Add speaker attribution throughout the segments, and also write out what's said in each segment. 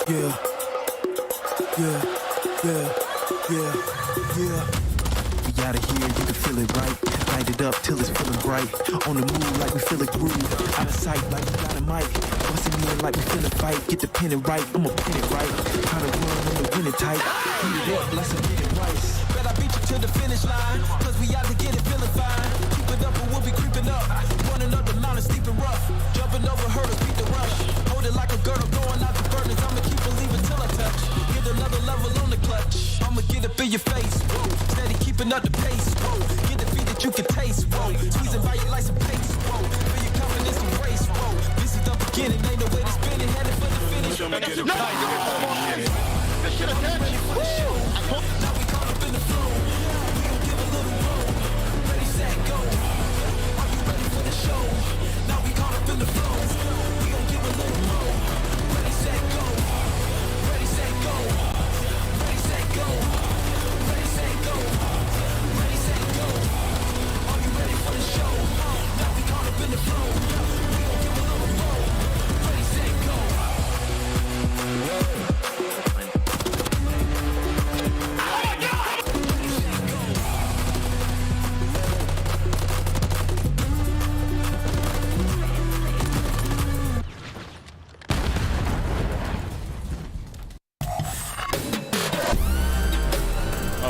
Speaker 1: Yeah. We out of here, you can feel it right. Light it up till it's feeling bright. On the move like we feel a groove. Out of sight like we got a mic. Bustin' in like we finna fight. Get the pen it right, I'ma pin it right. Try to run on the winning tight. Heat it up like some minute rice.
Speaker 2: Bet I beat you to the finish line. Cause we out to get it feeling fine. Keep it up or we'll be creeping up. Running up the mountain steep and rough. Jumping over hurdles, beat the rush. Hold it like a girdle, blowing out the burdens. I'ma keep believing till I touch. Get another level on the clutch. I'ma get up in your face, whoa. Steady keeping up the pace, whoa. Get the feet that you can taste, whoa. Squeezing by you like some pace, whoa. Feel your confidence embrace, whoa. This is the beginning, ain't no way to spin it. Headed for the finish. This shit is dead. Now we caught up in the flow. We gon' give a little roll. Ready, set, go. Are you ready for the show? Now we caught up in the flow. We gon' give a little roll. Ready, set, go. Ready, set, go. Ready, set, go. Ready, set, go. Ready, set, go. Are you ready for the show? Now we caught up in the flow. We gon' give a little roll. Ready, set, go.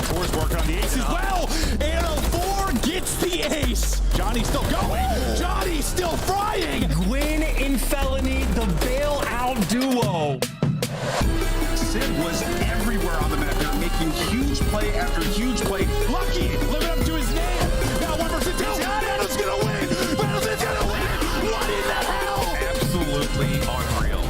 Speaker 3: Fours work on the ace as well, and 4 gets the ace. Johnny's still going. Johnny's still frying.
Speaker 4: Gwyn in Felony, the bailout duo.
Speaker 3: Sid was everywhere on the map here, making huge play after huge play. Lucky living up to his name. Now 1 versus 2. Battle's gonna win. Battle's gonna win. What in the hell? Absolutely unreal.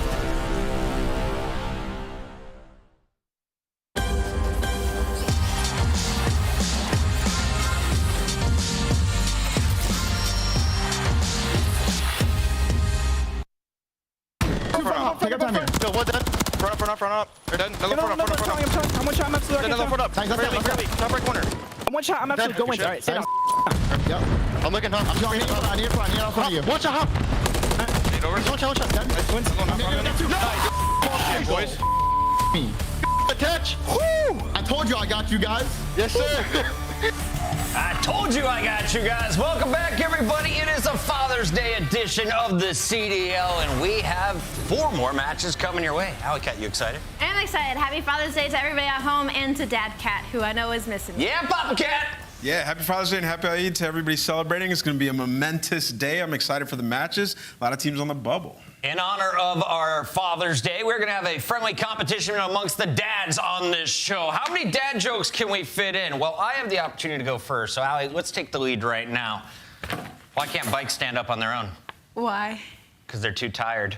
Speaker 4: Take your time here.
Speaker 5: Go, one dead. Front up. You're dead. Another front up.
Speaker 4: I'm one shot, I'm absolutely
Speaker 5: Another front up. Top right corner.
Speaker 4: I'm one shot, I'm absolutely going. Alright, stay down.
Speaker 5: I'm looking, huh?
Speaker 4: I need it front of you.
Speaker 5: Watch out, hop. over.
Speaker 3: Watch out, Dad.
Speaker 5: Nice wins. Going up.
Speaker 3: Nice,
Speaker 5: boys.
Speaker 3: Attach. Woo! I told you I got you guys.
Speaker 5: Yes, sir.
Speaker 4: I told you I got you guys. Welcome back, everybody. It is a Father's Day edition of the CDL, and we have 4 more matches coming your way. Alley Cat, you excited?
Speaker 6: I'm excited. Happy Father's Day to everybody at home and to Dad Cat, who I know is missing.
Speaker 4: Yeah, Papa Cat.
Speaker 3: Yeah, happy Father's Day and happy Eid to everybody celebrating. It's going to be a momentous day. I'm excited for the matches. A lot of teams on the bubble.
Speaker 4: In honor of our Father's Day, we're going to have a friendly competition amongst the dads on this show. How many dad jokes can we fit in? Well, I have the opportunity to go first. So, Allie, let's take the lead right now. Why can't bikes stand up on their own?
Speaker 6: Why?
Speaker 4: Because they're too tired.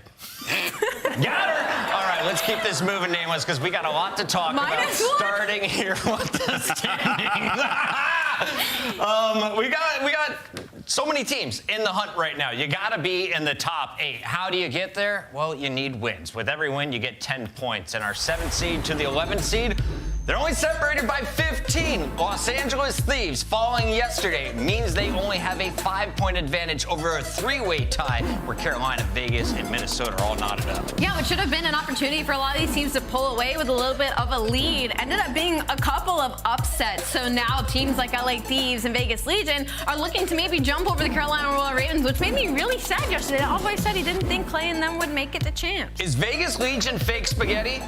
Speaker 4: Got her! All right, let's keep this moving, Nameless, because we got a lot to talk about. Starting here with the standings. We got so many teams in the hunt right now. You got to be in the top 8. How do you get there? Well, you need wins. With every win, you get 10 points. And our 7th seed to the 11th seed, they're only separated by 15. Los Angeles Thieves, falling yesterday, means they only have a 5-point advantage over a 3-way tie where Carolina, Vegas, and Minnesota are all knotted up.
Speaker 6: Yeah, it should have been an opportunity for a lot of these teams to pull away with a little bit of a lead. Ended up being a couple of upsets. So now teams like LA Thieves and Vegas Legion are looking to maybe jump over the Carolina Royal Ravens, which made me really sad yesterday. I always said he didn't think Clay and them would make it to champs.
Speaker 4: Is Vegas Legion fake spaghetti?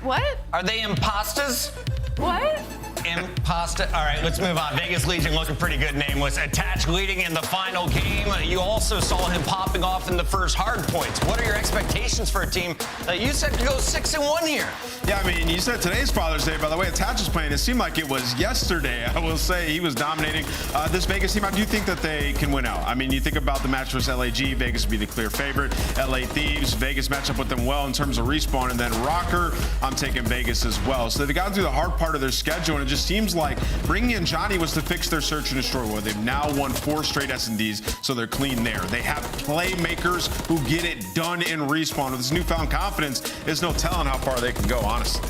Speaker 6: What?
Speaker 4: Are they impastas?
Speaker 6: What?
Speaker 4: Impasta. All right, let's move on. Vegas Legion looking pretty good, Nameless. Attached leading in the final game. You also saw him popping off in the first hard points. What are your expectations for a team that you said could go 6-1 here?
Speaker 3: Yeah, I mean, you said today's Father's Day. By the way, Attach was playing. It seemed like it was yesterday. I will say he was dominating. This Vegas team, I do think that they can win out. I mean, you think about the match versus LAG. Vegas would be the clear favorite. LA Thieves, Vegas match up with them well in terms of respawn. And then Rocker, I'm taking Vegas as well. So they got through the hard part of their schedule, and it just seems like bringing in Johnny was to fix their search and destroy war. They've now won 4 straight S&Ds, so they're clean there. They have playmakers who get it done in respawn. With this newfound confidence, there's no telling how far they can go, honestly.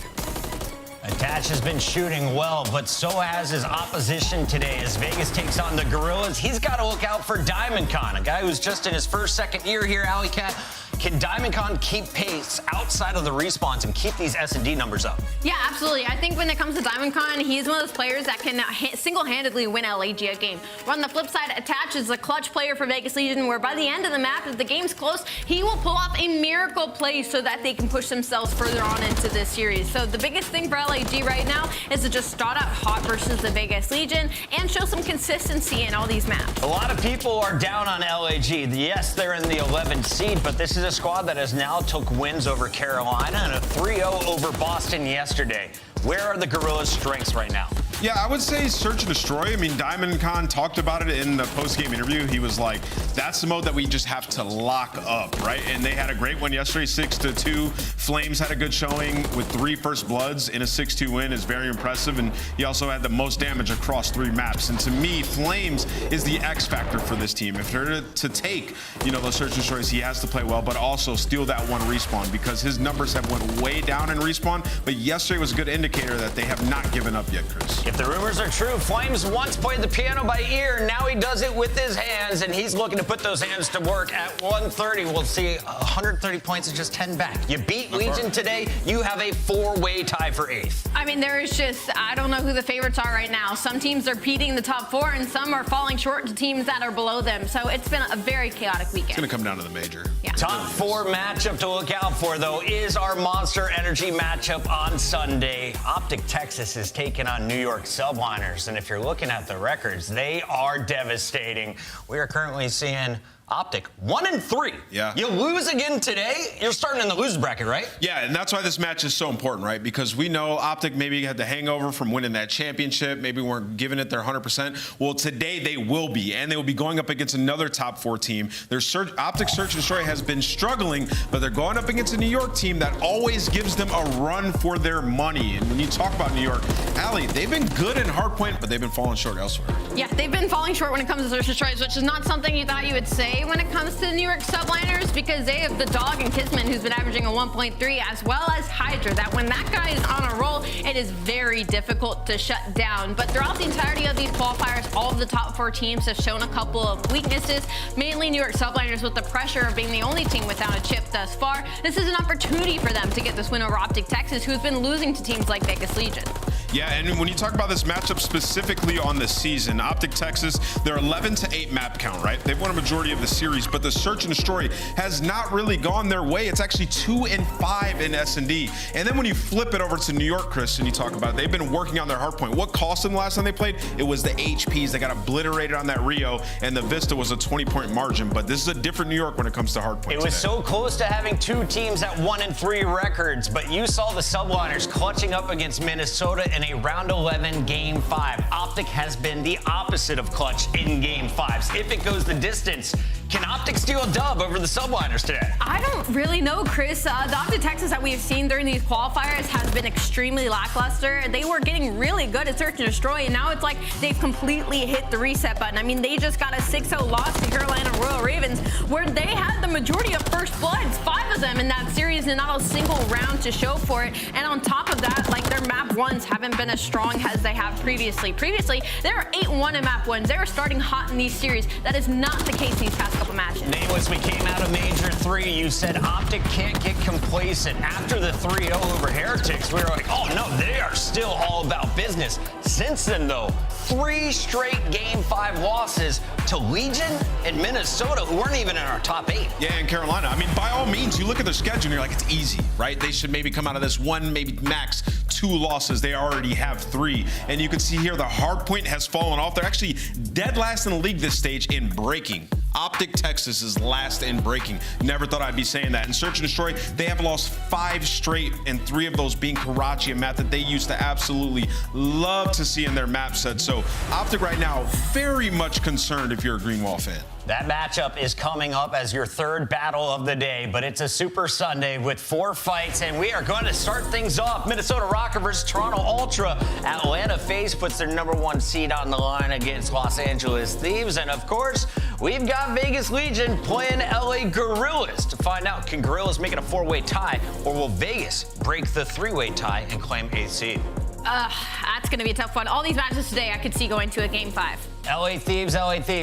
Speaker 4: Attach has been shooting well, but so has his opposition today as Vegas takes on the Gorillas. He's got to look out for DiamondCon, a guy who's just in his second year here, Alley Cat. Can DiamondCon keep pace outside of the respawns and keep these S&D numbers up?
Speaker 6: Yeah, absolutely. I think when it comes to DiamondCon, he's one of those players that can single-handedly win LAG a game. But on the flip side, Attach is a clutch player for Vegas Legion, where by the end of the map, if the game's close, he will pull off a miracle play so that they can push themselves further on into this series. So the biggest thing for LAG right now is to just start out hot versus the Vegas Legion and show some consistency in all these maps.
Speaker 4: A lot of people are down on LAG. Yes, they're in the 11th seed, but this is a squad that has now took wins over Carolina and a 3-0 over Boston yesterday. Where are the Gorillas' strengths right now?
Speaker 3: Yeah, I would say search and destroy. I mean, DiamondCon talked about it in the post-game interview. He was like, that's the mode that we just have to lock up, right? And they had a great one yesterday, 6-2. Flames had a good showing with 3 first bloods in a 6-2 win. Is very impressive. And he also had the most damage across 3 maps. And to me, Flames is the X factor for this team. If they're to take, those search and destroys, he has to play well, but also steal that one respawn because his numbers have went way down in respawn. But yesterday was a good indicator that they have not given up yet, Chris.
Speaker 4: If the rumors are true, Flames once played the piano by ear. Now he does it with his hands, and he's looking to put those hands to work. At 130, we'll see 130 points and just 10 back. You beat Legion today, you have a 4-way tie for 8th.
Speaker 6: I mean, there is just, I don't know who the favorites are right now. Some teams are beating the top 4, and some are falling short to teams that are below them. So it's been a very chaotic weekend.
Speaker 3: It's going to come down to the major.
Speaker 6: Yeah.
Speaker 4: Top 4 matchup to look out for, though, is our Monster Energy matchup on Sunday. Optic Texas is taking on New York Subliners, and if you're looking at the records, they are devastating. We are currently seeing Optic 1-3.
Speaker 3: Yeah.
Speaker 4: You lose again today, you're starting in the lose bracket, right?
Speaker 3: Yeah, and that's why this match is so important, right? Because we know Optic maybe had the hangover from winning that championship, maybe weren't giving it their 100%. Well, today they will be, and they will be going up against another top 4 team. Their Optic Search and Destroy has been struggling, but they're going up against a New York team that always gives them a run for their money. And when you talk about New York, Allie, they've been good in hardpoint, but they've been falling short elsewhere.
Speaker 6: Yeah, they've been falling short when it comes to Search and Destroys, which is not something you thought you would say say when it comes to the New York Subliners, because they have the dog and Kisman, who's been averaging a 1.3, as well as Hydra, that when that guy is on a roll, it is very difficult to shut down. But throughout the entirety of these qualifiers, all of the top 4 teams have shown a couple of weaknesses, mainly New York Subliners with the pressure of being the only team without a chip thus far. This is an opportunity for them to get this win over Optic Texas, who's been losing to teams like Vegas Legion.
Speaker 3: Yeah, and when you talk about this matchup specifically on the season, Optic Texas, they're 11-8 map count, right? They've won a majority of the series, but the search and destroy has not really gone their way. It's actually 2-5 in S&D. And then when you flip it over to New York, Chris, and you talk about it, they've been working on their hard point. What cost them the last time they played? It was the HPs. They got obliterated on that Rio, and the Vista was a 20-point margin. But this is a different New York when it comes to hard point.
Speaker 4: It was so close to having 2 teams at 1-3 records, but you saw the Subliners clutching up against Minnesota in a round 11 game 5. Optic has been the opposite of clutch in game 5s. If it goes the distance, can Optic steal a dub over the Subliners today?
Speaker 6: I don't really know, Chris. The Optic Texas that we've seen during these qualifiers has been extremely lackluster. They were getting really good at search and destroy, and now it's like they've completely hit the reset button. I mean, they just got a 6-0 loss to Carolina Royal Ravens, where they had the majority of first bloods, 5 of them in that series, and not a single round to show for it. And on top of that, like, their map 1s haven't been as strong as they have previously. Previously, they were 8-1 in map 1s. They were starting hot in these series. That is not the case in these past couple matches.
Speaker 4: Nameless, we came out of Major 3. You said Optic can't get complacent. After the 3-0 over Heretics, we were like, oh no, they are still all about business. Since then, though, 3 straight game 5 losses to Legion and Minnesota, who weren't even in our top 8.
Speaker 3: Yeah, and Carolina. I mean, by all means, you look at their schedule and you're like, it's easy, right? They should maybe come out of this 1, maybe max 2 losses. They already have 3. And you can see here the hard point has fallen off. They're actually dead last in the league this stage in breaking. Optic Texas is last in breaking. Never thought I'd be saying that. In Search and Destroy, they have lost 5 straight, and 3 of those being Karachi, a map that they used to absolutely love to see in their map set. So Optic right now, very much concerned if you're a Greenwall fan.
Speaker 4: That matchup is coming up as your 3rd battle of the day, but it's a Super Sunday with 4 fights, and we are going to start things off. Minnesota Rocker versus Toronto Ultra. Atlanta FaZe puts their #1 seed on the line against Los Angeles Thieves, and of course, we've got Vegas Legion playing LA Gorillas. To find out, can Gorillas make it a 4-way tie, or will Vegas break the 3-way tie and claim 8th seed?
Speaker 6: That's going to be a tough one. All these matches today I could see going to a game 5.
Speaker 4: LA Thieves,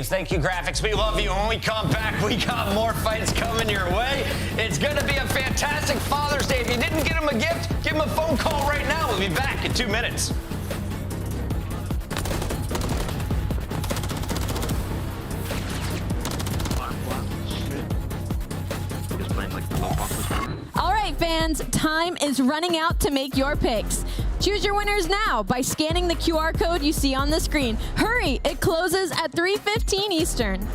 Speaker 4: thank you, Graphics. We love you. When we come back, we got more fights coming your way. It's going to be a fantastic Father's Day. If you didn't get him a gift, give him a phone call right now. We'll be back in 2 minutes.
Speaker 7: All right, fans, time is running out to make your picks. Choose your winners now by scanning the QR code you see on the screen. Hurry, it closes at 3:15 Eastern.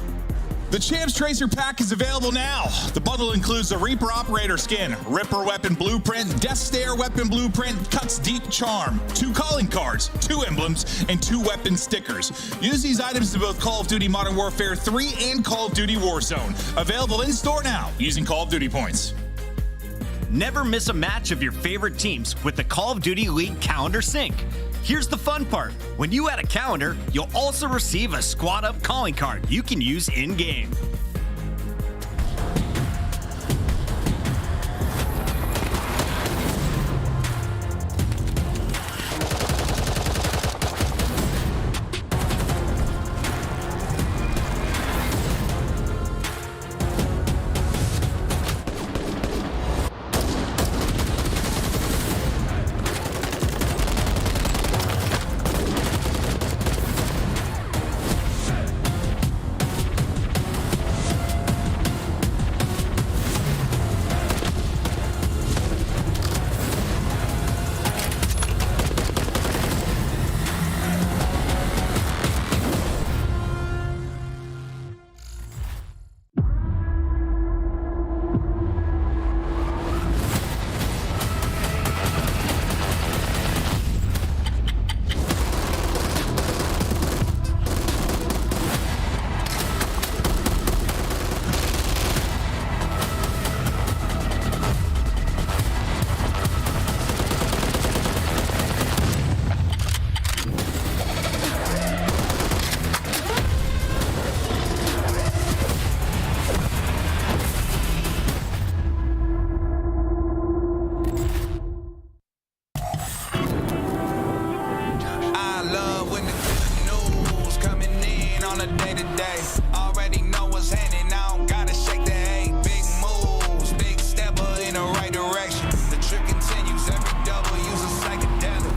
Speaker 8: The Champs Tracer Pack is available now. The bundle includes a Reaper Operator skin, Ripper Weapon Blueprint, Death Stare Weapon Blueprint, Cuts Deep Charm, 2 calling cards, 2 emblems, and 2 weapon stickers. Use these items in both Call of Duty Modern Warfare 3 and Call of Duty Warzone. Available in store now using Call of Duty points.
Speaker 9: Never miss a match of your favorite teams with the Call of Duty League Calendar Sync. Here's the fun part. When you add a calendar, you'll also receive a Squad Up calling card you can use in-game.
Speaker 2: the right direction. The trick continues, every double use a psychedelic.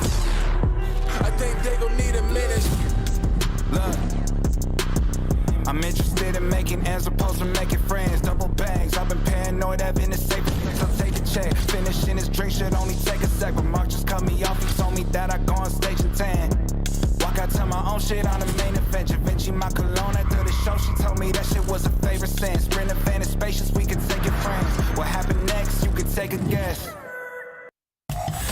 Speaker 2: I think they gon' need a minute. Look, I'm interested in making ends opposed to making friends. Double bags, I've been paranoid, having the safest place. I'll take a check. Finishing this drink should only take a sec. But Mark just cut me off, he told me that I go on stage in 10. Walk out to my own shit on the main event. Vinci, my cologne after the show, she told me that shit was a favorite sin. Sprint event is spacious, we can take it friends. What happened next, you could take a guess.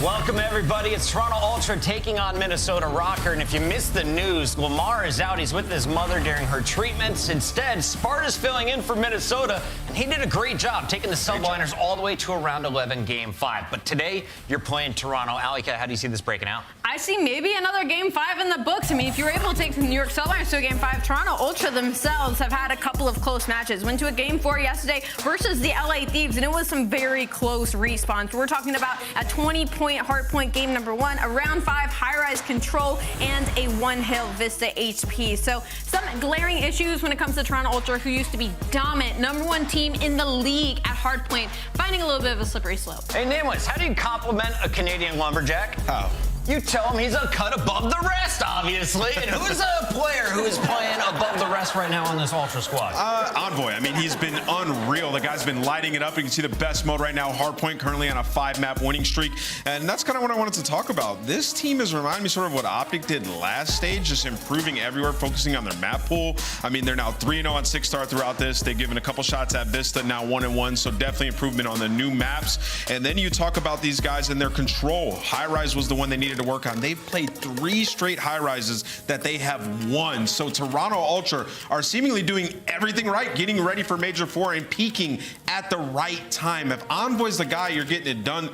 Speaker 4: Welcome, everybody. It's Toronto Ultra taking on Minnesota Rocker. And if you missed the news, Lamar is out. He's with his mother during her treatments. Instead, Sparta's filling in for Minnesota, and he did a great job taking the Subliners all the way to a round 11 Game 5. But today, you're playing Toronto. Alika, how do you see this breaking out?
Speaker 6: I see maybe another Game 5 in the books. I mean, if you were able to take the New York Subliners to a Game 5, Toronto Ultra themselves have had a couple of close matches. Went to a Game 4 yesterday versus the LA Thieves, and it was some very close respawns. We're talking about a 20-point hardpoint game number 1, a round 5 high-rise control, and a 1-hill Vista HP. So some glaring issues when it comes to Toronto Ultra, who used to be dominant, #1 team in the league at hardpoint, finding a little bit of a slippery slope.
Speaker 4: Hey, Nameless, how do you compliment a Canadian lumberjack?
Speaker 3: How?
Speaker 4: You tell him he's a cut above the rest, obviously. And who's a player who is playing above the rest right now on this Ultra squad?
Speaker 3: Envoy. I mean, he's been unreal. The guy's been lighting it up. You can see the best mode right now. Hardpoint currently on a 5-map winning streak. And that's kind of what I wanted to talk about. This team is reminding me sort of what Optic did last stage, just improving everywhere, focusing on their map pool. I mean, they're now 3-0 on 6-star throughout this. They've given a couple shots at Vista, now 1-1. So definitely improvement on the new maps. And then you talk about these guys and their control. High Rise was the one they needed to work on. They've played 3 straight high rises that they have won. So Toronto Ultra are seemingly doing everything right, getting ready for Major IV and peaking at the right time. If Envoy's the guy you're getting it done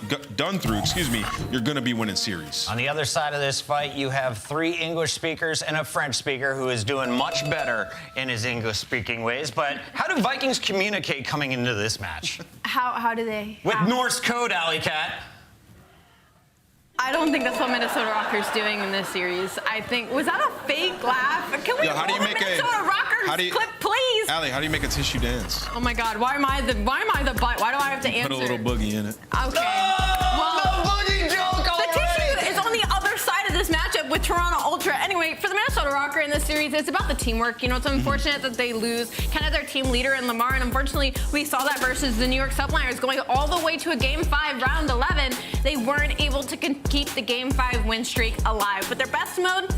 Speaker 3: through, you're going to be winning series.
Speaker 4: On the other side of this fight, you have 3 English speakers and a French speaker who is doing much better in his English-speaking ways. But how do Vikings communicate coming into this match?
Speaker 6: How do they?
Speaker 4: With Norse code, Alley Cat.
Speaker 6: I don't think that's what Minnesota Rocker's doing in this series. I think, was that a fake laugh? Can we
Speaker 3: how do you make
Speaker 6: Minnesota Rockers clip, please?
Speaker 3: Allie, how do you make a tissue dance?
Speaker 6: Oh my God, why am I the butt? Why do I have to answer?
Speaker 3: Put a little boogie in it.
Speaker 6: Okay.
Speaker 4: The boogie joke already.
Speaker 6: The tissue is on the other side of this matchup with Toronto Ultra. Anyway, for the Minnesota Rocker in this series, it's about the teamwork. You know, it's unfortunate that they lose kind of their team leader in Lamar, and unfortunately, we saw that versus the New York Subliners going all the way to a Game 5, round 11. They weren't able to keep the Game 5 win streak alive. But their best mode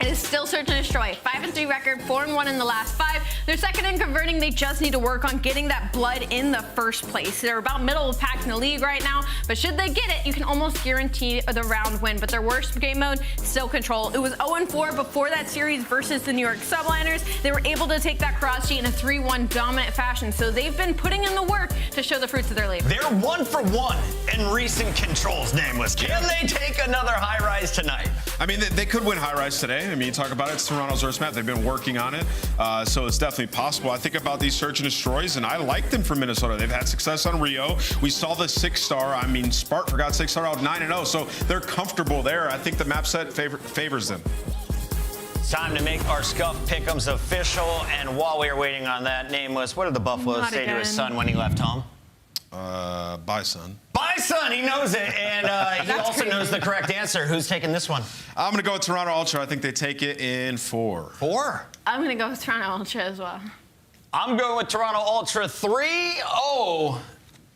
Speaker 6: is still search and destroy. 5-3 record, 4-1 in the last 5. They're second in converting. They just need to work on getting that blood in the first place. They're about middle of pack in the league right now, but should they get it, you can almost guarantee the round win. But their worst game mode, still control. It was 0-4 before that series versus the New York Subliners. They were able to take that cross cheat in a 3-1 dominant fashion. So they've been putting in the work to show the fruits of their labor.
Speaker 4: They're 1 for 1 in recent controls, Nameless. Can they take another high rise tonight?
Speaker 3: I mean, they could win high rise today. I mean, you talk about it, it's Toronto's worst map. They've been working on it, so it's definitely possible. I think about these search and destroys, and I like them for Minnesota. They've had success on Rio. We saw the 6-star. I mean, Spart forgot 6-star out 9-0, so they're comfortable there. I think the map set favors them.
Speaker 4: It's time to make our Scuff Pick'ems official, and while we are waiting on that, Nameless, what did the Buffaloes say to his son when he left home?
Speaker 3: Bye, son.
Speaker 4: Bye, son. He knows it, and he also knows the correct answer. Who's taking this one?
Speaker 3: I'm going to go with Toronto Ultra. I think they take it in 4.
Speaker 4: 4?
Speaker 6: I'm going to go with Toronto Ultra as well.
Speaker 4: I'm going with Toronto Ultra 3-0.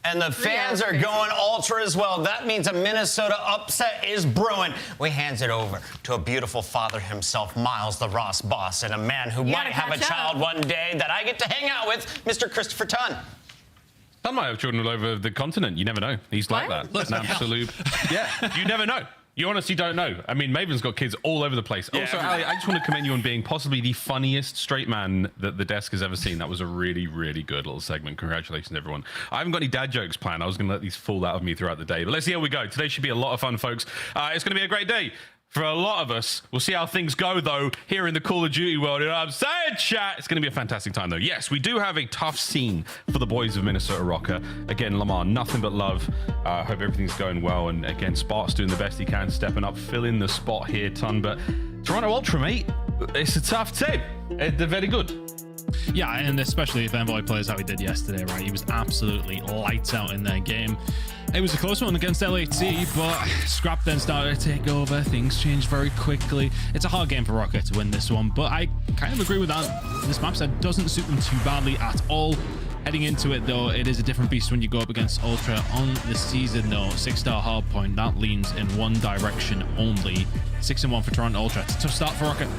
Speaker 4: And the fans are going Ultra as well. That means a Minnesota upset is brewing. We hands it over to a beautiful father himself, Miles the Ross Boss, and a man who might have a child one day that I get to hang out with, Mr. Christopher Tunn.
Speaker 10: Son might have children all over the continent. You never know. He's like that. An absolute... Yeah, you never know. You honestly don't know. I mean, Maven's got kids all over the place.
Speaker 3: Yeah,
Speaker 10: also, Ali, I just want to commend you on being possibly the funniest straight man that the desk has ever seen. That was a really, really good little segment. Congratulations, everyone. I haven't got any dad jokes planned. I was going to let these fall out of me throughout the day. But let's see how we go. Today should be a lot of fun, folks. It's going to be a great day for a lot of us. We'll see how things go, though, here in the Call of Duty world. You know what I'm saying, chat? It's going to be a fantastic time, though. Yes, we do have a tough scene for the boys of Minnesota Rocker. Again, Lamar, nothing but love. I hope everything's going well. And again, Spart's doing the best he can, stepping up, filling the spot here, Ton. But Toronto Ultra, mate, it's a tough team. They're very good.
Speaker 11: Yeah, and especially if Envoy plays how he did yesterday, right? He was absolutely lights out in their game. It was a close one against LAT, but Scrap then started to take over. Things changed very quickly. It's a hard game for Rocket to win this one, but I kind of agree with that. This map set doesn't suit them too badly at all. Heading into it, though, it is a different beast when you go up against Ultra. On the season, though, 6-star hardpoint, that leans in one direction only. 6-1 for Toronto Ultra. It's a tough start for Rocket.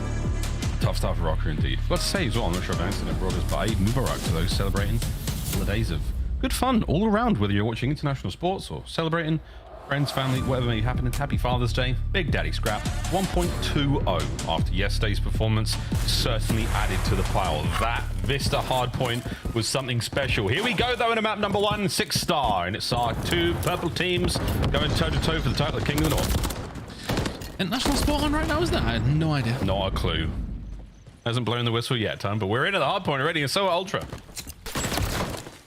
Speaker 10: Tough start for Rocker, indeed. Got to say as well, I'm not sure if Anthony brought us by Mubarak to those celebrating the days of good fun all around, whether you're watching international sports or celebrating friends, family, whatever may happen. Happy Father's Day. Big Daddy Scrap 1.20 after yesterday's performance certainly added to the pile. That Vista hardpoint was something special. Here we go though in a map number 1, 6-star, and it's our 2 purple teams going toe-to-toe for the title of King of the North.
Speaker 11: International sport on right now, is that? I had no idea.
Speaker 10: Not a clue. Hasn't blown the whistle yet, Tom, but we're into the hardpoint already, and so are Ultra.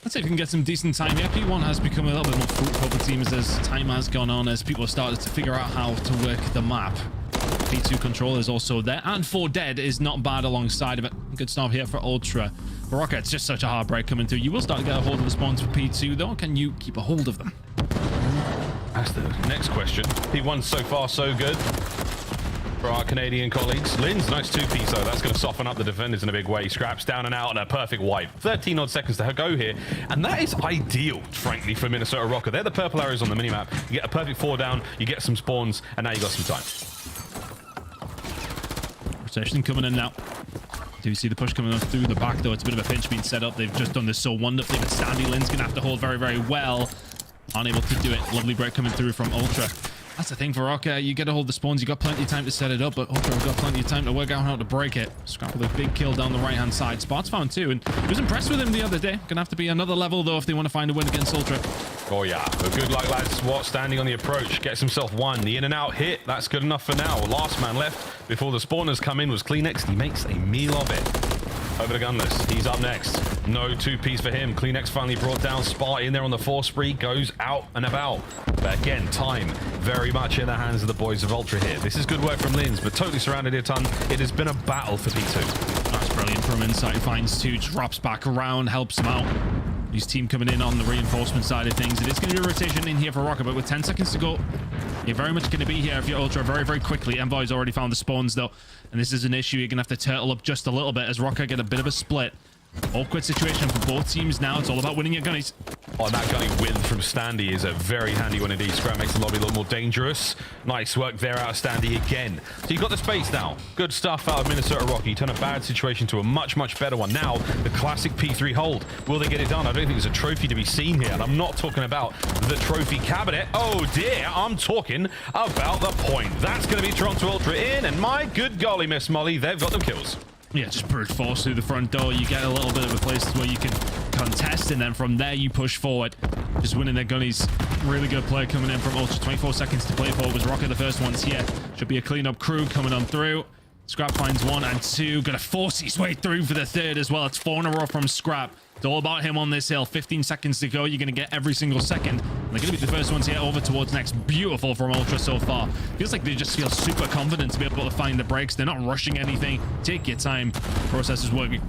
Speaker 11: Let's see if we can get some decent time here. P1 has become a little bit more fruitful for teams as time has gone on, as people have started to figure out how to work the map. P2 control is also there, and 4 dead is not bad alongside of it. Good start here for Ultra. For Rocket, it's just such a hard break coming through. You will start to get a hold of the spawns for P2, though. Can you keep a hold of them?
Speaker 10: That's the next question. P1 so far so good for our Canadian colleagues. Lynn's nice 2-piece though. That's going to soften up the defenders in a big way. Scraps down and out and a perfect wipe. 13 odd seconds to go here, and that is ideal, frankly, for Minnesota Rocker. They're the purple arrows on the minimap. You get a perfect 4 down, you get some spawns, and now you got some time.
Speaker 11: Rotation coming in now. Do you see the push coming up through the back though? It's a bit of a pinch being set up. They've just done this so wonderfully, but Standy Lynn's going to have to hold very, very well. Unable to do it. Lovely break coming through from Ultra. That's the thing for Rocket. You get to hold the spawns. You got plenty of time to set it up, but Ultra have got plenty of time to work out how to break it. Scrap with a big kill down the right-hand side. Spots found too, and I was impressed with him the other day. Gonna have to be another level though if they want to find a win against Ultra.
Speaker 10: Oh yeah, but good luck lads. Watt standing on the approach, gets himself 1. The in and out hit, that's good enough for now. Last man left before the spawners come in was Kleenex. He makes a meal of it. Over to Gunless, he's up next. No 2-piece for him. Kleenex finally brought down. Spar in there on the 4 spree, goes out and about. But again, time very much in the hands of the boys of Ultra here. This is good work from Linz, but totally surrounded here, Ton. It has been a battle for P2.
Speaker 11: That's brilliant from Insight. Finds 2, drops back around, helps him out. His team coming in on the reinforcement side of things. It is going to be a rotation in here for Rocket, but with 10 seconds to go, you're very much going to be here if you're Ultra very, very quickly. Envoy's already found the spawns, though, and this is an issue. You're going to have to turtle up just a little bit as Rocket get a bit of a split. Awkward situation for both teams now. It's all about winning your gunnies.
Speaker 10: Oh, that gunny win from Standy is a very handy one indeed. Scrap makes the lobby a little more dangerous. Nice work there out of Standy again. So you've got the space now. Good stuff out of Minnesota Rocky. You turn a bad situation to a much, much better one. Now, the classic P3 hold. Will they get it done? I don't think there's a trophy to be seen here. And I'm not talking about the trophy cabinet. Oh dear, I'm talking about the point. That's going to be Toronto Ultra in. And my good golly, Miss Molly, they've got them kills.
Speaker 11: Yeah, just brute force through the front door. You get a little bit of a place where you can contest, and then from there you push forward. Just winning their gunnies. Really good play coming in from Ultra. 24 seconds to play for. Was Rocket the first ones here. Should be a cleanup crew coming on through. Scrap finds 1 and 2. Gonna force his way through for the 3rd as well. It's 4 in a row from Scrap. It's all about him on this hill. 15 seconds to go. You're going to get every single second. And they're going to be the first ones here over towards next. Beautiful from Ultra so far. Feels like they just feel super confident to be able to find the breaks. They're not rushing anything. Take your time. Process is working.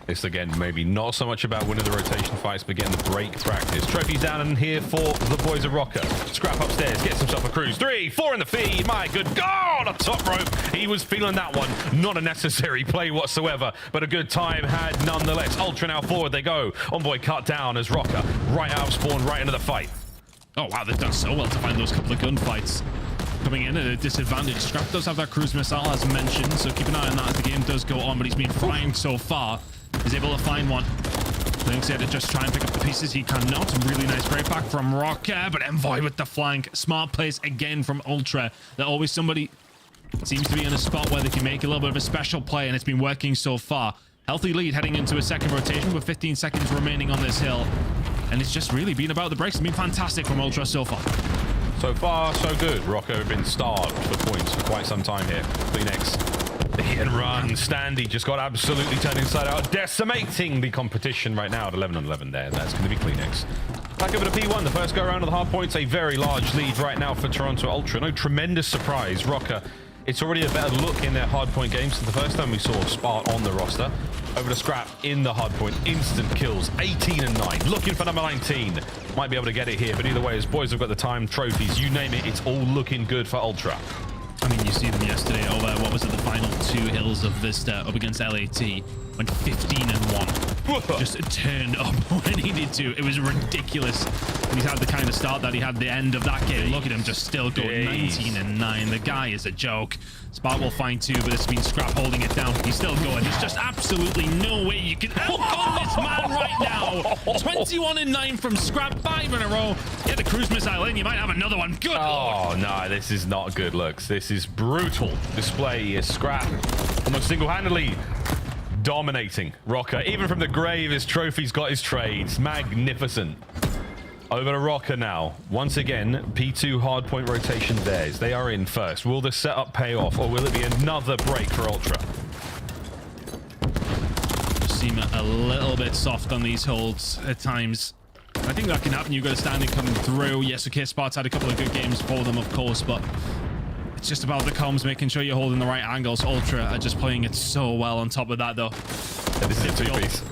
Speaker 10: This again, maybe not so much about winning the rotation fights, but getting the break practice. Trophies down in here for the boys of Rocker. Scrap upstairs, gets himself a cruise. 3, 4 in the feed. My good God, a top rope. He was feeling that one. Not a necessary play whatsoever, but a good time had nonetheless. Ultra now forward they go. Envoy cut down as Rocker right out of spawn, right into the fight.
Speaker 11: Oh wow, they've done so well to find those couple of gunfights. Coming in at a disadvantage. Scrap does have that cruise missile as mentioned, so keep an eye on that as the game does go on, but he's been flying so far. Is able to find one. Lynx here to just try and pick up the pieces. He cannot. Really nice break back from Rocker, but Envoy with the flank. Smart plays again from Ultra. They're always somebody seems to be in a spot where they can make a little bit of a special play, and it's been working so far. Healthy lead heading into a second rotation with 15 seconds remaining on this hill. And it's just really been about the breaks. It's been fantastic from Ultra so far.
Speaker 10: So far, so good. Rocker have been starved for points for quite some time here. Kleenex. The hit and run. Standy just got absolutely turned inside out, decimating the competition right now at 11 on 11 there. That's going to be Kleenex. Back over to P1, the first go around of the hard points. A very large lead right now for Toronto Ultra. No tremendous surprise. Rocker, it's already a better look in their hard point games. So the first time we saw Spart on the roster. over to Scrap in the hard point. Instant kills, 18 and 9. Looking for number 19. Might be able to get it here, but either way, his boys have got the time, trophies, you name it. It's all looking good for Ultra.
Speaker 11: I mean, you see them yesterday over, what was it, the final 2 hills of Vista up against LAT. Went 15 and 1. Just turned up when he needed to. It was ridiculous. And he's had the kind of start that he had at the end of that game. Look at him just still going 19 and 9. The guy is a joke. Spark will find 2, but it's been Scrap holding it down. He's still going. There's just absolutely no way you can outgun this man right now. 21 and 9 from Scrap, 5 in a row. Get the cruise missile in. You might have another one. Good lord.
Speaker 10: Oh, no, this is not good looks. This is brutal display. Is Scrap almost single-handedly dominating Rocker. Even from the grave, his trophy's got his trades. Magnificent. Over to Rocker now. Once again, P2 hardpoint rotation theirs. They are in first. Will the setup pay off, or will it be another break for Ultra?
Speaker 11: Just seem a little bit soft on these holds at times. I think that can happen. You've got a standing coming through. Yes, okay, Spart's had a couple of good games for them, of course, but it's just about the comms, making sure you're holding the right angles. Ultra are just playing it so well on top of that, though.
Speaker 10: Yeah, this is a two-piece.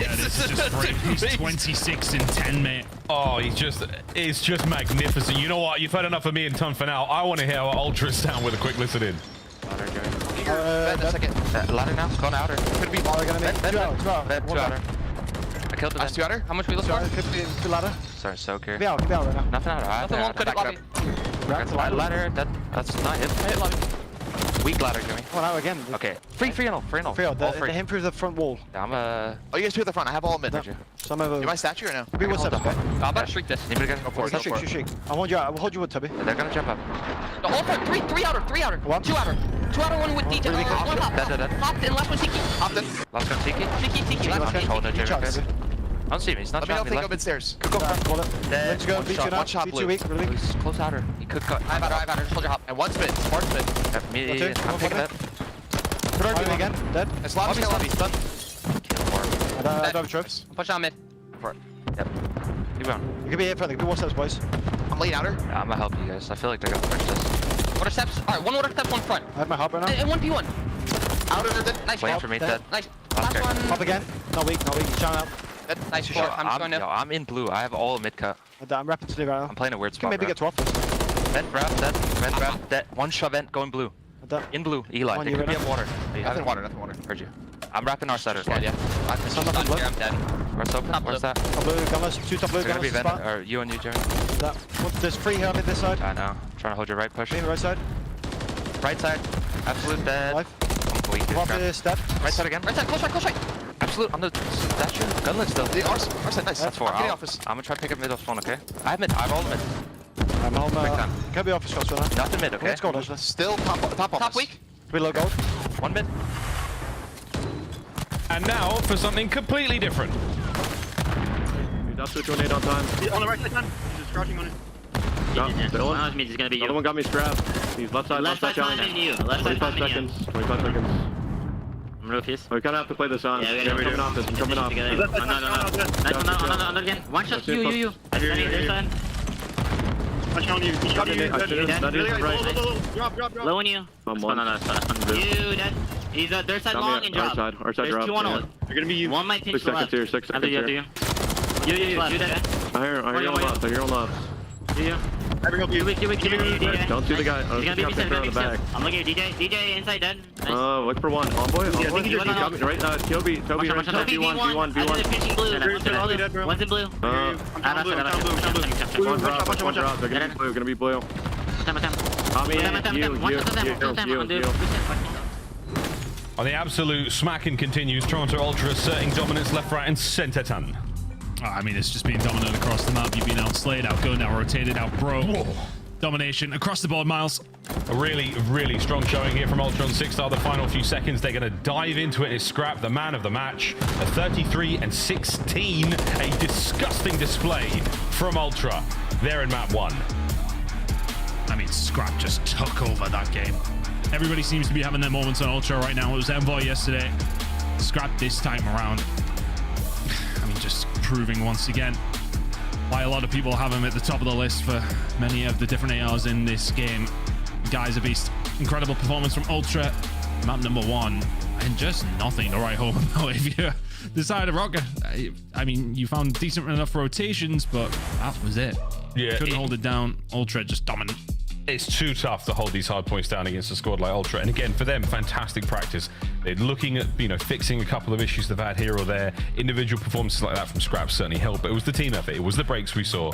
Speaker 11: Yeah, this is just great. He's 26 and 10, mate.
Speaker 10: Oh, it's just magnificent. You know what? You've heard enough of me and Ton for now. I want to hear what Ultra sound with a quick listen in.
Speaker 5: Vent a second. Ladder now. Gone outer. Could be baller gonna make. Vent outer. I killed the vent. 2 outer. How much we look for? Could be 2 ladder. Sorry, soaker. Be out right now. Nothing outer. Nothing won't. Could lobby. Ladder. That's not hit lobby. Weak ladder, Jimmy.
Speaker 12: One out again.
Speaker 5: Okay. Free all.
Speaker 12: The him through the front wall.
Speaker 5: Yeah, I'm Oh, you guys through the front. I have all mid.
Speaker 12: No. Some of them.
Speaker 5: You my statue or no?
Speaker 12: Be one step.
Speaker 5: I'm about to shriek this. Need me to go for it.
Speaker 12: Shriek. I hold you out. I will hold you with Tubby.
Speaker 5: They're gonna jump up. The whole front. Three outer. 2 outer. 2 outer, 1 with DJ. One hop. Hopped in, last one Tiki. Hopped in. Last one Tiki. Last one. Hold no, Jimmy. I don't see me. He's not shot me. Let me think upstairs. Could go front.
Speaker 12: Let's go. One shot blue.
Speaker 5: He's close outer. He could cut. I have outer. Hold your hop. And one spin. Smart spin. Me. I'm picking that.
Speaker 12: Put our again. Dead.
Speaker 5: It's lobby. Stun.
Speaker 12: I don't have trips.
Speaker 5: Push down mid. For it. Yep. Keep going.
Speaker 12: You can be here front. Do 1 steps, boys.
Speaker 5: I'm leading outer. Yeah, I'm gonna help you guys. I feel like they're gonna push this. Water steps. Alright, 1 water step, 1 front.
Speaker 12: I have my hop right now.
Speaker 5: And 1v1. Outer. Nice. Waiting for me. Dead. Nice. Last one.
Speaker 12: Hop again. Not weak. Shout out.
Speaker 5: Nice shot. I'm just going to. I'm in blue. I have all mid cut.
Speaker 12: I'm wrapping to the right now.
Speaker 5: I'm playing a weird spot.
Speaker 12: Maybe get to office.
Speaker 5: Vent grab, dead. Vent grab, dead. 1 shot vent going blue. In blue, Eli. They could be in water. Nothing water. Heard you. I'm wrapping our setters. Yeah. I'm dead. Where's open? Where's that?
Speaker 12: Top blue, gunners. 2 top blue, gunners.
Speaker 5: Or you and you, Jeremy.
Speaker 12: There's 3 here on this side.
Speaker 5: I know. Trying to hold your right push.
Speaker 12: Me on the right side.
Speaker 5: Right side. Absolute dead.
Speaker 12: Weak. Step.
Speaker 5: Right side again. Right side. Close right. Absolute on the statue. Gunlet still. The our side. Nice. That's 4. I'm gonna try to pick up mid off phone, okay? I have mid. I have all the mid.
Speaker 12: I'm home. Can be office shots right now.
Speaker 5: Nothing mid, okay?
Speaker 12: Let's go, Leslie.
Speaker 5: Still top weak.
Speaker 12: Below gold.
Speaker 5: 1 mid.
Speaker 10: And now for something completely different.
Speaker 13: That's the tornado on time.
Speaker 14: On the right side, just crouching on it.
Speaker 13: No,
Speaker 14: He's gonna be you.
Speaker 13: Another one got me strapped. He's left side
Speaker 14: behind you. Left side
Speaker 13: 25 seconds. 25 seconds.
Speaker 14: I'm real fierce.
Speaker 13: We kind of have to play this on.
Speaker 14: Yeah, we do.
Speaker 13: I'm coming off.
Speaker 14: No. Another again. One shot. You. Their side. One shot on you. He's got you.
Speaker 13: That is right.
Speaker 14: Drop. Low on you. You dead. He's their side long and drop.
Speaker 13: Our side drop.
Speaker 14: 2 on all.
Speaker 13: You're gonna be you.
Speaker 14: One might pinch
Speaker 13: 6 seconds here. 6 seconds here.
Speaker 14: You dead.
Speaker 13: I hear you on left.
Speaker 14: You.
Speaker 13: Don't see the guy.
Speaker 14: He's gonna be me. I'm looking at DJ inside dead. Nice.
Speaker 13: Look for one. Envoy. He got me right. Toby, right now. B1.
Speaker 14: One's in blue.
Speaker 13: One drop. They're gonna be blue. Gonna be blue. You.
Speaker 10: On the absolute smacking continues, Toronto Ultra asserting dominance left, right, and center. Ton.
Speaker 11: I mean, it's just being dominant across the map. You've been outslayed, outgunned, out-rotated, out-broke. Domination across the board, Miles.
Speaker 10: A really strong showing here from Ultra on 6-star. The final few seconds, they're going to dive into it. Is Scrap, the man of the match. A 33 and 16. A disgusting display from Ultra there in map 1.
Speaker 11: I mean, Scrap just took over that game. Everybody seems to be having their moments on Ultra right now. It was Envoy yesterday. Scrap this time around. I mean, just proving once again why a lot of people have him at the top of the list for many of the different ARs in this game. The guy's a beast. Incredible performance from Ultra. Map number 1. and just nothing to write home about if you decided Rocker. I mean, you found decent enough rotations, but that was it.
Speaker 10: Yeah,
Speaker 11: couldn't hold it down. Ultra just dominant.
Speaker 10: It's too tough to hold these hard points down against a squad like Ultra. And again, for them, fantastic practice. They're looking at, fixing a couple of issues they've had here or there. Individual performances like that from Scrap certainly helped, but it was the team effort. It was the breaks we saw.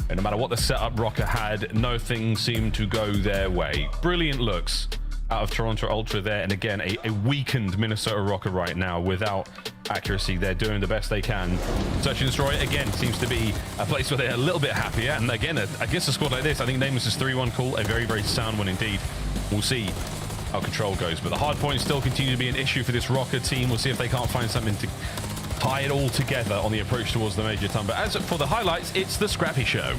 Speaker 10: And no matter what the setup Rocker had, nothing seemed to go their way. Brilliant looks out of Toronto Ultra there. And again, a weakened Minnesota Rocker right now without accuracy. They're doing the best they can. Search and Destroy, again, seems to be a place where they're a little bit happier. And again, against a squad like this, I think Nameless's 3-1 call, a very, very sound one indeed. We'll see how Control goes. But the hard points still continue to be an issue for this Rocker team. We'll see if they can't find something to tie it all together on the approach towards the Major Ton. But as for the highlights, it's the Scrappy Show.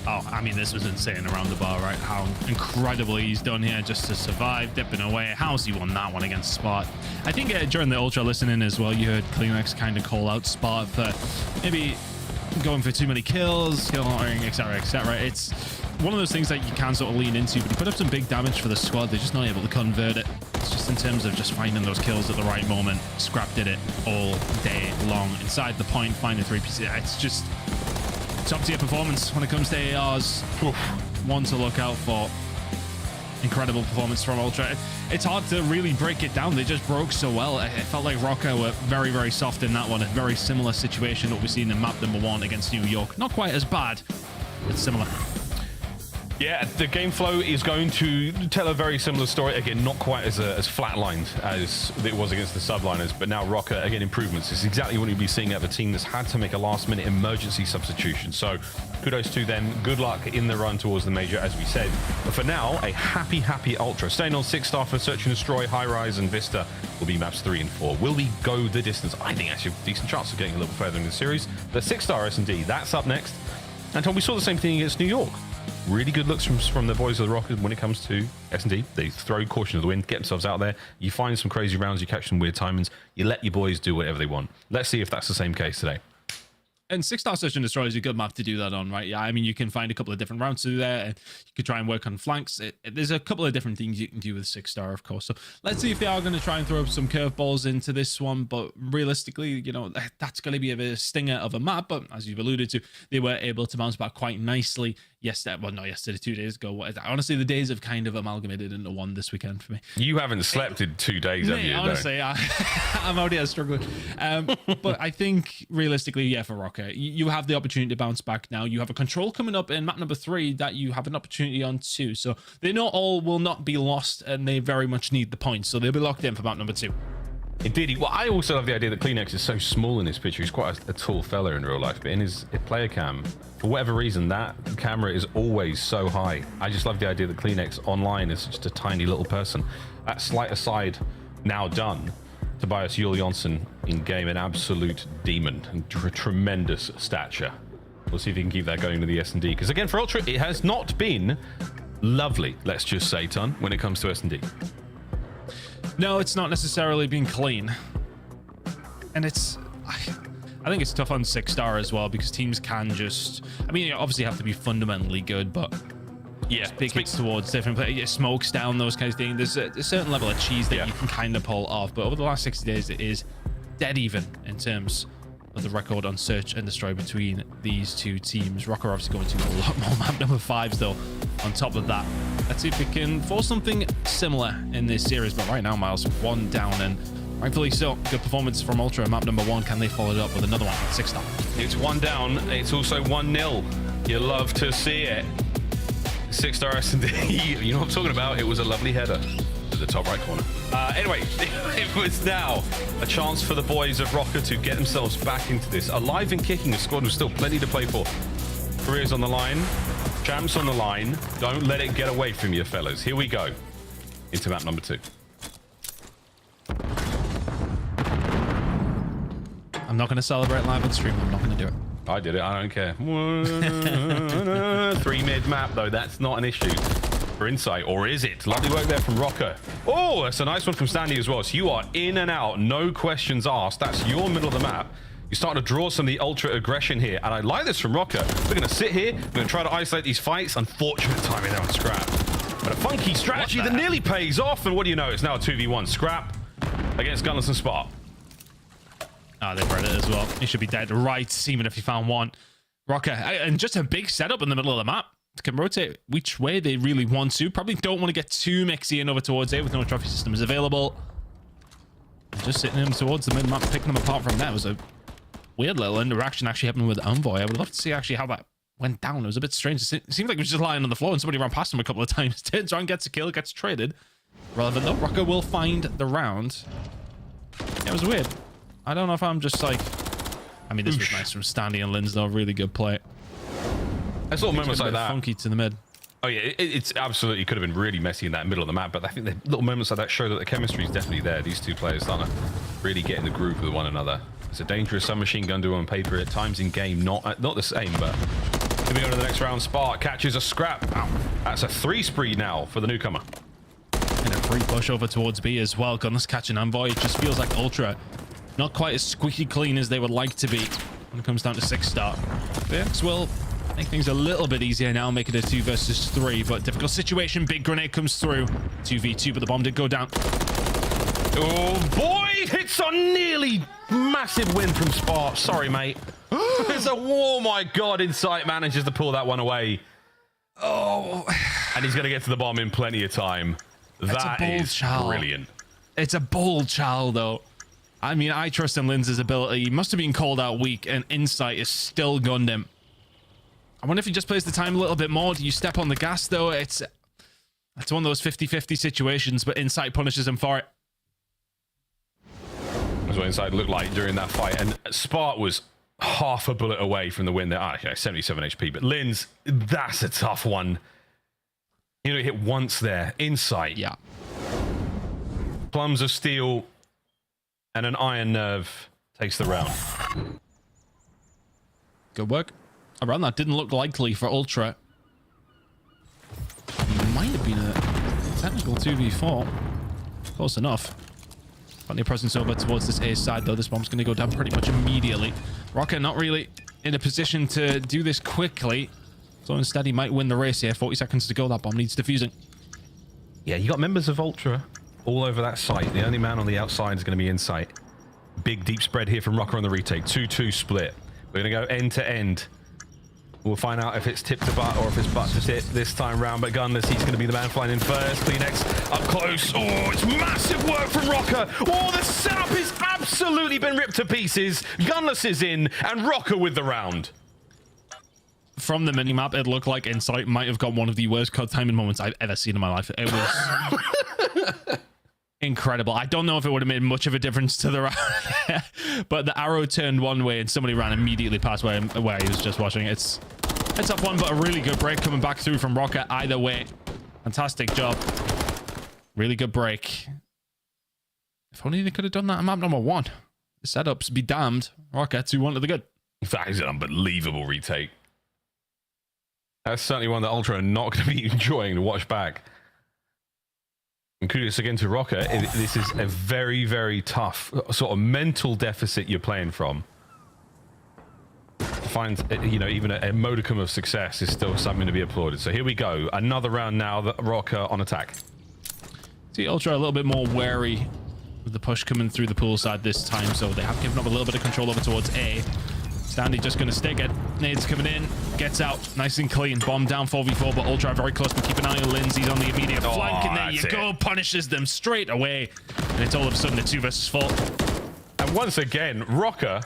Speaker 11: Oh, I mean, this was insane around the bar, right? How incredibly he's done here just to survive, dipping away. How's he won that one against Spot? I think during the Ultra listening as well, you heard Kleenex kind of call out Spot for maybe going for too many kills, killing, etc., etc. It's one of those things that you can sort of lean into, but he put up some big damage for the squad. They're just not able to convert it. It's just in terms of just finding those kills at the right moment. Scrap did it all day long. Inside the point, finding 3 pieces. It's just top tier performance when it comes to ARs. One to look out for. Incredible performance from Ultra. It's hard to really break it down. They just broke so well. It felt like Rocker were very, very soft in that one. A very similar situation to what we've seen in map number 1 against New York. Not quite as bad, but similar.
Speaker 10: Yeah, the game flow is going to tell a very similar story. Again, not quite as flatlined as it was against the subliners, but now Rocker, again, improvements. It's exactly what you'd be seeing out of a team that's had to make a last-minute emergency substitution. So kudos to them. Good luck in the run towards the Major, as we said. But for now, a happy Ultra. Staying on 6-star for Search and Destroy, High Rise, and Vista will be maps 3 and 4. Will we go the distance? I think actually a decent chance of getting a little further in the series. The 6-star S&D, that's up next. And Tom, we saw the same thing against New York. Really good looks from the boys of the Rockets when it comes to S&D. They throw caution to the wind, get themselves out there. You find some crazy rounds, you catch some weird timings. You let your boys do whatever they want. Let's see if that's the same case today.
Speaker 11: And 6-star Search and Destroy is a good map to do that on, right? Yeah, I mean, you can find a couple of different routes through there. You could try and work on flanks. There's a couple of different things you can do with 6-star, of course. So let's see if they are going to try and throw some curveballs into this one. But realistically, that's going to be a bit of a stinger of a map. But as you've alluded to, they were able to bounce back quite nicely yesterday. Well, not yesterday, 2 days ago. Honestly, the days have kind of amalgamated into one this weekend for me.
Speaker 10: You haven't slept in 2 days, have you?
Speaker 11: Honestly, I'm out here struggling. But I think realistically, yeah, for Rocker, you have the opportunity to bounce back now. You have a Control coming up in map number 3 that you have an opportunity on too. So they not all will not be lost, and they very much need the points. So they'll be locked in for map number 2.
Speaker 10: Indeed. Well, I also love the idea that Kleenex is so small in this picture. He's quite a tall fella in real life, but in his player cam, for whatever reason, that camera is always so high. I just love the idea that Kleenex online is just a tiny little person. That slight aside now done. Tobias Yul Jonsson in game, an absolute demon and tremendous stature. We'll see if he can keep that going to the S&D, because again, for Ultra, it has not been lovely, let's just say, Ton, when it comes to S&D.
Speaker 11: No, it's not necessarily been clean. And I think it's tough on 6-star as well, because teams can just, I mean, you obviously have to be fundamentally good, but yeah, big hits towards different players, smokes down, those kinds of things. There's a certain level of cheese that you can kind of pull off, but over the last 60 days, it is dead even in terms of the record on Search and Destroy between these two teams. Rocker obviously going to a lot more map number 5s though. On top of that, let's see if we can force something similar in this series. But right now, Miles, 1 down, and rightfully so. Good performance from Ultra. Map number 1. Can they follow it up with another one? 6-star.
Speaker 10: It's 1 down. It's also 1-0. You love to see it. 6-star S&D. You know what I'm talking about? It was a lovely header to the top right corner. Anyway, it was now a chance for the boys of Rocker to get themselves back into this. Alive and kicking. The squad was still plenty to play for. Careers on the line. Champs on the line. Don't let it get away from you, fellas. Here we go. Into map number 2.
Speaker 11: I'm not going to celebrate live on stream. I'm not going to do it.
Speaker 10: I did it. I don't care. 3 mid map, though. That's not an issue for Insight. Or is it? Lovely work there from Rocker. Oh, that's a nice one from Standy as well. So you are in and out. No questions asked. That's your middle of the map. You're starting to draw some of the Ultra aggression here. And I like this from Rocker. We're going to sit here. We're going to try to isolate these fights. Unfortunate timing there on Scrap. But a funky strategy that nearly pays off. And what do you know? It's now a 2v1. Scrap against Gunless and Spot.
Speaker 11: Ah, they've read it as well. He should be dead right, even if he found one. Rocker, and just a big setup in the middle of the map. Can rotate which way they really want to. Probably don't want to get too mixy and over towards A with no trophy systems available. Just sitting in towards the mid-map, picking them apart from that. It was a weird little interaction actually happening with Envoy. I would love to see actually how that went down. It was a bit strange. It seemed like he was just lying on the floor and somebody ran past him a couple of times. Turns around, gets a kill, gets traded. Relevant though. Rocker will find the round. Yeah, it was weird. I don't know if I'm just like... I mean, this was nice from Standy and Linz though. Really good play.
Speaker 10: I saw moments like that.
Speaker 11: Funky to the mid.
Speaker 10: Oh yeah, it's absolutely could have been really messy in that middle of the map, but I think the little moments like that show that the chemistry is definitely there. These two players starting to really get in the groove with one another. It's a dangerous submachine gun duo on paper at times in game, not the same, but here we go to the next round. Spark catches a scrap. Wow. That's a 3 spree now for the newcomer.
Speaker 11: And a free push over towards B as well. Gunless catching Envoy. It just feels like Ultra not quite as squeaky clean as they would like to be when it comes down to 6-star. This will make things a little bit easier now, make it a 2 versus 3, but difficult situation. Big grenade comes through. 2v2, but the bomb did go down.
Speaker 10: Oh boy, it's a nearly massive win from Spark. Sorry, mate. There's a, oh my God, Insight manages to pull that one away. Oh, and he's going to get to the bomb in plenty of time. That is brilliant.
Speaker 11: It's a bold chow, though. I mean, I trust in Linz's ability. He must have been called out weak, and Insight is still gunned him. I wonder if he just plays the time a little bit more. Do you step on the gas, though? It's one of those 50-50 situations, but Insight punishes him for it.
Speaker 10: That's what Insight looked like during that fight, and Spark was half a bullet away from the win there. Ah, okay, 77 HP, but Linz, that's a tough one. You know, hit once there. Insight.
Speaker 11: Yeah.
Speaker 10: Plums of steel and an iron nerve takes the round.
Speaker 11: Good work. Around that didn't look likely for Ultra. Might have been a technical 2v4. Close enough. Plenty of presence over towards this A side, though. This bomb's going to go down pretty much immediately. Rocket not really in a position to do this quickly. So instead, he might win the race here. 40 seconds to go. That bomb needs defusing.
Speaker 10: Yeah, you got members of Ultra all over that site. The only man on the outside is going to be Insight. Big deep spread here from Rocker on the retake. 2-2 split. We're going to go end to end. We'll find out if it's tip to butt or if it's butt to tip this time round. But Gunless, he's going to be the man flying in first. Kleenex up close. Oh, it's massive work from Rocker. Oh, the setup has absolutely been ripped to pieces. Gunless is in and Rocker with the round.
Speaker 11: From the minimap, it looked like Insight might have got one of the worst cut timing moments I've ever seen in my life. It was incredible. I don't know if it would have made much of a difference to the round, but the arrow turned one way and somebody ran immediately past where he was just watching. It's a tough one, but a really good break coming back through from Rocket either way. Fantastic job. Really good break. If only they could have done that on map number 1. The setups be damned. Rocket 2-1 to the good.
Speaker 10: That is an unbelievable retake. That's certainly one that Ultra are not going to be enjoying to watch back. And kudos again to Rocker. This is a very, very tough sort of mental deficit you're playing from. Find, you know, even a modicum of success is still something to be applauded. So here we go. Another round now. That Rocker on attack.
Speaker 11: See, Ultra a little bit more wary with the push coming through the pool side this time. So they have given up a little bit of control over towards A. Standy just going to stick it. Nades coming in. Gets out. Nice and clean. Bomb down 4v4, but Ultra very close. But keep an eye on Lindsay's on the immediate flank. And there you go. Punishes them straight away. And it's all of a sudden a 2 versus 4.
Speaker 10: And once again, Rocker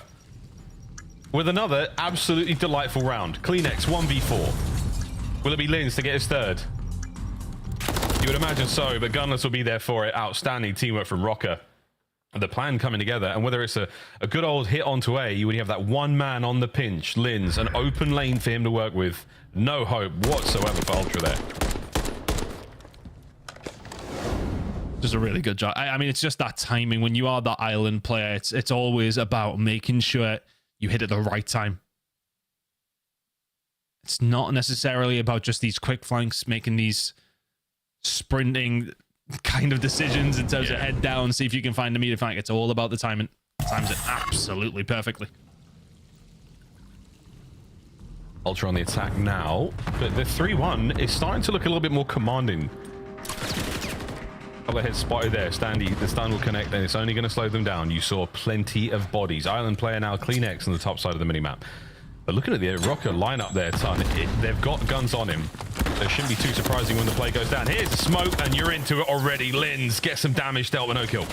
Speaker 10: with another absolutely delightful round. Kleenex 1v4. Will it be Linz to get his third? You would imagine so, but Gunless will be there for it. Outstanding teamwork from Rocker. The plan coming together, and whether it's a good old hit onto A, when you have that one man on the pinch, Linz, an open lane for him to work with. No hope whatsoever for Ultra there.
Speaker 11: Just a really good job. I mean, it's just that timing. When you are that island player, it's always about making sure you hit at the right time. It's not necessarily about just these quick flanks, making these sprinting kind of decisions in terms of head down, see if you can find a meter flank. It's all about the timing. Times it absolutely perfectly.
Speaker 10: Ultra on the attack now, but the 3-1 is starting to look a little bit more commanding. Couple of hits spotted there. Standy, the stun will connect, and it's only going to slow them down. You saw plenty of bodies. Island player now, Kleenex on the top side of the minimap. But looking at the Rocker lineup there, Ton, they've got guns on him. So it shouldn't be too surprising when the play goes down. Here's the smoke, and you're into it already. Lins get some damage dealt with no kill.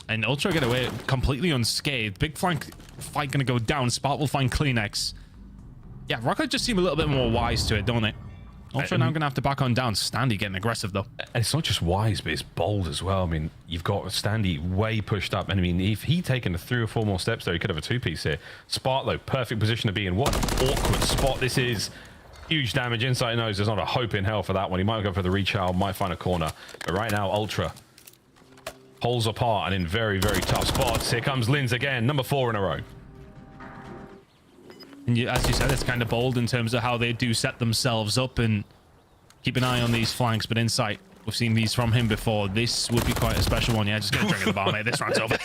Speaker 11: And Ultra get away completely unscathed. Big flank fight going to go down. Spot will find Kleenex. Yeah, Rocket just seem a little bit more wise to it, don't they? Ultra now going to have to back on down. Standy getting aggressive, though.
Speaker 10: And it's not just wise, but it's bold as well. I mean, you've got Standy way pushed up. And I mean, if he'd taken 3 or 4 more steps there, he could have a 2-piece here. Spark, though, perfect position to be in. What an awkward spot this is. Huge damage. Insight knows there's not a hope in hell for that one. He might go for the rechild, might find a corner. But right now, Ultra pulls apart and in very, very tough spots. Here comes Lins again, number 4 in a row.
Speaker 11: And as you said, it's kind of bold in terms of how they do set themselves up and keep an eye on these flanks. But Insight, we've seen these from him before. This would be quite a special one. Yeah, just gonna drink at the bar, mate. This round's over.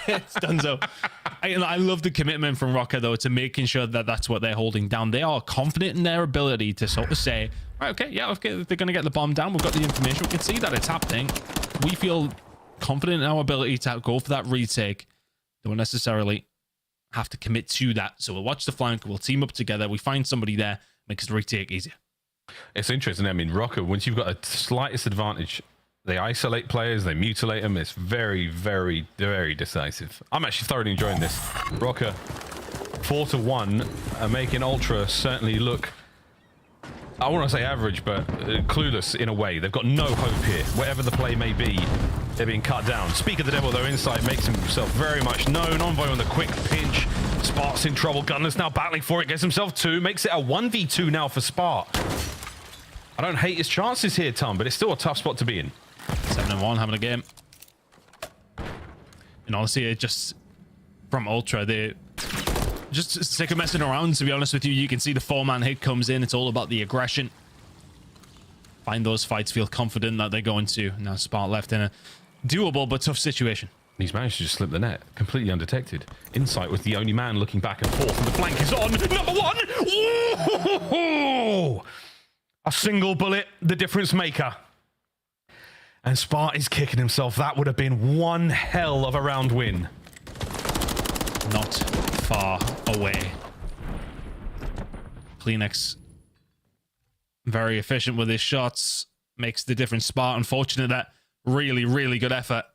Speaker 11: It's done so. I love the commitment from Rocker, though, to making sure that that's what they're holding down. They are confident in their ability to sort of say, right, okay, yeah, okay, they're going to get the bomb down. We've got the information. We can see that it's happening. We feel confident in our ability to go for that retake. Don't necessarily have to commit to that. So we'll watch the flank. We'll team up together. We find somebody there. Makes the retake easier.
Speaker 10: It's interesting. I mean, Rocker, once you've got a slightest advantage, they isolate players, they mutilate them. It's very, very, very decisive. I'm actually thoroughly enjoying this. Rocker, 4-1, making Ultra certainly look, I want to say average, but clueless in a way. They've got no hope here. Whatever the play may be, they're being cut down. Speak of the devil, though, Insight makes himself very much known. Envoy on the quick pinch. Spark's in trouble. Gunner's now battling for it. Gets himself 2. Makes it a 1v2 now for Spark. I don't hate his chances here, Tom, but it's still a tough spot to be in.
Speaker 11: 7-1, having a game. And honestly, it just from Ultra, they just sick of messing around, to be honest with you. You can see the 4-man hit comes in. It's all about the aggression. Find those fights, feel confident that they're going to. Now Spark left in a doable but tough situation.
Speaker 10: He's managed to just slip the net, completely undetected. Insight was the only man looking back and forth, and the flank is on. Number 1! Ooh! A single bullet, the difference maker. And Spark is kicking himself. That would have been one hell of a round win.
Speaker 11: Not far away. Kleenex, very efficient with his shots. Makes the difference. Spark, unfortunate that really, really good effort.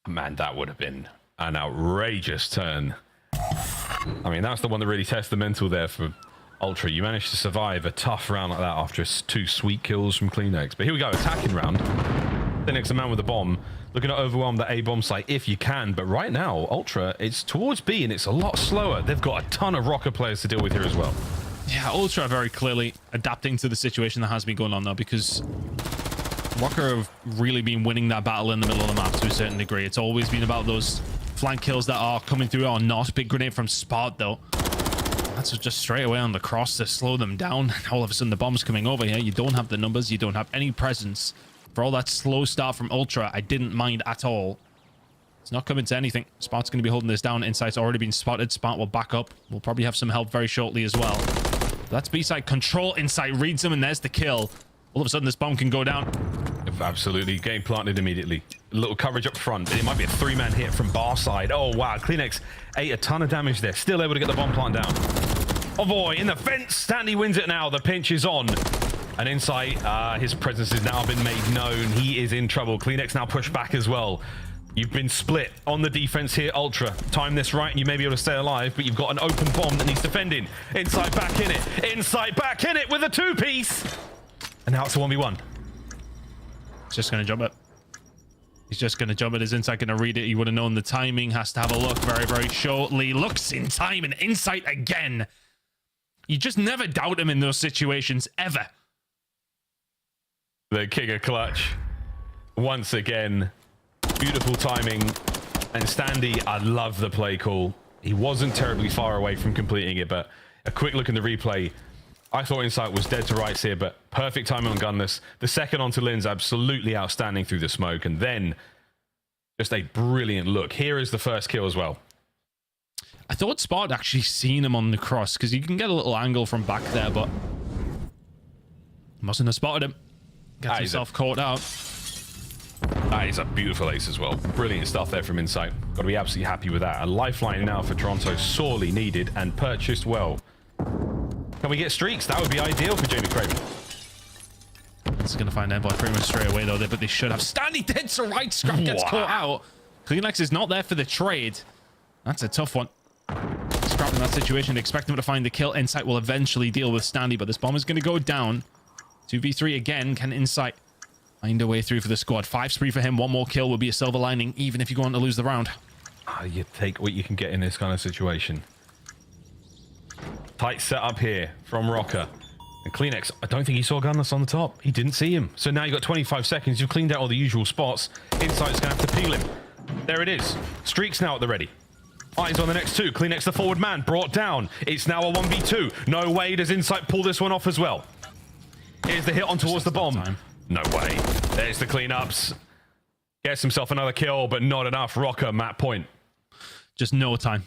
Speaker 10: Man, that would have been an outrageous turn. I mean, that's the one that really tests the mental there for Ultra. You managed to survive a tough round like that after 2 sweet kills from Kleenex. But here we go, attacking round. Kleenex, a man with a bomb, looking to overwhelm the A-bomb site if you can. But right now, Ultra, it's towards B and it's a lot slower. They've got a ton of Rocker players to deal with here as well.
Speaker 11: Yeah, Ultra very clearly adapting to the situation that has been going on now, because Rocker have really been winning that battle in the middle of the map to a certain degree. It's always been about those flank kills that are coming through or not. Big grenade from Spot, though. That's just straight away on the cross to slow them down. All of a sudden, the bomb's coming over here. You don't have the numbers. You don't have any presence. For all that slow start from Ultra, I didn't mind at all. It's not coming to anything. Spot's going to be holding this down. Insight's already been spotted. Spot will back up. We'll probably have some help very shortly as well. That's B-side control. Insight reads him, and there's the kill. All of a sudden, this bomb can go down.
Speaker 10: Absolutely. Game planted immediately. A little coverage up front. It might be a 3-man hit from bar side. Oh, wow. Kleenex ate a ton of damage there. Still able to get the bomb plant down. Oh, boy. In the fence. Standy wins it now. The pinch is on. And Insight, his presence has now been made known. He is in trouble. Kleenex now pushed back as well. You've been split on the defense here, Ultra. Time this right and you may be able to stay alive, but you've got an open bomb that needs defending. Insight back in it. Insight back in it with a 2-piece. And now it's a 1v1.
Speaker 11: He's just going to jump it. He's just going to jump it. Is Insight going to read it? He would have known the timing. Has to have a look very, very shortly. Looks in time and Insight again. You just never doubt him in those situations, ever.
Speaker 10: The king of clutch. Once again. Beautiful timing. And Standy, I love the play call. He wasn't terribly far away from completing it, but a quick look in the replay. I thought Insight was dead to rights here, but perfect timing on Gunless. The second onto Lin's absolutely outstanding through the smoke, and then just a brilliant look. Here is the first kill as well.
Speaker 11: I thought Spot had actually seen him on the cross because you can get a little angle from back there, but mustn't have spotted him. Gets himself caught out.
Speaker 10: That is a beautiful ace as well. Brilliant stuff there from Insight. Got to be absolutely happy with that. A lifeline now for Toronto, sorely needed and purchased well. Can we get streaks? That would be ideal for Jamie Craven.
Speaker 11: It's going to find Envoy pretty much straight away, though, but they should have. Stanley dead, so right. Scrap gets caught out. Kleenex is not there for the trade. That's a tough one. Scrap in that situation. Expect him to find the kill. Insight will eventually deal with Stanley, but this bomb is going to go down. 2v3 again. Can Insight find a way through for the squad? 5 spree for him. One more kill will be a silver lining, even if you go on to lose the round.
Speaker 10: You take what you can get in this kind of situation. Tight setup here from Rocker. And Kleenex, I don't think he saw Gunless on the top. He didn't see him. So now you've got 25 seconds. You've cleaned out all the usual spots. Insight's going to have to peel him. There it is. Streaks now at the ready. Eyes on the next 2. Kleenex, the forward man, brought down. It's now a 1v2. No way does Insight pull this one off as well. Here's the hit on towards the bomb. No way. There's the cleanups. Gets himself another kill, but not enough. Rocker, map point.
Speaker 11: Just no time.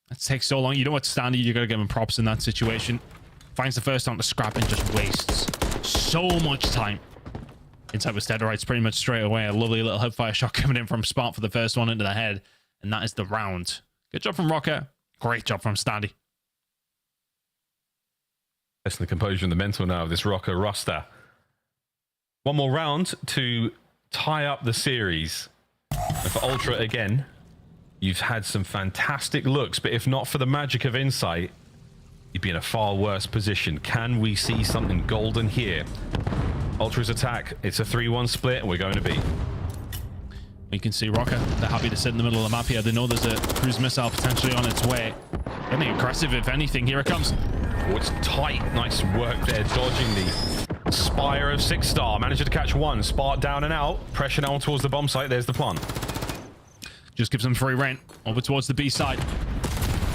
Speaker 11: That takes so long. You know what's standard? You got to give him props in that situation. Finds the first on to Scrap and just wastes so much time. Insight was dead right pretty much straight away. A lovely little hipfire shot coming in from Spot for the first one into the head. And that is the round. Good job from Rocker. Great job from Standy.
Speaker 10: That's the composure and the mental now of this Rocker roster. One more round to tie up the series. And for Ultra again, you've had some fantastic looks, but if not for the magic of Insight, you'd be in a far worse position. Can we see something golden here? Ultra's attack. It's a 3-1 split, and we're going to be.
Speaker 11: You can see Rocker. They're happy to sit in the middle of the map here. They know there's a cruise missile potentially on its way. Getting aggressive, if anything. Here it comes.
Speaker 10: Oh, it's tight. Nice work there, dodging the Spire of 6-star. Manages to catch one. Spark down and out. Pressure now towards the bomb site. There's the plant.
Speaker 11: Just gives them free reign. Over towards the B side.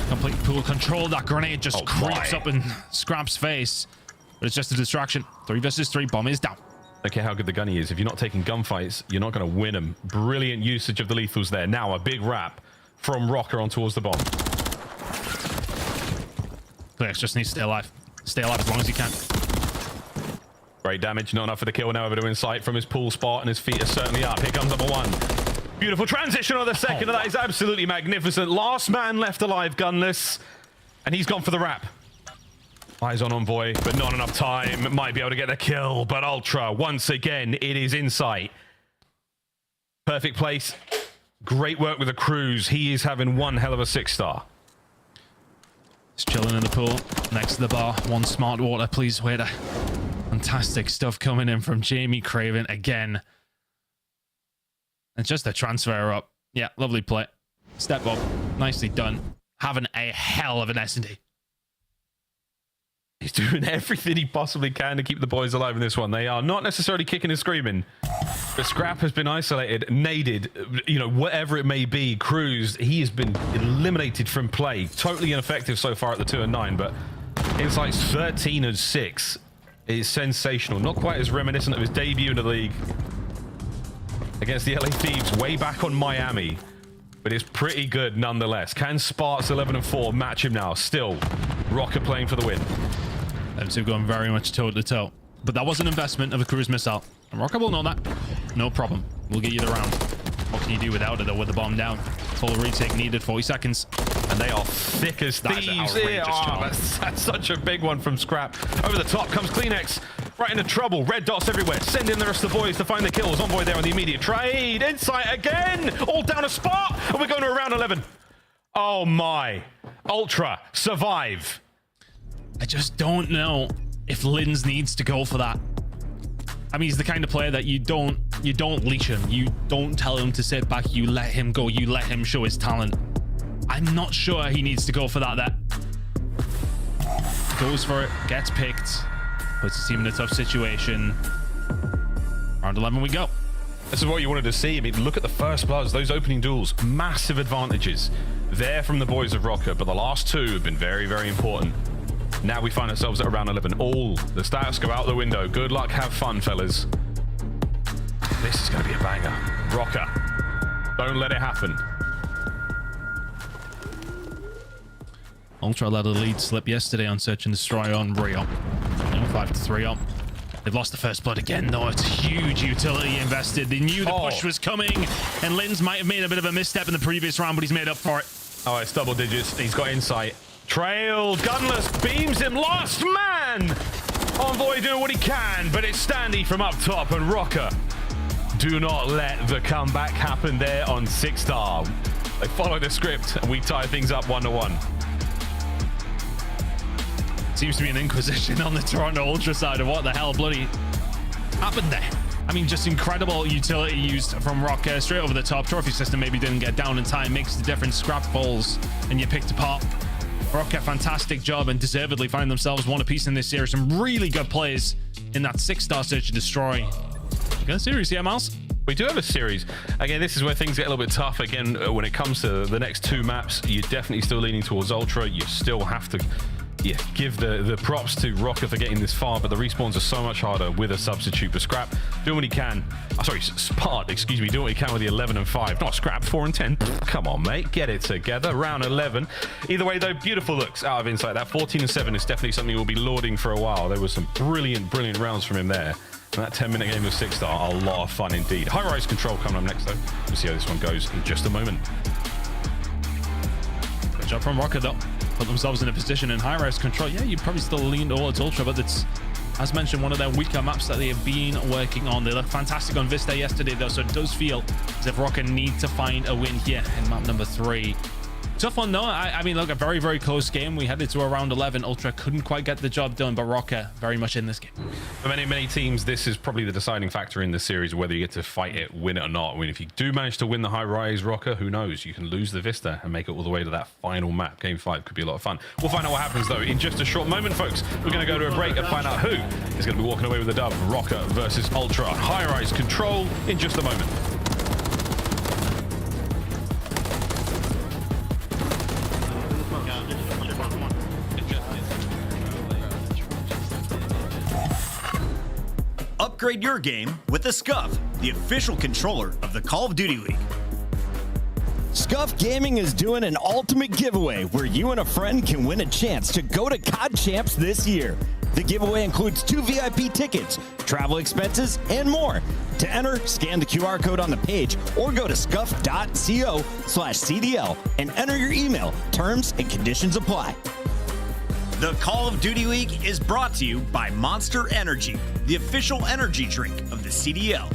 Speaker 11: Complete pool control. That grenade just creeps up in Scrap's face. But it's just a distraction. 3 versus 3. Bomb is down.
Speaker 10: Okay, how good the gunny is. If you're not taking gunfights, you're not going to win them. Brilliant usage of the lethals there. Now a big wrap from Rocker on towards the bomb.
Speaker 11: Kleenex just needs to stay alive. Stay alive as long as you can.
Speaker 10: Great damage. Not enough for the kill. Now over to Insight from his pool spot, and his feet are certainly up. Here comes number 1. Beautiful transition on the second, and that is absolutely magnificent. Last man left alive, gunless, and he's gone for the wrap. Eyes on Envoy, but not enough time. Might be able to get the kill, but Ultra, once again, it is Insight. Perfect place. Great work with the cruise. He is having one hell of a 6-star.
Speaker 11: Just chilling in the pool next to the bar. 1 smart water, please, waiter. Fantastic stuff coming in from Jamie Craven again. And just a transfer up. Yeah, lovely play. Step up. Nicely done. Having a hell of an S&D.
Speaker 10: He's doing everything he possibly can to keep the boys alive in this one. They are not necessarily kicking and screaming. But Scrap has been isolated, naded, you know, whatever it may be, cruised. He has been eliminated from play. Totally ineffective so far at the 2 and 9, but Insight's 13 and 6 is sensational. Not quite as reminiscent of his debut in the league against the LA Thieves way back on Miami, but it's pretty good nonetheless. Can Sparks 11 and 4 match him now? Still, Rocker playing for the win.
Speaker 11: Them two going very much toe to toe. But that was an investment of a cruise missile. And Rocker will know that. No problem. We'll get you the round. What can you do without it, though, with the bomb down? Full retake needed, 40 seconds.
Speaker 10: And they are thick as thieves. That's such a big one from Scrap. Over the top comes Kleenex. Right into trouble. Red dots everywhere. Send in the rest of the boys to find the kills. Envoy there on the immediate trade. Insight again. All down a spot. And we're going to round 11. Oh, my. Ultra. Survive.
Speaker 11: I just don't know if Linz needs to go for that. I mean, he's the kind of player that you don't leash him. You don't tell him to sit back. You let him go. You let him show his talent. I'm not sure he needs to go for that there. Goes for it. Gets picked. Puts his team in a tough situation. Round 11 we go.
Speaker 10: This is what you wanted to see. I mean, look at the first bloods. Those opening duels. Massive advantages there from the boys of Rocker. But the last 2 have been very, very important. Now we find ourselves at round 11. All the stats go out the window. Good luck. Have fun, fellas. This is going to be a banger. Rocker. Don't let it happen.
Speaker 11: Ultra let a lead slip yesterday on Search and Destroy on Rio. 5-3 up. They've lost the first blood again, though. It's huge utility invested. They knew the push was coming, and Linz might have made a bit of a misstep in the previous round, but he's made up for it.
Speaker 10: Oh, it's double digits. He's got insight. Trail, gunless, beams him. Last man! Envoy doing what he can, but it's Standy from up top, and Rocker. Do not let the comeback happen there on 6-star. They follow the script, and we tie things up 1-1.
Speaker 11: Seems to be an inquisition on the Toronto Ultra side of what the hell bloody happened there. I mean, just incredible utility used from Rocker straight over the top. Trophy system maybe didn't get down in time, makes the difference. Scrap falls, and you picked apart. Rocker, fantastic job, and deservedly find themselves one apiece in this series. Some really good plays in that 6-star Search and Destroy. You got a series here, Miles?
Speaker 10: We do have a series. Again, this is where things get a little bit tough. Again, when it comes to the next 2 maps, you're definitely still leaning towards Ultra. You still have to give the props to Rocker for getting this far, but the respawns are so much harder with a substitute. But Scrap doing what he can. Spart, excuse me, doing what he can with the 11 and 5. Not Scrap 4 and 10. Come on, mate, get it together. Round 11. Either way, though, beautiful looks out of Insight. That 14 and 7 is definitely something we'll be lauding for a while. There was some brilliant rounds from him there. And that 10-minute game of 6-star, a lot of fun indeed. High-rise control coming up next, though. We'll see how this one goes in just a moment.
Speaker 11: Good job from Rocker, though. Put themselves in a position in high-rise control. Yeah, you probably still lean towards Ultra, but it's, as mentioned, one of their weaker maps that they have been working on. They looked fantastic on Vista yesterday, though, so it does feel as if Rocker need to find a win here in map number 3. Tough one, though. I mean, look, a very, very close game. We headed to around 11. Ultra couldn't quite get the job done, but Rocker very much in this game.
Speaker 10: For many teams, this is probably the deciding factor in this series, whether you get to fight it, win it or not. I mean, if you do manage to win the high-rise Rocker, who knows? You can lose the Vista and make it all the way to that final map. Game 5 could be a lot of fun. We'll find out what happens, though, in just a short moment, folks. We're going to go to a break and find out who is going to be walking away with the dub. Rocker versus Ultra. High-rise control in just a moment.
Speaker 9: Upgrade your game with the Scuff, the official controller of the Call of Duty League.
Speaker 15: Scuff Gaming is doing an ultimate giveaway where you and a friend can win a chance to go to COD Champs this year. The giveaway includes 2 VIP tickets, travel expenses, and more. To enter, scan the QR code on the page or go to scuff.co/CDL and enter your email. Terms and conditions apply.
Speaker 9: The Call of Duty League is brought to you by Monster Energy, the official energy drink of the CDL.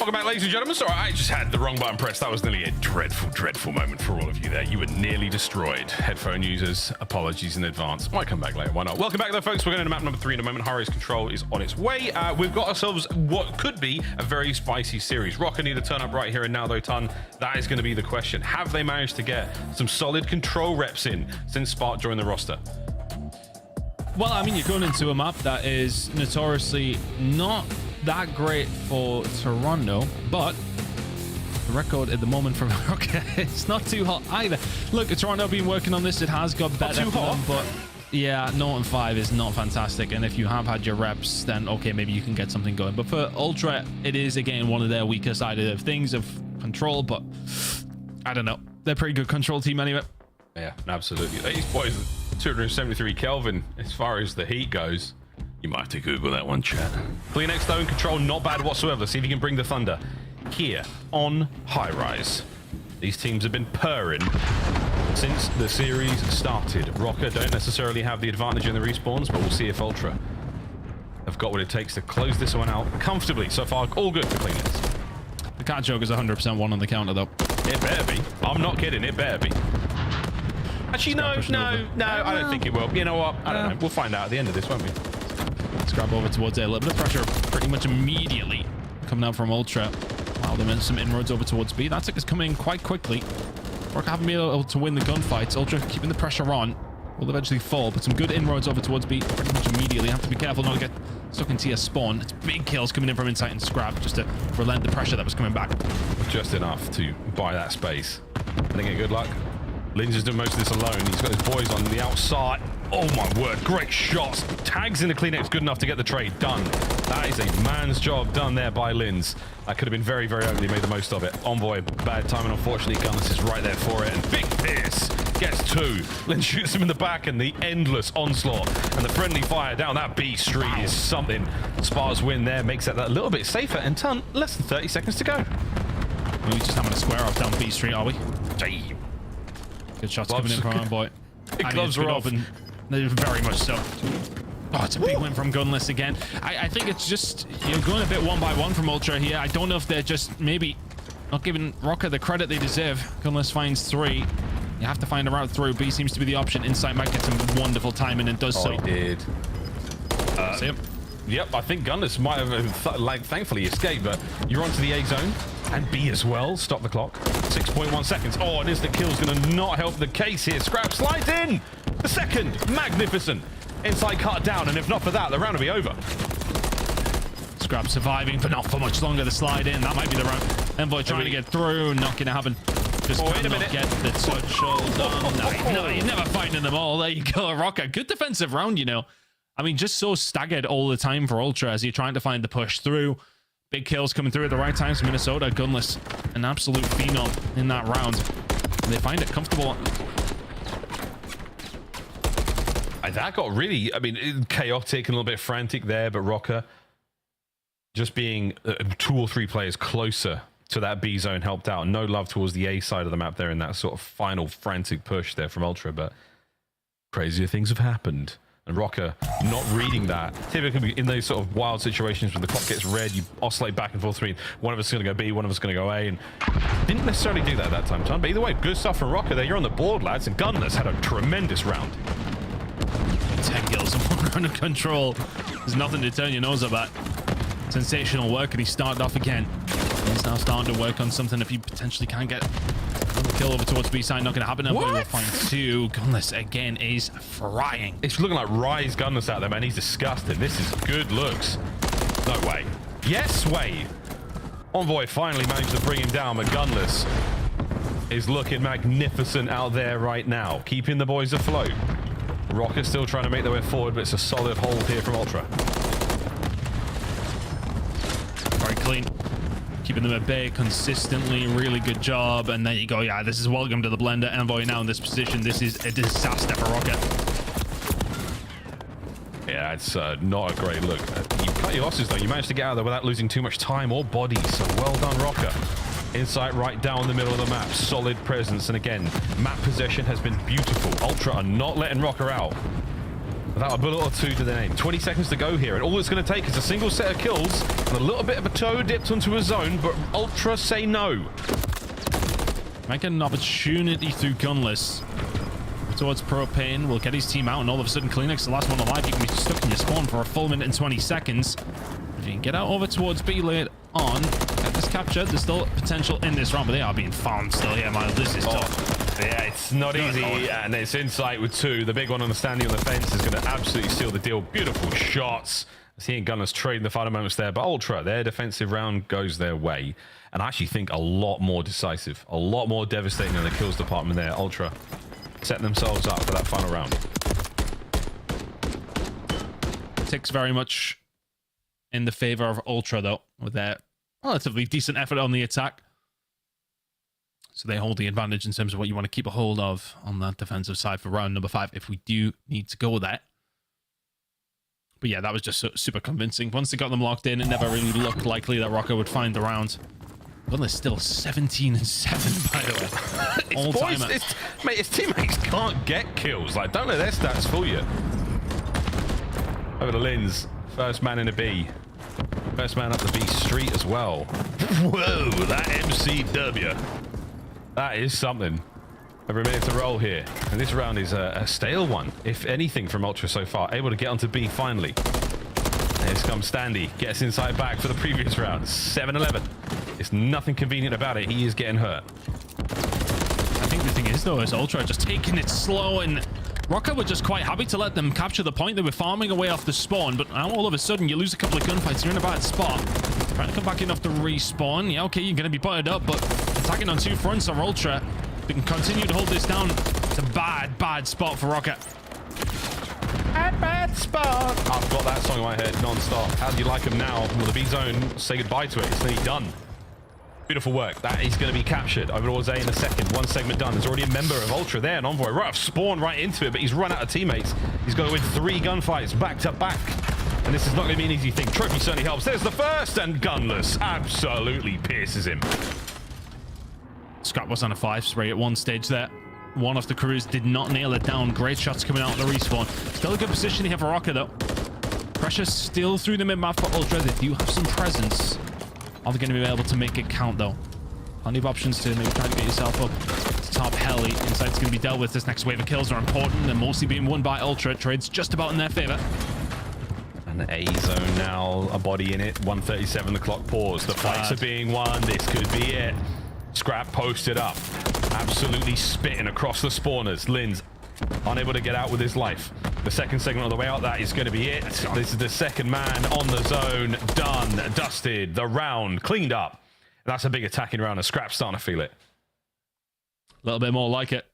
Speaker 10: Welcome back, ladies and gentlemen. Sorry, I just had the wrong button pressed. That was nearly a dreadful, dreadful moment for all of you there. You were nearly destroyed. Headphone users, apologies in advance. Might come back later, why not? Welcome back, though, folks. We're going to map number 3 in a moment. High-Rise Control is on its way. We've got ourselves what could be a very spicy series. Rocker need to turn up right here and now, though, Ton. That is going to be the question. Have they managed to get some solid control reps in since Spark joined the roster?
Speaker 11: Well, I mean, you're going into a map that is notoriously not that great for Toronto, but the record at the moment from Rocket, it's not too hot either. Look, Toronto have been working on this. It has got better for them, but yeah, 0-5 is not fantastic. And if you have had your reps, then okay, maybe you can get something going. But for Ultra, it is again one of their weaker side of things of control. But I don't know, they're a pretty good control team anyway.
Speaker 10: Yeah, absolutely. These boys, 273 Kelvin as far as the heat goes. You might have to Google that one, chat. Kleenex, though, in control, not bad whatsoever. See if you can bring the thunder here on High Rise. These teams have been purring since the series started. Rocker don't necessarily have the advantage in the respawns, but we'll see if Ultra have got what it takes to close this one out comfortably. So far, all good for Kleenex.
Speaker 11: The cat joke is 100% one on the counter, though.
Speaker 10: It better be. I'm not kidding. It better be. Actually, no, I don't think it will. You know what? I don't know. We'll find out at the end of this, won't we?
Speaker 11: Let's grab over towards A. A little bit of pressure pretty much immediately coming out from Ultra. Wow, they meant some inroads over towards B. That's like it's coming quite quickly. Rock haven't been able to win the gunfights. Ultra keeping the pressure on. Will eventually fall, but some good inroads over towards B pretty much immediately. Have to be careful not to get stuck into your spawn. It's big kills coming in from Insight and Scrap just to relent the pressure that was coming back.
Speaker 10: Just enough to buy that space. And again, good luck. Linz is doing most of this alone. He's got his boys on the outside. Oh my word, great shots. Tags in the Kleenex good enough to get the trade done. That is a man's job done there by Linz. That could have been very, very ugly. Made the most of it. Envoy, bad time, and unfortunately, Gunless is right there for it. And Big Pierce gets 2. Linz shoots him in the back, and the endless onslaught and the friendly fire down that B street is something. Spar's win there makes that a little bit safer. And Ton, less than 30 seconds to go.
Speaker 11: We're just having a square off down B street, are we?
Speaker 10: Damn.
Speaker 11: Good shots coming in from Envoy.
Speaker 10: Gloves are off.
Speaker 11: Very much so. Oh, it's a big win from Gunless again. I think it's just, you're going a bit one by one from Ultra here. I don't know if they're just maybe not giving Rocker the credit they deserve. Gunless finds 3. You have to find a route through. B seems to be the option. Insight might get some wonderful timing and does so.
Speaker 10: He did.
Speaker 11: See him?
Speaker 10: Yep, I think Gunless might have thankfully escaped, but you're onto the A zone and B as well. Stop the clock. 6.1 seconds. Oh, an instant kill's going to not help the case here. Scrap slides in. The second. Magnificent. Inside cut down, and if not for that, the round will be over.
Speaker 11: Scrap surviving, but not for much longer. The slide in. That might be the round. Envoy trying to get through. Not going to happen. Just cannot get the touch all done. No, you're never finding them all. There you go, Rocker. Good defensive round, you know. I mean, just so staggered all the time for Ultra as you're trying to find the push through. Big kills coming through at the right times. Minnesota, Gunless, an absolute phenom in that round. And they find it comfortable.
Speaker 10: That got really, I mean, chaotic and a little bit frantic there, but Rocker just being 2 or 3 players closer to that B zone helped out. No love towards the A side of the map there in that sort of final frantic push there from Ultra, but crazier things have happened. And Rocker not reading that. Typically in those sort of wild situations when the clock gets red, you oscillate back and forth between one of us is going to go B, one of us is going to go A, and didn't necessarily do that time, Tom. But either way, good stuff from Rocker there. You're on the board, lads, and Gunless had a tremendous round.
Speaker 11: 10 kills and 1 round of control. There's nothing to turn your nose about. Sensational work, and he started off again. He's now starting to work on something if he potentially can get another kill over towards B side. Not going to happen. We'll find 2. Gunless again is frying.
Speaker 10: It's looking like Rise Gunless out there, man. He's disgusting. This is good looks. No way. Yes way. Envoy finally managed to bring him down, but Gunless is looking magnificent out there right now, keeping the boys afloat. Rocker's still trying to make their way forward, but it's a solid hold here from Ultra.
Speaker 11: Very clean. Keeping them at bay consistently. Really good job. And there you go. Yeah, this is welcome to the blender. Envoy now in this position. This is a disaster for Rocket.
Speaker 10: Yeah, it's not a great look. You cut your losses, though. You managed to get out of there without losing too much time or bodies. So well done, Rocker. Insight right down the middle of the map. Solid presence. And again, map possession has been beautiful. Ultra are not letting Rocker out. Without a bullet or two to their name. 20 seconds to go here, and all it's going to take is a single set of kills and a little bit of a toe dipped onto a zone, but Ultra say no.
Speaker 11: Might get an opportunity through Gunless. Towards Propane, will get his team out, and all of a sudden Kleenex, the last one alive. You can be stuck in your spawn for a full minute and 20 seconds. If you can get out over towards B late on, get this captured, there's still potential in this round, but they are being farmed still here, Miles. This is tough.
Speaker 10: Yeah, it's not easy, and it's Insight with two. The big one on the standing on the fence is going to absolutely seal the deal. Beautiful shots. Seeing Gunners trading the final moments there, but Ultra, their defensive round goes their way, and I actually think a lot more decisive, a lot more devastating than the kills department there. Ultra setting themselves up for that final round.
Speaker 11: Ticks very much in the favor of Ultra, though, with their relatively decent effort on the attack. So they hold the advantage in terms of what you want to keep a hold of on that defensive side for round number 5, if we do need to go there. But yeah, that was just super convincing. Once they got them locked in, it never really looked likely that Rocket would find the round. Gunless still 17-7, by the way. All time.
Speaker 10: Mate, his teammates can't get kills. Like, don't let their stats fool you. Over to Linz. First man in a B. First man up the B street as well. Whoa, that MCW. That is something. Over a minute to roll here. And this round is a stale one, if anything, from Ultra so far. Able to get onto B finally. Here comes Standy. Gets inside back for the previous round. 7-11. It's nothing convenient about it. He is getting hurt.
Speaker 11: I think the thing is, though, is Ultra just taking it slow, and Rocket were just quite happy to let them capture the point. They were farming away off the spawn, but now all of a sudden you lose a couple of gunfights. You're in a bad spot. Trying to come back in off the respawn. Yeah, okay, you're going to be butted up, but attacking on two fronts are Ultra. They can continue to hold this down. It's a bad spot for Rocket. Bad spot.
Speaker 10: I've got that song in my head non-stop. How do you like him now? Will the B zone say goodbye to it? It's nearly done. Beautiful work. That is going to be captured over towards A in a second. One segment done. There's already a member of Ultra there, an Envoy. Right off spawn right into it, but he's run out of teammates. He's got to win 3 gunfights back to back. And this is not going to be an easy thing. Trophy certainly helps. There's the first, and Gunless absolutely pierces him.
Speaker 11: Scrap was on a 5 spray at one stage there. One of the crews did not nail it down. Great shots coming out of the respawn. Still a good position here for Rocket, though. Pressure still through the mid-map for Ultra. They do have some presence. Are they going to be able to make it count, though? Plenty of options to maybe try to get yourself up to top heli. Insight's going to be dealt with. This next wave of kills are important. They're mostly being won by Ultra. Trade's just about in their favor.
Speaker 10: And the A zone now, a body in it. 1:37, the clock paused. The fights are being won. This could be it. Scrap posted up. Absolutely spitting across the spawners. Linz unable to get out with his life. The second segment on the way out, that is going to be it. This is the second man on the zone. Done. Dusted. The round cleaned up. And that's a big attacking round, and Scrap's starting to feel it.
Speaker 11: A little bit more like it.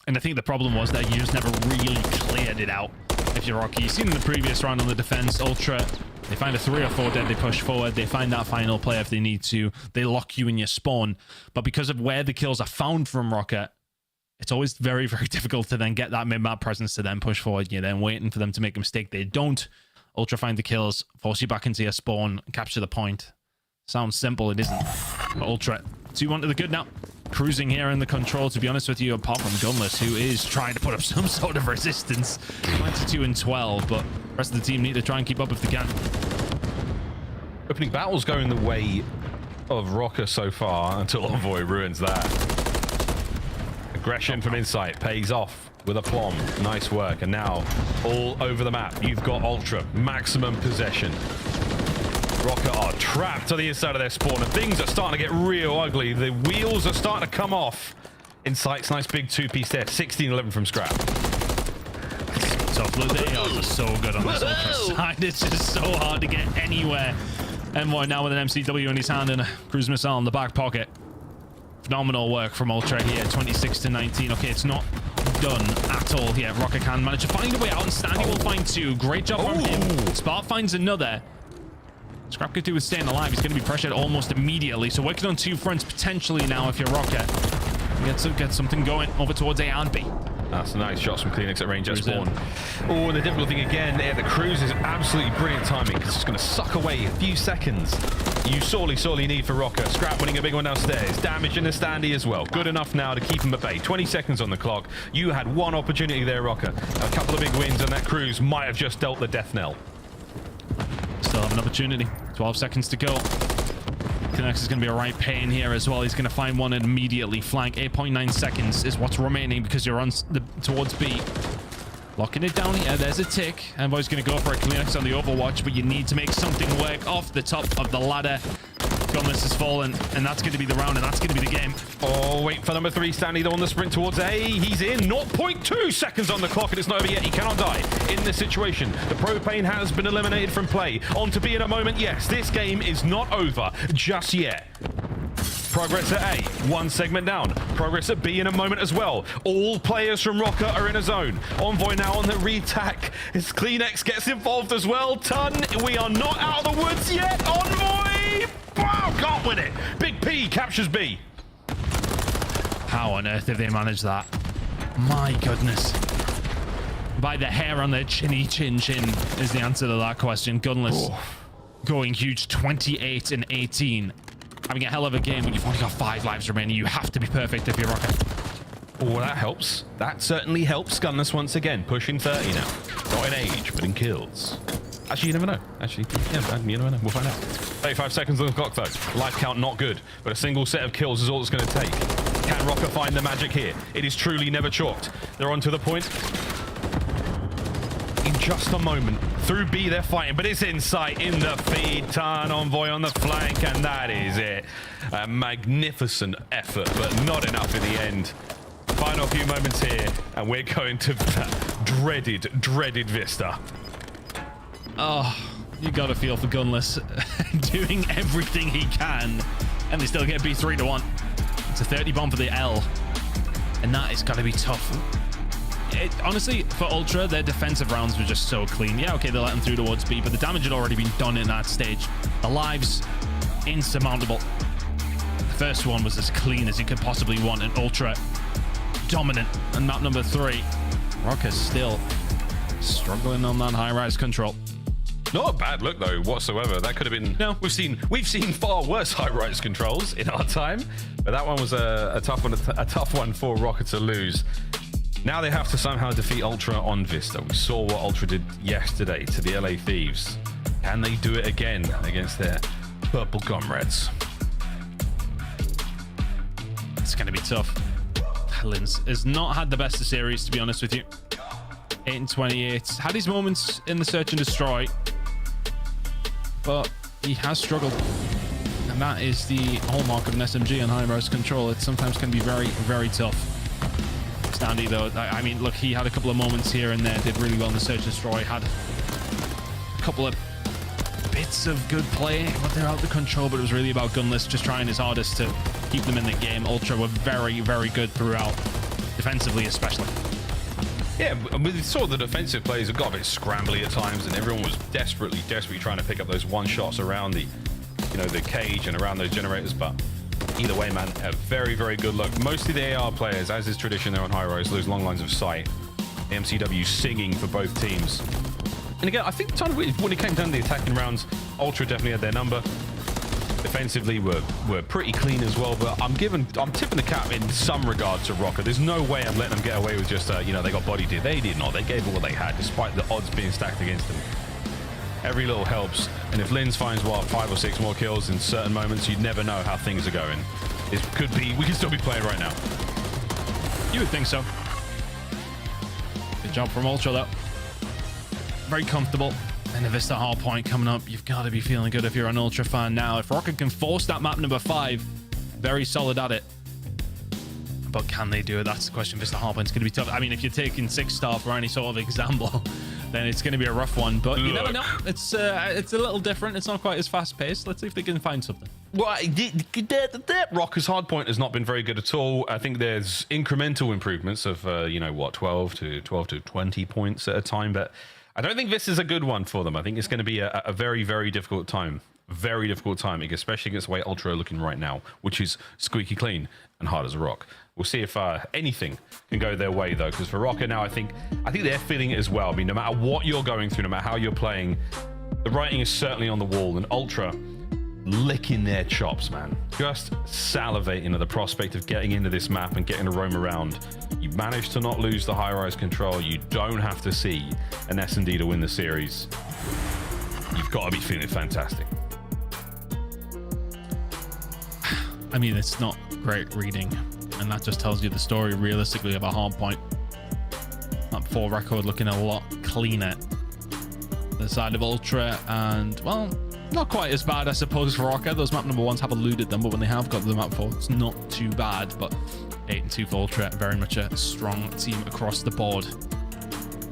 Speaker 11: And I think the problem was that you just never really cleared it out. If you're Rocky, you've seen in the previous round on the defense, Ultra, they find a 3 or 4 dead, they push forward, they find that final play if they need to, they lock you in your spawn. But because of where the kills are found from Rocket, it's always very, very difficult to then get that mid-map presence to then push forward. You're then waiting for them to make a mistake. They don't. Ultra find the kills, force you back into your spawn, capture the point. Sounds simple, it isn't. But Ultra, 2-1 to the good now. Cruising here in the control, to be honest with you, apart from Gunless, who is trying to put up some sort of resistance. 22-12, but the rest of the team need to try and keep up if they can.
Speaker 10: Opening battle's going the way of Rocker so far until Envoy ruins that. Aggression from Insight pays off with aplomb. Nice work. And now all over the map, you've got Ultra. Maximum possession. Rocket are trapped to the inside of their spawn, and things are starting to get real ugly. The wheels are starting to come off. Insight's nice big 2-piece there. 16-11 from Scrap.
Speaker 11: Tough. They are so good on this Ultra side. It's just so hard to get anywhere. Envoy now with an MCW in his hand and a cruise missile in the back pocket. Phenomenal work from Ultra here. 26-19. Okay, it's not done at all here. Rocket can manage to find a way out, and Standy will find 2. Great job from him. Spark finds another. Scrap could do with staying alive. He's going to be pressured almost immediately. So working on 2 fronts potentially now if you're Rocket. Get something going over towards A and B.
Speaker 10: That's a nice shots from Kleenex at range at spawn. Oh, and the difficult thing again, the cruise is absolutely brilliant timing because it's going to suck away a few seconds you sorely need for Rocker. Scrap winning a big one downstairs. Damage in the standee as well. Good enough now to keep him at bay. 20 seconds on the clock. You had one opportunity there, Rocker. A couple of big wins and that cruise might have just dealt the death knell.
Speaker 11: Still have an opportunity. 12 seconds to go. Kleenex is going to be a right pain here as well. He's going to find one and immediately flank. 8.9 seconds is what's remaining because you're on towards B. Locking it down here. There's a tick. Envoy's going to go for a Kleenex on the Overwatch, but you need to make something work off the top of the ladder. Gunless has fallen, and that's going to be the round, and that's going to be the game.
Speaker 10: Oh, wait for number 3, Stanley, though, on the sprint towards A. He's in. 0.2 seconds on the clock, and it's not over yet. He cannot die in this situation. The propane has been eliminated from play. On to B in a moment. Yes, this game is not over just yet. Progress at A, 1 segment down. Progress at B in a moment as well. All players from Rocker are in a zone. Envoy now on the retack. As Kleenex gets involved as well. Ton, we are not out of the woods yet. Envoy! Wow, can't win it. Big P captures B.
Speaker 11: How on earth did they manage that? My goodness. By the hair on their chinny chin is the answer to that question. Gunless going huge, 28 and 18. Having a hell of a game, but you've only got 5 lives remaining. You have to be perfect if you're Rocker.
Speaker 10: Oh, that helps. That certainly helps. Gunless once again, pushing 30 now. Not in age, but in kills. Actually, you never know. Actually, yeah, you never know. We'll find out. 35 seconds on the clock, though. Life count not good, but a single set of kills is all it's going to take. Can Rocker find the magic here? It is truly never chalked. They're on to the point. In just a moment. Through B, they're fighting, but it's in sight in the feed. Turn Envoy on the flank, and that is it. A magnificent effort, but not enough in the end. Final few moments here, and we're going to that dreaded Vista.
Speaker 11: Oh, you got to feel for Gunless doing everything he can, and they still get B 3-1. It's a 30 bomb for the L, and that is going to be tough. Honestly, for Ultra, their defensive rounds were just so clean. Yeah, okay, they let them through towards B, but the damage had already been done in that stage. The lives, insurmountable. The first one was as clean as you could possibly want, and Ultra dominant. And map number 3, Rocker's still struggling on that high-rise control.
Speaker 10: Not a bad look though whatsoever. That could have been. No, we've seen far worse high-rise controls in our time, but that one was a tough one for Rocker to lose. Now they have to somehow defeat Ultra on Vista. We saw what Ultra did yesterday to the LA Thieves. Can they do it again against their purple comrades?
Speaker 11: It's going to be tough. Lins has not had the best of series, to be honest with you. 8 and 28. Had his moments in the search and destroy, but he has struggled. And that is the hallmark of an SMG on high-rise control. It sometimes can be very, very tough. Standy, though, I mean, look, he had a couple of moments here and there, did really well in the search and destroy, had a couple of bits of good play, but they're out of control, but it was really about Gunless just trying his hardest to keep them in the game. Ultra were very, very good throughout, defensively especially.
Speaker 10: Yeah, we saw the defensive plays have got a bit scrambly at times, and everyone was desperately trying to pick up those one-shots around the, the cage and around those generators, but either way, man, a very, very good look. Mostly the AR players, as is tradition, they're on high-rise, those long lines of sight. The MCW singing for both teams. And again, I think when it came down to the attacking rounds, Ultra definitely had their number. Defensively, were pretty clean as well, but I'm tipping the cap in some regard to Rocker. There's no way I'm letting them get away with just, they got bodied here. They did not. They gave what they had, despite the odds being stacked against them. Every little helps, and if Linz finds 5 or 6 more kills in certain moments, you'd never know how things are going. We can still be playing right now.
Speaker 11: You would think so. Good job from Ultra, though. Very comfortable. And the Vista hard point coming up. You've got to be feeling good if you're an Ultra fan now. If Rocket can force that map number 5, very solid at it. But can they do it? That's the question. Vista hard point's going to be tough. I mean, if you're taking 6-star for any sort of example, then it's going to be a rough one. But you never know. It's a little different. It's not quite as fast-paced. Let's see if they can find something.
Speaker 10: Well, Rocker's hardpoint has not been very good at all. I think there's incremental improvements of, 12 to 20 points at a time. But I don't think this is a good one for them. I think it's going to be a very, very difficult time. Very difficult time, especially against the way Ultra are looking right now, which is squeaky clean and hard as a rock. We'll see if anything can go their way, though, because for Rocket now, I think they're feeling it as well. I mean, no matter what you're going through, no matter how you're playing, the writing is certainly on the wall, and Ultra licking their chops, man. Just salivating at the prospect of getting into this map and getting to roam around. You managed to not lose the high-rise control. You don't have to see an S&D to win the series. You've got to be feeling fantastic.
Speaker 11: I mean, it's not great reading, and that just tells you the story realistically of a hard point. Map 4 record looking a lot cleaner. The side of Ultra, and well, not quite as bad, I suppose, for Rocket. Those map number 1s have eluded them, but when they have got to the map 4, it's not too bad. But 8-2 for Ultra, very much a strong team across the board.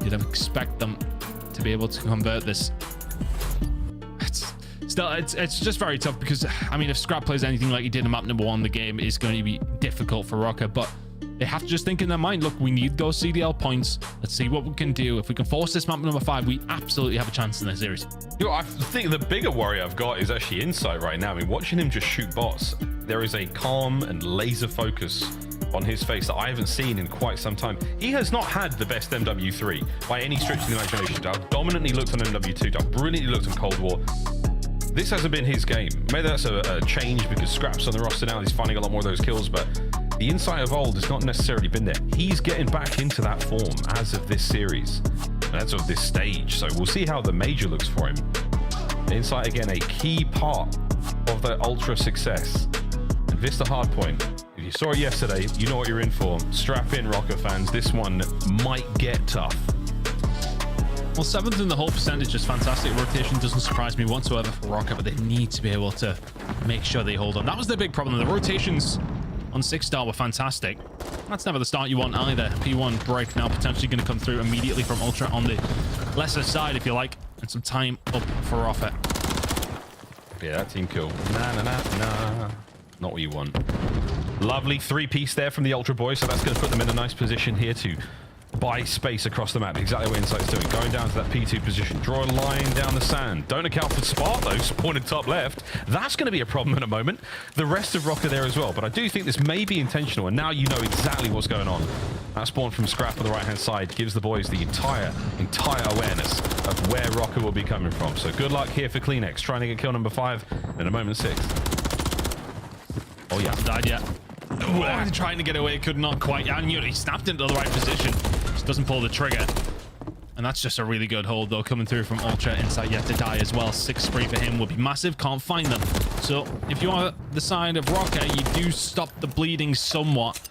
Speaker 11: You'd expect them to be able to convert this. It's just very tough because, I mean, if Scrap plays anything like he did in map number 1, the game is going to be difficult for Rocket, but they have to just think in their mind, look, we need those CDL points. Let's see what we can do. If we can force this map number 5, we absolutely have a chance in this series.
Speaker 10: You know, I think the bigger worry I've got is actually Insight right now. I mean, watching him just shoot bots, there is a calm and laser focus on his face that I haven't seen in quite some time. He has not had the best MW3 by any stretch of the imagination. Doug dominantly looked on MW2. Doug brilliantly looked on Cold War. This hasn't been his game. Maybe that's a change because Scrap's on the roster now. He's finding a lot more of those kills, but the Insight of old has not necessarily been there. He's getting back into that form as of this series, as of this stage. So we'll see how the Major looks for him. Insight, again, a key part of the Ultra success. And Vista Hardpoint, if you saw it yesterday, you know what you're in for. Strap in, Rocket fans. This one might get tough.
Speaker 11: Well, 7th in the whole percentage is fantastic. Rotation doesn't surprise me whatsoever for Rocket, but they need to be able to make sure they hold on. That was the big problem. The rotations on 6-star were fantastic. That's never the start you want either. P1 break now potentially going to come through immediately from Ultra on the lesser side, if you like, and some time up for Rocket.
Speaker 10: Yeah, that team kill. Nah. Not what you want. Lovely 3-piece there from the Ultra boys, so that's going to put them in a nice position here to buy space across the map. Exactly what Insight's doing. Going down to that P2 position. Draw a line down the sand. Don't account for Spark, though. Pointed top left. That's going to be a problem in a moment. The rest of Rocket there as well. But I do think this may be intentional, and now you know exactly what's going on. That spawn from Scrap on the right-hand side gives the boys the entire awareness of where Rocket will be coming from. So good luck here for Kleenex, trying to get kill number 5 in a moment 6. Oh, yeah.
Speaker 11: Died yet. Oh, trying to get away, could not quite. I knew it. He snapped into the right position. Just doesn't pull the trigger. And that's just a really good hold, though, coming through from Ultra. Insight yet to die as well. 6 spree for him would be massive. Can't find them. So if you are the side of Rocket, you do stop the bleeding somewhat.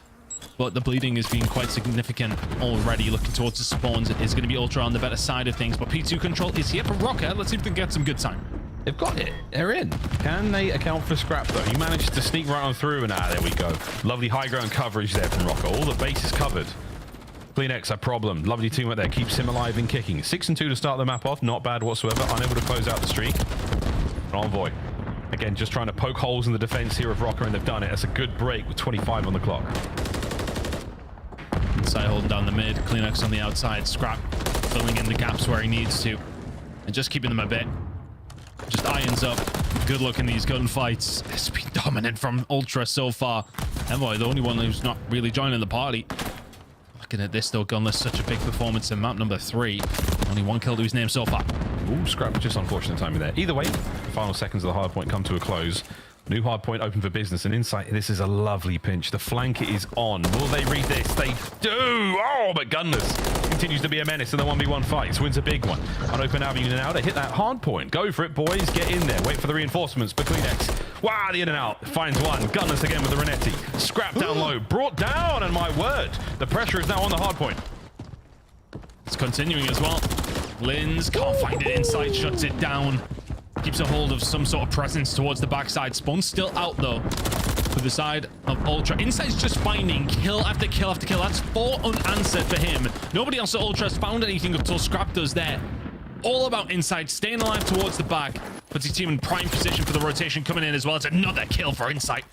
Speaker 11: But the bleeding has been quite significant already. Looking towards the spawns, it is going to be Ultra on the better side of things. But P2 control is here for Rocket. Let's see if they can get some good time.
Speaker 10: They've got it. They're in. Can they account for Scrap, though? He managed to sneak right on through, and there we go. Lovely high ground coverage there from Rocket. All the base is covered. Kleenex, a problem. Lovely teamwork there. Keeps him alive and kicking. 6-2 to start the map off. Not bad whatsoever. Unable to close out the streak. Envoy. Again, just trying to poke holes in the defense here of Rocket, and they've done it. That's a good break with 25 on the clock.
Speaker 11: Inside holding down the mid. Kleenex on the outside. Scrap filling in the gaps where he needs to. And just keeping them a bit. Just irons up. Good luck in these gunfights. It's been dominant from Ultra so far. Envoy, the only one who's not really joining the party. Looking at this, though, Gunless, such a big performance in map number 3. Only 1 kill to his name so far.
Speaker 10: Ooh, Scrap, just unfortunate timing there. Either way, the final seconds of the hardpoint come to a close. New hardpoint open for business, and Insight, this is a lovely pinch. The flank is on. Will they read this? They do! Oh, but Gunless continues to be a menace in the 1v1 fights. Wins a big one. On open avenue now to hit that hardpoint. Go for it, boys. Get in there. Wait for the reinforcements. But Kleenex, wow, the in and out. Finds one. Gunless again with the Renetti. Scrap down low. Brought down, and my word, the pressure is now on the hardpoint.
Speaker 11: It's continuing as well. Lins can't find it. Insight shuts it down. Keeps a hold of some sort of presence towards the backside. Spawn's still out, though, to the side of Ultra. Insight's just finding kill after kill after kill. That's 4 unanswered for him. Nobody else at Ultra has found anything until Scrap does there. All about Insight, staying alive towards the back. Puts his team in prime position for the rotation coming in as well. It's another kill for Insight.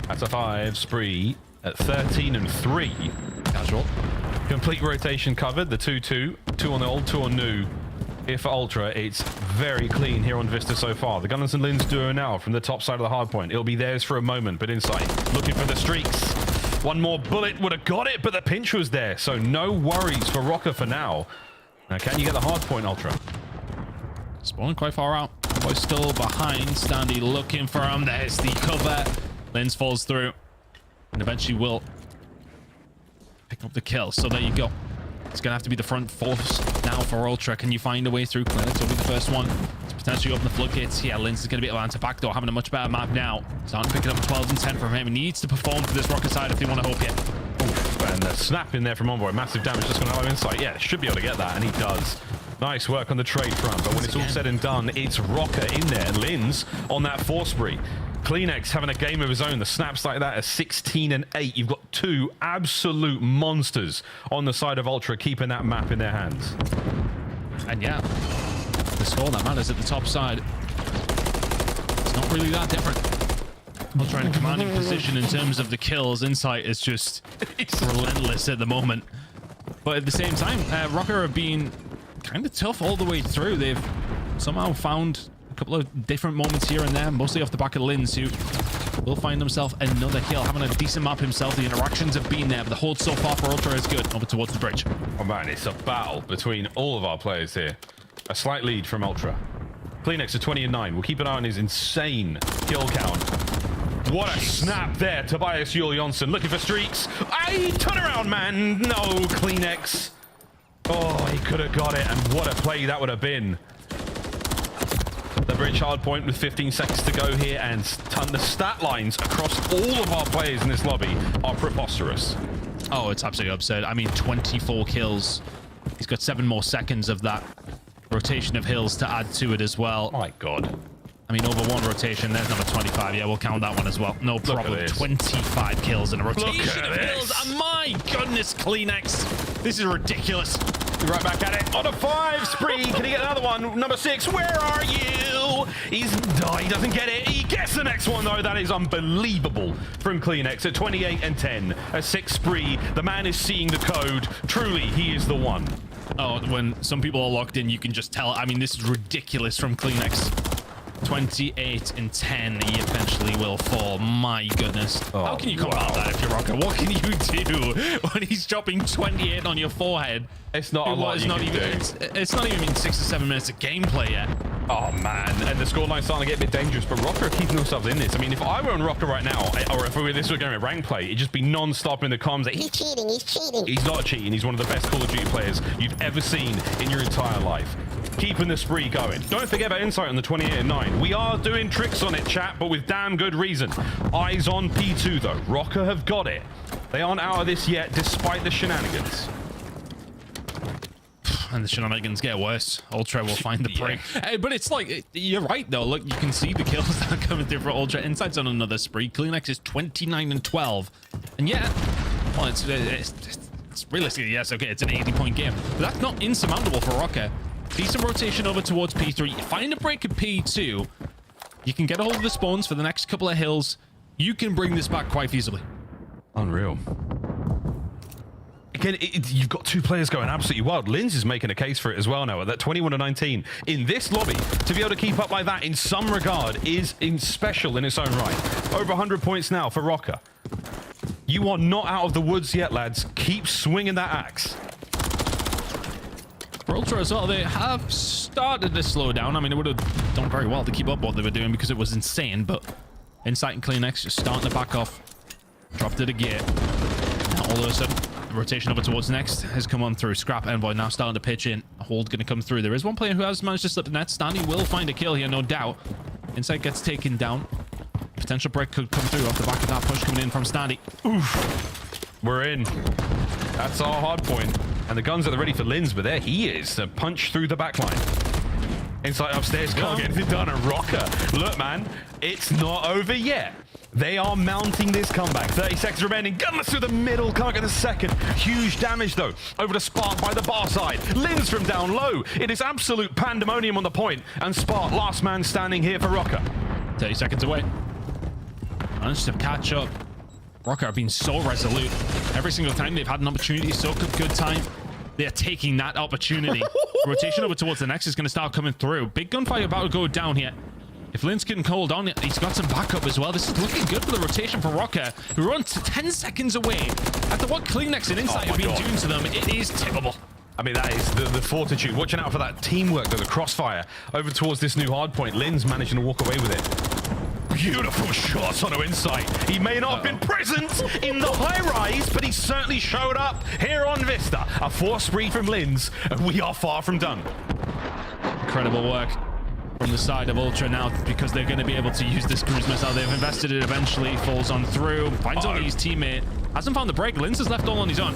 Speaker 10: That's a 5 spree at 13-3.
Speaker 11: Casual.
Speaker 10: Complete rotation covered. The 2-2. 2 on the old, 2 on new. Here for Ultra, it's very clean here on Vista so far. The Gunners and Lins duo now from the top side of the hardpoint. It'll be theirs for a moment, but Insight looking for the streaks. One more bullet would have got it, but the pinch was there. So no worries for Rocker for now. Now, can you get the hard point, Ultra?
Speaker 11: Spawning quite far out. Boy's still behind. Standy looking for him. There's the cover. Lens falls through. And eventually will pick up the kill. So there you go. It's going to have to be the front force now for Ultra. Can you find a way through? Clinics will be the first one to potentially open the floodgates. Yeah, Lens is going to be able to answer back door, having a much better map now. Starting to pick it up 12 and 10 from him. He needs to perform for this Rocket side if they want to hope yet.
Speaker 10: Oof, and the snap in there from Envoy. Massive damage, just going to have insight. Yeah, should be able to get that, and he does. Nice work on the trade front, but when it's all said and done, it's Rocker in there. Lins on that force spree. Kleenex having a game of his own. The snaps like that are 16 and 8. You've got two absolute monsters on the side of Ultra, keeping that map in their hands.
Speaker 11: And yeah, the score that matters at the top side. It's not really that different. Ultra in a commanding position in terms of the kills. Insight is just relentless at the moment. But at the same time, Rocker have been kind of tough all the way through. They've somehow found a couple of different moments here and there, mostly off the back of Lins, who will find himself another kill. Having a decent map himself, the interactions have been there, but the hold so far for Ultra is good. Over towards the bridge.
Speaker 10: Oh man, it's a battle between all of our players here. A slight lead from Ultra. Kleenex at 20 and 9. We'll keep an eye on his insane kill count. What a snap there, Tobias Yul Jonsson looking for streaks. Hey, turn around, man. No, Kleenex. Oh, he could have got it, and what a play that would have been. The bridge hard point with 15 seconds to go here, and the stat lines across all of our players in this lobby are preposterous.
Speaker 11: Oh, it's absolutely absurd. I mean, 24 kills. He's got 7 more seconds of that rotation of hills to add to it as well.
Speaker 10: My God.
Speaker 11: I mean, over one rotation, there's number 25. Yeah, we'll count that one as well. No problem. 25 kills in a rotation of hills. And my goodness, Kleenex. This is ridiculous.
Speaker 10: Be right back at it on a 5 spree. Can he get another one? Number 6, where are you? He doesn't get it. He gets the next one, though. That is unbelievable from Kleenex at 28 and 10. A 6 spree. The man is seeing the code. Truly, he is the one.
Speaker 11: Oh, when some people are locked in, you can just tell. I mean, this is ridiculous from Kleenex. 28 and 10, he eventually will fall. My goodness.
Speaker 10: Oh,
Speaker 11: how can you come out of that if you're Rocker? What can you do when he's dropping 28 on your forehead?
Speaker 10: It's not a lot you can do.
Speaker 11: It's not even been 6 or 7 minutes of gameplay yet.
Speaker 10: Oh, man. And the scoreline's starting to get a bit dangerous, but Rocker are keeping themselves in this. I mean, if I were on Rocker right now, or if this were going to rank play, it'd just be non-stop in the comms. He's cheating, he's cheating. He's not cheating. He's one of the best Call of Duty players you've ever seen in your entire life. Keeping the spree going. Don't forget about Insight on the 28 and 9. We are doing tricks on it, chat, but with damn good reason. Eyes on P2, though. Rocker have got it. They aren't out of this yet, despite the shenanigans.
Speaker 11: And the shenanigans get worse. Ultra will find the break. Hey, but it's like, you're right, though. Look, you can see the kills that are coming through for Ultra. Insight's on another spree. Kleenex is 29 and 12. And yeah, well, it's realistically, yes, okay, it's an 80-point game. But that's not insurmountable for Rocker. Decent rotation over towards P3. Find a break at P2. You can get a hold of the spawns for the next couple of hills. You can bring this back quite easily.
Speaker 10: Unreal. Again, you've got two players going absolutely wild. Lins is making a case for it as well now at that 21 and 19 in this lobby. To be able to keep up like that in some regard is special in its own right. Over 100 points now for Rocker. You are not out of the woods yet, lads. Keep swinging that axe.
Speaker 11: For Ultra as well, they have started to slow down. I mean, it would have done very well to keep up what they were doing because it was insane, but Insight and Kleenex just starting to back off. Dropped it a gear. Now all of a sudden, the rotation over towards next has come on through. Scrap Envoy now starting to pitch in. A hold going to come through. There is one player who has managed to slip the net. Standy will find a kill here, no doubt. Insight gets taken down. Potential break could come through off the back of that push coming in from Standy.
Speaker 10: Oof. We're in. That's our hard point. And the guns are ready for Lins, but there he is. A punch through the back line. Insight upstairs, can't get anything done. A Rocker. Look, man, it's not over yet. They are mounting this comeback. 30 seconds remaining. Gunless through the middle. Can't get a second. Huge damage, though. Over to Spark by the bar side. Lins from down low. It is absolute pandemonium on the point. And Spark, last man standing here for Rocker.
Speaker 11: 30 seconds away. Managed to catch up. Rocker have been so resolute. Every single time they've had an opportunity to soak up good time, they're taking that opportunity. Rotation over towards the next is going to start coming through. Big gunfire about to go down here. If Linz can hold on, he's got some backup as well. This is looking good for the rotation for Rocker, who are on 10 seconds away. After what Kleenex and Insight have been doing to them, it is tippable.
Speaker 10: I mean, that is the fortitude. Watching out for that teamwork, though, the crossfire over towards this new hard point. Linz managing to walk away with it. Beautiful shots onto Insight. He may not have been present in the high rise, but he certainly showed up here on Vista. A force spree from Linz, and we are far from done.
Speaker 11: Incredible work from the side of Ultra now, because they're going to be able to use this cruise missile. They've invested it eventually, falls on through, finds only his teammate. Hasn't found the break. Linz is left all on his own.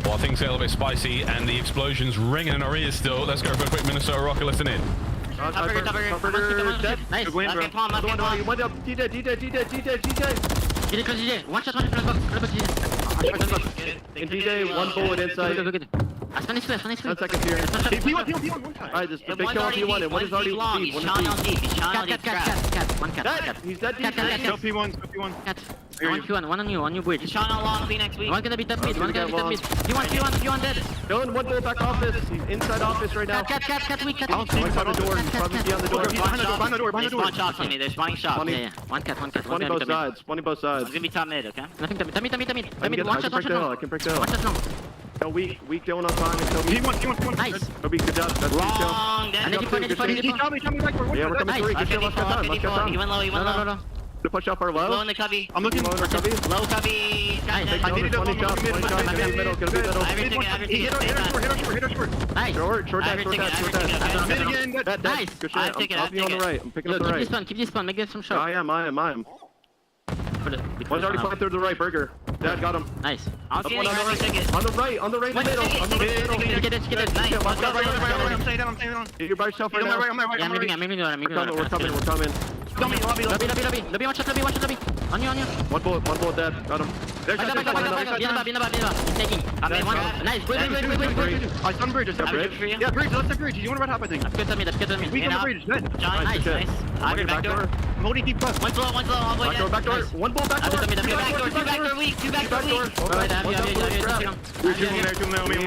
Speaker 10: Well, things get a little bit spicy, and the explosions ringing in our ears still. Let's go for a quick Minnesota Rocker. Listen in.
Speaker 14: Nice. Okay, come on, one up. DJ. One shot, in DJ, one bullet inside. One second here. P1. Alright, this big kill on P1, and one is already deep. One cat. He's dead deep.
Speaker 13: Go P1.
Speaker 14: One on you, bridge. He's shot out long, Phoenix weak. One gonna be dead mid. P1 dead. Going one bullet back office. He's inside office right now. Cat weak. I don't see him by the door. He's probably behind the door. Behind the door. There's spawn shots on me. There's spawning shots. Yeah. One cat. 20 both sides. It's gonna be top mid, okay? Nothing top mid. One shot. I can break the hill. One shot no. No, weak killing on time.
Speaker 13: P1.
Speaker 14: Nice. Good job. That's long. Yeah, we're coming through. Good shit. Let's get time. He went low. No. To push up our low. Low in the cubby.
Speaker 13: I'm looking for cubby.
Speaker 14: Low cubby.
Speaker 13: I needed 20 shots.
Speaker 14: Middle.
Speaker 13: Hit her short.
Speaker 14: Nice. Short dash.
Speaker 13: Mid again.
Speaker 14: Nice.
Speaker 13: Good shit.
Speaker 14: I'm
Speaker 13: popping on the right. I'm picking up the right.
Speaker 14: Keep this spawn. Make some shots.
Speaker 13: I am. One's already flying through the right, Burger. Dad got him.
Speaker 14: Nice.
Speaker 13: On the right, in the middle.
Speaker 14: Get it. Nice.
Speaker 13: I'm staying down. You're by yourself right now.
Speaker 14: Yeah, I'm moving.
Speaker 13: We're coming.
Speaker 14: Lobby. One shot. On you.
Speaker 13: One bullet dead. Got him. There's
Speaker 14: He's taking. Nice. Wait.
Speaker 13: I stun bridge. Yeah, bridge. Let's take bridge. You want to run top, I think.
Speaker 14: That's good to me.
Speaker 13: We got the bridge. Dead.
Speaker 14: Nice. I'm back door.
Speaker 13: I'm holding deep plus.
Speaker 14: One slow. All the way
Speaker 13: Back door. One bullet back door.
Speaker 14: Two back door weak.
Speaker 13: Two there.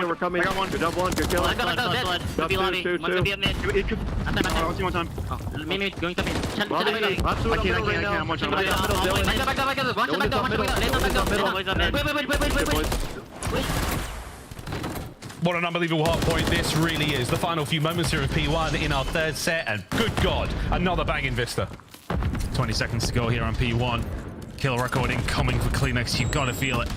Speaker 13: We're coming. I got one. Good job, one. Good kill.
Speaker 14: I got dead. Could be lobby. One's gonna be up mid.
Speaker 13: I'll see one time.
Speaker 14: Maybe going to mid.
Speaker 13: I can't. I'm watching.
Speaker 14: Back Wait.
Speaker 10: What an unbelievable hard point this really is. The final few moments here of P1 in our third set, and good God, another banging Vista.
Speaker 11: 20 seconds to go here on P1. Kill record incoming for Kleenex. You've got to feel it.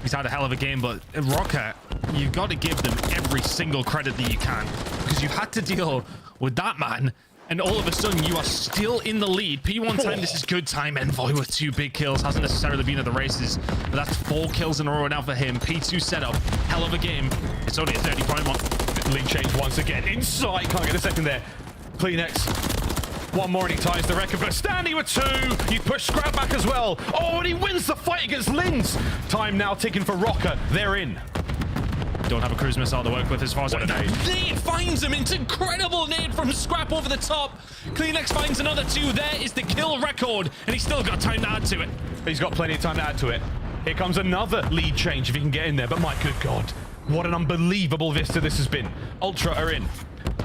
Speaker 11: He's had a hell of a game, but Rocker, you've got to give them every single credit that you can, because you had to deal with that man, and all of a sudden you are still in the lead. P1 time, this is good time. Envoy with 2 big kills. Hasn't necessarily been at the races, but that's 4 kills in a row now for him. P2 setup, hell of a game. It's only a 30-point one.
Speaker 10: Lead change once again. Inside, can't get a second there. Kleenex. One more and he ties the record, but Stanley with 2. You push Scrap back as well. Oh, and he wins the fight against Linz. Time now ticking for Rocker. They're in.
Speaker 11: Don't have a cruise missile to work with as far as I know. Nade finds him. It's incredible nade from Scrap over the top. Kleenex finds another 2. There is the kill record, and he's still got time to add to it.
Speaker 10: He's got plenty of time to add to it. Here comes another lead change if he can get in there, but my good God, what an unbelievable Vista this has been. Ultra are in.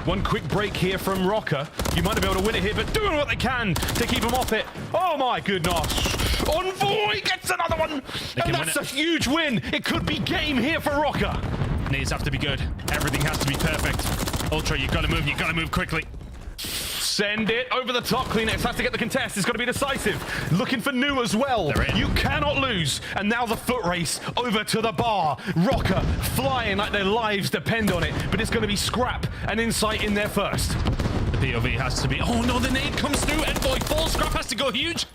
Speaker 10: One quick break here from Rocker. You might be able to win it here, but doing what they can to keep him off it. Oh my goodness. Envoy gets another one. And that's a huge win. It could be game here for Rocker.
Speaker 11: Nades have to be good. Everything has to be perfect. Ultra, you've got to move quickly.
Speaker 10: Send it over the top. Kleenex has to get the contest. It's got to be decisive. Looking for New as well. You cannot lose. And now the foot race over to the bar. Rocker flying like their lives depend on it. But it's going to be Scrap and Insight in there first.
Speaker 11: The POV has to be... Oh no, the nade comes through. Envoy falls. Scrap has to go huge.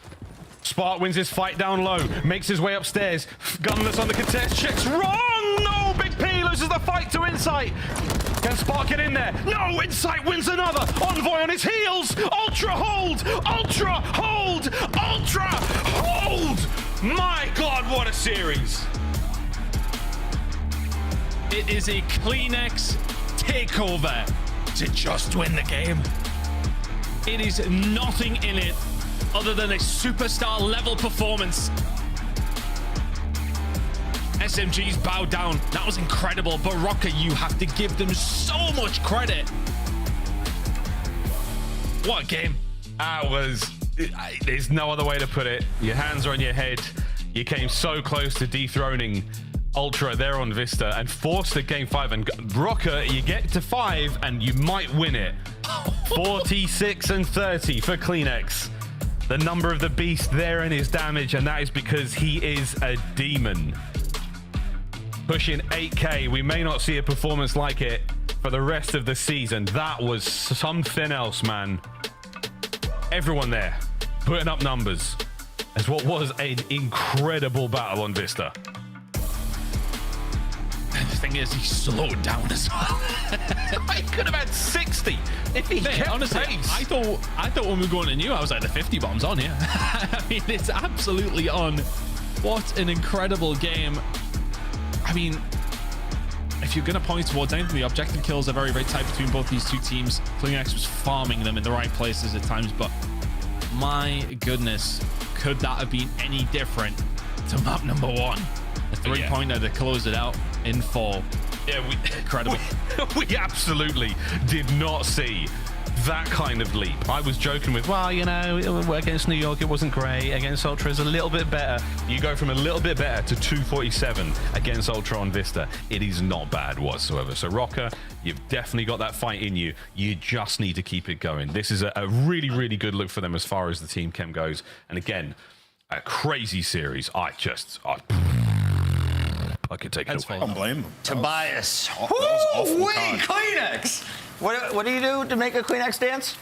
Speaker 10: Spark wins his fight down low. Makes his way upstairs. Gunless on the contest. Checks wrong. No, Big P loses the fight to Insight. Can Spark get in there? No, Insight wins another. Envoy on his heels. Ultra hold. Ultra hold. Ultra hold. My God, what a series.
Speaker 11: It is a Kleenex takeover to just win the game. It is nothing in it other than a superstar level performance. SMGs bowed down. That was incredible. But Rocker, you have to give them so much credit. What a game.
Speaker 10: There's no other way to put it. Your hands are on your head. You came so close to dethroning Ultra there on Vista and forced the game 5. And Rocker, you get to 5 and you might win it. 46 and 30 for Kleenex. The number of the beast there in his damage, and that is because he is a demon. Pushing 8K. We may not see a performance like it for the rest of the season. That was something else, man. Everyone there putting up numbers as what was an incredible battle on Vista.
Speaker 11: The thing is, he slowed down as well.
Speaker 10: I could have had 60 if he kept
Speaker 11: honestly
Speaker 10: pace.
Speaker 11: I thought when we were going to new, I was like, the 50 bomb's on here. I mean, it's absolutely on. What an incredible game. I mean, if you're going to point towards anything, the objective kills are very, very tight between both these two teams. Kleenex was farming them in the right places at times, but my goodness, could that have been any different to map number 1? A 3-pointer to close it out in 4.
Speaker 10: Yeah,
Speaker 11: incredible.
Speaker 10: We absolutely did not see that kind of leap. I was joking with, well, you know, against New York, it wasn't great. Against Ultra, it's a little bit better. You go from a little bit better to 247 against Ultra on Vista. It is not bad whatsoever. So, Rocker, you've definitely got that fight in you. You just need to keep it going. This is a really, really good look for them as far as the team chem goes. And again, a crazy series. I could take it away.
Speaker 3: I don't blame them.
Speaker 4: Tobias.
Speaker 3: That was awful.
Speaker 4: Kleenex. What do you do to make a Kleenex dance?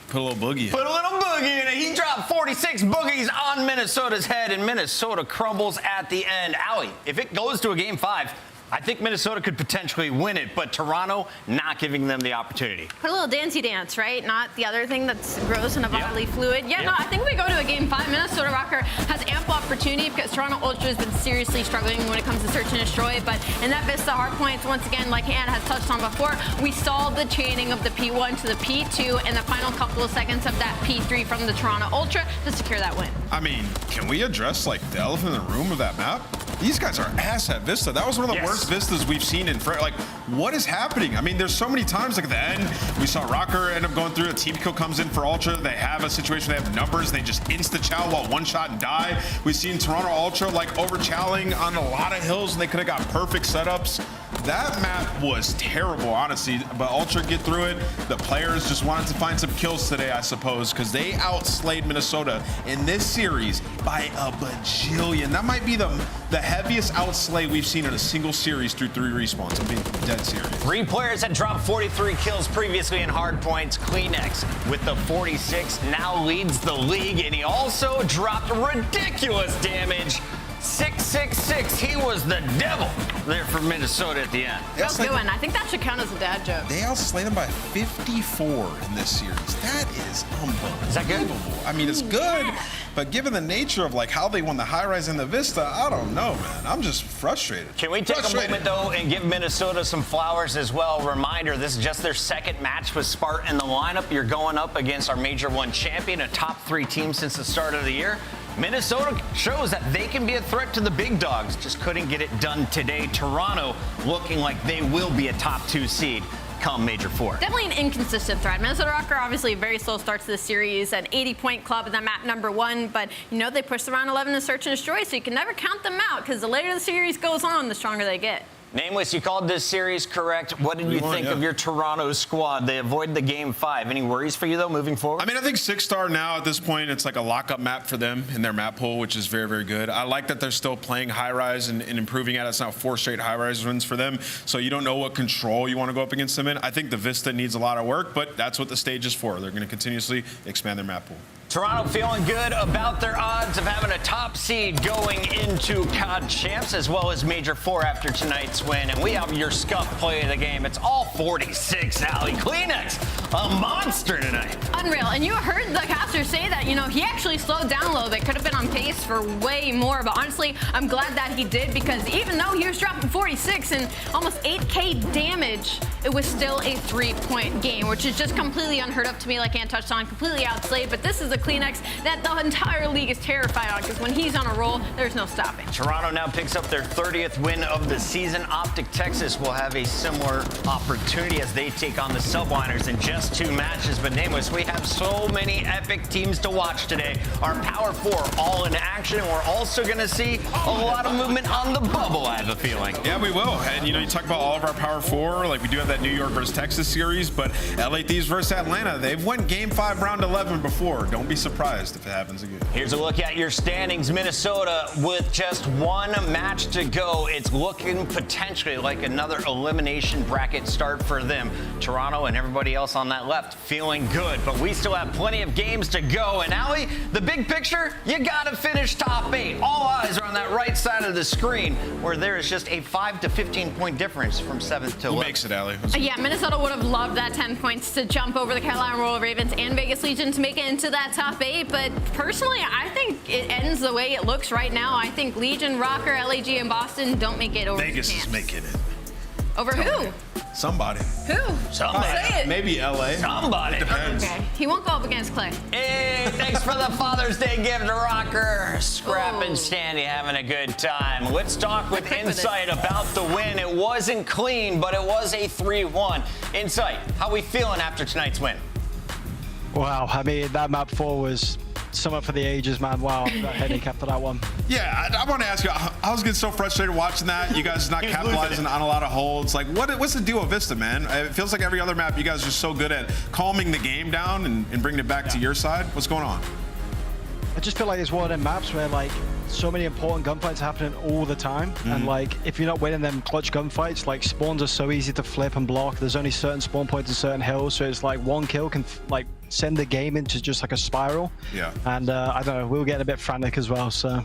Speaker 3: Put a little boogie in.
Speaker 4: Put a little boogie in it. He dropped 46 boogies on Minnesota's head, and Minnesota crumbles at the end. Allie, if it goes to a game 5, I think Minnesota could potentially win it, but Toronto not giving them the opportunity.
Speaker 6: Put a little dancey dance, right? Not the other thing that's gross and a bodily fluid. Yeah, no, I think we go to a game 5. Minnesota Rocker has ample opportunity because Toronto Ultra has been seriously struggling when it comes to search and destroy. But in that Vista hard points, once again, like Anna has touched on before, we saw the chaining of the P1 to the P2 and the final couple of seconds of that P3 from the Toronto Ultra to secure that win.
Speaker 3: I mean, can we address like the elephant in the room of that map? These guys are ass at Vista. That was one of the worst Vistas we've seen in like, what is happening? I mean, there's so many times like at the end, we saw Rocker end up going through, a team kill comes in for Ultra. They have a situation, they have numbers, they just insta-chow while one shot and die. We've seen Toronto Ultra like over-chowing on a lot of hills and they could have got perfect setups. That map was terrible, honestly, but Ultra get through it. The players just wanted to find some kills today, I suppose, because they outslayed Minnesota in this series by a bajillion. That might be the heaviest outslay we've seen in a single series through 3 respawns. I'm being dead serious.
Speaker 4: 3 players had dropped 43 kills previously in hard points. Kleenex with the 46 now leads the league, and he also dropped ridiculous damage. 666. He was the devil there for Minnesota at the end.
Speaker 6: That's a good one. I think that should count as a dad joke.
Speaker 3: They outslayed him by 54 in this series. That is unbelievable.
Speaker 4: Is that good?
Speaker 3: I mean, it's good, but given the nature of like how they won the high rise and the Vista, I don't know, man. I'm just frustrated.
Speaker 4: Can we take a moment though and give Minnesota some flowers as well? Reminder: this is just their second match with Spartan in the lineup. You're going up against our Major 1 champion, a top 3 team since the start of the year. Minnesota shows that they can be a threat to the big dogs. Just couldn't get it done today. Toronto looking like they will be a top 2 seed come Major 4.
Speaker 6: Definitely an inconsistent threat. Minnesota Rocker obviously a very slow start to the series, an 80-point club in that map number 1, but you know they pushed around 11 to search and destroy, so you can never count them out because the later the series goes on, the stronger they get.
Speaker 4: Nameless, you called this series correct. What did you think of your Toronto squad? They avoided the game 5. Any worries for you, though, moving forward?
Speaker 3: I mean, I think 6-star now at this point, it's like a lockup map for them in their map pool, which is very, very good. I like that they're still playing high-rise and improving at it. It's now 4 straight high-rise wins for them, so you don't know what control you want to go up against them in. I think the Vista needs a lot of work, but that's what the stage is for. They're going to continuously expand their map pool.
Speaker 4: Toronto feeling good about their odds of having a top seed going into COD Champs as well as Major 4 after tonight's win. And we have your scuff play of the game. It's all 46, Allie. Kleenex, a monster tonight.
Speaker 6: Unreal. And you heard the caster say that, you know, he actually slowed down a little bit. Could have been on pace for way more. But honestly, I'm glad that he did because even though he was dropping 46 and almost 8K damage, it was still a 3-point game, which is just completely unheard of to me, like Ant touched on, completely outplayed. But this is a Kleenex that the entire league is terrified on, because when he's on a roll, there's no stopping.
Speaker 4: Toronto now picks up their 30th win of the season. Optic Texas will have a similar opportunity as they take on the Subliners in just 2 matches. But Nameless, we have so many epic teams to watch today. Our Power 4 all in action, and we're also going to see a lot of movement on the bubble, I have a feeling.
Speaker 3: Yeah, we will. And, you know, you talk about all of our Power 4, like we do have that New York versus Texas series, but LA Thieves versus Atlanta, they've won Game 5, Round 11 before. Don't be surprised if it happens again.
Speaker 4: Here's a look at your standings. Minnesota with just 1 match to go. It's looking potentially like another elimination bracket start for them. Toronto and everybody else on that left feeling good, but we still have plenty of games to go. And Allie, the big picture, you gotta finish top 8. All eyes are on that right side of the screen, where there is just a 5 to 15 point difference from 7th to 11th.
Speaker 3: Who makes it, Allie?
Speaker 6: Yeah, Minnesota would have loved that 10 points to jump over the Carolina Royal Ravens and Vegas Legion to make it into that top 8. But personally, I think it ends the way it looks right now. I think Legion, Rocker, LAG, and Boston don't make it over.
Speaker 3: Vegas is making it.
Speaker 6: Over who?
Speaker 3: Somebody.
Speaker 6: Who?
Speaker 4: Somebody.
Speaker 6: Say it.
Speaker 3: Maybe LA.
Speaker 4: Somebody.
Speaker 3: It depends.
Speaker 6: Okay. He won't go up against Clay.
Speaker 4: Hey, thanks for the Father's Day gift, Rocker. Scrap and Standy having a good time. Let's talk with Insight about the win. It wasn't clean, but it was a 3-1. Insight, how we feeling after tonight's win?
Speaker 12: Wow, I mean, that map 4 was somewhat for the ages, man. Wow, that headache after that one.
Speaker 3: Yeah, I want to ask you, I was getting so frustrated watching that. You guys not capitalizing on a lot of holds. Like, what's the deal with Vista, man? It feels like every other map, you guys are so good at calming the game down and bringing it back to your side. What's going on?
Speaker 12: I just feel like it's one of them maps where, like, so many important gunfights happening all the time. And, like, if you're not winning them clutch gunfights, like, spawns are so easy to flip and block. There's only certain spawn points in certain hills, so it's like one kill can, like, send the game into just like a spiral.
Speaker 3: Yeah.
Speaker 12: And I don't know, we were getting a bit frantic as well, so.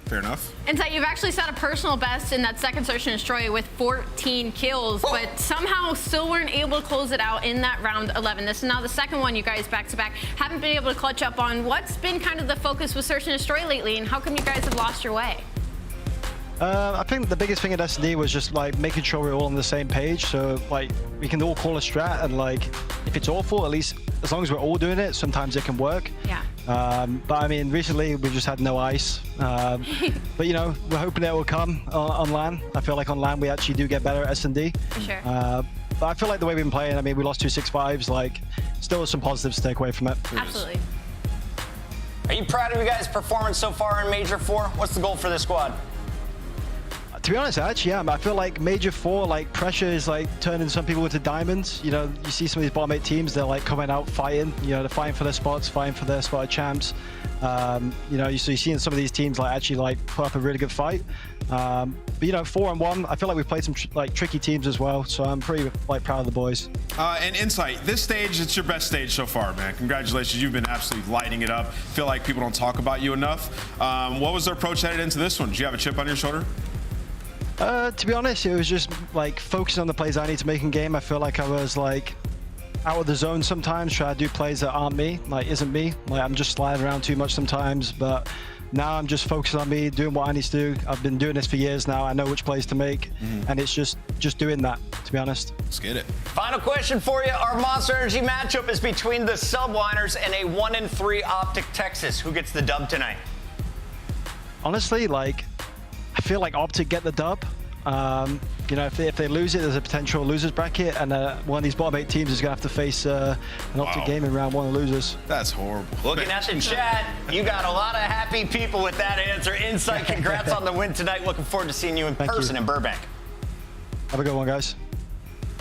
Speaker 3: Fair enough.
Speaker 6: And so you've actually set a personal best in that second search and destroy with 14 kills, but somehow still weren't able to close it out in that round 11. This is now the second one you guys back-to-back haven't been able to clutch up on. What's been kind of the focus with search and destroy lately, and how come you guys have lost your way?
Speaker 12: I think the biggest thing at S&D was just like making sure we're all on the same page, so like we can all call a strat, and like if it's awful, at least as long as we're all doing it, sometimes it can work.
Speaker 6: Yeah.
Speaker 12: But I mean, recently we've just had no ice, but you know, we're hoping it will come on LAN. I feel like on LAN we actually do get better at S&D.
Speaker 6: For sure.
Speaker 12: But I feel like the way we've been playing, I mean, we lost 2 6-5s, like still some positives to take away from it.
Speaker 6: Absolutely.
Speaker 4: Are you proud of you guys' performance so far in Major 4? What's the goal for this squad?
Speaker 12: To be honest, I actually am. I feel like Major 4, like pressure is like turning some people into diamonds. You know, you see some of these bottom 8 teams, they're like coming out fighting. You know, they're fighting for their spots, fighting for their spot of champs. You know, so you're seeing some of these teams like actually like put up a really good fight. But you know, 4-1, I feel like we played some like tricky teams as well. So I'm pretty like proud of the boys.
Speaker 3: And Insight, this stage, it's your best stage so far, man. Congratulations, you've been absolutely lighting it up. Feel like people don't talk about you enough. What was the approach headed into this one? Did you have a chip on your shoulder?
Speaker 12: To be honest, it was just like focusing on the plays I need to make in game. I feel like I was like out of the zone sometimes, trying to do plays that aren't me, like isn't me. Like I'm just sliding around too much sometimes, but now I'm just focusing on me, doing what I need to do. I've been doing this for years now. I know which plays to make, and it's just doing that, to be honest.
Speaker 3: Let's get it.
Speaker 4: Final question for you. Our Monster Energy matchup is between the Subliners and a 1-3 Optic Texas. Who gets the dub tonight?
Speaker 12: Honestly, like, I feel like Optic get the dub. You know, if they lose it, there's a potential losers bracket, and one of these bottom 8 teams is going to have to face an Optic game in round 1 of losers.
Speaker 3: That's horrible.
Speaker 4: Looking at the chat, you got a lot of happy people with that answer. Insight, congrats on the win tonight. Looking forward to seeing you in person in Burbank.
Speaker 12: Have a good one, guys.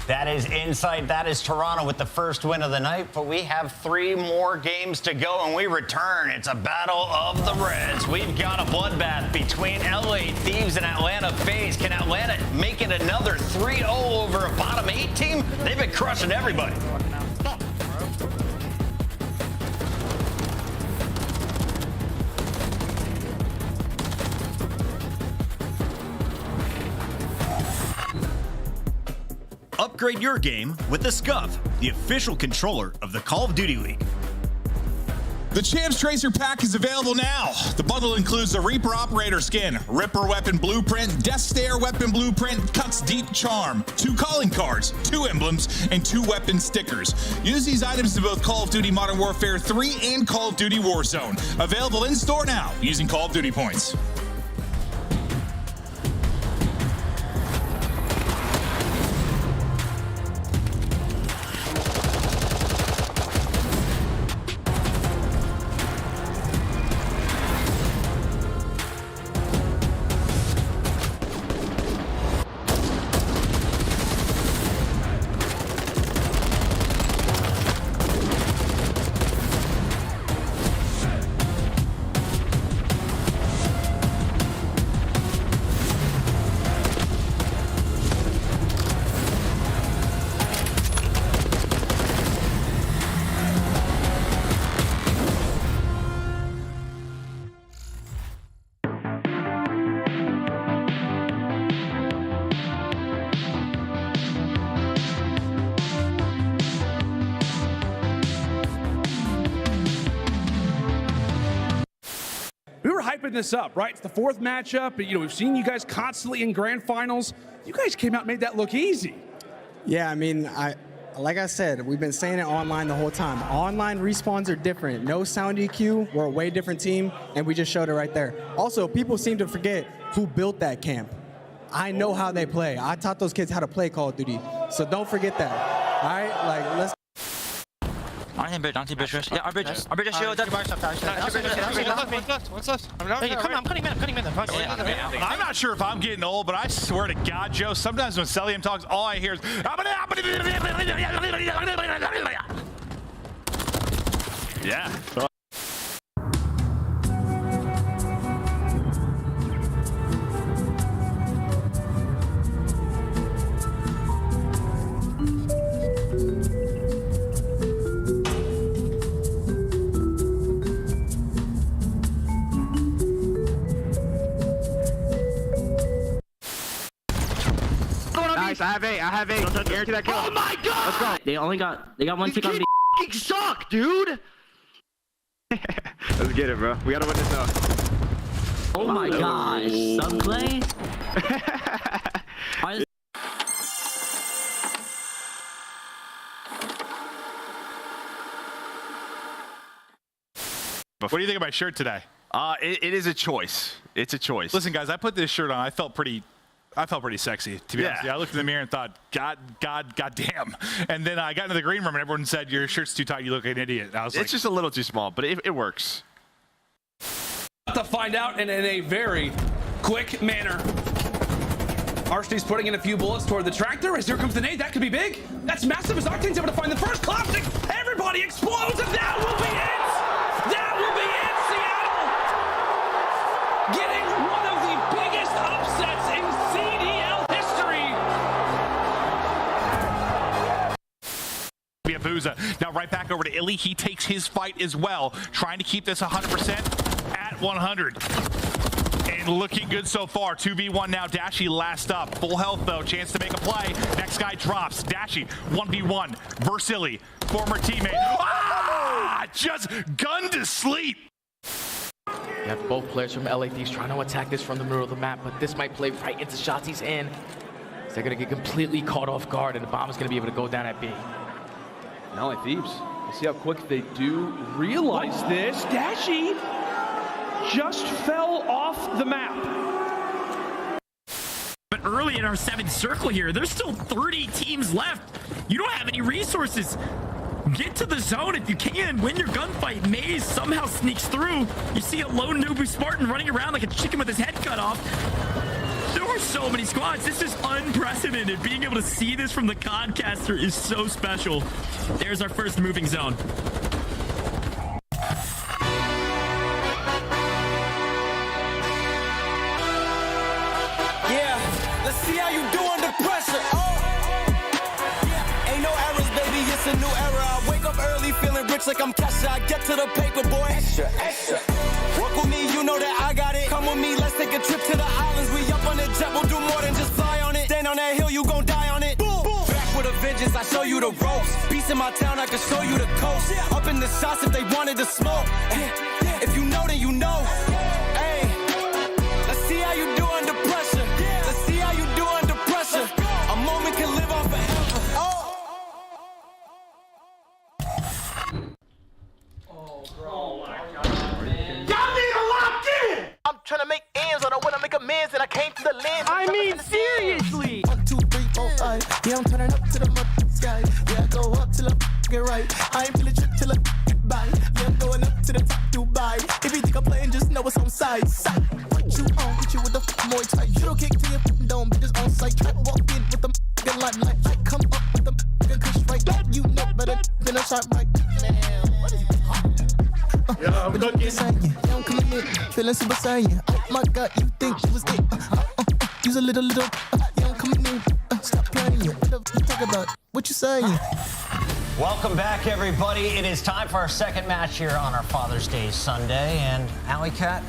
Speaker 4: That is Insight. That is Toronto with the first win of the night. But we have 3 more games to go, and we return. It's a battle of the Reds. We've got a bloodbath between LA Thieves and Atlanta FaZe. Can Atlanta make it another 3-0 over a bottom 8 team? They've been crushing everybody.
Speaker 9: Upgrade your game with the Scuff, the official controller of the Call of Duty League.
Speaker 8: The Champs Tracer pack is available now. The bundle includes the Reaper Operator skin, Ripper Weapon Blueprint, Death Stare Weapon Blueprint, Cuts Deep Charm, 2 calling cards, 2 emblems, and 2 weapon stickers. Use these items in both Call of Duty Modern Warfare 3 and Call of Duty Warzone. Available in store now using Call of Duty points.
Speaker 16: Hyping this up, right? It's the 4th matchup. You know, we've seen you guys constantly in grand finals. You guys came out and made that look easy.
Speaker 17: Yeah, I mean, like I said, we've been saying it online the whole time. Online respawns are different. No sound EQ. We're a way different team, and we just showed it right there. Also, people seem to forget who built that camp. I know how they play. I taught those kids how to play Call of Duty. So don't forget that. All right? Like, let's.
Speaker 5: Bridge, yeah, our bridge is shield.
Speaker 18: What's left? I'm cutting in.
Speaker 8: I'm not sure if I'm getting old, but I swear to God, Joe, sometimes when Celium talks, all I hear is yeah.
Speaker 14: I have eight. Guarantee that kill.
Speaker 18: Oh my God!
Speaker 14: Let's go. They got one tick on me.
Speaker 18: You suck, dude.
Speaker 13: Let's get it, bro. We gotta win this out.
Speaker 14: Oh my gosh. Subplay?
Speaker 8: What do you think of my shirt today?
Speaker 3: It is a choice. It's a choice.
Speaker 8: Listen, guys, I put this shirt on. I felt pretty sexy, to be honest. Yeah, I looked in the mirror and thought, God damn. And then I got into the green room and everyone said, your shirt's too tight, you look like an idiot. And I was
Speaker 3: it's just a little too small, but it works.
Speaker 16: To find out in a very quick manner. Archie's putting in a few bullets toward the tractor as here comes the nade. That could be big. That's massive as Octane's able to find the first classic. Everybody explodes and that will be it. That will be it, Seattle. Getting one of the biggest upsets in CDL history.
Speaker 8: Biabuza. Now right back over to Illy. He takes his fight as well, trying to keep this 100% at 100. And looking good so far. 2v1 now. Dashy last up. Full health though. Chance to make a play. Next guy drops. Dashy 1v1. Versilli, former teammate. Ah! Just gunned to sleep.
Speaker 19: You have both players from LA Thieves trying to attack this from the middle of the map, but this might play right into Shotzi's hand. So they're going to get completely caught off guard, and the bomb is going to be able to go down at B.
Speaker 16: LA Thieves, you see how quick they do realize this. Dashy just fell off the map.
Speaker 20: But early in our 7th circle here, there's still 30 teams left. You don't have any resources. Get to the zone if you can. Win your gunfight. Maze somehow sneaks through. You see a lone Nubu Spartan running around like a chicken with his head cut off. There are so many squads. This is unprecedented. Being able to see this from the Codcaster is so special. There's our first moving zone.
Speaker 2: Yeah, let's see how you do under pressure. Oh, yeah, ain't no errors, baby. It's a new era. I wake up early, feeling rich like I'm Kesha. I get to the paper, boy. Extra, extra. Work with me, you know that I got it. Come with me, let's take a trip to the islands. We up on the jet, we'll do more than just fly on it. Stand on that hill, you gon' die on it. Boom, boom. Back with a vengeance, I show you the ropes. Peace in my town, I can show you the coast. Up in the shots if they wanted to smoke. If you know, then you know. Hey, let's see how you do under pressure. Let's see how you do under pressure. A moment can live on forever.
Speaker 18: Y'all need to lock in! I'm trying to make ends, I don't want to make amends, and I came to the lens. I mean, seriously!
Speaker 2: 1, 2, 3, 4, 5. Yeah, I'm turning up to the sky. Yeah, I go up till I get right. I ain't feel a trip till I get by. Yeah, I'm going up to the top, Dubai. If you think I'm playing, just know it's on side. What you on? Hit you with the Muay Thai. You don't kick to your dome, bitches on sight. I walk in with the limelight. I come up with the kush right. You know better than a shot right. Man, what is it? Yeah, I'm cooking. Yeah, I'm coming in, feeling super saiyan. Oh my God, you think she was it? Use a little. Yeah, I'm coming in. Stop playing. What the f you talk about? What you saying?
Speaker 4: Welcome back, everybody. It is time for our second match here on our Father's Day Sunday. And Alley Cat,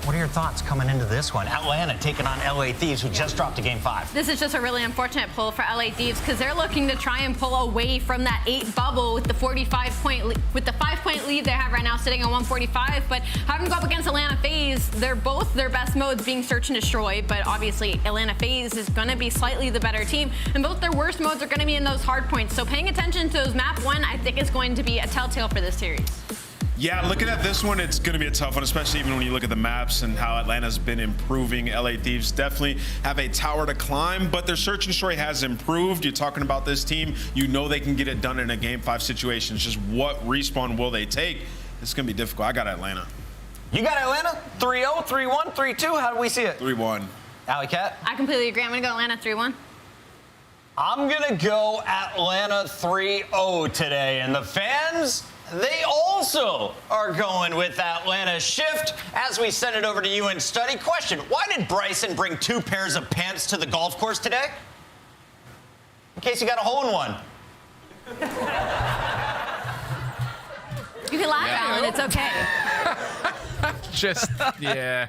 Speaker 4: what are your thoughts coming into this one? Atlanta taking on LA Thieves, who just dropped to Game 5.
Speaker 6: This is just a really unfortunate pull for LA Thieves because they're looking to try and pull away from that 8 bubble with the 5-point lead they have right now, sitting on 145. But having to go up against Atlanta FaZe, they're both their best modes being search and destroy. But obviously, Atlanta FaZe is going to be slightly the better team, and both their worst modes are going to be in those hard points. So paying attention to those map 1, I think is going to be a telltale for this series.
Speaker 3: Yeah, looking at this one, it's going to be a tough one, especially even when you look at the maps and how Atlanta's been improving. LA Thieves definitely have a tower to climb, but their search and destroy has improved. You're talking about this team, you know they can get it done in a Game 5 situation. It's just what respawn will they take? This is going to be difficult. I got Atlanta.
Speaker 4: You got Atlanta? 3-0, 3-1, 3-2? How do we see it?
Speaker 3: 3-1.
Speaker 4: Alley Cat?
Speaker 6: I completely agree. I'm going to go Atlanta 3-1.
Speaker 4: I'm going to go Atlanta 3-0 today, and the fans, they also are going with Atlanta. Shift as we send it over to you in study. Question, why did Bryson bring 2 pairs of pants to the golf course today? In case you got a hole in one.
Speaker 6: You can laugh, Alan. It's okay.
Speaker 19: Just, yeah.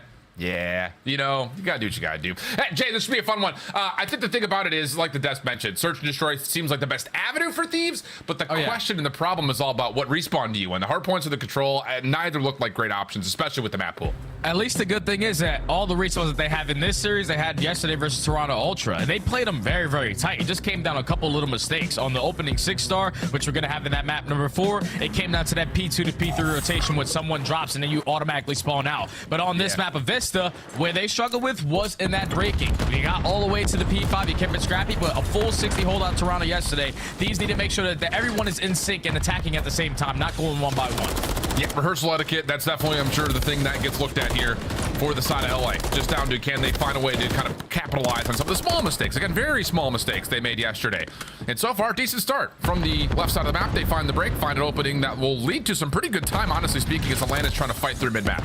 Speaker 19: You know, you gotta do what you gotta do. Hey, Jay, this should be a fun one. I think the thing about it is, like the desk mentioned, search and destroy seems like the best avenue for Thieves, but the question and the problem is all about what respawn do you win. The hard points of the control, neither look like great options, especially with the map pool.
Speaker 11: At least the good thing is that all the respawns that they have in this series, they had yesterday versus Toronto Ultra, and they played them very, very tight. It just came down a couple little mistakes. On the opening 6-star, which we're going to have in that map number 4, it came down to that P2 to P3 rotation when someone drops and then you automatically spawn out. But on this map of Vista, where they struggled with was in that breaking. You got all the way to the P5, you kept it scrappy, but a full 60 holdout Toronto yesterday. These need to make sure that everyone is in sync and attacking at the same time, not going one by one.
Speaker 19: Yeah, rehearsal etiquette, that's definitely, I'm sure, the thing that gets looked at here for the side of LA. Just down to, can they find a way to kind of capitalize on some of the small mistakes, again, very small mistakes they made yesterday. And so far, decent start from the left side of the map. They find the break, find an opening that will lead to some pretty good time, honestly speaking, as Atlanta's trying to fight through mid-map.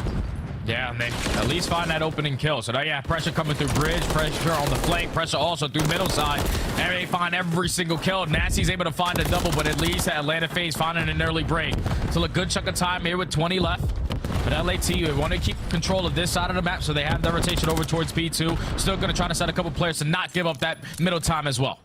Speaker 11: Yeah, and they at least find that opening kill. So, yeah, pressure coming through bridge, pressure on the flank, pressure also through middle side. And they find every single kill. Nasty's able to find a double, but it leads to Atlanta FaZe finding an early break. So, a good chunk of time here with 20 left. But LAT, they want to keep control of this side of the map, so they have the rotation over towards P2. Still going to try to set a couple players to not give up that middle time as well.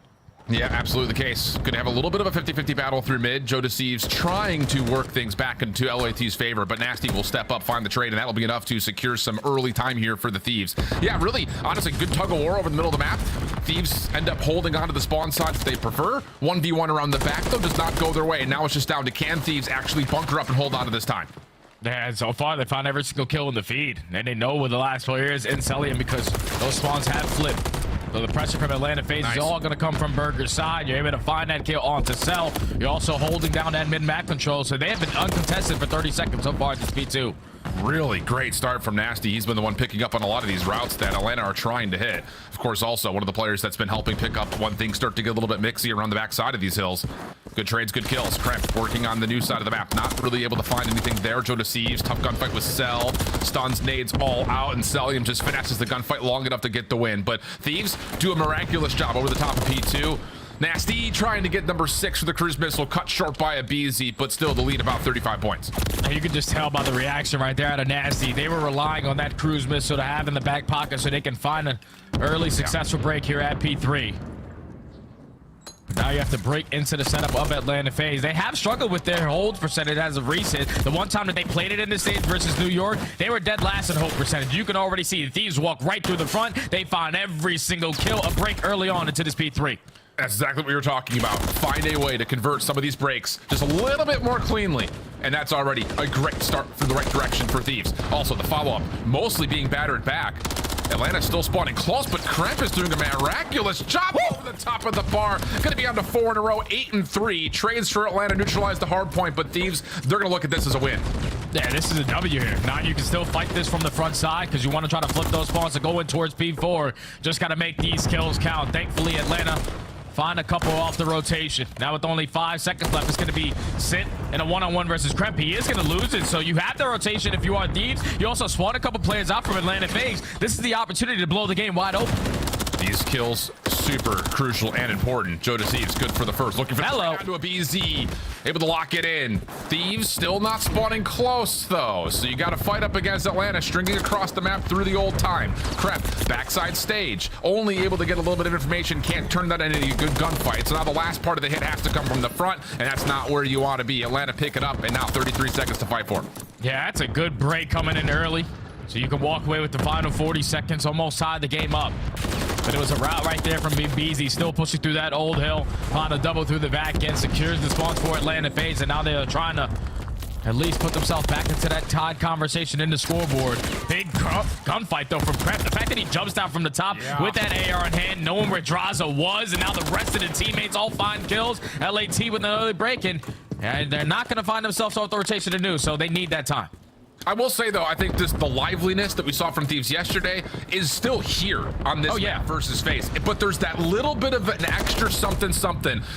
Speaker 19: Yeah, absolutely the case. Going to have a little bit of a 50-50 battle through mid. Joe Deceives trying to work things back into LAT's favor, but Nasty will step up, find the trade, and that'll be enough to secure some early time here for the Thieves. Yeah, really, honestly, good tug of war over the middle of the map. Thieves end up holding on to the spawn side if they prefer. 1v1 around the back, though, does not go their way. And now it's just down to can Thieves actually bunker up and hold on to this time.
Speaker 11: Yeah, so far they found every single kill in the feed. And they know where the last player is in Celium because those spawns have flipped. So the pressure from Atlanta FaZe is all going to come from Burger's side. You're able to find that kill onto Cell. You're also holding down that mid-map control. So they have been uncontested for 30 seconds so far at this P2.
Speaker 19: Really great start from Nasty. He's been the one picking up on a lot of these routes that Atlanta are trying to hit. Of course, also one of the players that's been helping pick up when things start to get a little bit mixy around the backside of these hills. Good trades, good kills. Kremp working on the new side of the map. Not really able to find anything there. Joe Deceives, tough gunfight with Cell. Stuns, nades all out, and Celium just finesses the gunfight long enough to get the win. But Thieves do a miraculous job over the top of P2. Nasty trying to get number 6 with the cruise missile, cut short by a BZ, but still the lead about 35 points.
Speaker 11: You can just tell by the reaction right there out of Nasty. They were relying on that cruise missile to have in the back pocket so they can find an early successful break here at P3.
Speaker 21: Now you have to break into the setup of Atlanta FaZe. They have struggled with their hold percentage as of recent. The one time that they played it in this stage versus New York, they were dead last in hold percentage. You can already see the Thieves walk right through the front. They find every single kill, a break early on into this P3.
Speaker 19: That's exactly what we were talking about. Find a way to convert some of these breaks just a little bit more cleanly. And that's already a great start for the right direction for Thieves. Also, the follow-up mostly being battered back. Atlanta's still spawning close, but Kremp is doing a miraculous job over the top of the bar. Going to be on to 4 in a row, 8-3. Trades for Atlanta neutralize the hard point, but Thieves, they're going to look at this as a win.
Speaker 21: Yeah, this is a W here. Now you can still fight this from the front side because you want to try to flip those spawns and go in towards P4. Just got to make these kills count. Thankfully, Atlanta find a couple off the rotation. Now with only 5 seconds left, it's going to be Sit in a one-on-one versus Kremp. He is going to lose it, so you have the rotation if you are Thieves. You also spawn a couple players out from Atlanta FaZe. This is the opportunity to blow the game wide open.
Speaker 19: These kills, super crucial and important. Joe Deceives, good for the first. Looking for the down to a BZ. Able to lock it in. Thieves still not spawning close, though. So you got to fight up against Atlanta, stringing across the map through the old time. Kremp, backside stage. Only able to get a little bit of information. Can't turn that into a good gunfight. So now the last part of the hit has to come from the front, and that's not where you want to be. Atlanta pick it up, and now 33 seconds to fight for.
Speaker 21: Yeah, that's a good break coming in early. So you can walk away with the final 40 seconds, almost tied the game up. But it was a route right there from BZ, still pushing through that old hill, trying to double through the back end, secures the spawns for Atlanta FaZe, and now they are trying to at least put themselves back into that tied conversation in the scoreboard. Big gunfight, though, from Kremp. The fact that he jumps down from the top with that AR in hand, knowing where Draza was, and now the rest of the teammates all find kills. LAT with an early break, and they're not going to find themselves off the rotation to do, so they need that time.
Speaker 19: I will say, though, I think the liveliness that we saw from Thieves yesterday is still here on this map versus FaZe. But there's that little bit of an extra something.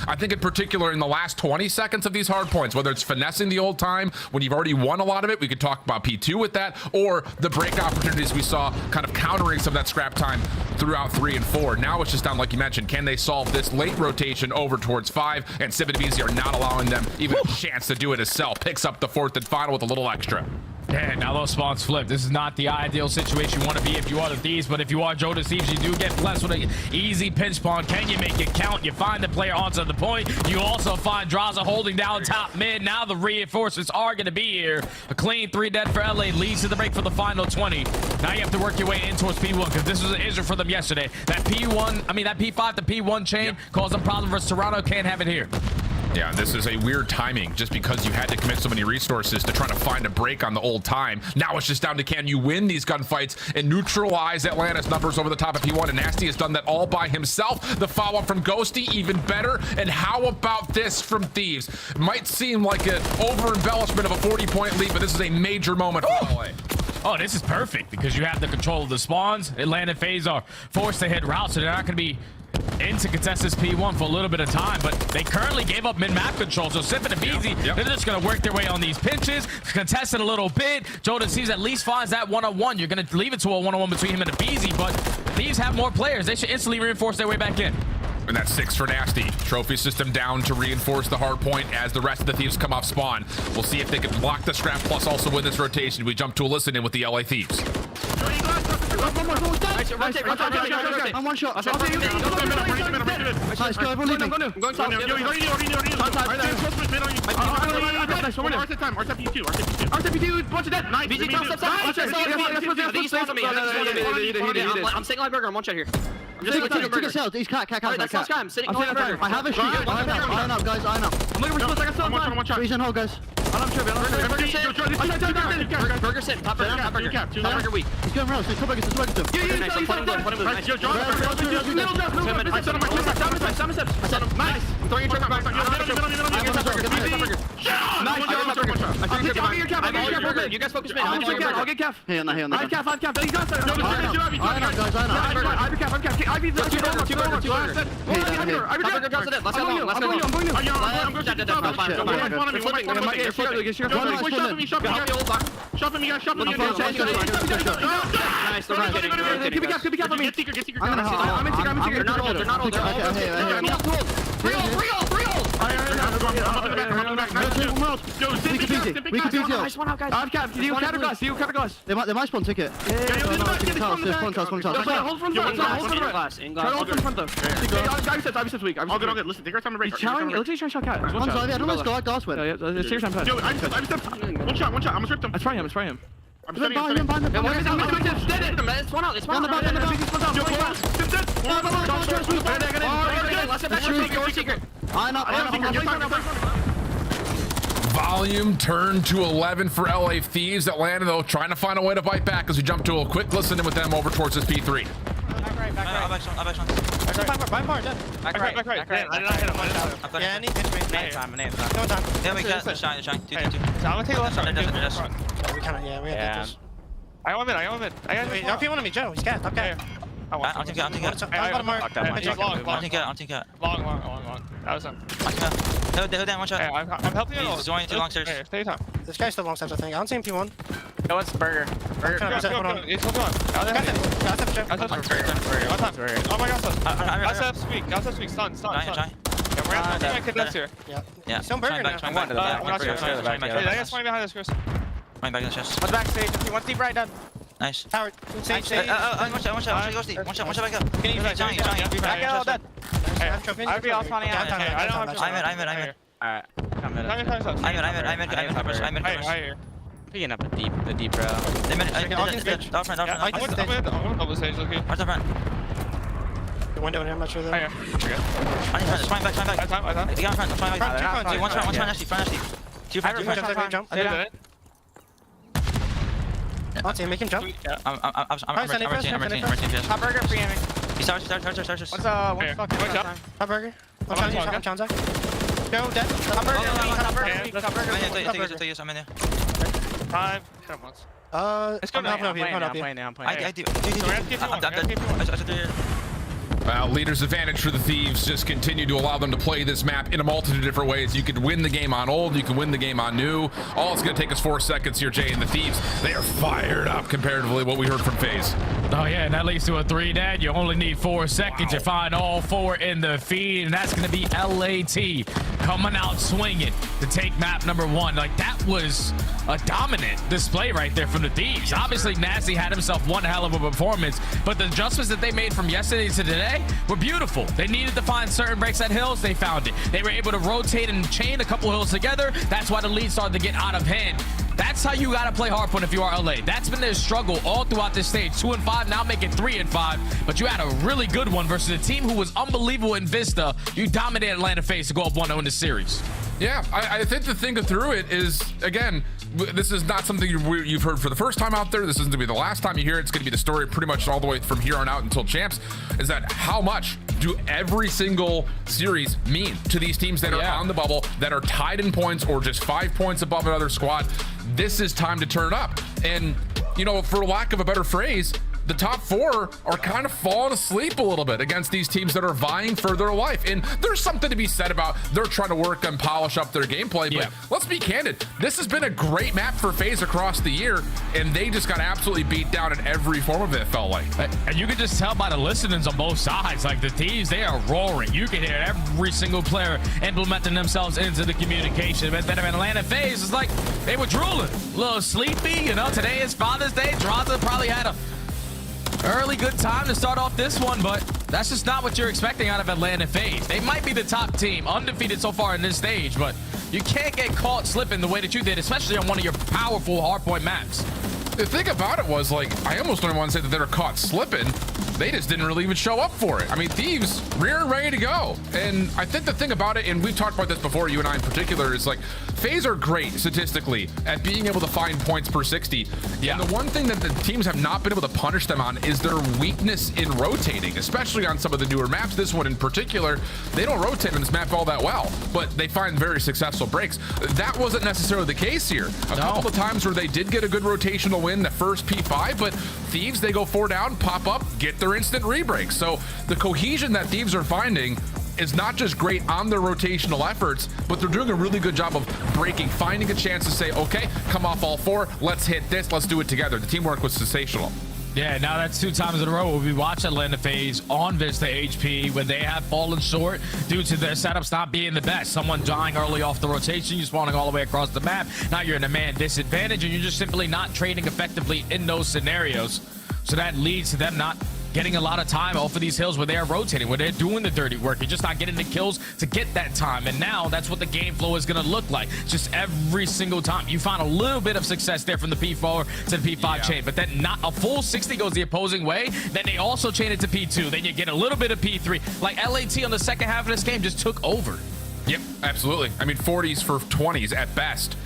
Speaker 19: I think in particular in the last 20 seconds of these hard points, whether it's finessing the old time when you've already won a lot of it, we could talk about P2 with that, or the break opportunities we saw kind of countering some of that scrap time throughout 3 and 4. Now it's just down, like you mentioned, can they solve this late rotation over towards 5? And Civ and BZ are not allowing them even a chance to do it as Cell picks up the 4th and final with a little extra.
Speaker 21: Yeah, now those spawns flip. This is not the ideal situation you want to be if you are the Thieves, but if you are Joe Deceives, you do get blessed with an easy pinch spawn. Can you make it count? You find the player onto the point. You also find Draza holding down top mid. Now the reinforcements are going to be here. A clean 3 dead for LA leads to the break for the final 20. Now you have to work your way in towards P1 because this was an issue for them yesterday. That P5 to P1 chain caused them problems versus Toronto. Can't have it here.
Speaker 19: Yeah, this is a weird timing just because you had to commit so many resources to try to find a break on the old time. Now it's just down to can you win these gunfights and neutralize Atlanta's numbers over the top of P1, and Nasty has done that all by himself. The follow-up from Ghosty, even better. And how about this from Thieves? Might seem like an over-embellishment of a 40-point lead, but this is a major moment for LA.
Speaker 21: Oh, this is perfect because you have the control of the spawns. Atlanta FaZe are forced to hit routes, so they're not going to be into contest this P1 for a little bit of time, but they currently gave up mid-map control, so Sip and BZ, they're just going to work their way on these pinches, contest it a little bit. Jordan sees at least finds that one-on-one. You're going to leave it to a one-on-one between him and the BZ, but Thieves have more players. They should instantly reinforce their way back in.
Speaker 19: And that's 6 for Nasty. Trophy system down to reinforce the hard point as the rest of the Thieves come off spawn. We'll see if they can block the scrap plus also win this rotation. We jump to a listen in with the LA Thieves.
Speaker 14: I'm one shot. Nice, go, everyone leave me. I'm going south. RTP2, bunch of dead. Nice. BG, I'm sitting on burger. I'm one shot here. I'm just going to take a cell. He's cat. I'm sitting on burger. I have a shoot. Iron up, guys. Iron up. I'm looking for splits. I got still on time. Freeze and hold, guys. Burger sit. Top burger. Top burger weak. He's going round. He's two burgers. Nice. I'm putting blue. Nice. Nice. I'm throwing your trigger back. You guys focus me. I'll get Kef. Hey, on that. I have Kef. They're not old. They might spawn ticket. Listen, take our time to break. He's trying. Let's try shot cat. One shot. I don't know. Let's go like last one. Yo, I'm shot. I'm gonna rip them. Let's try him. I'm behind him. It's one out. It's one out.
Speaker 19: Volume turned to 11 for LA Thieves. Atlanta, though, trying to find a way to bite back as we jump to a quick listen in with them over towards this P3.
Speaker 5: Back right. I did not hit him. Yeah, and he hit me. Name time. Yeah, we got the shine. I'm gonna take a left shot.
Speaker 14: We kind of, we have this.
Speaker 5: I got him.
Speaker 14: If you want me, Joe, he's cat. Okay.
Speaker 5: I'll take it.
Speaker 14: I'm
Speaker 5: Long. That was him. Hold down, one shot.
Speaker 14: I'm helping you.
Speaker 5: He's going to long stairs.
Speaker 14: Take your time. This guy's still long steps, I think. I don't see him P1.
Speaker 5: No, it's Burger.
Speaker 14: It's still going.
Speaker 5: Oh my god, I'll speak. Stun. We're gonna have to here. Yeah.
Speaker 14: Still Burger now.
Speaker 5: I got 20 behind us, Chris. Back in the chest. One's backstage. One's deep right, done. Nice.
Speaker 14: Howard,
Speaker 5: one shot back up. Can you Johnny, back out, dead. I'll be all spawning out. I'm in. Alright. I'm in. Picking up the deep row. I'm gonna double stage, okay. Where's the front?
Speaker 14: The window, I'm not sure though.
Speaker 5: Spine back. You got front, spine back. One front, front. Two front.
Speaker 14: Jump. I'll see him, make him jump.
Speaker 5: I'm rotating.
Speaker 14: Hot burger free aiming.
Speaker 5: He starts.
Speaker 14: One's fucking hot burger. One Chanza. Go, dead. Hot burger.
Speaker 5: I'm in there.
Speaker 14: Hit him once. Let's go. I'm playing.
Speaker 5: I do.
Speaker 19: Leader's advantage for the Thieves. Just continue to allow them to play this map in a multitude of different ways. You could win the game on old, you can win the game on new. All it's going to take is 4 seconds here, Jay, and the Thieves, they are fired up comparatively what we heard from FaZe.
Speaker 21: Oh yeah, and that leads to a 3, Dad. You only need 4 seconds. You find all 4 in the feed, and that's going to be LAT coming out swinging to take map number 1. Like, that was a dominant display right there from the Thieves. Obviously, Nasty had himself one hell of a performance, but the adjustments that they made from yesterday to today were beautiful. They needed to find certain breaks at hills. They found it. They were able to rotate and chain a couple hills together. That's why the lead started to get out of hand. That's how you got to play hardpoint if you are LA. That's been their struggle all throughout this stage. 2 and 5, now making 3 and 5. But you had a really good one versus a team who was unbelievable in Vista. You dominated Atlanta FaZe to go up 1-0 in this series.
Speaker 19: Yeah, I think the thing through it is, again, this is not something you've heard for the first time out there. This isn't going to be the last time you hear it. It's going to be the story pretty much all the way from here on out until champs, is that how much do every single series mean to these teams that are on the bubble, that are tied in points or just 5 points above another squad. This is time to turn up. And, you know, for lack of a better phrase, the top 4 are kind of falling asleep a little bit against these teams that are vying for their life. And there's something to be said about they're trying to work and polish up their gameplay. But let's be candid. This has been a great map for FaZe across the year, and they just got absolutely beat down in every form of it felt like.
Speaker 21: And you can just tell by the listenings on both sides. Like, the Thieves, they are roaring. You can hear every single player implementing themselves into the communication. But then Atlanta FaZe is like, they were drooling. A little sleepy, you know. Today is Father's Day. Draza probably had a early good time to start off this one, but that's just not what you're expecting out of Atlanta FaZe. They might be the top team, undefeated so far in this stage, but you can't get caught slipping the way that you did, especially on one of your powerful hardpoint maps.
Speaker 19: The thing about it was, like, I almost don't want to say that they were caught slipping. They just didn't really even show up for it. I mean, Thieves, rear and ready to go. And I think the thing about it, and we've talked about this before, you and I in particular, is like, FaZe are great statistically at being able to find points per 60. Yeah. And the one thing that the teams have not been able to punish them on is their weakness in rotating, especially on some of the newer maps. This one in particular, they don't rotate on this map all that well, but they find very successful breaks. That wasn't necessarily the case here. A couple of times where they did get a good rotational win the first P5, but Thieves, they go 4 down, pop up, get their instant re-breaks. So the cohesion that Thieves are finding is not just great on their rotational efforts, but they're doing a really good job of breaking, finding a chance to say, okay, come off all 4, let's hit this, let's do it together. The teamwork was sensational.
Speaker 21: Yeah, now that's 2 times in a row. We watched Atlanta FaZe on Vista HP when they have fallen short due to their setups not being the best. Someone dying early off the rotation, you spawning all the way across the map. Now you're in a man disadvantage, and you're just simply not trading effectively in those scenarios. So that leads to them not getting a lot of time off of these hills where they are rotating, where they're doing the dirty work. You're just not getting the kills to get that time. And now that's what the game flow is going to look like. Just every single time. You find a little bit of success there from the P4 to the P5 chain, but then not a full 60 goes the opposing way. Then they also chain it to P2. Then you get a little bit of P3. Like LAT on the second half of this game just took over.
Speaker 19: Yep, absolutely. I mean, 40s for 20s at best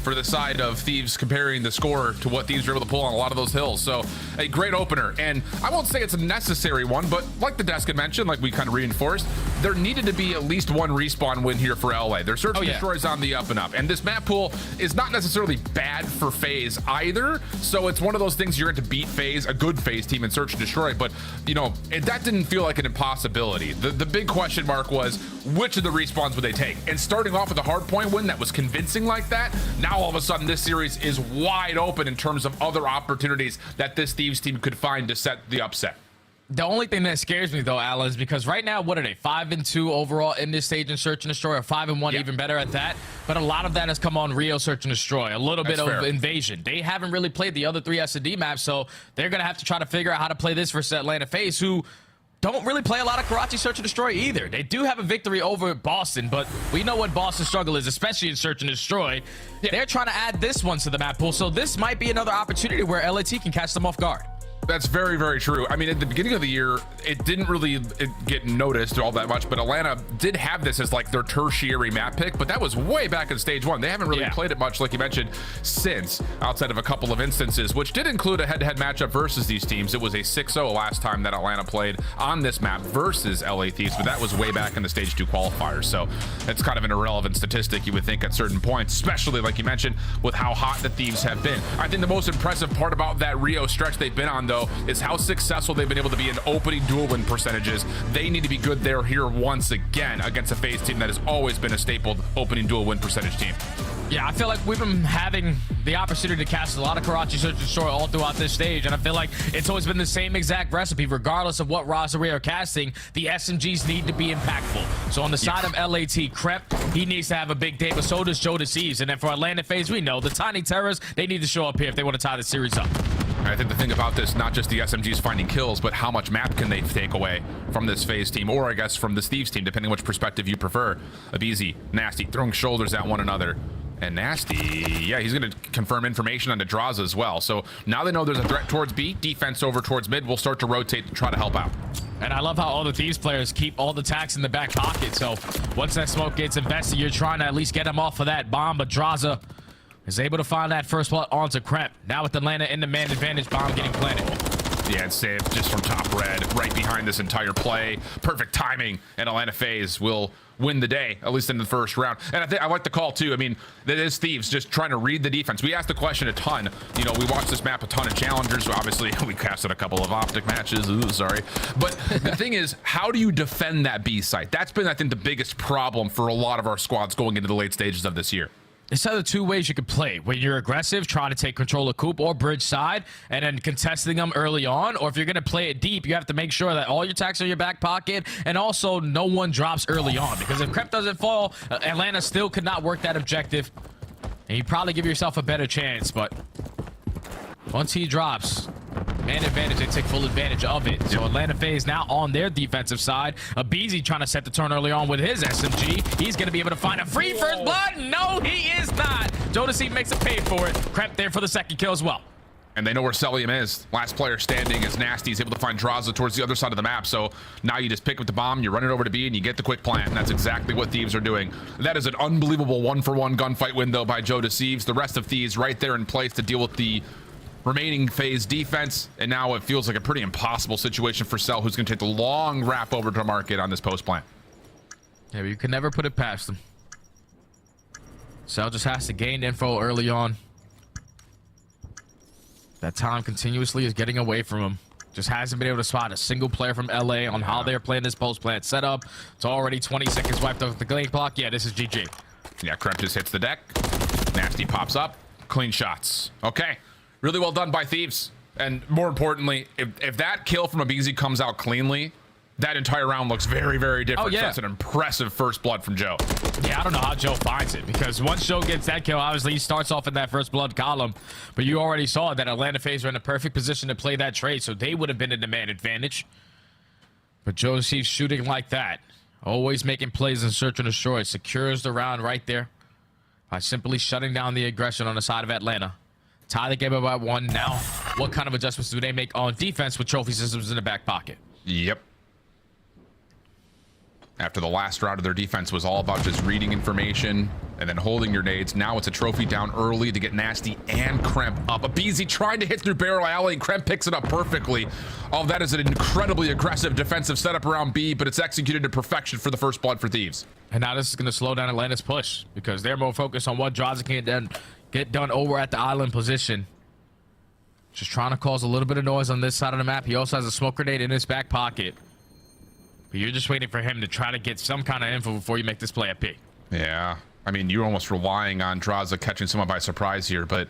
Speaker 19: for the side of Thieves, comparing the score to what Thieves were able to pull on a lot of those hills. So a great opener, and I won't say it's a necessary one, but like the desk had mentioned, like we kind of reinforced, there needed to be at least one respawn win here for LA. Their search and destroy is on the up and up, and this map pool is not necessarily bad for FaZe either. So it's one of those things you're going to beat FaZe, a good FaZe team in search and destroy, but you know, that didn't feel like an impossibility. The big question mark was which of the respawns would they take, and starting off with a hard point win that was convincing like that, now all of a sudden this series is wide open in terms of other opportunities that this Thieves team could find to set the upset.
Speaker 21: The only thing that scares me though, Alan, is because right now, what are they? 5-2 overall in this stage in search and destroy, or 5-1, even better at that. But a lot of that has come on Rio search and destroy, a little bit of invasion. They haven't really played the other 3 S&D maps, so they're gonna have to try to figure out how to play this versus Atlanta FaZe, who don't really play a lot of Karachi search and destroy either. They do have a victory over Boston, but we know what Boston's struggle is, especially in search and destroy. They're trying to add this one to the map pool, so this might be another opportunity where LAT can catch them off guard.
Speaker 19: That's very, very true. I mean, at the beginning of the year, it didn't really get noticed all that much, but Atlanta did have this as like their tertiary map pick, but that was way back in stage 1. They haven't really played it much, like you mentioned, since, outside of a couple of instances, which did include a head-to-head matchup versus these teams. It was a 6-0 last time that Atlanta played on this map versus LA Thieves, but that was way back in the stage 2 qualifiers. So it's kind of an irrelevant statistic, you would think, at certain points, especially like you mentioned, with how hot the Thieves have been. I think the most impressive part about that Rio stretch they've been on, though, is how successful they've been able to be in opening duel win percentages. They need to be good there here once again against a FaZe team that has always been a staple opening duel win percentage team.
Speaker 21: Yeah, I feel like we've been having the opportunity to cast a lot of Karachi search and destroy all throughout this stage, and I feel like it's always been the same exact recipe. Regardless of what roster we are casting, the SMGs need to be impactful. So on the side of LAT, Crep, he needs to have a big day, but so does Joe Deceives. And then for Atlanta FaZe, we know the Tiny Terrors, they need to show up here if they want to tie the series up.
Speaker 19: I think the thing about this, not just the SMGs finding kills, but how much map can they take away from this FaZe team, or I guess from this Thieves team, depending which perspective you prefer. Abizi, Nasty, throwing shoulders at one another. And Nasty, yeah, he's going to confirm information on Draza as well. So now they know there's a threat towards B, defense over towards mid. We'll start to rotate to try to help out.
Speaker 21: And I love how all the Thieves players keep all the tacks in the back pocket. So once that smoke gets invested, you're trying to at least get them off of that bomb. But Draza is able to find that first blood onto Crep. Now with Atlanta in the man advantage, bomb getting planted.
Speaker 19: Yeah, and Sid just from top red, right behind this entire play. Perfect timing, and Atlanta FaZe will win the day, at least in the first round. And I think I like the call too. I mean, that is Thieves just trying to read the defense. We asked the question a ton. You know, we watched this map a ton of challengers. So obviously, we casted a couple of optic matches. Ooh, sorry. But the thing is, how do you defend that B site? That's been, I think, the biggest problem for a lot of our squads going into the late stages of this year.
Speaker 21: It's either 2 ways you could play. When you're aggressive, trying to take control of Coop or bridge side, and then contesting them early on. Or if you're going to play it deep, you have to make sure that all your attacks are in your back pocket, and also no one drops early on. Because if Crep doesn't fall, Atlanta still could not work that objective. And you probably give yourself a better chance, but once he drops, man advantage, they take full advantage of it. So Atlanta FaZe now on their defensive side. Abizi trying to set the turn early on with his SMG. He's going to be able to find a free first blood. No, he is not. Jodeci makes a pay for it. Crep there for the second kill as well.
Speaker 19: And they know where Celium is. Last player standing is Nasty. He's able to find Draza towards the other side of the map. So now you just pick up the bomb, you run it over to B, and you get the quick plant. And that's exactly what Thieves are doing. That is an unbelievable 1-for-1 gunfight win, though, by Joe Deceives. The rest of Thieves right there in place to deal with the remaining FaZe defense, and now it feels like a pretty impossible situation for Cell, who's going to take the long wrap over to market on this post plant.
Speaker 21: Yeah, but you can never put it past them. Cell just has to gain info early on. That time continuously is getting away from him. Just hasn't been able to spot a single player from LA on how they're playing this post plant setup. It's already 20 seconds wiped off the game clock. Yeah, this is GG.
Speaker 19: Yeah, Crep just hits the deck. Nasty pops up. Clean shots. Okay. Really well done by Thieves. And more importantly, if that kill from Abizi comes out cleanly, that entire round looks very, very different.
Speaker 21: Oh, yeah.
Speaker 19: That's an impressive first blood from Joe.
Speaker 21: Yeah, I don't know how Joe finds it, because once Joe gets that kill, obviously he starts off in that first blood column, but you already saw that Atlanta FaZe were in a perfect position to play that trade, so they would have been in the man advantage. But Joe sees shooting like that, always making plays and search and destroy, secures the round right there by simply shutting down the aggression on the side of Atlanta. Tie the game up by 1. Now, what kind of adjustments do they make on defense with trophy systems in the back pocket?
Speaker 19: Yep. After the last round of their defense was all about just reading information and then holding your nades. Now it's a trophy down early to get Nasty and Kremp up. Abizi trying to hit through Barrel Alley, and Kremp picks it up perfectly. Oh, that is an incredibly aggressive defensive setup around B, but it's executed to perfection for the first blood for Thieves.
Speaker 21: And now this is going to slow down Atlanta's push, because they're more focused on what Draza can get done over at the island position. Just trying to cause a little bit of noise on this side of the map. He also has a smoke grenade in his back pocket. But you're just waiting for him to try to get some kind of info before you make this play at P.
Speaker 19: Yeah. I mean, you're almost relying on Draza catching someone by surprise here, but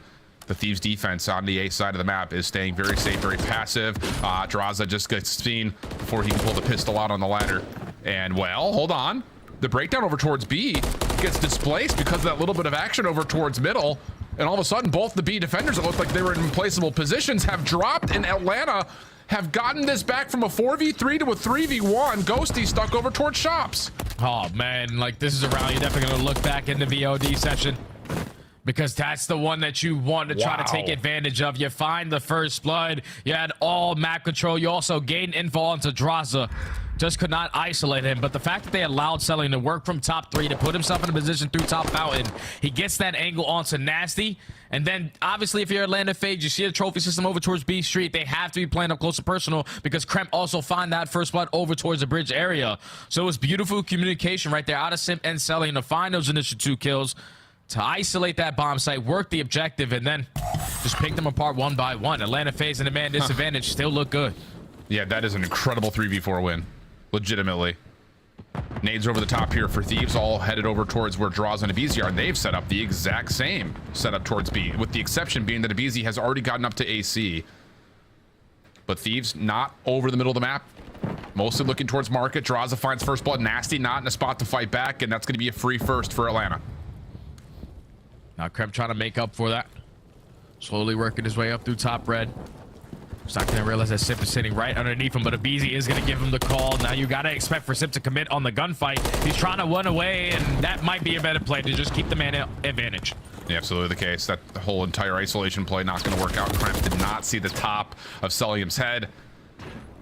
Speaker 19: the Thieves defense on the A side of the map is staying very safe, very passive. Draza just gets seen before he can pull the pistol out on the ladder. And, well, hold on. The breakdown over towards B gets displaced because of that little bit of action over towards middle. And all of a sudden, both the B defenders that looked like they were in implaceable positions have dropped, and Atlanta have gotten this back from a 4v3 to a 3v1. Ghosty stuck over towards shops.
Speaker 21: Oh, man, like, this is a round you're definitely going to look back in the VOD session, because that's the one that you want to try to take advantage of. You find the first blood. You had all map control. You also gained info onto Draza. Just could not isolate him. But the fact that they allowed Selling to work from top 3 to put himself in a position through top fountain, he gets that angle onto Nasty. And then, obviously, if you're Atlanta FaZe, you see a trophy system over towards B Street. They have to be playing up close and personal, because Kremp also find that first blood over towards the bridge area. So it was beautiful communication right there out of Simp and Selling to find those initial 2 kills, to isolate that bomb site, work the objective, and then just pick them apart one by one. Atlanta FaZe and the man disadvantage still look good.
Speaker 19: Yeah, that is an incredible 3v4 win. Legitimately. Nades over the top here for Thieves, all headed over towards where Draws and Abizi are, and they've set up the exact same setup towards B, with the exception being that Abizi has already gotten up to AC. But Thieves not over the middle of the map, mostly looking towards market. Draza finds first blood. Nasty not in a spot to fight back, and that's going to be a free first for Atlanta.
Speaker 21: Now Kremp trying to make up for that, slowly working his way up through top red. He's not going to realize that Sip is sitting right underneath him, but Abizi is going to give him the call. Now you got to expect for Sip to commit on the gunfight. He's trying to run away, and that might be a better play to just keep the man advantage.
Speaker 19: Yeah, absolutely the case. That the whole entire isolation play not going to work out. Kremp did not see the top of Celium's head,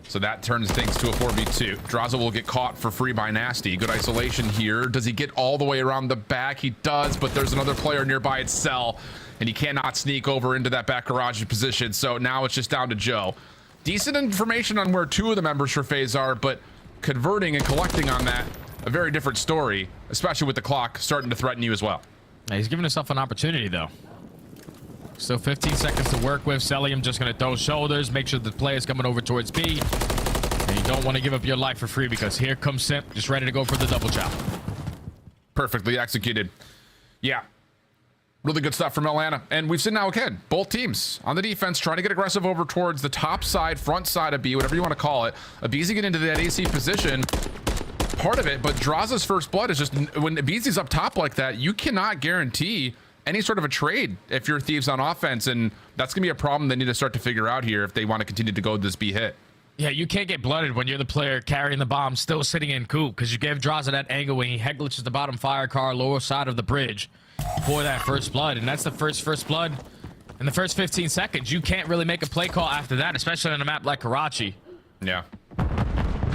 Speaker 19: so that turns things to a 4v2. Draza will get caught for free by Nasty. Good isolation here. Does he get all the way around the back? He does, but there's another player nearby at Cell, and he cannot sneak over into that back garage position. So now it's just down to Joe. Decent information on where 2 of the members for FaZe are, but converting and collecting on that, a very different story, especially with the clock starting to threaten you as well.
Speaker 21: Now, he's giving himself an opportunity, though. Still 15 seconds to work with. Celium just going to throw shoulders, make sure the play is coming over towards B. And you don't want to give up your life for free, because here comes Simp, just ready to go for the double chop.
Speaker 19: Perfectly executed. Yeah. Really good stuff from Atlanta. And we've seen now again, both teams on the defense trying to get aggressive over towards the top side, front side of B, whatever you want to call it. Abizi get into that AC position, part of it, but Draza's first blood is just, when Abizi's up top like that, you cannot guarantee any sort of a trade if you're Thieves on offense, and that's going to be a problem they need to start to figure out here if they want to continue to go this B hit.
Speaker 21: Yeah, you can't get blooded when you're the player carrying the bomb, still sitting in coop, because you gave Draza that angle when he head glitches the bottom fire car, lower side of the bridge for that first blood, and that's the first blood in the first 15 seconds. You can't really make a play call after that, especially on a map like Karachi.
Speaker 19: Yeah.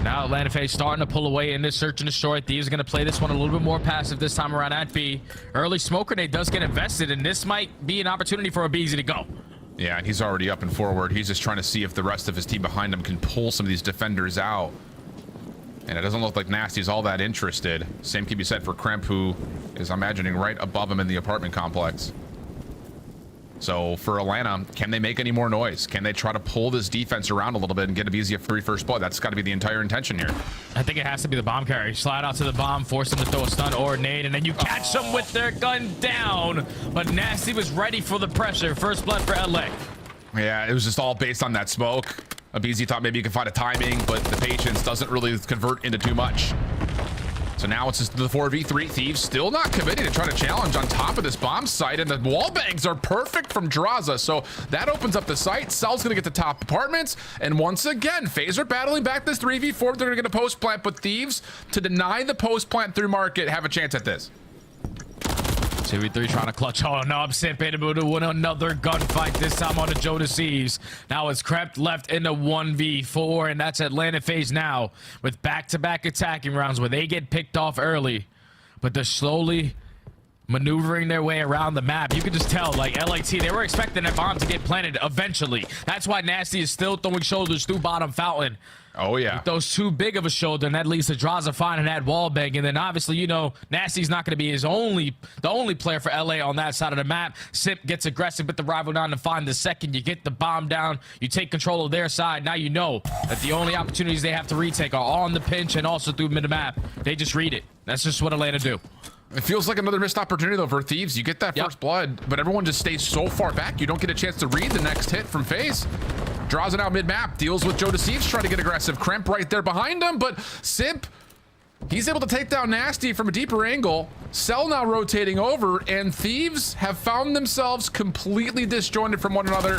Speaker 21: Now Atlanta FaZe starting to pull away in this search and destroy. Thieves are going to play this one a little bit more passive this time around at B. Early smoke grenade does get invested, and this might be an opportunity for Abizi to go.
Speaker 19: Yeah, and he's already up and forward. He's just trying to see if the rest of his team behind him can pull some of these defenders out. And it doesn't look like Nasty's all that interested. Same can be said for Kremp, who is, I'm imagining, right above him in the apartment complex. So for Atlanta, can they make any more noise? Can they try to pull this defense around a little bit and get Abizi a free first blood? That's got to be the entire intention here.
Speaker 21: I think it has to be the bomb carry. Slide out to the bomb, force them to throw a stun or a nade, and then you catch them with their gun down. But Nasty was ready for the pressure. First blood for LA.
Speaker 19: Yeah, it was just all based on that smoke. BZ thought maybe you could find a timing, but the patience doesn't really convert into too much. So now it's just the 4v3. Thieves still not committing to try to challenge on top of this bomb site, and the wall bangs are perfect from Draza. So that opens up the site. Cell's gonna get the top apartments, and once again, Phaser battling back this 3v4. They're gonna get a post plant, but Thieves, to deny the post plant through market, have a chance at this.
Speaker 21: 2v3 trying to clutch. Oh no, I'm simping able to win another gunfight, this time on the Joe Deceives. Now it's crept left into 1v4, and that's Atlanta FaZe now with back-to-back attacking rounds where they get picked off early, but they're slowly maneuvering their way around the map. You can just tell, like, LAT, they were expecting that bomb to get planted eventually. That's why Nasty is still throwing shoulders through bottom fountain.
Speaker 19: Oh, yeah.
Speaker 21: With those too big of a shoulder, and that leads to Draza finding that wall bang. And then obviously, you know, Nasty's not going to be the only player for LA on that side of the map. Simp gets aggressive with the rival down to find the second. You get the bomb down. You take control of their side. Now you know that the only opportunities they have to retake are on the pinch and also through mid-map. They just read it. That's just what Atlanta do.
Speaker 19: It feels like another missed opportunity, though, for Thieves. You get that first blood, but everyone just stays so far back, you don't get a chance to read the next hit from FaZe. Draws it out mid-map, deals with Joe Deceives, trying to get aggressive. Kremp right there behind him, but Simp, he's able to take down Nasty from a deeper angle. Cell now rotating over, and Thieves have found themselves completely disjointed from one another.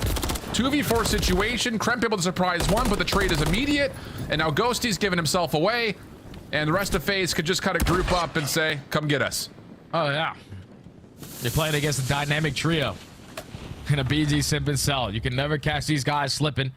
Speaker 19: 2v4 situation, Kremp able to surprise one, but the trade is immediate, and now Ghosty's giving himself away. And the rest of FaZe could just kind of group up and say, come get us.
Speaker 21: Oh, yeah. You're playing against a dynamic trio. And a BG, Simp, and Cell. You can never catch these guys slipping,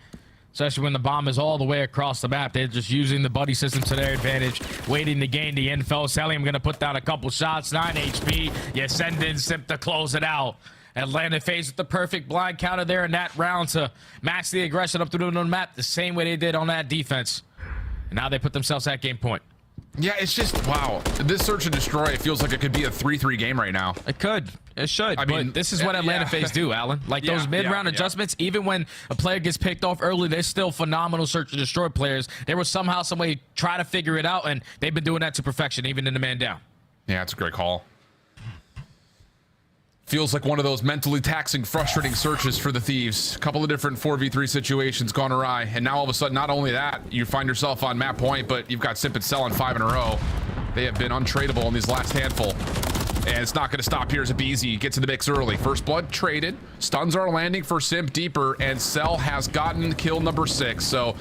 Speaker 21: especially when the bomb is all the way across the map. They're just using the buddy system to their advantage, waiting to gain the info. Sally, I'm going to put down a couple shots, 9 HP. You send in Simp to close it out. Atlanta FaZe with the perfect blind counter there in that round to match the aggression up through the map the same way they did on that defense. And now they put themselves at game point.
Speaker 19: Yeah, it's just, wow. This search and destroy, it feels like it could be a 3-3 game right now.
Speaker 21: It could. It should. I mean, this is what Atlanta FaZe do, Alan. Like those mid-round adjustments, even when a player gets picked off early, they're still phenomenal search and destroy players. They were somehow, some way, try to figure it out, and they've been doing that to perfection, even in the man down.
Speaker 19: Yeah, it's a great call. Feels like one of those mentally taxing, frustrating searches for the Thieves. A couple of different 4v3 situations gone awry, and now all of a sudden, not only that, you find yourself on map point, but you've got Simp and Cell on 5 in a row. They have been untradeable in these last handful, and it's not going to stop here as a BZ gets in the mix early. First blood traded, stuns are landing for Simp deeper, and Cell has gotten kill number 6, so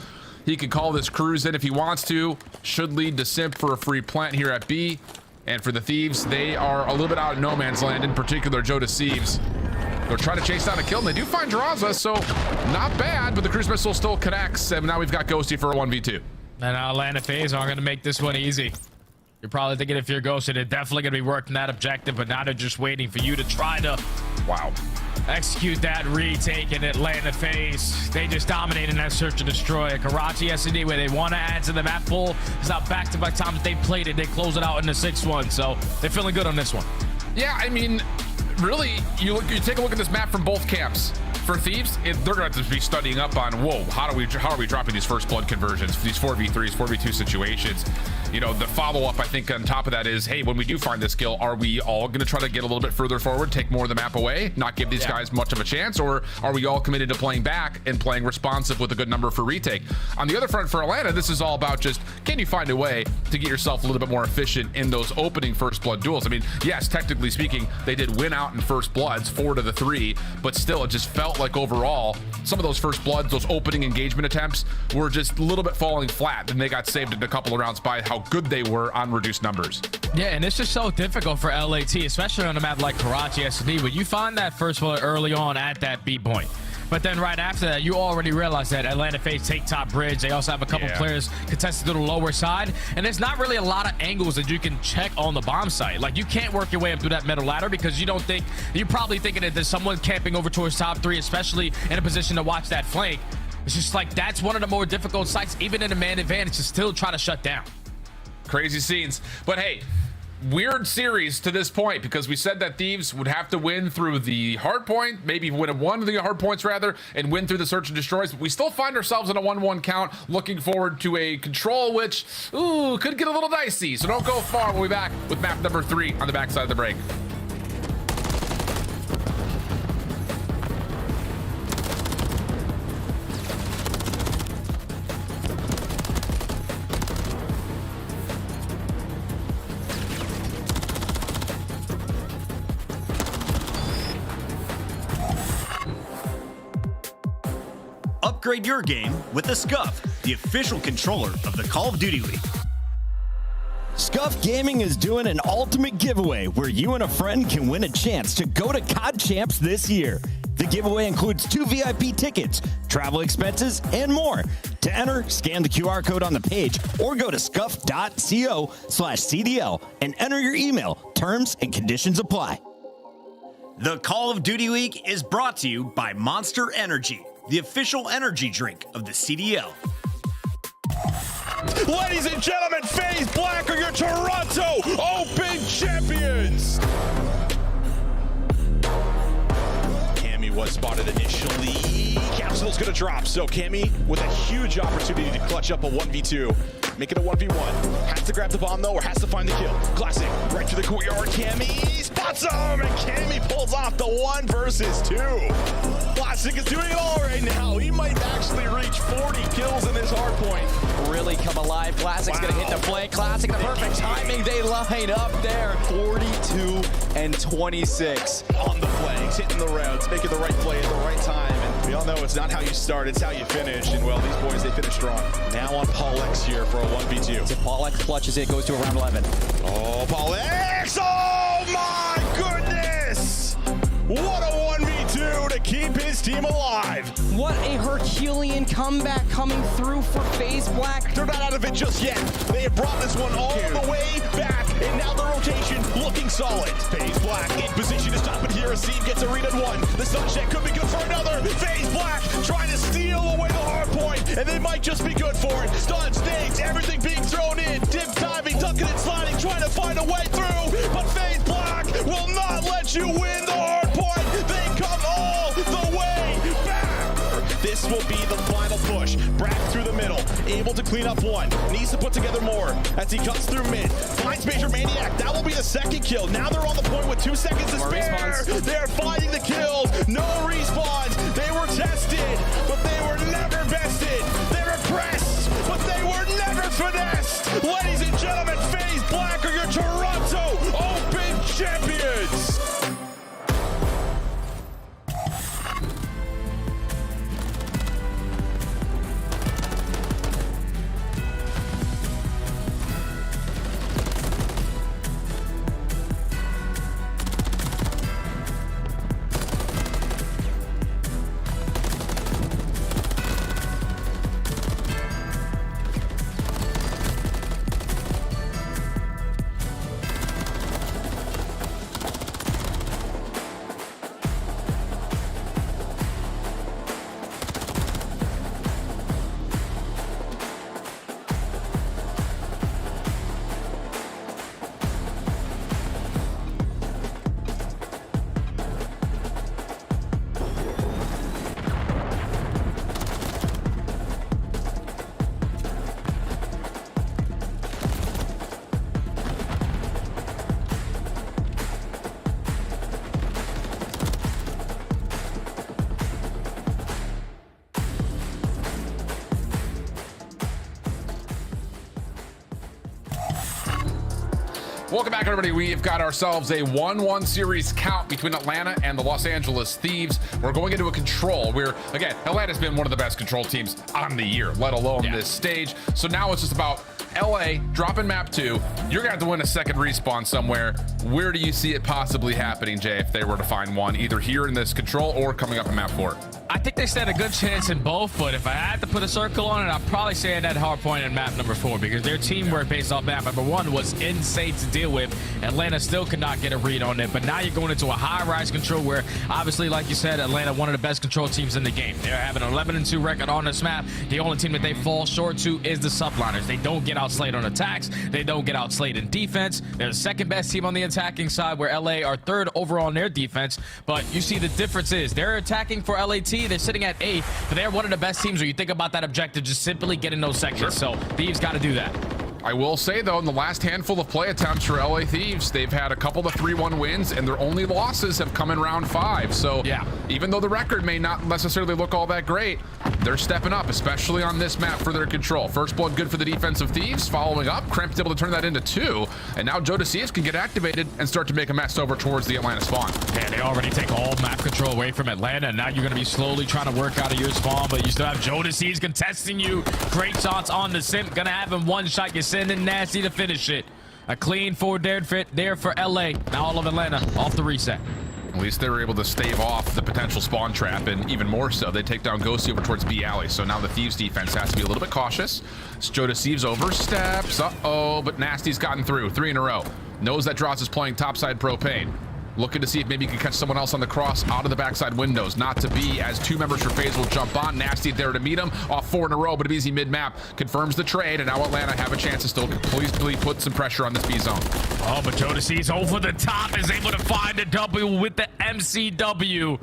Speaker 19: he can call this cruise in if he wants to. Should lead to Simp for a free plant here at B. And for the Thieves, they are a little bit out of no man's land, in particular Joe Deceives. They're trying to chase down a kill, and they do find Draza, so not bad, but the cruise missile still connects, and now we've got Ghosty for a 1v2.
Speaker 21: And Atlanta FaZe aren't going to make this one easy. You're probably thinking if you're Ghosty, they're definitely going to be working that objective, but now they're just waiting for you to try to, execute that retake in Atlanta FaZe. They just dominated that search and destroy. Karachi SD, where they want to add to the map pool. It's not back-to-back times they played it. They close it out in the 6-1, so they're feeling good on this one.
Speaker 19: Yeah, I mean, really, you take a look at this map from both camps. For Thieves, they're going to have to be studying up on, whoa, how are we dropping these first blood conversions, these 4v3s, 4v2 situations. You know, the follow-up, I think, on top of that is, hey, when we do find this kill, are we all going to try to get a little bit further forward, take more of the map away, not give these guys much of a chance, or are we all committed to playing back and playing responsive with a good number for retake? On the other front, for Atlanta, this is all about just, can you find a way to get yourself a little bit more efficient in those opening first blood duels? I mean, yes, technically speaking, they did win out in first bloods, 4-3, but still, it just felt like overall, some of those first bloods, those opening engagement attempts were just a little bit falling flat, and they got saved in a couple of rounds by how good they were on reduced numbers.
Speaker 21: Yeah, and it's just so difficult for LAT, especially on a map like Karachi SD, where you find that first blood early on at that B point. But then right after that, you already realize that Atlanta FaZe take top bridge. They also have a couple players contested to the lower side. And there's not really a lot of angles that you can check on the bomb site. Like, you can't work your way up through that middle ladder because you don't think, you're probably thinking that there's someone camping over towards top 3, especially in a position to watch that flank. It's just like, that's one of the more difficult sites, even in a man advantage, to still try to shut down.
Speaker 19: Crazy scenes. But hey, weird series to this point, because we said that Thieves would have to win through the hard point, maybe win one of the hard points rather, and win through the search and destroys. We still find ourselves in a 1-1 count, looking forward to a control, which, could get a little dicey. So don't go far. We'll be back with map number 3 on the backside of the break.
Speaker 9: Upgrade your game with a Scuff, the official controller of the Call of Duty League.
Speaker 15: Scuff Gaming is doing an ultimate giveaway where you and a friend can win a chance to go to COD Champs this year. The giveaway includes 2 VIP tickets, travel expenses, and more. To enter, scan the QR code on the page or go to scuff.co/CDL and enter your email. Terms and conditions apply.
Speaker 9: The Call of Duty League is brought to you by Monster Energy, the official energy drink of the CDL.
Speaker 3: Ladies and gentlemen, FaZe Black are your Toronto Open champions. Cammy was spotted initially. Capsule's gonna drop, so Cammy with a huge opportunity to clutch up a 1v2. Make it a 1v1. Has to grab the bomb though, or has to find the kill. Classic, right to the courtyard. Cammy spots him, and Cammy pulls off the 1 versus 2. Classic is doing it all right now. He might actually reach 40 kills in this hard point.
Speaker 1: Really come alive. Classic's gonna hit the flank. Classic, the perfect timing. They line up there. 42 and 26
Speaker 3: on the flanks, hitting the routes, making the right play at the right time. And we all know it's not how you start, it's how you finish. And well, these boys, they finish strong. Now on Paul X here for a 1v2.
Speaker 1: If Paul X clutches it, goes to around 11.
Speaker 3: Oh, Paul X! Oh my goodness! What a 1v2 to keep his team alive.
Speaker 1: What a Herculean comeback coming through for FaZe Black.
Speaker 3: They're not out of it just yet. They have brought this one all the way back, and now the rotation looking solid. FaZe Black in position to stop it here. Asim gets a read at 1. The sunset could be good for another. FaZe Black trying to steal away the hard point, and they might just be good for it. Stun, snakes, everything being thrown in. Dip diving, ducking and sliding, trying to find a way through. But FaZe Black will not let you win the hard point. They come all the way back. This will be the final push. Brack through the middle, able to clean up 1. Needs to put together more as he cuts through mid. Finds Major Maniac. That will be the second kill. Now they're on the point with 2 seconds to spare. They're finding the kills. No respawns. They were tested, but they were never bested. They were pressed, but they were never finessed. Ladies and gentlemen, FaZe Black are your Toronto Open champions.
Speaker 19: Welcome back, everybody. We've got ourselves a 1-1 series count between Atlanta and the Los Angeles Thieves. We're going into a control where, again, Atlanta's been one of the best control teams on the year, let alone this stage. So now it's just about LA dropping map 2. You're gonna have to win a second respawn somewhere. Where do you see it possibly happening, Jay, if they were to find one, either here in this control or coming up in map 4?
Speaker 21: I think they stand a good chance in both, but if I had to put a circle on it, I'd probably say that hard point in map number 4, because their teamwork based off map number 1 was insane to deal with. Atlanta still could not get a read on it, but now you're going into a high-rise control where, obviously, like you said, Atlanta, one of the best control teams in the game. They're having an 11-2 record on this map. The only team that they fall short to is the subliners. They don't get outslayed on attacks. They don't get outslayed in defense. They're the second best team on the attacking side, where LA are third overall in their defense. But you see the difference is they're attacking for LAT. They're sitting at 8th, but they're one of the best teams where you think about that objective, just simply getting those sections. So Thieves got to do that.
Speaker 19: I will say, though, in the last handful of play attempts for LA Thieves, they've had a couple of 3-1 wins, and their only losses have come in round 5. So even though the record may not necessarily look all that great, they're stepping up, especially on this map for their control. First blood good for the defensive Thieves. Following up, Kremp's able to turn that into 2. And now Joe DeCeves can get activated and start to make a mess over towards the Atlanta spawn.
Speaker 21: Yeah, they already take all map control away from Atlanta. And now you're going to be slowly trying to work out of your spawn, but you still have Joe DeCeves contesting you. Great shots on the Simp. Going to have him one shot. You're sending Nasty to finish it. A clean 4 dead fit there for LA. Now all of Atlanta off the reset.
Speaker 19: At least they were able to stave off the potential spawn trap, and even more so, they take down Ghosty over towards B alley. So now the Thieves defense has to be a little bit cautious. Joe DeCeves oversteps. Uh-oh, but Nasty's gotten through 3 in a row. Knows that Dross is playing topside propane. Looking to see if maybe he can catch someone else on the cross out of the backside windows. Not to be, as 2 members for FaZe will jump on. Nasty there to meet him. Off 4 in a row, but easy mid-map. Confirms the trade, and now Atlanta have a chance to still completely put some pressure on this B zone.
Speaker 21: Oh, but Joe DeCeves over the top is able to find a W with the MCW.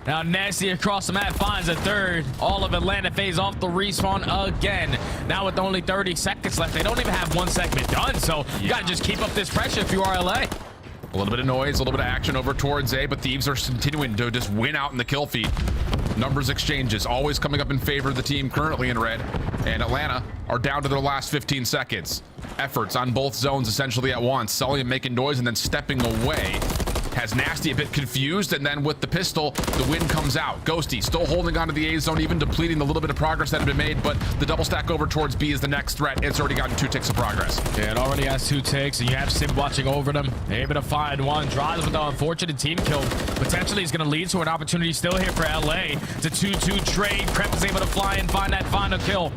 Speaker 21: Now Nasty across the map finds a 3rd. All of Atlanta FaZe off the respawn again. Now with only 30 seconds left, they don't even have 1 segment done, so you gotta just keep up this pressure if you are LA.
Speaker 19: A little bit of noise, a little bit of action over towards A, but Thieves are continuing to just win out in the kill feed. Numbers exchanges always coming up in favor of the team currently in red, and Atlanta are down to their last 15 seconds. Efforts on both zones essentially at once. Sully making noise and then stepping away. Has Nasty a bit confused, and then with the pistol, the win comes out. Ghosty still holding onto the A zone, even depleting the little bit of progress that had been made, but the double stack over towards B is the next threat. It's already gotten 2 ticks of progress.
Speaker 21: Yeah, it already has 2 ticks, and you have Sim watching over them. They're able to find one. Drives with the unfortunate team kill. Potentially is going to lead to an opportunity still here for LA. It's a 2-2 trade. Kremp is able to fly and find that final kill.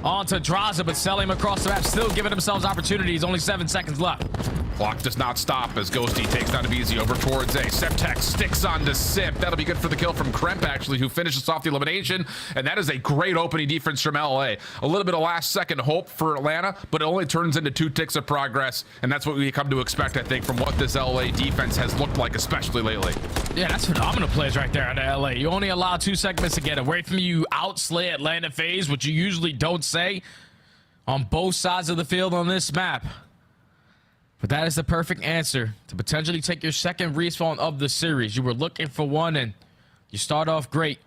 Speaker 21: On to Draza, but selling him across the map, still giving themselves opportunities. Only 7 seconds left.
Speaker 19: Clock does not stop as Ghosty takes down Abizi over towards A. Septex sticks on to Sip. That'll be good for the kill from Kremp, actually, who finishes off the elimination. And that is a great opening defense from LA. A little bit of last-second hope for Atlanta, but it only turns into 2 ticks of progress. And that's what we come to expect, I think, from what this LA defense has looked like, especially lately.
Speaker 21: Yeah, that's phenomenal plays right there out of LA. You only allow 2 segments to get away from you. Outslay Atlanta FaZe, which you usually don't say on both sides of the field on this map. But that is the perfect answer to potentially take your 2nd respawn of the series. You were looking for one, and you start off great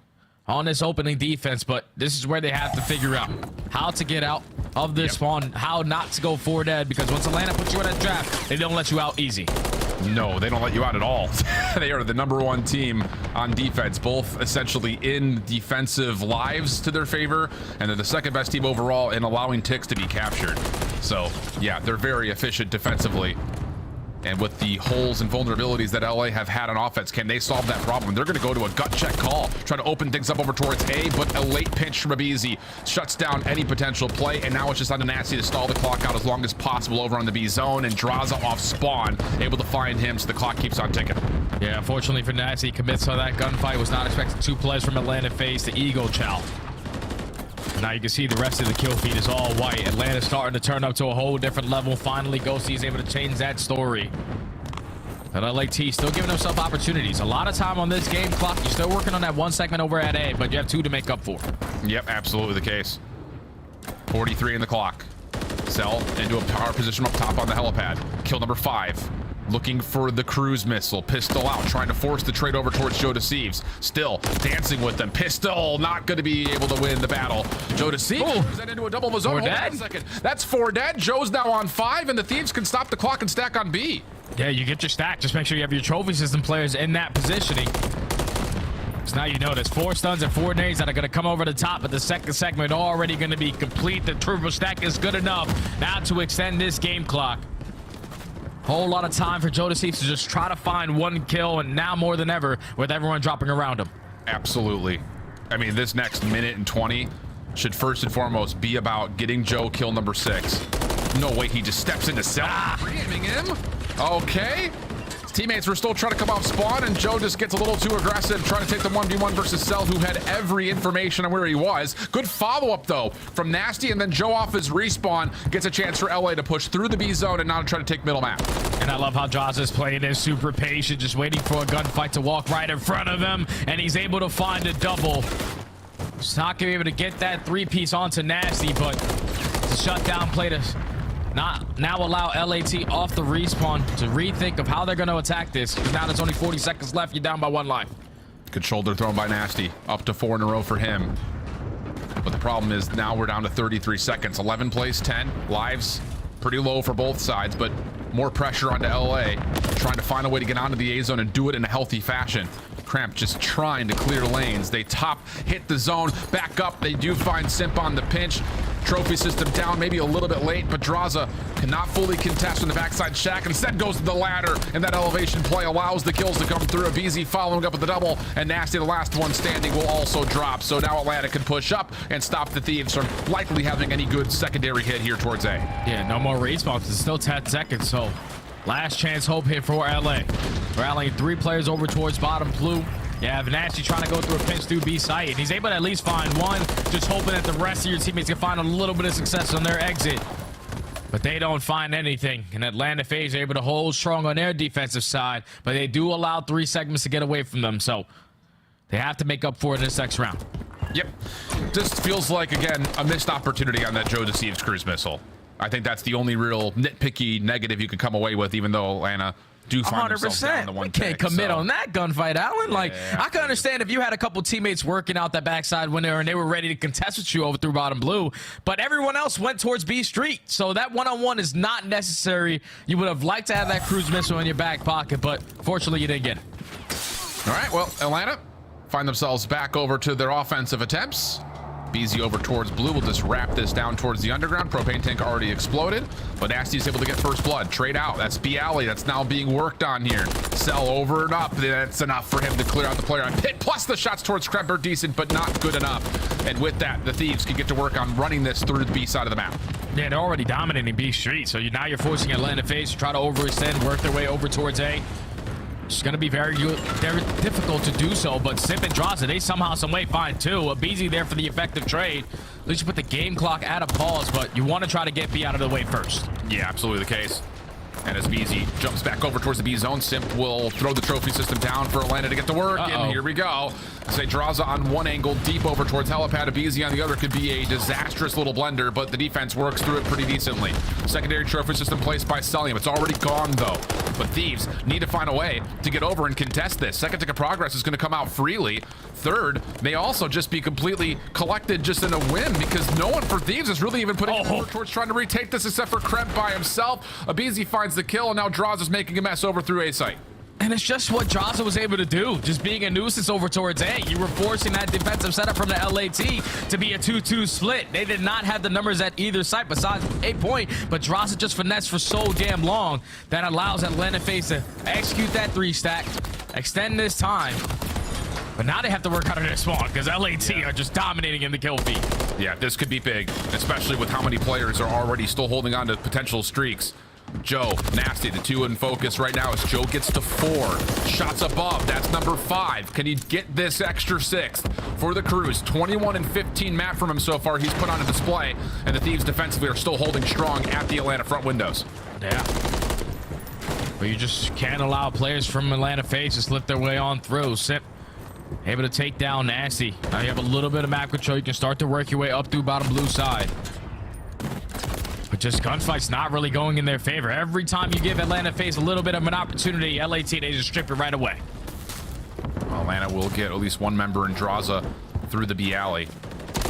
Speaker 21: on this opening defense, but this is where they have to figure out how to get out of this spawn, how not to go 4 dead, because once Atlanta puts you in a trap, they don't let you out easy.
Speaker 19: No, they don't let you out at all. They are the #1 team on defense, both essentially in defensive lives to their favor, and they're the 2nd best team overall in allowing ticks to be captured. So, yeah, they're very efficient defensively. And with the holes and vulnerabilities that LA have had on offense, can they solve that problem? They're going to go to a gut check call, try to open things up over towards A, but a late pinch from Abizi shuts down any potential play, and now it's just on the Nasty to stall the clock out as long as possible over on the B zone, and Draza off spawn, able to find him, so the clock keeps on ticking.
Speaker 21: Yeah, unfortunately for Nasty, commits to that gunfight. Was not expecting 2 plays from Atlanta FaZe to Eagle Chow. Now you can see the rest of the kill feed is all white. Atlanta's starting to turn up to a whole different level. Finally, Ghosty is able to change that story. But LAT still giving himself opportunities. A lot of time on this game clock. You're still working on that 1 segment over at A, but you have 2 to make up for.
Speaker 19: Yep, absolutely the case. 43 in the clock. Cell into a power position up top on the helipad. Kill number 5. Looking for the cruise missile. Pistol out, trying to force the trade over towards Joe DeCeves. Still dancing with them. Pistol not going to be able to win the battle. Joe DeCeves turns that into a double of his own. Hold on a second. That's 4 dead. Joe's now on 5, and the Thieves can stop the clock and stack on B.
Speaker 21: Yeah, you get your stack. Just make sure you have your trophy system players in that positioning. So now you know there's 4 stuns and 4 nades that are going to come over the top, but the 2nd segment already going to be complete. The triple stack is good enough now to extend this game clock. Whole lot of time for Joe DeCeves to just try to find 1 kill, and now more than ever with everyone dropping around him.
Speaker 19: Absolutely. I mean, this next minute and 20 should first and foremost be about getting Joe kill number 6. No way he just steps into Cell, pre-aiming him. Okay. His teammates were still trying to come off spawn, and Joe just gets a little too aggressive, trying to take the 1v1 versus Cell, who had every information on where he was. Good follow-up, though, from Nasty, and then Joe off his respawn gets a chance for LA to push through the B zone and now to try to take middle map.
Speaker 21: And I love how Jaws is playing this super patient, just waiting for a gunfight to walk right in front of him, and he's able to find a double. He's not going to be able to get that 3-piece onto Nasty, but it's a shutdown play to now allow LAT off the respawn to rethink of how they're going to attack this, because now there's only 40 seconds left. You're down by 1 life.
Speaker 19: Good shoulder thrown by Nasty. Up to 4 in a row for him. But the problem is now we're down to 33 seconds. 11 plays 10. Lives pretty low for both sides, but more pressure onto LA, trying to find a way to get onto the A zone and do it in a healthy fashion. Cramp just trying to clear lanes. They hit the zone, back up. They do find Simp on the pinch. Trophy system down, maybe a little bit late, but Draza cannot fully contest from the backside shack. Instead goes to the ladder, and that elevation play allows the kills to come through. Abizi following up with the double, and Nasty, the last one standing, will also drop. So now Atlanta can push up and stop the Thieves from likely having any good secondary hit here towards A.
Speaker 21: Yeah, no more respawns. It's still 10 seconds, so last chance hope here for LA. Rallying 3 players over towards bottom blue. You have Nasty trying to go through a pinch through B site, and he's able to at least find one, just hoping that the rest of your teammates can find a little bit of success on their exit. But they don't find anything, and Atlanta FaZe are able to hold strong on their defensive side, but they do allow 3 segments to get away from them, so they have to make up for it in this next round.
Speaker 19: Yep. Just feels like, again, a missed opportunity on that Joe Deceives cruise missile. I think that's the only real nitpicky negative you could come away with, even though Atlanta do find themselves down to 1
Speaker 21: We can't commit on that gunfight, Alan. Like,
Speaker 19: Yeah,
Speaker 21: I can understand if you had a couple teammates working out that backside window and they were ready to contest with you over through bottom blue, but everyone else went towards B Street. So that one-on-one is not necessary. You would have liked to have that cruise missile in your back pocket, but fortunately you didn't get it.
Speaker 19: All right, well, Atlanta find themselves back over to their offensive attempts. BZ over towards blue. We'll just wrap this down towards the underground. Propane tank already exploded, but Nasty's able to get first blood. Trade out. That's B alley. That's now being worked on here. Sell over and up. That's enough for him to clear out the player on pit. Plus the shots towards Kremp are decent, but not good enough. And with that, the Thieves can get to work on running this through the B side of the map.
Speaker 21: Yeah, they're already dominating B Street, so now you're forcing Atlanta FaZe to try to overextend, work their way over towards A. It's going to be very difficult to do so, but Simp and Draza, they somehow, some way find 2. Abizi there for the effective trade. At least you put the game clock at a pause, but you want to try to get B out of the way first.
Speaker 19: Yeah, absolutely the case. And as BZ jumps back over towards the B zone, Simp will throw the trophy system down for Atlanta to get to work. And here we go. Say Draza on one angle, deep over towards helipad. BZ on the other could be a disastrous little blender, but the defense works through it pretty decently. Secondary trophy system placed by Sellium. It's already gone though. But Thieves need to find a way to get over and contest this. Second tick of progress is going to come out freely. Third, may also just be completely collected just in a whim, because no one for Thieves is really even putting effort towards trying to retake this except for Kremp by himself. Abizi finds the kill, and now Draza is making a mess over through A site.
Speaker 21: And it's just what Draza was able to do, just being a nuisance over towards A. You were forcing that defensive setup from the LAT to be a 2-2 split. They did not have the numbers at either site besides a point, but Draza just finessed for so damn long that allows Atlanta FaZe to execute that 3-stack, extend this time. But now they have to work out of their spawn because LAT are just dominating in the kill feed.
Speaker 19: Yeah, this could be big, especially with how many players are already still holding on to potential streaks. Joe, Nasty, the 2 in focus right now as Joe gets to 4. Shots above, that's number 5. Can he get this extra 6th for the Cruise? 21 and 15 map from him so far. He's put on a display, and the Thieves defensively are still holding strong at the Atlanta front windows.
Speaker 21: Yeah. But you just can't allow players from Atlanta FaZe to slip their way on through. Simp able to take down Nasty. Now you have a little bit of map control. You can start to work your way up through bottom blue side. But just gunfight's not really going in their favor. Every time you give Atlanta FaZe a little bit of an opportunity, LAT, they just strip it right away.
Speaker 19: Atlanta will get at least one member in Draza through the B alley.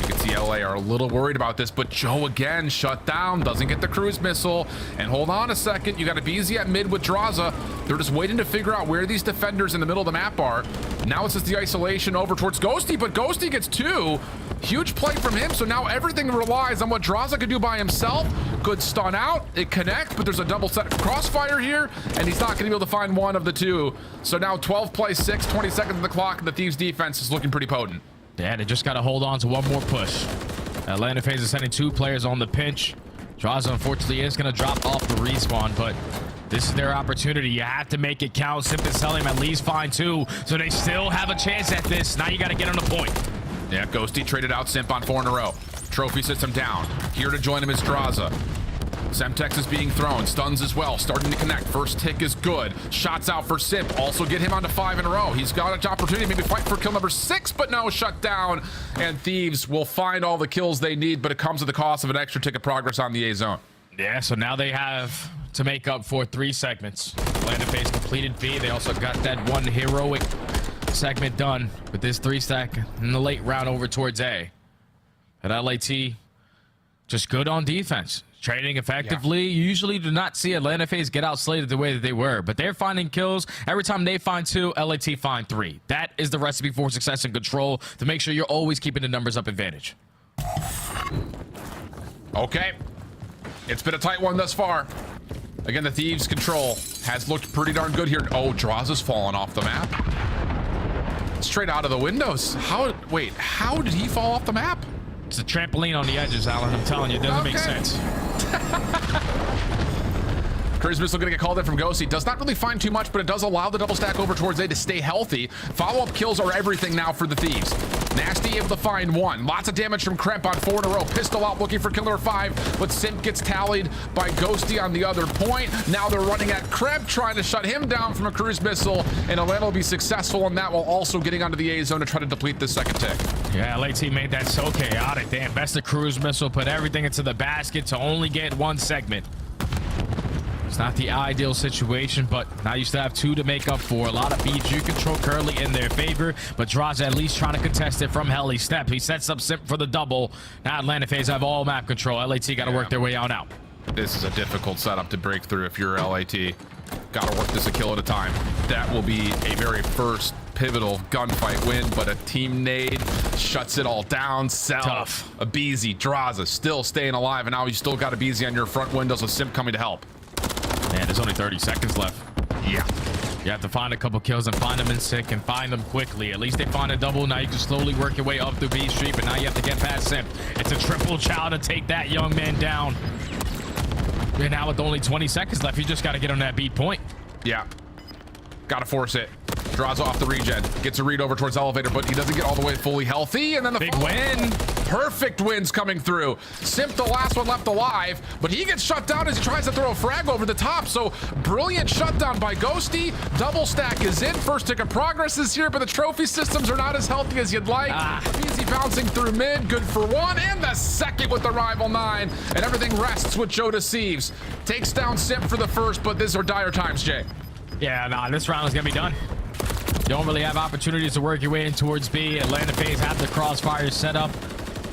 Speaker 19: You can see LA are a little worried about this, but Joe again shut down, doesn't get the cruise missile. And hold on a second, you got a BZ at mid with Draza. They're just waiting to figure out where these defenders in the middle of the map are. Now it's just the isolation over towards Ghosty, but Ghosty gets 2. Huge play from him, so now everything relies on what Draza could do by himself. Good stun out, it connects, but there's a double set of crossfire here, and he's not gonna be able to find one of the 2. So now 12 plays 6, 20 seconds on the clock, and the Thieves defense is looking pretty potent.
Speaker 21: Yeah, they just gotta hold on to one more push. Atlanta FaZe is sending 2 players on the pinch. Draza unfortunately is gonna drop off the respawn, but this is their opportunity. You have to make it count. Simp and Sellium at least find 2, so they still have a chance at this. Now you gotta get on the point.
Speaker 19: Yeah, Ghosty traded out Simp on 4 in a row. Trophy system down. Here to join him is Draza. Semtex is being thrown. Stuns as well. Starting to connect. First tick is good. Shots out for Simp. Also get him onto 5 in a row. He's got an opportunity to maybe fight for kill number 6, but no, shut down. And Thieves will find all the kills they need, but it comes at the cost of an extra tick of progress on the A zone.
Speaker 21: Yeah, so now they have to make up for 3 segments. Atlanta FaZe completed B. They also got that one heroic segment done with this 3-stack in the late round over towards A. At LAT, just good on defense. Trading effectively. Usually do not see Atlanta FaZe get outslated the way that they were, but they're finding kills. Every time they find 2, LAT find 3. That is the recipe for success and control to make sure you're always keeping the numbers up advantage.
Speaker 19: Okay. It's been a tight one thus far. Again, the Thieves' control has looked pretty darn good here. Oh, Draws has fallen off the map. Straight out of the windows. Wait, how did he fall off the map?
Speaker 21: It's a trampoline on the edges, Alan. I'm telling you, it doesn't make sense.
Speaker 19: Cruise Missile going to get called in from Ghosty. Does not really find too much, but it does allow the double stack over towards A to stay healthy. Follow-up kills are everything now for the Thieves. Nasty able to find 1. Lots of damage from Kremp on 4 in a row. Pistol out looking for killer 5, but Simp gets tallied by Ghosty on the other point. Now they're running at Kremp, trying to shut him down from a cruise missile, and Atlanta will be successful in that while also getting onto the A zone to try to deplete this second tick.
Speaker 21: Yeah, LAT made that so chaotic. They invested cruise missile, put everything into the basket to only get 1 segment. It's not the ideal situation, but now you still have 2 to make up for. A lot of BG control currently in their favor, but Draws at least trying to contest it from Heli Step. He sets up Simp for the double. Now Atlanta FaZe have all map control. LAT got to work their way out now.
Speaker 19: This is a difficult setup to break through if you're LAT. Got to work this a kill at a time. That will be a very first pivotal gunfight win, but a team nade shuts it all down.
Speaker 21: Tough.
Speaker 19: A Beezy, Draza still staying alive, and now you still got a Beezy on your front windows with Simp coming to help.
Speaker 21: Man, there's only 30 seconds left.
Speaker 19: Yeah.
Speaker 21: You have to find a couple kills and find them in sick and find them quickly. At least they find a double. Now you can slowly work your way up through B Street, but now you have to get past Simp. It's a triple chow to take that young man down. And now with only 20 seconds left, you just got to get on that beat point.
Speaker 19: Yeah. Got to force it. Draws off the regen. Gets a read over towards elevator, but he doesn't get all the way fully healthy. And then the
Speaker 21: big win.
Speaker 19: Perfect wins coming through. Simp, the last one left alive, but he gets shut down as he tries to throw a frag over the top. So brilliant shutdown by Ghosty. Double stack is in. First tick of progress is here, but the trophy systems are not as healthy as you'd like. Easy bouncing through mid. Good for 1. And the second with the rival 9. And everything rests with Joe Deceives. Takes down Simp for the first, but these are dire times, Jay.
Speaker 21: Yeah, nah, this round is going to be done. You don't really have opportunities to work your way in towards B. Atlanta FaZe have the crossfires set up.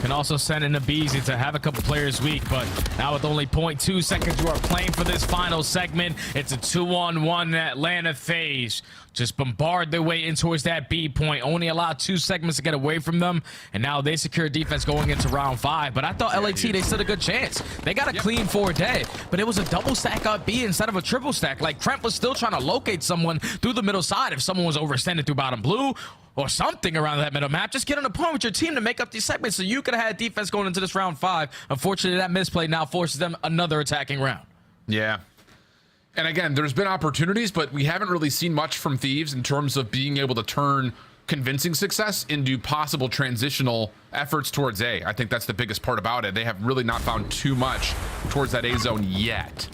Speaker 21: Can also send in the Beezy to have a couple players weak, but now with only 0.2 seconds, you are playing for this final segment. It's a 2-on-1 Atlanta FaZe. Just bombard their way in towards that B point. Only allowed 2 segments to get away from them, and now they secure defense going into round 5. But I thought LAT, they stood a good chance. They got a clean 4 dead, but it was a double stack up B instead of a triple stack. Like, Kremp was still trying to locate someone through the middle side if someone was overextended through bottom blue or something around that middle map. Just get on a point with your team to make up these segments so you could have had defense going into this round 5. Unfortunately, that misplay now forces them another attacking round.
Speaker 19: Yeah. And again, there's been opportunities, but we haven't really seen much from Thieves in terms of being able to turn convincing success into possible transitional efforts towards A. I think that's the biggest part about it. They have really not found too much towards that A zone yet.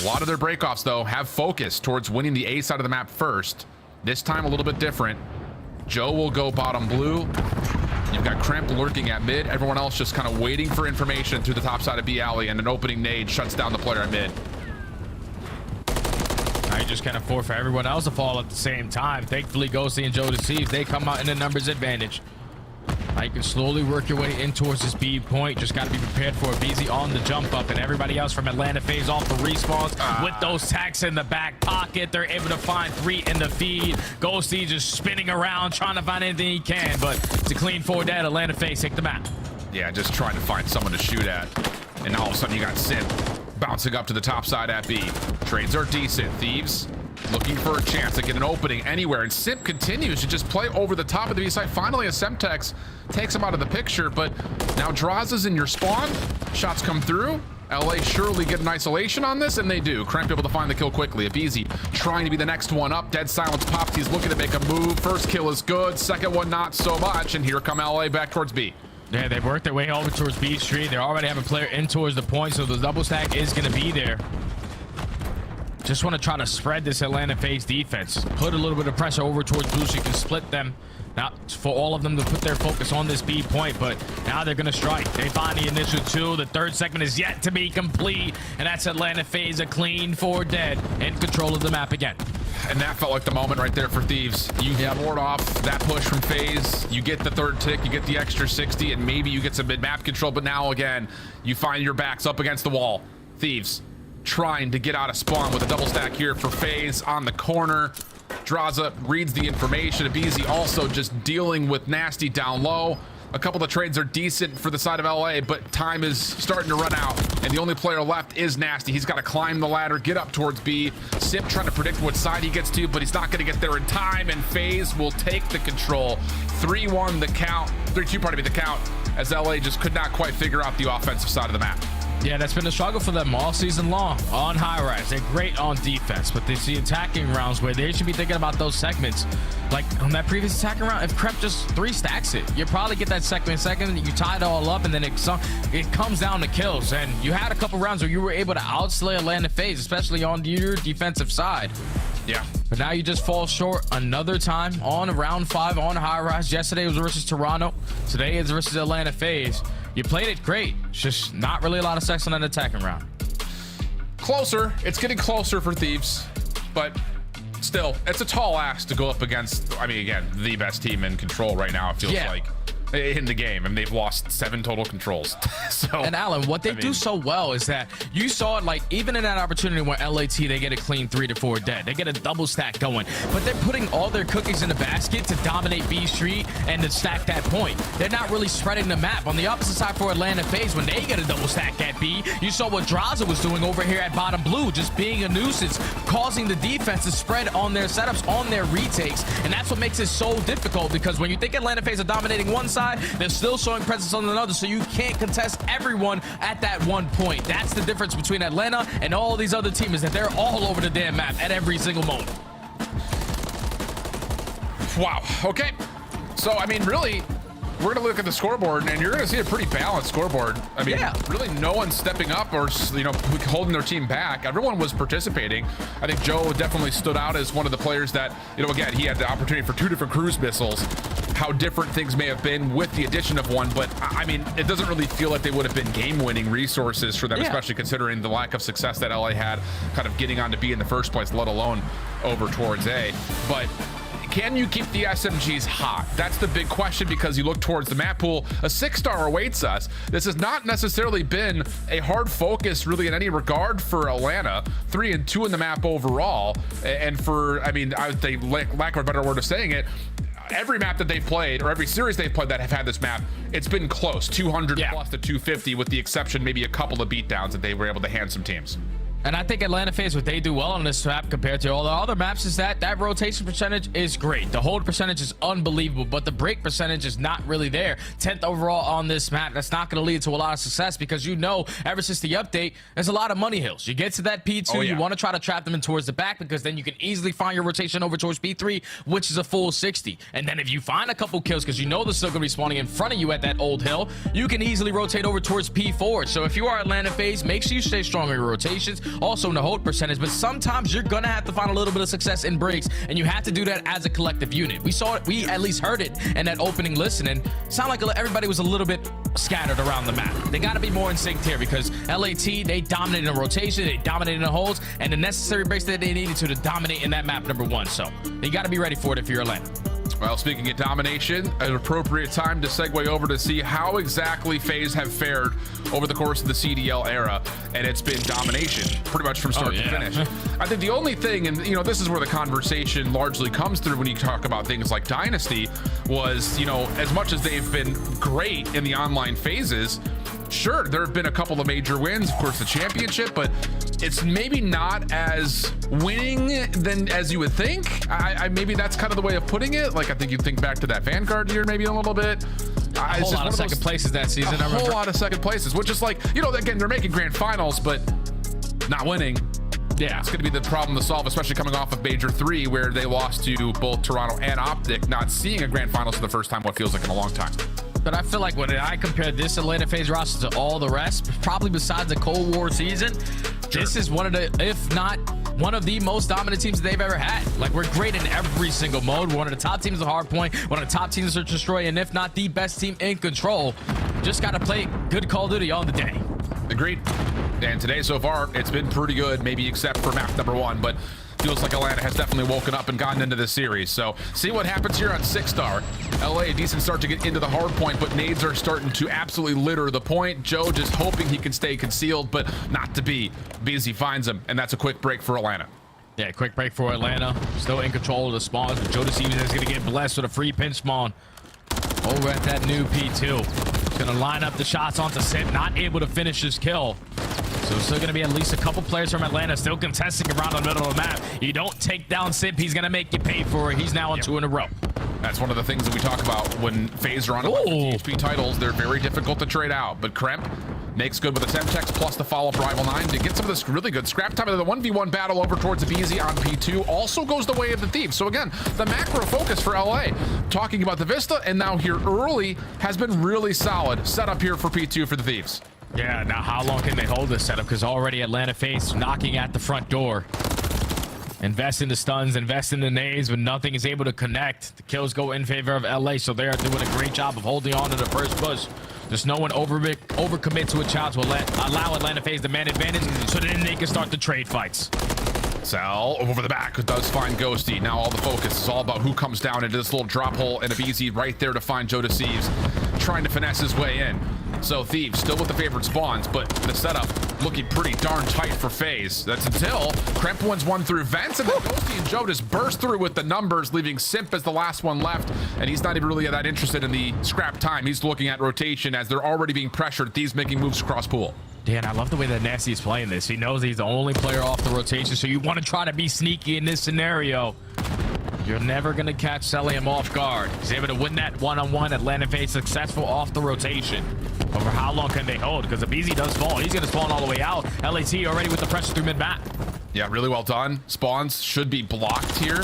Speaker 19: A lot of their breakoffs, though, have focused towards winning the A side of the map first. This time a little bit different. Joe will go bottom blue. You've got Kremp lurking at mid. Everyone else just kind of waiting for information through the top side of B alley, and an opening nade shuts down the player at mid.
Speaker 21: Now you just can't afford for everyone else to fall at the same time. Thankfully, Ghosty and Joe Deceives, they come out in a numbers advantage. Now you can slowly work your way in towards this B point. Just got to be prepared for a BZ on the jump up, and everybody else from Atlanta FaZe off the respawns with those tacks in the back pocket. They're able to find 3 in the feed. Ghosty just spinning around trying to find anything he can, but it's a clean 4 dead. Atlanta FaZe take the map.
Speaker 19: Yeah, just trying to find someone to shoot at, and all of a sudden you got Simp bouncing up to the top side at B. Trades are decent. Thieves looking for a chance to get an opening anywhere, and Simp continues to just play over the top of the B side. Finally, a Semtex takes him out of the picture, but now Draws is in your spawn. Shots come through. LA surely get an isolation on this, and they do. Kremp able to find the kill quickly. Abizi trying to be the next one up. Dead silence pops. He's looking to make a move. First kill is good. Second one, not so much. And here come LA back towards B.
Speaker 21: Yeah, they've worked their way over towards B Street. They already have a player in towards the point, so the double stack is going to be there. Just want to try to spread this Atlanta FaZe defense. Put a little bit of pressure over towards blue so you can split them. Not for all of them to put their focus on this B point, but now they're going to strike. They find the initial 2. The third segment is yet to be complete, and that's Atlanta FaZe a clean 4 dead in control of the map again.
Speaker 19: And that felt like the moment right there for Thieves. You ward off that push from FaZe, you get the third tick, you get the extra 60, and maybe you get some mid-map control, but now again, you find your backs up against the wall. Thieves trying to get out of spawn with a double stack here for FaZe on the corner. Draza reads the information. Abizi also just dealing with Nasty down low. A couple of trades are decent for the side of LA, but time is starting to run out, and the only player left is Nasty. He's got to climb the ladder, get up towards B. Simp trying to predict what side he gets to, but he's not going to get there in time, and FaZe will take the control. 3-1 the count, 3-2, pardon me, the count, as LA just could not quite figure out the offensive side of the map.
Speaker 21: Yeah, that's been a struggle for them all season long on high rise. They're great on defense, but they see attacking rounds where they should be thinking about those segments. Like on that previous attacking round, if Crep just 3 stacks it, you probably get that second, you tie it all up, and then it comes down to kills. And you had a couple rounds where you were able to outslay Atlanta FaZe, especially on your defensive side.
Speaker 19: Yeah.
Speaker 21: But now you just fall short another time on round 5 on high rise. Yesterday was versus Toronto. Today is versus Atlanta FaZe. You played it great. It's just not really a lot of sex on an attacking round.
Speaker 19: Closer. It's getting closer for Thieves, but still, it's a tall ask to go up against, I mean, again, the best team in control right now, it feels like, in the game. I mean, they've lost 7 total controls.
Speaker 21: And Alan, what they do so well is that you saw it, like, even in that opportunity where LAT, they get a clean 3 to 4 dead. They get a double stack going, but they're putting all their cookies in the basket to dominate B Street and to stack that point. They're not really spreading the map. On the opposite side for Atlanta FaZe, when they get a double stack at B, you saw what Draza was doing over here at bottom blue, just being a nuisance, causing the defense to spread on their setups, on their retakes, and that's what makes it so difficult, because when you think Atlanta FaZe are dominating one side, they're still showing presence on another, so you can't contest everyone at that one point. That's the difference between Atlanta and all these other teams, is that they're all over the damn map at every single moment.
Speaker 19: Wow. Okay. So, I mean, really, we're going to look at the scoreboard, and you're going to see a pretty balanced scoreboard. I mean, really no one stepping up or, you know, holding their team back. Everyone was participating. I think Joe definitely stood out as one of the players that, you know, again, he had the opportunity for 2 different cruise missiles. How different things may have been with the addition of one, but I mean, it doesn't really feel like they would have been game-winning resources for them, especially considering the lack of success that LA had kind of getting on to B in the first place, let alone over towards A. But can you keep the SMGs hot? That's the big question, because you look towards the map pool, a 6-star awaits us. This has not necessarily been a hard focus really in any regard for Atlanta. 3 and 2 in the map overall. And for, I mean, I would say, lack of a better word of saying it, every map that they've played, or every series they've played that have had this map, it's been close, 200 plus to 250, with the exception maybe a couple of beatdowns that they were able to hand some teams.
Speaker 21: And I think Atlanta FaZe, what they do well on this map compared to all the other maps is that rotation percentage is great. The hold percentage is unbelievable, but the break percentage is not really there. 10th overall on this map. That's not going to lead to a lot of success, because you know, ever since the update, there's a lot of money hills. You get to that P2, you want to try to trap them in towards the back, because then you can easily find your rotation over towards P3, which is a full 60. And then if you find a couple kills, because you know they're still going to be spawning in front of you at that old hill, you can easily rotate over towards P4. So if you are Atlanta FaZe, make sure you stay strong in your rotations. Also in the hold percentage, but sometimes you're gonna have to find a little bit of success in breaks, and you have to do that as a collective unit. We saw it, we at least heard it in that opening listen, and it sounded like everybody was a little bit scattered around the map. They got to be more in sync here, because LAT, they dominated in rotation, they dominated in the holds, and the necessary breaks that they needed to dominate in that map number 1. So you got to be ready for it if you're Atlanta.
Speaker 19: Well, speaking of domination, an appropriate time to segue over to see how exactly FaZe have fared over the course of the CDL era, and it's been domination pretty much from start to finish. I think the only thing, and you know, this is where the conversation largely comes through when you talk about things like Dynasty, was, you know, as much as they've been great in the online phases, sure, there have been a couple of major wins, of course, the championship, but it's maybe not as winning than as you would think. I maybe that's kind of the way of putting it. Like, I think you think back to that Vanguard year maybe a little bit.
Speaker 21: A whole lot of second places that season.
Speaker 19: A whole lot of second places, which is like, you know, again, they're making grand finals, but not winning. Yeah, it's going to be the problem to solve, especially coming off of Major 3, where they lost to both Toronto and Optic, not seeing a grand finals for the first time, what feels like in a long time.
Speaker 21: But I feel like when I compare this Atlanta FaZe roster to all the rest, probably besides the Cold War season, this is one of the, if not one of the most dominant teams that they've ever had. Like, we're great in every single mode. We're one of the top teams at Hardpoint, one of the top teams to destroy, and if not the best team in control. Just got to play good Call of Duty on the day.
Speaker 19: Agreed. And today so far, it's been pretty good, maybe except for map number 1. But feels like Atlanta has definitely woken up and gotten into this series. So see what happens here on 6-star. LA, a decent start to get into the hard point, but nades are starting to absolutely litter the point. Joe just hoping he can stay concealed, but not to be. BZ finds him, and that's a quick break for Atlanta.
Speaker 21: Yeah, quick break for Atlanta. Still in control of the spawns, but Joe Deceivers is going to get blessed with a free pinch spawn over at that new P2. He's going to line up the shots onto Simp, not able to finish his kill. So still going to be at least a couple players from Atlanta still contesting around the middle of the map. You don't take down Simp, he's going to make you pay for it. He's now on 2 in a row.
Speaker 19: That's one of the things that we talk about when FaZe are on THP titles. They're very difficult to trade out, but Kremp makes good with the Semtex plus the follow-up Rival 9 to get some of this really good scrap time. The 1v1 battle over towards the BZ on P2 also goes the way of the Thieves. So again, the macro focus for LA, talking about the Vista, and now here early has been really solid setup here for P2 for the Thieves.
Speaker 21: Yeah, now how long can they hold this setup? Because already Atlanta FaZe knocking at the front door. Invest in the stuns, invest in the nades, but nothing is able to connect. The kills go in favor of LA, so they are doing a great job of holding on to the first push. There's no one overcommit to a challenge will allow Atlanta FaZe the man advantage, so then they can start the trade fights.
Speaker 19: Sal over the back does find Ghosty. Now all the focus is all about who comes down into this little drop hole, and a BZ right there to find Joe Deceives, trying to finesse his way in. So Thieves still with the favorite spawns, but the setup looking pretty darn tight for FaZe. That's until Kremp wins one through vents, and then Ghosty and Joe just burst through with the numbers, leaving Simp as the last one left, and he's not even really that interested in the scrap time. He's looking at rotation as they're already being pressured. Thieves making moves across pool.
Speaker 21: Dan, I love the way that Nasty is playing this. He knows he's the only player off the rotation, so you want to try to be sneaky in this scenario. You're never going to catch Celium off guard. He's able to win that one-on-one. Atlanta FaZe successful off the rotation. Over how long can they hold? Because the BZ does fall. He's going to spawn all the way out. LAT already with the pressure through mid-map.
Speaker 19: Yeah, really well done. Spawns should be blocked here.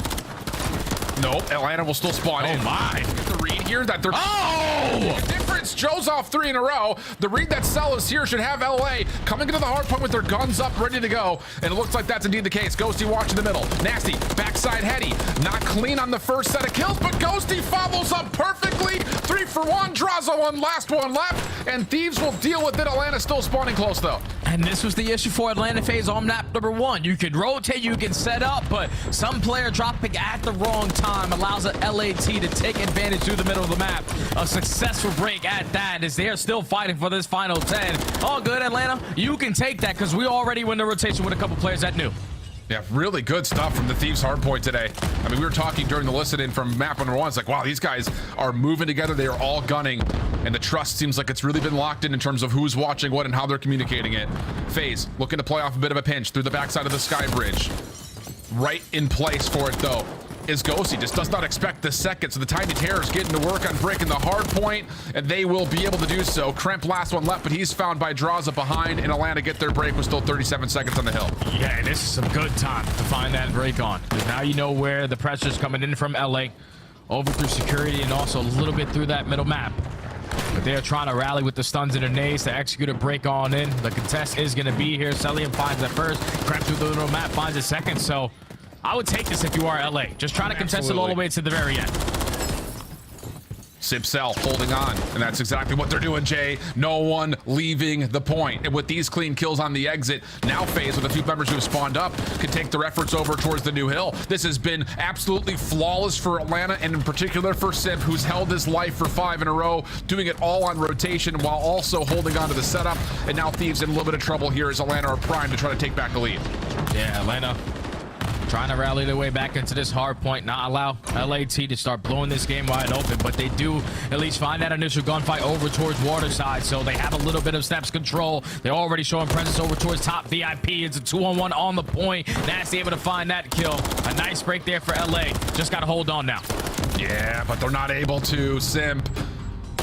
Speaker 19: Nope, Atlanta will still spawn in.
Speaker 21: Oh my.
Speaker 19: The read here that they're... Oh! Difference. Joe's off 3 in a row. The read that Cell is here should have LA coming into the hard point with their guns up, ready to go. And it looks like that's indeed the case. Ghosty watching the middle. Nasty, backside heady. Not clean on the first set of kills, but Ghosty follows up perfectly. 3 for 1, draws a one, last one left. And Thieves will deal with it. Atlanta still spawning close, though.
Speaker 21: And this was the issue for Atlanta FaZe on map number 1. You can rotate, you can set up, but some player dropping at the wrong time allows a LAT to take advantage through the middle of the map. A successful break at that as they are still fighting for this final 10. All good, Atlanta. You can take that because we already win the rotation with a couple players that knew.
Speaker 19: Yeah, really good stuff from the Thieves hardpoint today. I mean, we were talking during the listen-in from map number 1. It's like, wow, these guys are moving together. They are all gunning, and the trust seems like it's really been locked in terms of who's watching what and how they're communicating it. FaZe looking to play off a bit of a pinch through the backside of the Sky Bridge. Right in place for it, though, is Ghosty. Just does not expect the second, so the Tiny Terrors getting to work on breaking the hard point, and they will be able to do so. Kremp last one left, but he's found by Draza behind, and Atlanta get their break with still 37 seconds on the hill.
Speaker 21: Yeah, this is some good time to find that break on, because now you know where the pressure's coming in from LA, over through security and also a little bit through that middle map. But they're trying to rally with the stuns and their nades to execute a break on in. The contest is going to be here. Celium finds it first. Kremp through the middle map finds it second, so I would take this if you are LA. Just try to contest it all the way to the very end.
Speaker 19: Sipsel holding on, and that's exactly what they're doing, Jay. No one leaving the point. And with these clean kills on the exit, now FaZe with a few members who have spawned up can take their efforts over towards the new hill. This has been absolutely flawless for Atlanta, and in particular for Simp, who's held his life for 5 in a row, doing it all on rotation while also holding on to the setup. And now Thieves in a little bit of trouble here as Atlanta are primed to try to take back the lead.
Speaker 21: Yeah, Atlanta trying to rally their way back into this hard point, not allow LAT to start blowing this game wide open, but they do at least find that initial gunfight over towards Waterside, so they have a little bit of steps control. They're already showing presence over towards top VIP. It's a 2-on-1 on the point. Nasty able to find that kill. A nice break there for LA. Just got to hold on now.
Speaker 19: Yeah, but they're not able to. Simp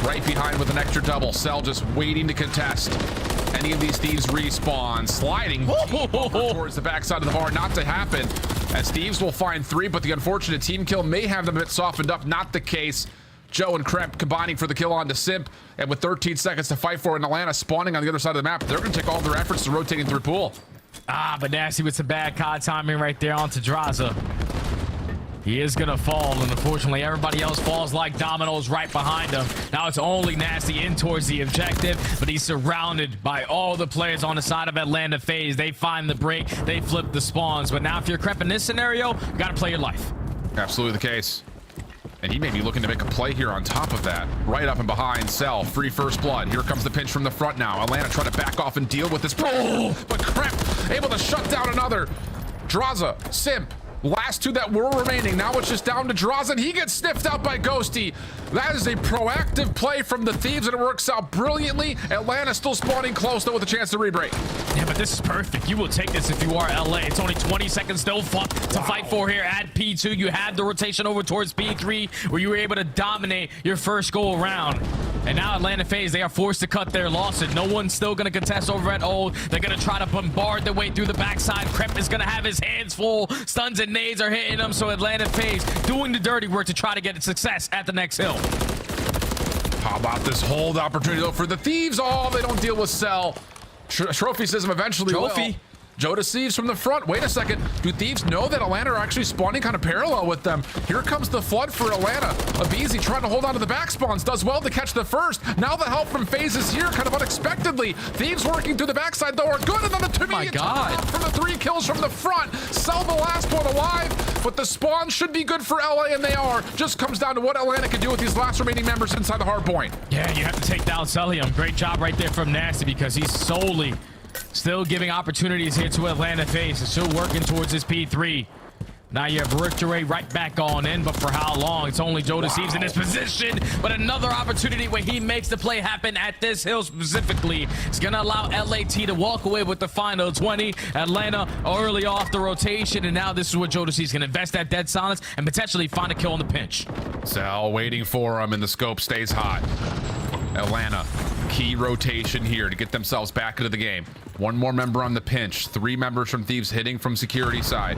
Speaker 19: right behind with an extra double. Cell just waiting to contest any of these Thieves respawn, sliding towards the backside of the bar. Not to happen, as Thieves will find 3, but the unfortunate team kill may have them a bit softened up. Not the case. Joe and Kremp combining for the kill onto Simp, and with 13 seconds to fight for in Atlanta spawning on the other side of the map, they're going to take all their efforts to rotating through pool.
Speaker 21: But Nasty with some bad COD timing right there onto Draza. He is going to fall, and unfortunately, everybody else falls like dominoes right behind him. Now it's only Nasty in towards the objective, but he's surrounded by all the players on the side of Atlanta FaZe. They find the break, they flip the spawns. But now if you're Crep in this scenario, you got to play your life.
Speaker 19: Absolutely the case. And he may be looking to make a play here on top of that. Right up and behind Cell, free first blood. Here comes the pinch from the front now. Atlanta trying to back off and deal with this. Oh, but Crep able to shut down another. Draza, Simp. Last two that were remaining. Now it's just down to Draza, and he gets sniffed out by Ghosty. That is a proactive play from the Thieves, and it works out brilliantly. Atlanta still spawning close, though, with a chance to re-break.
Speaker 21: Yeah, but this is perfect. You will take this if you are LA. It's only 20 seconds still to fight for here at P2. You had the rotation over towards P3, where you were able to dominate your first go around. And now Atlanta FaZe, they are forced to cut their losses. No one's still going to contest over at Old. They're going to try to bombard their way through the backside. Crep is going to have his hands full. Stuns and nades are hitting him, so Atlanta FaZe doing the dirty work to try to get success at the next hill.
Speaker 19: How about this hold opportunity, though, for the Thieves? Oh, they don't deal with Cell. Trophy System eventually will. Joe deceives from the front. Wait a second. Do Thieves know that Atlanta are actually spawning kind of parallel with them? Here comes the flood for Atlanta. Abizi trying to hold on to the back spawns. Does well to catch the first. Now the help from FaZe is here kind of unexpectedly. Thieves working through the backside, though, are good. And then the 2 from the 3 kills from the front. Sell the last one alive. But the spawn should be good for LA, and they are. Just comes down to what Atlanta can do with these last remaining members inside the hard point.
Speaker 21: Yeah, you have to take down Celium. Great job right there from Nasty, because he's solely still giving opportunities here to Atlanta FaZe. It's still working towards his P3. Now you have Ricture right back on in, but for how long? It's only Joe Deceives in this position, but another opportunity where he makes the play happen at this hill specifically. It's going to allow LAT to walk away with the final 20. Atlanta early off the rotation, and now this is what Joe Deceives can invest that dead silence and potentially find a kill on the pinch.
Speaker 19: Cell waiting for him, and the scope stays hot. Atlanta, key rotation here to get themselves back into the game. One more member on the pinch. 3 members from Thieves hitting from security side.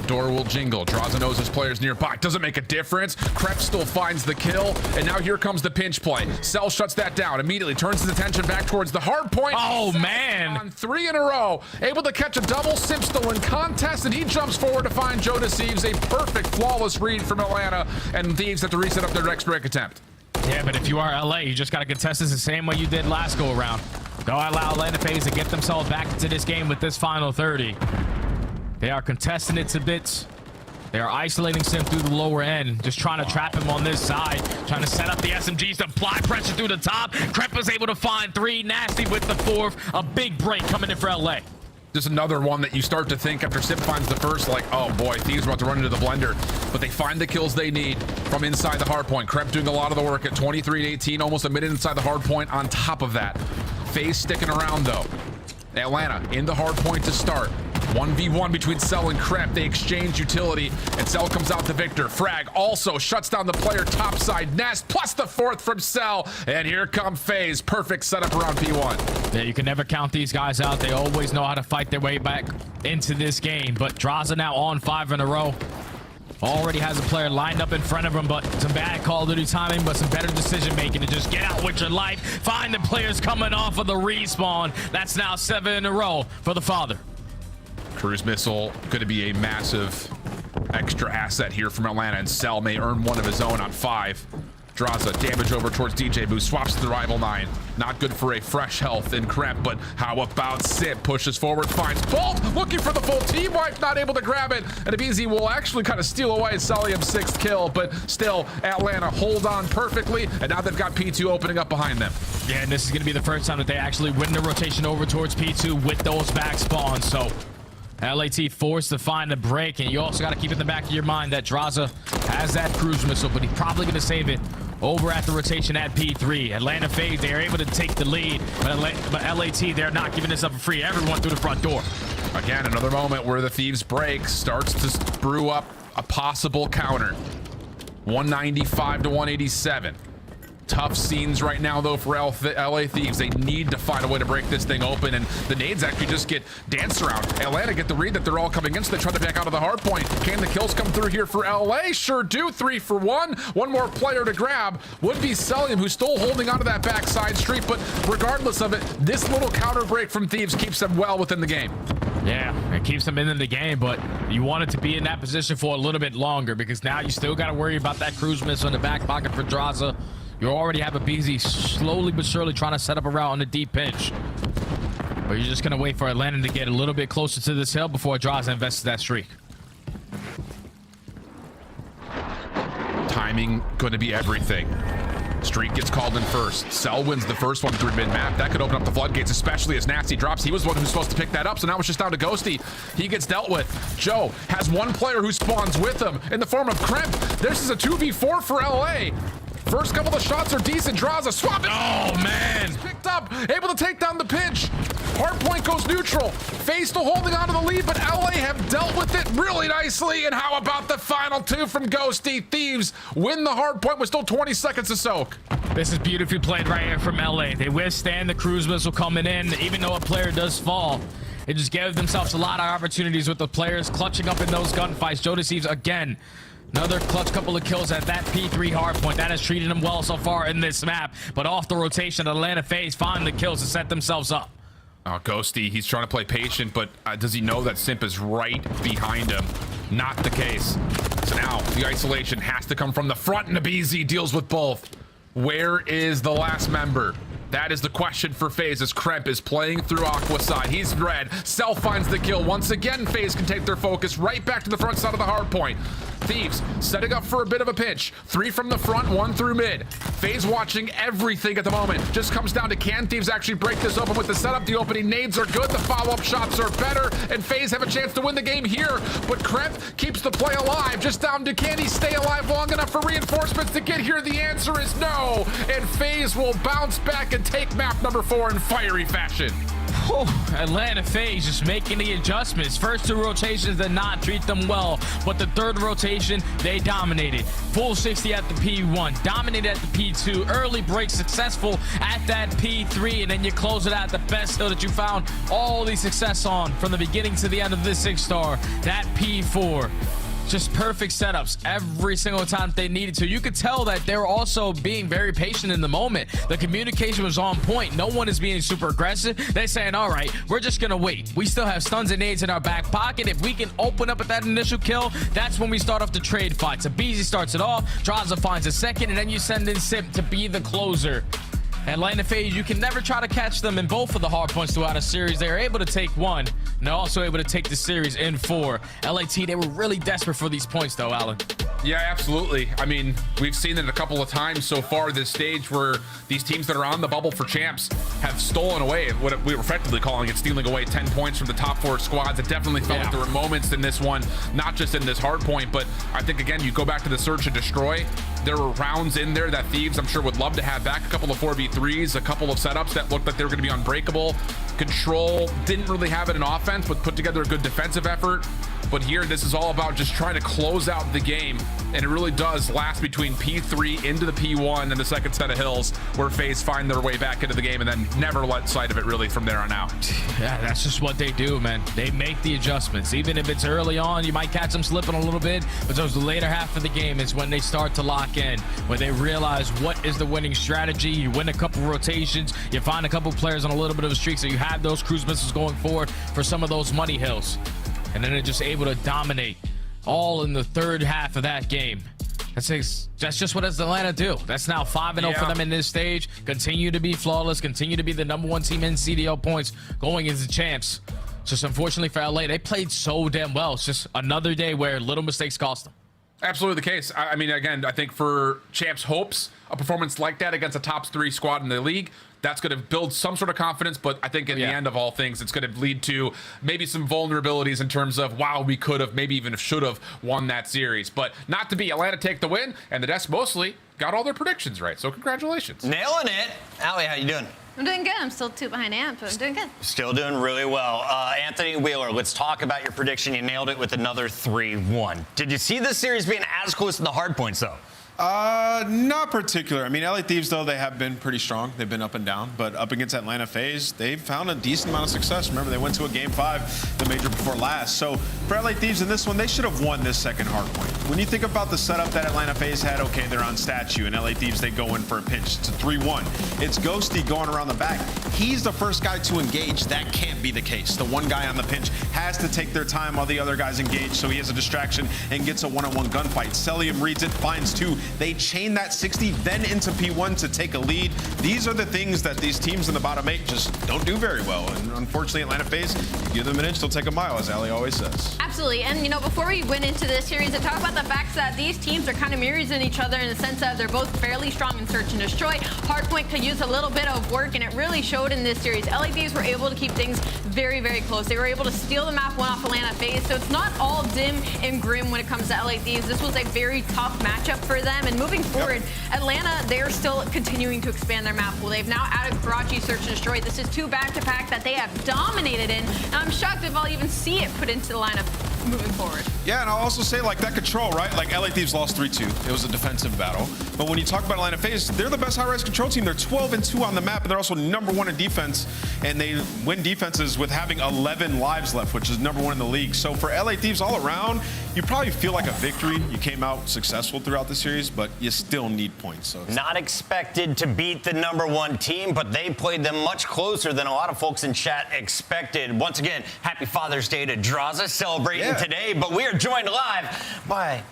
Speaker 19: Door will jingle. Draza knows his players nearby. Doesn't make a difference. Crep still finds the kill. And now here comes the pinch play. Cell shuts that down. Immediately turns his attention back towards the hard point.
Speaker 21: Oh, man.
Speaker 19: On 3 in a row. Able to catch a double. Simp still in contest. And he jumps forward to find Joe Deceives. A perfect, flawless read from Atlanta. And Thieves have to reset up their next break attempt.
Speaker 21: Yeah, but if you are LA, you just got to contest this the same way you did last go around. Don't allow Atlanta FaZe to get themselves back into this game with this final 30. They are contesting it to bits. They are isolating Sim through the lower end, just trying to trap him on this side, trying to set up the SMGs to apply pressure through the top. Crep was able to find 3. Nasty with the 4th. A big break coming in for LA.
Speaker 19: Just another one that you start to think after Simp finds the first, like, oh boy, Thieves are about to run into the blender. But they find the kills they need from inside the hard point. Crep doing a lot of the work at 23-18, almost a minute inside the hard point on top of that. FaZe sticking around though. Atlanta in the hard point to start. 1v1 between Cell and Crep. They exchange utility, and Cell comes out the victor. Frag also shuts down the player topside. Nest plus the 4th from Cell, and here come FaZe. Perfect setup around P1.
Speaker 21: Yeah, you can never count these guys out. They always know how to fight their way back into this game. But Draza now on 5 in a row. Already has a player lined up in front of him, but some bad Call of Duty timing, but some better decision making to just get out with your life. Find the players coming off of the respawn. That's now 7 in a row for the father.
Speaker 19: Cruise missile going to be a massive extra asset here from Atlanta, and Cell may earn one of his own on 5. Draza damage over towards DJ Boo, swaps to the rival 9. Not good for a fresh health in Crep, but how about Sid? Pushes forward, finds Bolt, looking for the full team wipe, not able to grab it, and Abizi will actually kind of steal away Celium's 6th kill, but still Atlanta hold on perfectly, and now they've got P2 opening up behind them.
Speaker 21: Yeah, and this is going to be the first time that they actually win the rotation over towards P2 with those back spawns, so LAT forced to find a break, and you also got to keep in the back of your mind that Draza has that cruise missile, but he's probably going to save it over at the rotation at P3. Atlanta FaZe, they are able to take the lead, but LAT, they're not giving this up for free. Everyone through the front door.
Speaker 19: Again, another moment where the Thieves break starts to brew up a possible counter. 195 to 187. Tough scenes right now, though, for LA Thieves. They need to find a way to break this thing open, and the nades actually just get danced around. Atlanta get the read that they're all coming in, so they try to back out of the hard point. Can the kills come through here for LA? Sure do. 3 for 1. One more player to grab would be Celium, who's still holding onto that backside street, but regardless of it, this little counter break from Thieves keeps them well within the game.
Speaker 21: Yeah, it keeps them in the game, but you wanted to be in that position for a little bit longer because now you still got to worry about that cruise missile in the back pocket for Draza. You already have a BZ slowly but surely trying to set up a route on the deep pinch. But you're just going to wait for Atlanta to get a little bit closer to this hill before Draza invests that streak.
Speaker 19: Timing going to be everything. Streak gets called in first. Cell wins the first one through mid-map. That could open up the floodgates, especially as Nasty drops. He was the one who's supposed to pick that up, so now it's just down to Ghosty. He gets dealt with. Joe has one player who spawns with him in the form of Kremp. This is a 2v4 for LA. First couple of shots are decent. Draws a swap.
Speaker 21: Oh, man.
Speaker 19: Picked up, able to take down the pinch. Hardpoint goes neutral. FaZe still holding on to the lead, but LA have dealt with it really nicely. And how about the final two from Ghosty? Thieves win the hardpoint with still 20 seconds to soak.
Speaker 21: This is beautifully played right here from LA. They withstand the cruise missile coming in, even though a player does fall. They just gave themselves a lot of opportunities with the players clutching up in those gunfights. Joe Deceives again. Another clutch couple of kills at that P3 hardpoint. That has treated them well so far in this map. But off the rotation, Atlanta FaZe find the kills to set themselves up.
Speaker 19: Oh, Ghosty, he's trying to play patient, but does he know that Simp is right behind him? Not the case. So now the isolation has to come from the front, and the BZ deals with both. Where is the last member? That is the question for FaZe as Kremp is playing through Aqua side. He's red. Cell finds the kill. Once again, FaZe can take their focus right back to the front side of the hard point. Thieves setting up for a bit of a pinch. 3 from the front, 1 through mid. FaZe watching everything at the moment. Just comes down to can Thieves actually break this open with the setup. The opening nades are good. The follow-up shots are better. And FaZe have a chance to win the game here. But Kremp keeps the play alive. Just down to can he stay alive long enough for reinforcements to get here? The answer is no. And FaZe will bounce back and take map number 4 in fiery fashion.
Speaker 21: Atlanta FaZe just making the adjustments. First 2 rotations did not treat them well, but the third rotation, they dominated. Full 60 at the P1, dominated at the P2, early break successful at that P3, and then you close it out the best hill that you found all the success on from the beginning to the end of this 6-star, that P4. Just perfect setups every single time they needed to. You could tell that they were also being very patient in the moment. The communication was on point. No one is being super aggressive. They're saying, all right, we're just going to wait. We still have stuns and nades in our back pocket. If we can open up at that initial kill, that's when we start off the trade fight. So Beezy starts it off. Draza finds a second, and then you send in Simp to be the closer. Atlanta FaZe, you can never try to catch them in both of the hard points throughout a series. They're able to take 1, and they're also able to take the series in 4. LAT, they were really desperate for these points, though, Alan.
Speaker 19: Yeah, absolutely. I mean, we've seen it a couple of times so far this stage where these teams that are on the bubble for champs have stolen away, what we were effectively calling it, stealing away 10 points from the top 4 squads. It definitely felt like there were moments in this one, not just in this hard point, but I think, again, you go back to the search and destroy. There were rounds in there that Thieves, I'm sure, would love to have back. A couple of 4v3s, a couple of setups that looked like they were going to be unbreakable. Control didn't really have it in offense, but put together a good defensive effort. But here, this is all about just trying to close out the game. And it really does last between P3 into the P1 and the second set of hills where FaZe find their way back into the game and then never let sight of it really from there on out.
Speaker 21: Yeah, that's just what they do, man. They make the adjustments. Even if it's early on, you might catch them slipping a little bit, but towards the later half of the game is when they start to lock in, when they realize what is the winning strategy. You win a couple rotations, you find a couple players on a little bit of a streak, so you have those cruise missiles going forward for some of those money hills. And then they're just able to dominate all in the third half of that game. That's just what Atlanta do. That's now 5-0 for them in this stage. Continue to be flawless. Continue to be the #1 team in CDL points going into champs. Just unfortunately for LA, they played so damn well. It's just another day where little mistakes cost them.
Speaker 19: Absolutely the case. I mean, again, I think for champs' hopes, a performance like that against a top 3 squad in the league, that's going to build some sort of confidence, but I think in the end of all things, it's going to lead to maybe some vulnerabilities in terms of, wow, we could have, maybe even should have won that series. But not to be. Atlanta take the win, and the desk mostly got all their predictions right, so congratulations.
Speaker 4: Nailing it. Allie, how you doing?
Speaker 6: I'm doing good. I'm still 2 behind Amp, but I'm doing good.
Speaker 4: Still doing really well. Anthony Wheeler, let's talk about your prediction. You nailed it with another 3-1. Did you see this series being as close in the hard points, though?
Speaker 3: Not particular. I mean, LA Thieves, though, they have been pretty strong. They've been up and down. But up against Atlanta FaZe, they've found a decent amount of success. Remember, they went to a Game 5, the major before last. So for LA Thieves in this one, they should have won this second hard point. When you think about the setup that Atlanta FaZe had, okay, they're on statue, and LA Thieves, they go in for a pinch. It's a 3-1. It's Ghosty going around the back. He's the first guy to engage. That can't be the case. The one guy on the pinch has to take their time while the other guys engage, so he has a distraction and gets a one-on-one gunfight. Celium reads it, finds 2. They chain that 60, then into P1 to take a lead. These are the things that these teams in the bottom 8 just don't do very well. And unfortunately, Atlanta FaZe, give them an inch, they'll take a mile, as Ali always says.
Speaker 6: Absolutely. And, you know, before we went into this series and talk about the fact that these teams are kind of mirrors in each other in the sense that they're both fairly strong in search and destroy. Hardpoint could use a little bit of work, and it really showed in this series. LA Thieves were able to keep things very, very close. They were able to steal the map 1 off Atlanta FaZe, so it's not all dim and grim when it comes to LA Thieves. This was a very tough matchup for them, and moving forward, Atlanta, they're still continuing to expand their map pool. They've now added Karachi, Search and Destroy. This is 2 back-to-back that they have dominated in, and I'm shocked if I'll even see it put into the lineup moving forward.
Speaker 3: Yeah, and I'll also say, like, that control, right? Like, LA Thieves lost 3-2. It was a defensive battle. But when you talk about Atlanta FaZe, they're the best high-res control team. They're 12-2 on the map, and they're also #1 in defense. And they win defenses with having 11 lives left, which is #1 in the league. So for LA Thieves all around, you probably feel like a victory. You came out successful throughout the series, but you still need points. So
Speaker 4: not expected to beat the #1 team, but they played them much closer than a lot of folks in chat expected. Once again, happy Father's Day to Draza, celebrating today, but we are joined live by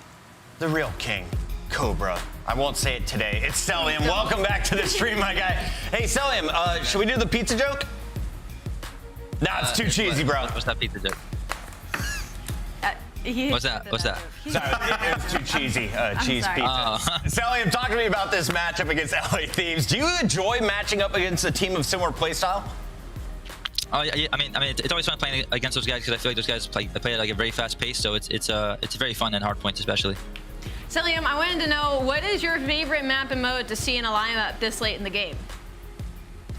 Speaker 4: the real king, Cobra. I won't say it today. It's Celium. Welcome back to the stream, my guy. Hey, Celium, should we do the pizza joke? Nah, it's too cheesy, bro.
Speaker 5: What's that pizza joke?
Speaker 6: What's
Speaker 5: that? What's that?
Speaker 4: Sorry, it's too cheesy. Cheese pizza. Celium, talk to me about this matchup against LA Thieves. Do you enjoy matching up against a team of similar playstyle?
Speaker 5: Oh yeah, I mean, it's always fun playing against those guys because I feel like those guys play at like a very fast pace, so it's very fun and hard points especially.
Speaker 6: Celium, I wanted to know, what is your favorite map and mode to see in a lineup this late in the game?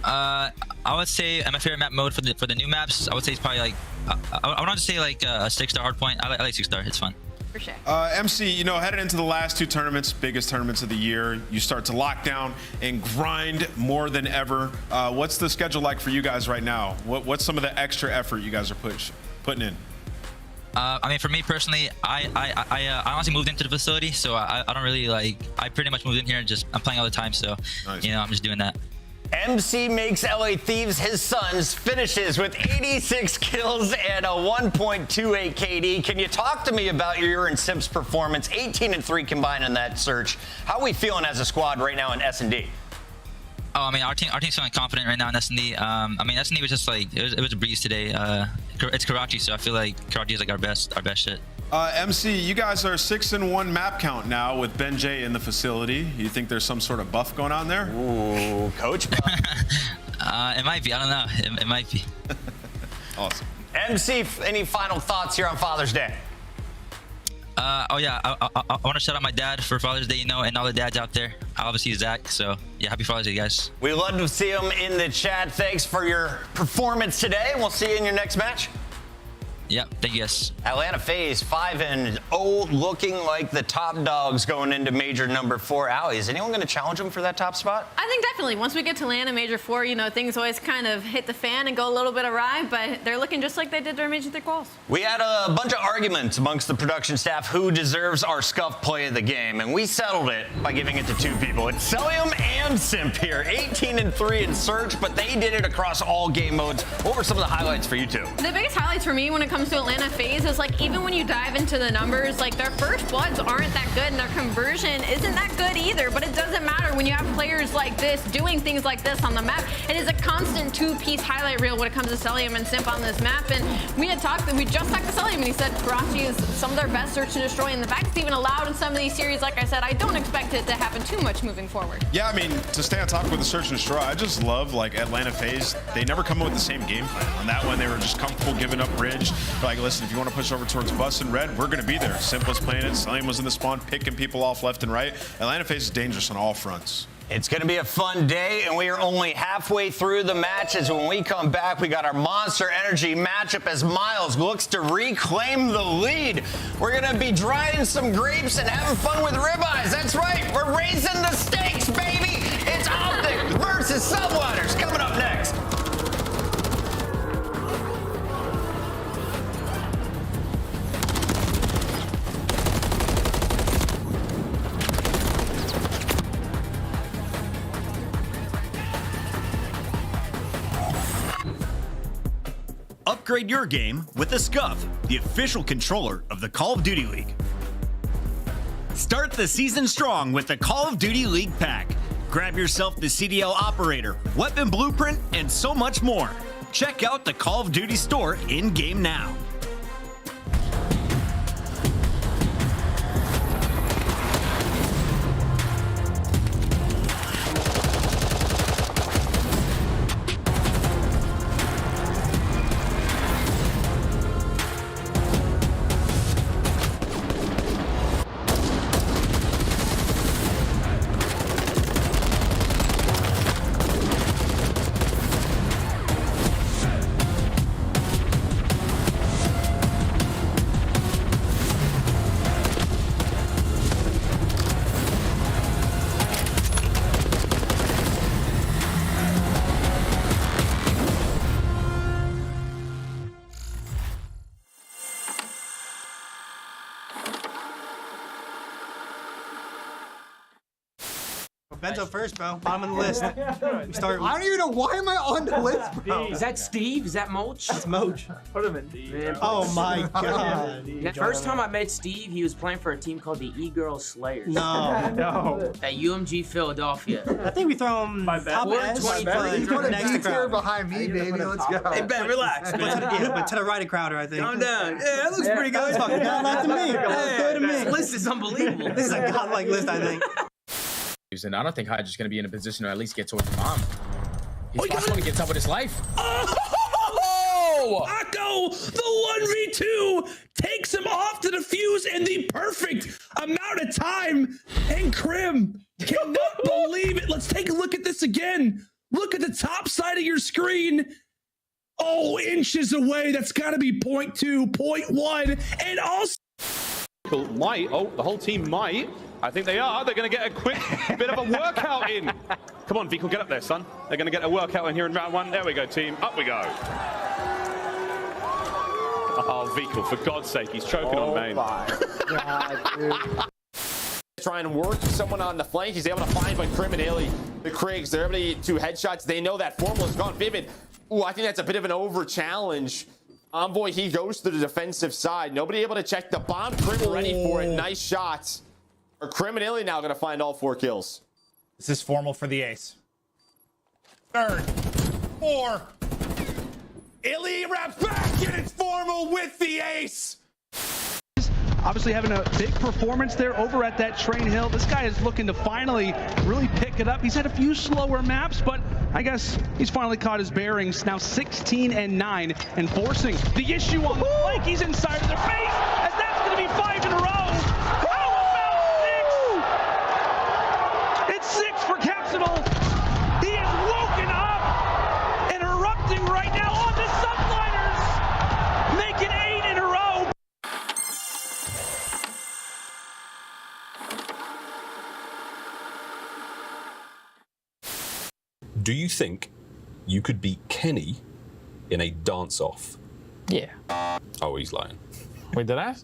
Speaker 5: I would say my favorite map mode for the new maps, I would say it's probably like I want to say like a 6-star hard point. I like 6-star. It's fun.
Speaker 6: For sure.
Speaker 3: MC, you know, headed into the last 2 tournaments, biggest tournaments of the year, you start to lock down and grind more than ever. What's the schedule like for you guys right now? What's some of the extra effort you guys are putting in?
Speaker 5: I mean, for me personally, I honestly moved into the facility, so I don't really like. I pretty much moved in here and I'm playing all the time, so you know, I'm just doing that.
Speaker 4: MC makes LA Thieves his sons, finishes with 86 kills and a 1.28 KD. Can you talk to me about your and Simps' performance? 18-3 combined in that search. How are we feeling as a squad right now in S&D?
Speaker 5: Oh, I mean, our team's feeling confident right now in S&D. I mean, S&D was just like it was a breeze today. It's Karachi, so I feel like Karachi is like our best shit.
Speaker 3: MC, you guys are 6-1 map count now with Ben J in the facility. You think there's some sort of buff going on there?
Speaker 4: Ooh, coach buff.
Speaker 5: It might be. I don't know. It might be.
Speaker 3: Awesome.
Speaker 4: MC, any final thoughts here on Father's Day?
Speaker 5: Oh yeah, I want to shout out my dad for Father's Day, you know, and all the dads out there. Obviously Zach, so yeah, happy Father's Day, guys.
Speaker 4: We love to see him in the chat. Thanks for your performance today. We'll see you in your next match.
Speaker 5: Yeah, thank you guys.
Speaker 4: Atlanta FaZe 5-0, looking like the top dogs going into Major #4. Allie, is anyone going to challenge them for that top spot?
Speaker 6: I think definitely. Once we get to land in Major 4, you know, things always kind of hit the fan and go a little bit awry, but they're looking just like they did during Major 3 quals.
Speaker 4: We had a bunch of arguments amongst the production staff who deserves our scuff play of the game, and we settled it by giving it to 2 people. It's Celium and Simp here, 18-3 in search, but they did it across all game modes. What were some of the highlights for you two?
Speaker 6: The biggest highlights for me when it comes to Atlanta FaZe is like, even when you dive into the numbers, like their first bloods aren't that good and their conversion isn't that good either, but it doesn't matter when you have players like this doing things like this on the map. It is a constant 2-piece highlight reel when it comes to Celium and Simp on this map, and we just talked to Celium and he said Karachi is some of their best search and destroy, and the fact it's even allowed in some of these series, like I said, I don't expect it to happen too much moving forward.
Speaker 3: Yeah, I mean, to stay on top with the search and destroy, I just love like Atlanta FaZe. They never come up with the same game plan. On that one, they were just comfortable giving up bridge. Like, listen, if you want to push over towards bus and red, we're going to be there. Simp was playing it. Celium was in the spawn, picking people off left and right. Atlanta FaZe is dangerous on all fronts.
Speaker 4: It's going to be a fun day, and we are only halfway through the matches. When we come back, we got our Monster Energy matchup as Miles looks to reclaim the lead. We're going to be drying some grapes and having fun with ribeyes. That's right. We're raising the stakes, baby. It's Optic versus Subliners coming up next.
Speaker 9: Upgrade your game with the Scuff, the official controller of the Call of Duty League. Start the season strong with the Call of Duty League Pack. Grab yourself the CDL Operator, Weapon Blueprint, and so much more. Check out the Call of Duty store in-game now.
Speaker 7: Benzo first, bro. Bottom of the list. We start.
Speaker 22: I don't even know why am I on the list, bro.
Speaker 23: Is that Steve? Is that Mulch?
Speaker 7: That's Moch.
Speaker 22: Put him in D.
Speaker 23: Man,
Speaker 7: oh my god.
Speaker 23: The first time I met Steve, he was playing for a team called the E-Girl Slayers.
Speaker 7: No.
Speaker 22: No.
Speaker 23: At UMG Philadelphia.
Speaker 7: I think we throw him top edge.
Speaker 22: He's going to D-tier behind me, baby. Let's go.
Speaker 7: Hey, Ben, relax. But to the right of Crowder, I think.
Speaker 23: Calm down.
Speaker 7: Yeah, that looks pretty good. That's fucking not to me. That's good to me.
Speaker 23: This list is unbelievable.
Speaker 7: This is a godlike list, I think.
Speaker 21: And I don't think Hydra's is going to be in a position to at least get towards the bomb. He's just want to get up with his life.
Speaker 16: Oh! Akko, the 1v2, takes him off to defuse in the perfect amount of time. And Krim cannot believe it. Let's take a look at this again. Look at the top side of your screen. Oh, inches away. That's got to be 0.2, 0.1. And also...
Speaker 24: Might. Oh, the whole team might. I think they are. They're going to get a quick bit of a workout in. Come on, Vikal, get up there, son. They're going to get a workout in here in round one. There we go, team. Up we go. Oh, Vikal, for God's sake, he's choking on main.
Speaker 25: Try and work someone on the flank. He's able to find by Krim and Illy. The Kriegs, they're able to get 2 headshots. They know that Formal is gone. Vivid. Ooh, I think that's a bit of an over challenge. Envoy, he goes to the defensive side. Nobody able to check the bomb. Krim ready for it. Nice shots. Are Krim and Illy now going to find all 4 kills?
Speaker 26: This is Formal for the ace. Third. 4.
Speaker 16: Illy wraps back, and it's Formal with the ace.
Speaker 27: Obviously having a big performance there over at that Train Hill. This guy is looking to finally really pick it up. He's had a few slower maps, but I guess he's finally caught his bearings. Now 16-9 and forcing the issue on the flank. He's inside of their face, as that's going to be 5 in a row. How about 6? It's 6 for Capsidal. He is woken up and erupting right now on the Subliners, making 8 in a row.
Speaker 28: Do you think you could beat Kenny in a dance-off?
Speaker 29: Yeah.
Speaker 28: Oh, he's lying.
Speaker 29: Wait, did I?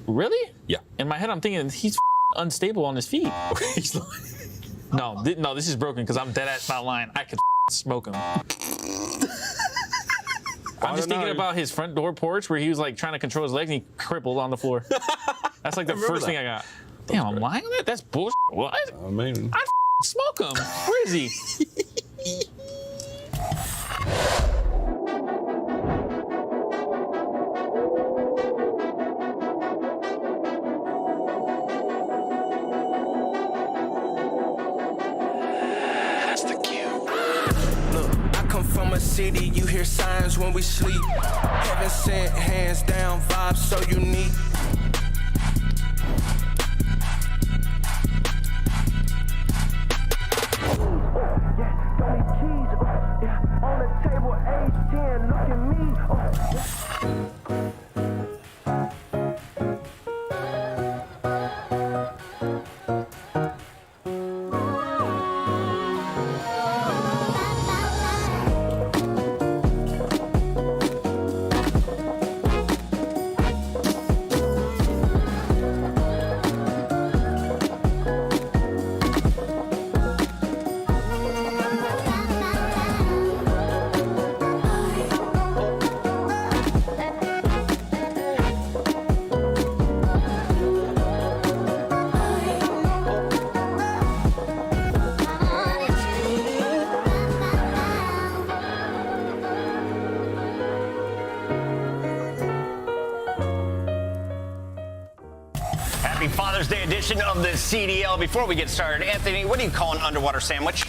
Speaker 29: Really?
Speaker 28: Yeah.
Speaker 29: In my head, I'm thinking he's unstable on his feet.
Speaker 28: He's lying.
Speaker 29: No, no, this is broken because I'm dead ass not lying. I could smoke him. I'm just thinking about his front door porch where he was like trying to control his legs and he crippled on the floor. That's like the first thing I got. Damn, I'm lying on that? That's bullshit. What?
Speaker 28: I mean,
Speaker 29: I'd smoke him. Where is he?
Speaker 2: City, you hear signs when we sleep. Heaven sent, hands down, vibes so unique.
Speaker 4: edition of the CDL. Before we get started, Anthony, what do you call an underwater sandwich?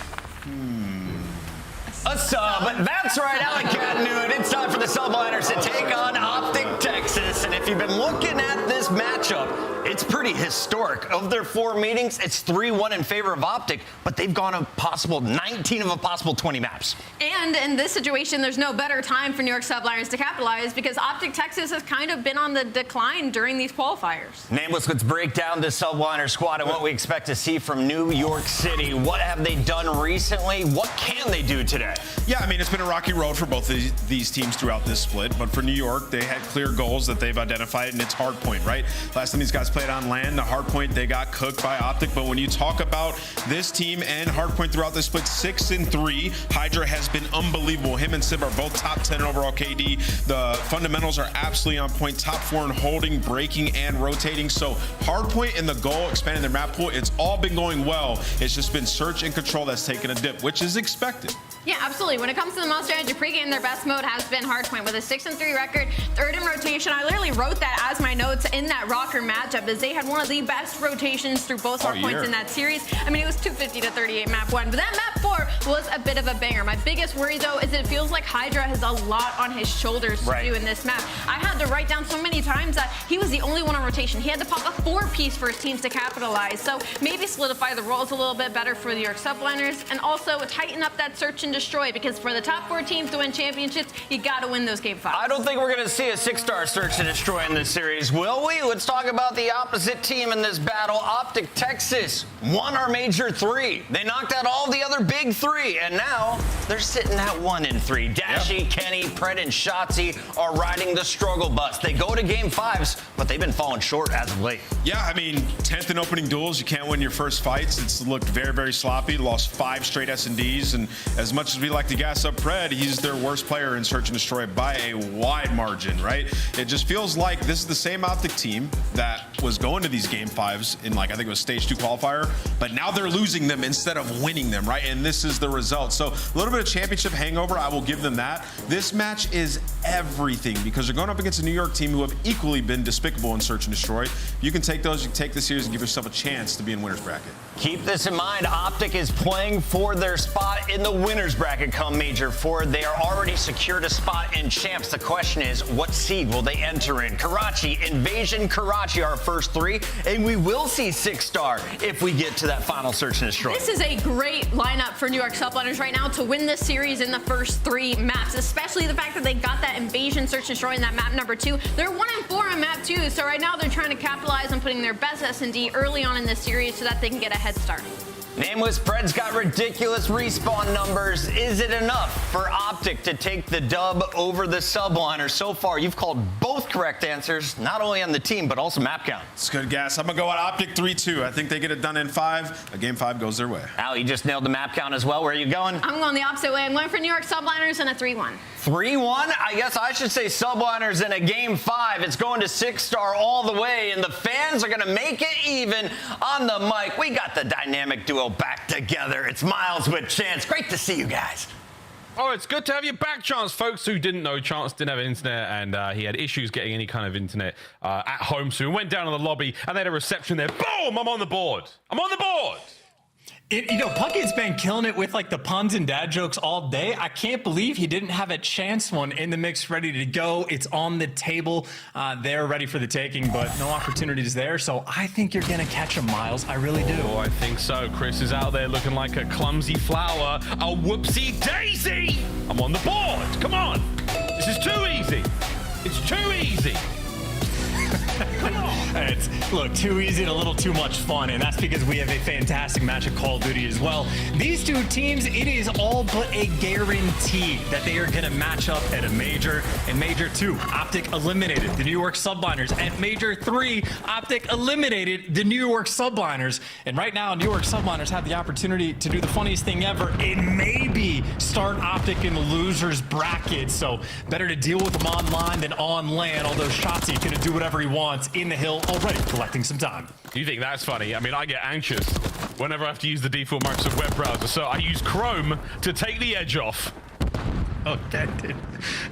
Speaker 4: A sub. That's right, Alec Cat knew it. It's time for the Subliners to take on Optic Texas. And if you've been looking at this matchup, it's pretty historic. Of their 4 meetings, it's 3-1 in favor of Optic, but they've gone a possible 19 of a possible 20 maps.
Speaker 6: And in this situation, there's no better time for New York Subliners to capitalize because Optic Texas has kind of been on the decline during these qualifiers.
Speaker 4: Nameless, let's break down the Subliner squad and what we expect to see from New York City. What have they done recently? What can they do today?
Speaker 3: Yeah, I mean, it's been a rocky road for both of these teams throughout this split, but for New York, they had clear goals that they've identified, and it's hardpoint, right? Last time these guys played on land, the hardpoint, they got cooked by Optic, but when you talk about this team and hardpoint throughout this split, 6-3, Hydra has been unbelievable. Him and Sib are both top 10 overall KD. The fundamentals are absolutely on point, top 4 in holding, breaking, and rotating. So hardpoint and the goal, expanding their map pool, it's all been going well. It's just been search and control that's taken a dip, which is expected.
Speaker 6: Yeah, absolutely. When it comes to the most strategy pregame, their best mode has been hardpoint with a 6-3 record, 3rd in rotation. I literally wrote that as my notes in that Rocker matchup, as they had one of the best rotations through both hardpoints in that series. I mean, it was 250-38 map 1, but that map 4 was a bit of a banger. My biggest worry, though, is it feels like Hydra has a lot on his shoulders to do in this map. I had to write down so many times that he was the only one on rotation. He had to pop a 4-piece for his teams to capitalize. So maybe solidify the roles a little bit better for the New York Subliners, and also tighten up that search and destroy, because for the top 4 teams to win championships, you got to win those game 5s.
Speaker 4: I don't think we're going to see a 6-star search and destroy in this series, will we? Let's talk about the opposite team in this battle. Optic Texas won our Major 3. They knocked out all the other big 3, and now they're sitting at 1-3. Dashy, Kenny, Pred, and Shotzi are riding the struggle bus. They go to game 5s, but they've been falling short as of late.
Speaker 3: Yeah, I mean, 10th in opening duels, you can't win your first fights. It's looked very, very sloppy. Lost 5 straight S&Ds, and as much as we like to gas up Pred, he's their worst player in search and destroy by a wide margin, right? It just feels like this is the same Optic team that was going to these game 5s in, like, I think it was stage 2 qualifier, but now they're losing them instead of winning them, right? And this is the result. So a little bit of championship hangover, I will give them that. This match is everything because they're going up against a New York team who have equally been despicable in search and destroy. If you can take those, you can take the series and give yourself a chance to be in winner's bracket.
Speaker 4: Keep this in mind. Optic is playing for their spot in the winner's bracket come Major 4. They are already secured a spot in champs. The question is, what seed will they enter in? Karachi, Invasion Karachi are our first 3, and we will see 6-star if we get to that final search and destroy.
Speaker 6: This is a great lineup for New York Subliners right now to win this series in the first 3 maps, especially the fact that they got that Invasion search and destroy in that map number 2. They're 1-4 on map 2, so right now they're trying to capitalize on putting their best S&D early on in this series so that they can get a head start.
Speaker 4: Nameless, Pred's got ridiculous respawn numbers. Is it enough for Optic to take the dub over the Subliners? So far, you've called both correct answers, not only on the team, but also map count.
Speaker 3: It's good gas. I'm going to go on Optic 3-2. I think they get it done in 5. A game 5 goes their way.
Speaker 4: Al, you just nailed the map count as well. Where are you going?
Speaker 6: I'm going the opposite way. I'm going for New York Subliners and a 3-1.
Speaker 4: 3-1? I guess I should say Subliners in a game 5. It's going to 6-star all the way, and the fans are going to make it even. On the mic, we got the dynamic duo back together. It's Miles with Chance. Great to see you guys.
Speaker 26: Oh, it's good to have you back, Chance. Folks who didn't know, Chance didn't have internet, and he had issues getting any kind of internet at home. So we went down to the lobby, and they had a reception there. Boom! I'm on the board. I'm on the board.
Speaker 8: You know, Puckett's been killing it with like the puns and dad jokes all day. I can't believe he didn't have a chance one in the mix ready to go. It's on the table. They're ready for the taking, but no opportunities there. So I think you're going to catch him, Miles. I really do.
Speaker 26: Oh, I think so. Chris is out there looking like a clumsy flower. A whoopsie daisy. I'm on the board. Come on. This is too easy. It's too easy. Come on.
Speaker 8: Look, too easy and a little too much fun, and that's because we have a fantastic match of Call of Duty as well. These 2 teams, it is all but a guarantee that they are going to match up at a Major. In Major 2, Optic eliminated the New York Subliners. At Major 3, Optic eliminated the New York Subliners. And right now, New York Subliners have the opportunity to do the funniest thing ever and maybe start Optic in the loser's bracket. So better to deal with them online than on land, although Shotzi can do whatever he wants in the hill, already collecting some time.
Speaker 26: You think that's funny? I mean, I get anxious whenever I have to use the default Microsoft web browser, so I use Chrome to take the edge off.
Speaker 8: Okay, dude.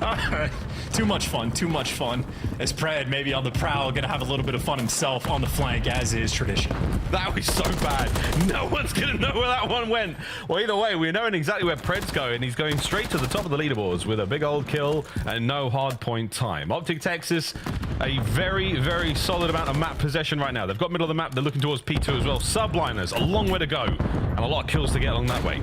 Speaker 8: All right. Too much fun, too much fun. As Pred maybe on the prowl, gonna have a little bit of fun himself on the flank, as is tradition.
Speaker 26: That was so bad. No one's gonna know where that one went. Well, either way, we're knowing exactly where Pred's going. He's going straight to the top of the leaderboards with a big old kill and no hard point time. Optic Texas, a very, very solid amount of map possession right now. They've got middle of the map. They're looking towards P2 as well. Subliners, a long way to go and a lot of kills to get along that way.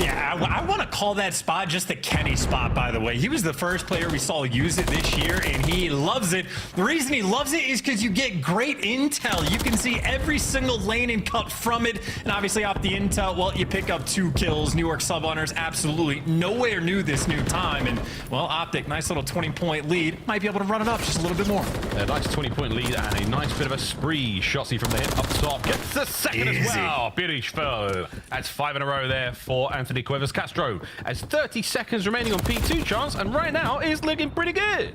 Speaker 8: Yeah, I want to call that spot just the Kenny spot, by the way. He was the first player we saw use it this year, and he loves it. The reason he loves it is because you get great intel. You can see every single lane and cut from it, and obviously off the intel, well, you pick up 2 kills. New York Subliners absolutely nowhere near this new time, and, well, Optic, nice little 20-point lead. Might be able to run it up just a little bit more.
Speaker 26: A nice 20-point lead and a nice bit of a spree. Shotzi from the hit up top. Gets the second as well. Beautiful. That's 5 in a row there for Anthony Cuevas Castro has 30 seconds remaining on P2 chance, and right now is looking pretty good.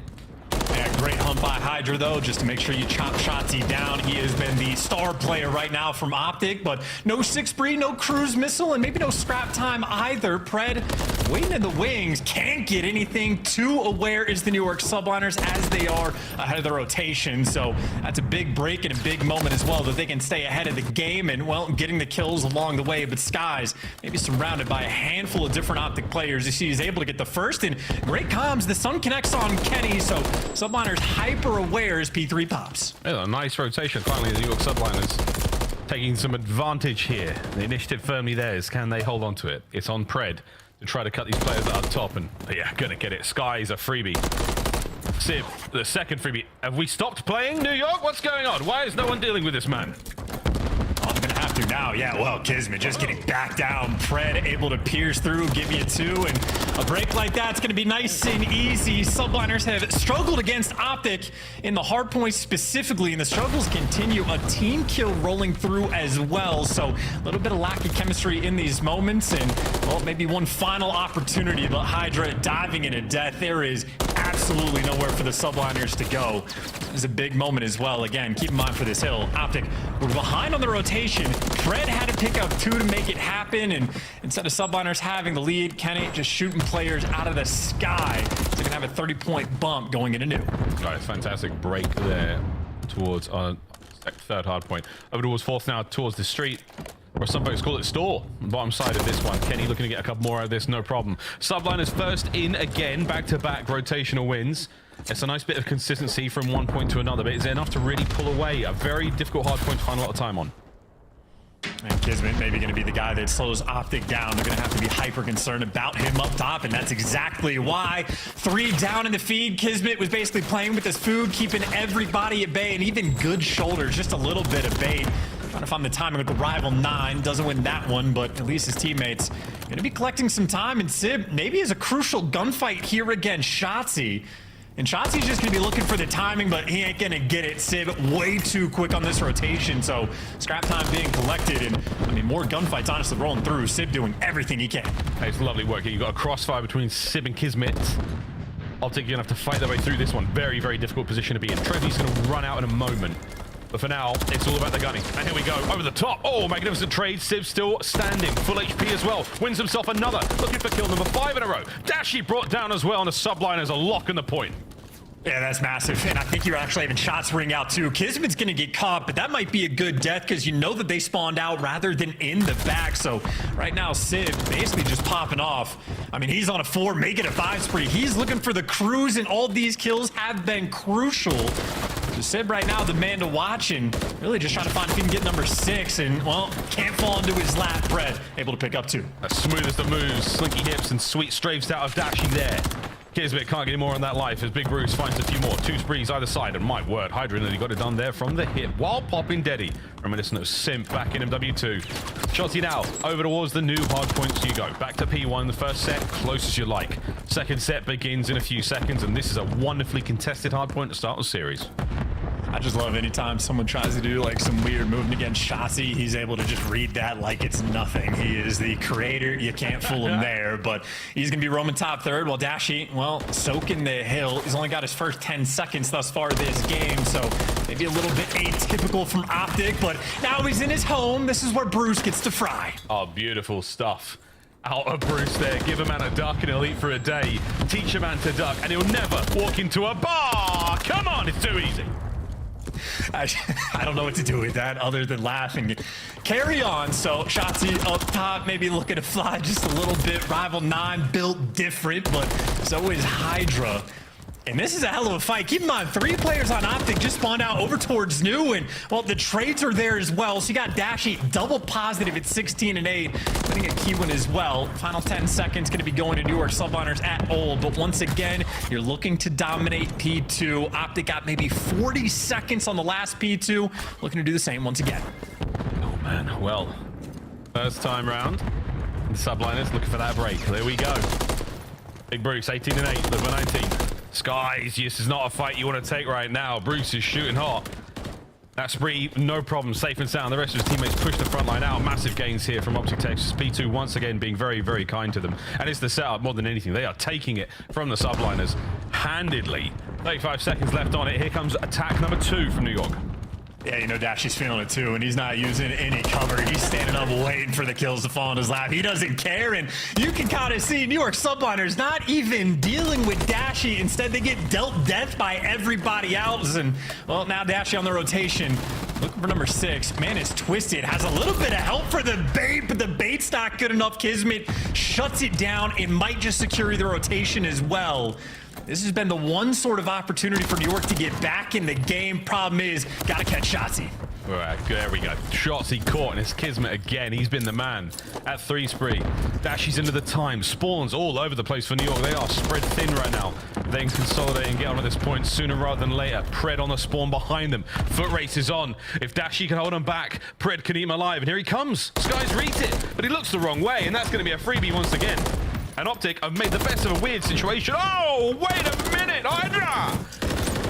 Speaker 8: Yeah, great hunt by Hydra, though, just to make sure you chop Shotzi down. He has been the star player right now from Optic, but no 6 spree, no cruise missile, and maybe no scrap time either. Pred waiting in the wings, can't get anything. Too aware is the New York Subliners as they are ahead of the rotation, so that's a big break and a big moment as well that they can stay ahead of the game and, well, getting the kills along the way. But Skies maybe surrounded by a handful of different Optic players. You see he's able to get the first, and great comms. The sun connects on Kenny, so Subliners hyper aware as P3 pops.
Speaker 26: Yeah, a nice rotation. Finally, the New York Subliners taking some advantage here. The initiative firmly theirs. Can they hold on to it? It's on Pred to try to cut these players up top, and yeah, gonna get it. Sky's a freebie. Sib, the second freebie. Have we stopped playing New York? What's going on? Why is no one dealing with this man?
Speaker 8: Oh, they're gonna have to now. Yeah, well, Kismet just getting back down. Pred able to pierce through, give you 2, and a break like that's going to be nice and easy. Subliners have struggled against Optic in the hard points specifically, and the struggles continue. A team kill rolling through as well, so a little bit of lack of chemistry in these moments, and, well, maybe one final opportunity, but Hydra diving into death. There is absolutely nowhere for the Subliners to go. This is a big moment as well. Again, keep in mind for this hill, Optic were behind on the rotation. Fred had to pick up 2 to make it happen, and instead of Subliners having the lead, Kenny just shooting players out of the sky. So they're gonna have a 30-point bump going into new.
Speaker 26: All right, fantastic break there towards third hard point. Over towards fourth now, towards the street, or some folks call it store. Bottom side of this one. Kenny looking to get a couple more out of this, no problem. Subliners first in again, back-to-back rotational wins. It's a nice bit of consistency from one point to another, but is it enough to really pull away a very difficult hard point to find a lot of time on?
Speaker 8: And Kismet maybe going to be the guy that slows Optic down. They're going to have to be hyper concerned about him up top, and that's exactly why. 3 down in the feed. Kismet was basically playing with his food, keeping everybody at bay, and even good shoulders, just a little bit of bait. Trying to find the timing with the rival 9. Doesn't win that one, but at least his teammates going to be collecting some time. And Sib maybe is a crucial gunfight here against Shotzi. And Shotzi's just going to be looking for the timing, but he ain't going to get it. Sib way too quick on this rotation, so scrap time being collected. And, I mean, more gunfights honestly rolling through. Sib doing everything he can.
Speaker 26: Hey, it's lovely work here. You've got a crossfire between Sib and Kismet. Optic, you're going to have to fight their way through this one. Very, very difficult position to be in. Trevi's going to run out in a moment. But for now, it's all about the gunning. And here we go, over the top. Oh, magnificent trade. Sib still standing. Full HP as well. Wins himself another. Looking for kill number 5 in a row. Dashi brought down as well, and the Subliners are locking the point.
Speaker 8: Yeah, that's massive. And I think you're actually having shots ring out too. Kismet's going to get caught, but that might be a good death because you know that they spawned out rather than in the back. So right now, Sib basically just popping off. I mean, he's on a 4, making a 5 spree. He's looking for the cruise, and all these kills have been crucial. So Sib right now, the man to watch, and really just trying to find if he can get number 6. And, well, can't fall into his lap. Pred able to pick up 2.
Speaker 26: As smooth as the moves, slinky hips and sweet strafes out of Dashi there. Kismet can't get any more on that life as Big Bruce finds a few more. 2 sprees either side, and my word, Hydra nearly got it done there from the hip while popping Deddy. Reminiscent of Simp back in MW2. Shotzi now, over towards the new hard points you go. Back to P1, the first set, close as you like. Second set begins in a few seconds, and this is a wonderfully contested hard point to start the series.
Speaker 8: I just love anytime someone tries to do like some weird movement against Shotzi, he's able to just read that like it's nothing. He is the creator. You can't fool him there, but he's going to be roaming top third while Dashi, well, soaking the hill. He's only got his first 10 seconds thus far this game, so maybe a little bit atypical from Optic, but now he's in his home. This is where Bruce gets to fry.
Speaker 26: Oh, beautiful stuff. Out of Bruce there. Give a man a duck and he'll eat for a day. Teach a man to duck and he'll never walk into a bar. Come on, it's too easy.
Speaker 8: I don't know what to do with that other than laugh and carry on. So Shotzi up top, maybe looking to fly just a little bit. Rival 9 built different, but so is Hydra. And this is a hell of a fight. Keep in mind, 3 players on Optic just spawned out over towards New, and well, the trades are there as well. So you got Dashy double positive at 16 and 8, getting a key win as well. Final 10 seconds going to be going to New York Subliners at Old, but once again, you're looking to dominate P2. Optic got maybe 40 seconds on the last P2, looking to do the same once again.
Speaker 26: Oh man, well, first time round, the Subliners looking for that break. There we go. Big Bruce, 18 and 8, level 19. Skies, this is not a fight you want to take right now. Bruce is shooting hot. That spree, no problem, safe and sound. The rest of his teammates push the front line out. Massive gains here from Optic Texas. P2 once again being very, very kind to them. And it's the setup more than anything. They are taking it from the Subliners handedly. 35 seconds left on it. Here comes attack number 2 from New York.
Speaker 8: Yeah, you know, Dashy's feeling it too, and he's not using any cover. He's standing up waiting for the kills to fall in his lap. He doesn't care, and you can kind of see New York Subliners not even dealing with Dashy. Instead, they get dealt death by everybody else, and, well, now Dashy on the rotation. Looking for number 6. Man is twisted. Has a little bit of help for the bait, but the bait's not good enough. Kismet shuts it down and might just secure the rotation as well. This has been the one sort of opportunity for New York to get back in the game. Problem is, gotta catch Shotzi.
Speaker 26: All right, there we go. Shotzi caught, and it's Kismet again. He's been the man at 3 spree. Dashy's into the time. Spawns all over the place for New York. They are spread thin right now. They can consolidate and get onto this point sooner rather than later. Pred on the spawn behind them. Foot race is on. If Dashy can hold him back, Pred can eat him alive. And here he comes. Skies reads it, but he looks the wrong way, and that's going to be a freebie once again. And Optic have made the best of a weird situation. Oh, wait a minute, Hydra!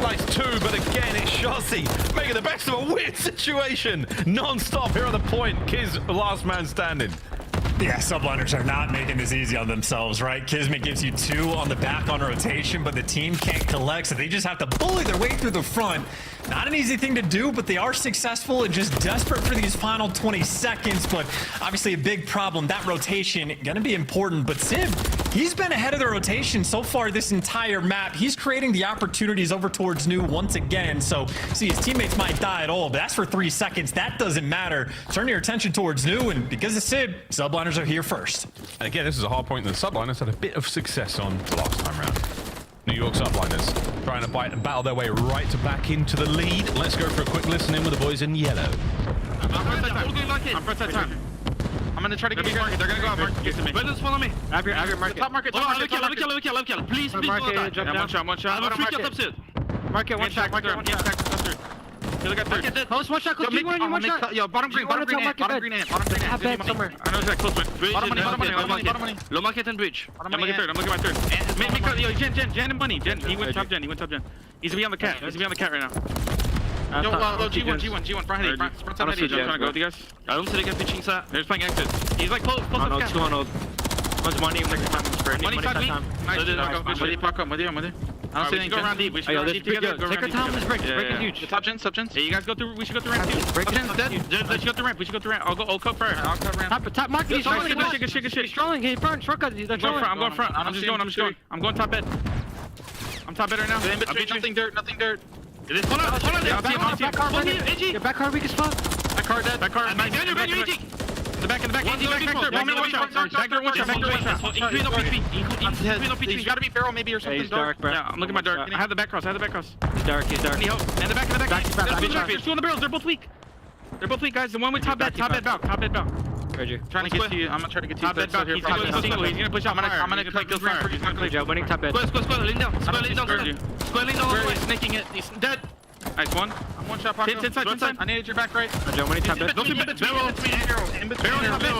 Speaker 26: Nice 2, but again, it's Shotzi making the best of a weird situation. Non-stop here on the point. Kiz, last man standing.
Speaker 8: Yeah, Subliners are not making this easy on themselves, right? Kismet gives you 2 on the back on rotation, but the team can't collect, so they just have to bully their way through the front. Not an easy thing to do, but they are successful and just desperate for these final 20 seconds. But obviously a big problem. That rotation gonna be important, but Sib, he's been ahead of the rotation so far this entire map. He's creating the opportunities over towards New once again. So see, his teammates might die at all, but that's for 3 seconds. That doesn't matter. Turn your attention towards New, and because of Sib, Subliners are here first.
Speaker 26: And again, this is a hard point that the Subliners had a bit of success on the last time round. New York Subliners trying to bite and battle their way right to back into the lead. Let's go for a quick listen in with the boys in yellow.
Speaker 10: I'm first time. I'm gonna try to get you guys. They're gonna go out market. Just follow me. I have your market. Top market. Let me kill. Please, please don't die. Yeah, one shot. I have a free kill top suit. Market, one shot. Look at third. Close, one shot. Close, you one shot. Yo, bottom green ant. Bottom green ant. I have bed somewhere. I know it's close one. Bottom money. Low market and bridge. I'm looking third. I'm looking at third. Yo, Jen and money. Jen, he went top Jen. He's gonna be on the cat. right now. Yo, G1, front heady. Front side heady. I'm trying to go with you guys. I don't see the guys pitching set. They're just playing exit. He's like close up cat. 2 on old. Much money. Money side me. Nice. With you. I don't see anything. Go around deep. We should go deep together. Take our time. Let's break. Break is huge. Top gens. Yeah, you guys go through. We should go through ramp too. Top gens dead. Let's go through ramp. I'll cover first. I'll cover ramp. Top market. He's strolling. He's strolling. He's front. Shortcut. I'm going front. I'm just going. I'm going top bed. I'm top bed right now. In between. Nothing dirt. Hold on. Your back car weak as fuck. Back car dead. Back car. AG. In the back. He's gotta be barrel maybe or something dark. Yeah, I'm looking at my dark. I have the back cross. He's dark. And the back. There's 2 on the barrels. They're both weak. Guys. The one with top bed bow. Trying to get to you. I'm gonna try to get to you. Top bed bow. He's gonna push out. I'm gonna play kill fire. He's gonna play Joe. Winning top bed. Square, lean down. Square, lean down all the way. Snaking it. He's dead. Nice one. I'm one shot pocket. Inside. I needed your back right. Joe, winning top bed. Barrel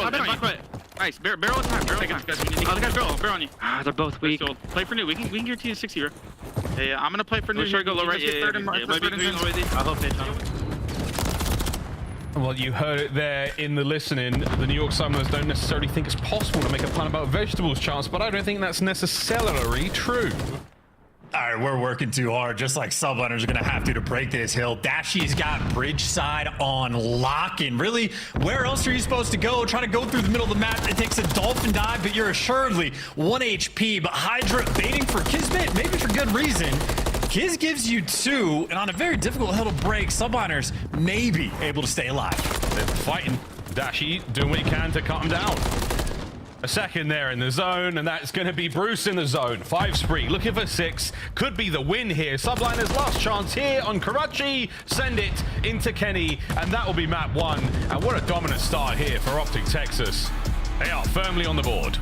Speaker 10: top bed. Nice. Barrel time. Barrel on you. They're both weak. Play for New. We can guarantee you 60, bro. Yeah, I'm gonna play for New. Sure, go low right. I hope they jump.
Speaker 26: Well, you heard it there in the listening. The New York Subliners don't necessarily think it's possible to make a pun about vegetables chance, but I don't think that's necessarily true.
Speaker 8: All right, we're working too hard, just like Subliners are going to have to break this hill. Dashy's got bridge side on lock, and really, where else are you supposed to go? Try to go through the middle of the map. It takes a dolphin dive, but you're assuredly 1 HP. But Hydra baiting for Kismet, maybe for good reason. Kiz gives you 2, and on a very difficult hill to break, Subliners may be able to stay alive.
Speaker 26: They're fighting. Dashy doing what he can to cut him down. A second there in the zone, and that's going to be Bruce in the zone. 5 spree, looking for 6. Could be the win here. Subliners last chance here on Karachi. Send it into Kenny, and that will be map 1. And what a dominant start here for Optic Texas. They are firmly on the board.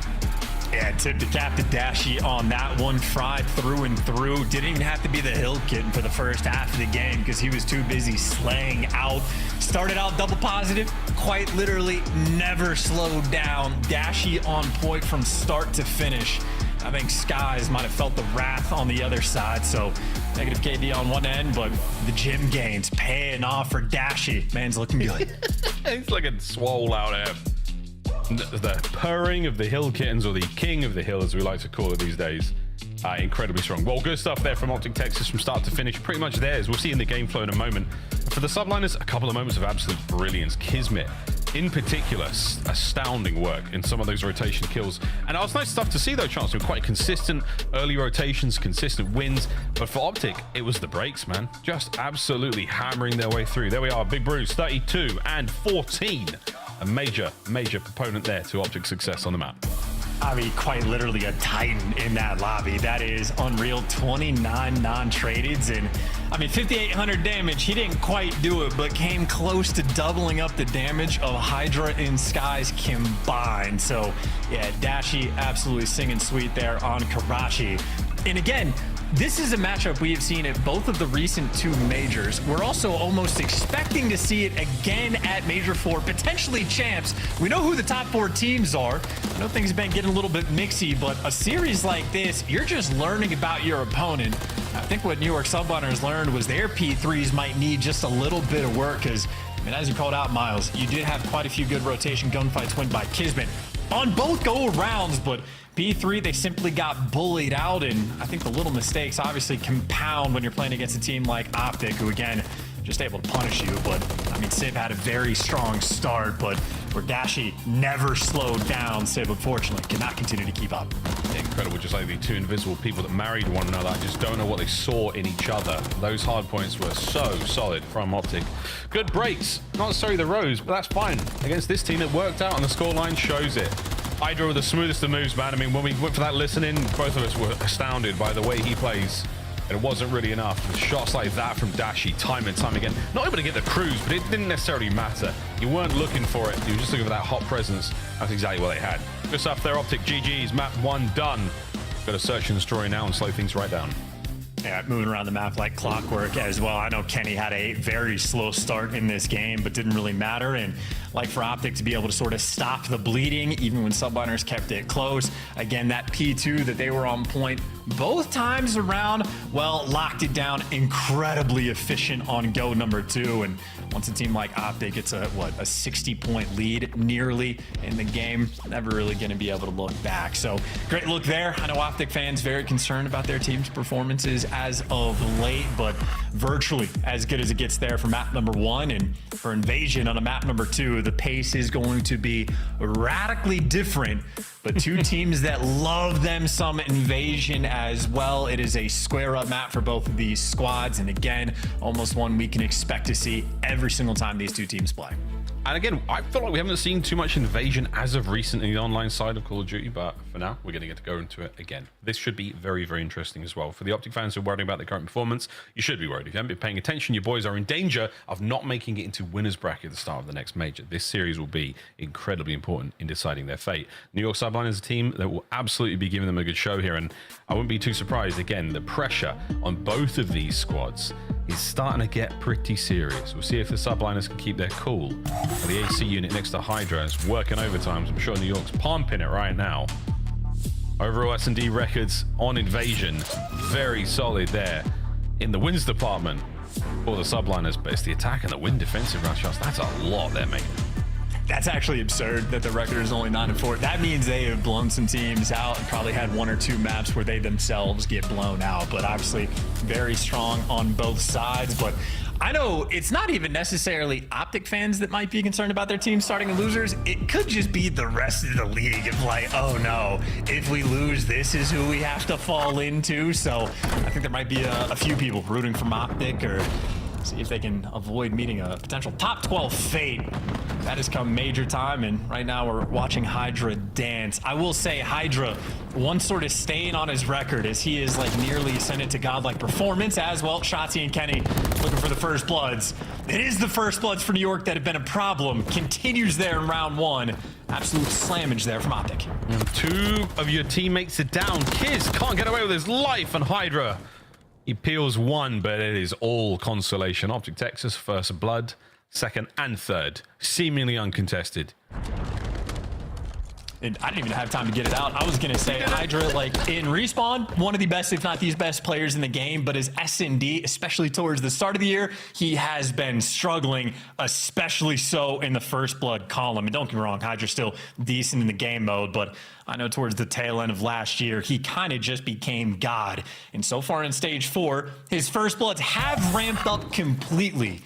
Speaker 8: Yeah, tip to Captain Dashy on that one, fried through and through. Didn't even have to be the hill kitten for the first half of the game because he was too busy slaying out. Started out double positive, quite literally never slowed down. Dashy on point from start to finish. I think Skies might have felt the wrath on the other side, so negative KD on one end, but the gym gains paying off for Dashy. Man's looking good.
Speaker 26: He's looking swole out there. The purring of the hill kittens, or the king of the hill as we like to call it these days, incredibly strong. Well, good stuff there from Optic Texas from start to finish, pretty much theirs. We'll see in the game flow in a moment. For the Subliners, a couple of moments of absolute brilliance. Kismet in particular, astounding work in some of those rotation kills, and it was nice stuff to see though. Chance with quite consistent early rotations, consistent wins, but for Optic it was the breaks, man, just absolutely hammering their way through. There we are, Big Bruce 32 and 14. A major proponent there to Optic success on the map.
Speaker 8: I mean, quite literally a titan in that lobby. That is unreal. 29 non-tradeds, and I mean, 5,800 damage. He didn't quite do it, but came close to doubling up the damage of Hydra and Skies combined. So yeah, Dashy absolutely singing sweet there on Karachi. And again, this is a matchup we have seen at both of the recent 2 majors. We're also almost expecting to see it again at Major 4, potentially champs. We know who the top 4 teams are. I know things have been getting a little bit mixy, but a series like this, you're just learning about your opponent. I think what New York Subliners learned was their P3s might need just a little bit of work, because, I mean, as you called out, Miles, you did have quite a few good rotation gunfights won by Kismet on both go rounds, but P3, they simply got bullied out, and I think the little mistakes obviously compound when you're playing against a team like Optic, who again, just able to punish you. But I mean, Sib had a very strong start, but where Dashy never slowed down, Sib unfortunately cannot continue to keep up.
Speaker 26: Incredible, just like the 2 invisible people that married one another. I just don't know what they saw in each other. Those hard points were so solid from Optic. Good breaks, not necessarily the rows, but that's fine. Against this team, it worked out, and the scoreline shows it. Hydra with the smoothest of moves, man. I mean, when we went for that listening, both of us were astounded by the way he plays. And it wasn't really enough. Shots like that from Dashy, time and time again. Not able to get the cruise, but it didn't necessarily matter. You weren't looking for it. You were just looking for that hot presence. That's exactly what they had. Good stuff there, Optic. GG's. Map 1 done. Got to search and destroy now and slow things right down.
Speaker 8: Yeah, moving around the map like clockwork as well. I know Kenny had a very slow start in this game, but didn't really matter. And like for Optic to be able to sort of stop the bleeding, even when Subliners kept it close. Again, that P2 that they were on point both times around, well, locked it down. Incredibly efficient on go number 2. And once a team like Optic gets a 60-point lead nearly in the game, never really going to be able to look back. So great look there. I know Optic fans very concerned about their team's performances as of late, but virtually as good as it gets there for map number 1. And for Invasion on a map number 2, the pace is going to be radically different, but 2 teams that love them some Invasion as well. It is a square up map for both of these squads, and again, almost one we can expect to see every single time these 2 teams play.
Speaker 26: And again, I feel like we haven't seen too much Invasion as of recent in the online side of Call of Duty, but for now, we're going to get to go into it again. This should be very, very interesting as well. For the Optic fans who are worrying about their current performance, you should be worried. If you haven't been paying attention, your boys are in danger of not making it into winner's bracket at the start of the next major. This series will be incredibly important in deciding their fate. New York Subliners is a team that will absolutely be giving them a good show here, and I wouldn't be too surprised. Again, the pressure on both of these squads is starting to get pretty serious. We'll see if the Subliners can keep their cool. The AC unit next to Hydra is working overtime. I'm sure New York's pumping it right now. Overall S&D records on Invasion, very solid there in the wins department for the Subliners, but it's the attack and the win defensive round shots. That's a lot there, mate.
Speaker 8: That's actually absurd that the record is only 9-4. That means they have blown some teams out and probably had 1 or 2 maps where they themselves get blown out. But obviously very strong on both sides. But I know it's not even necessarily Optic fans that might be concerned about their team starting losers. It could just be the rest of the league of like, oh no, if we lose, this is who we have to fall into. So I think there might be a few people rooting from Optic or see if they can avoid meeting a potential top 12 fate. That has come major time, and right now we're watching Hydra dance. I will say Hydra, one sort of stain on his record as he is like nearly ascended to godlike performance as well. Shotzi and Kenny looking for the first bloods. It is the first bloods for New York that have been a problem. Continues there in round 1. Absolute slammage there from Optic.
Speaker 26: And 2 of your teammates are down. Kiz can't get away with his life, and Hydra, he peels 1, but it is all consolation. Optic Texas, first blood, second and third, seemingly uncontested.
Speaker 8: And I didn't even have time to get it out. I was going to say Hydra, like in Respawn, one of the best, if not the best players in the game, but as S&D, especially towards the start of the year, he has been struggling, especially so in the first blood column. And don't get me wrong, Hydra's still decent in the game mode, but I know towards the tail end of last year, he kind of just became God. And so far in stage 4, his first bloods have ramped up completely.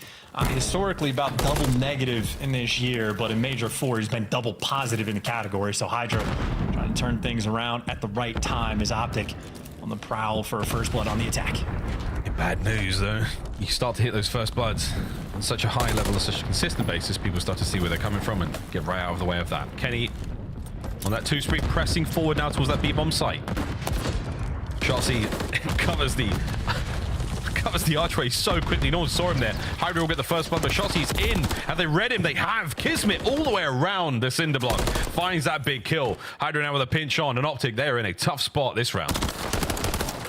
Speaker 8: Historically about double negative in this year, but in Major 4, he's been double positive in the category. So Hydra trying to turn things around at the right time as Optic on the prowl for a first blood on the attack.
Speaker 26: Bad news, though. You start to hit those first bloods on such a high level, on such a consistent basis, people start to see where they're coming from and get right out of the way of that. Kenny on that 2-spree, pressing forward now towards that B-bomb site. Shotzi covers the archway so quickly, no one saw him there. Hydra will get the first blood, but Shotzi's in. Have they read him? They have. Kismet all the way around the cinder block. Finds that big kill. Hydra now with a pinch on, and Optic, they are in a tough spot this round.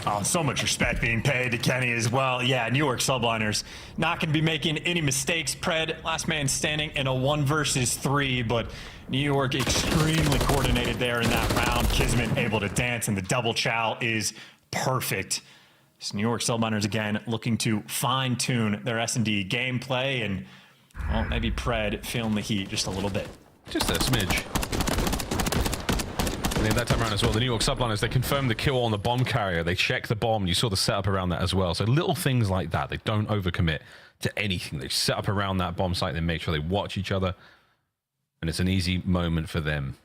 Speaker 8: Oh, so much respect being paid to Kenny as well. Yeah, New York subliners not going to be making any mistakes. Pred, last man standing in a 1 versus 3, but New York extremely coordinated there in that round. Kismet able to dance, and the double chow is perfect. New York Subliners again looking to fine-tune their S&D gameplay, and well, maybe Pred feeling the heat just a little bit.
Speaker 26: Just a smidge. And then that time around as well, the New York Subliners, they confirmed the kill on the bomb carrier. They checked the bomb. You saw the setup around that as well. So little things like that. They don't overcommit to anything. They set up around that bomb site. They make sure they watch each other. And it's an easy moment for them.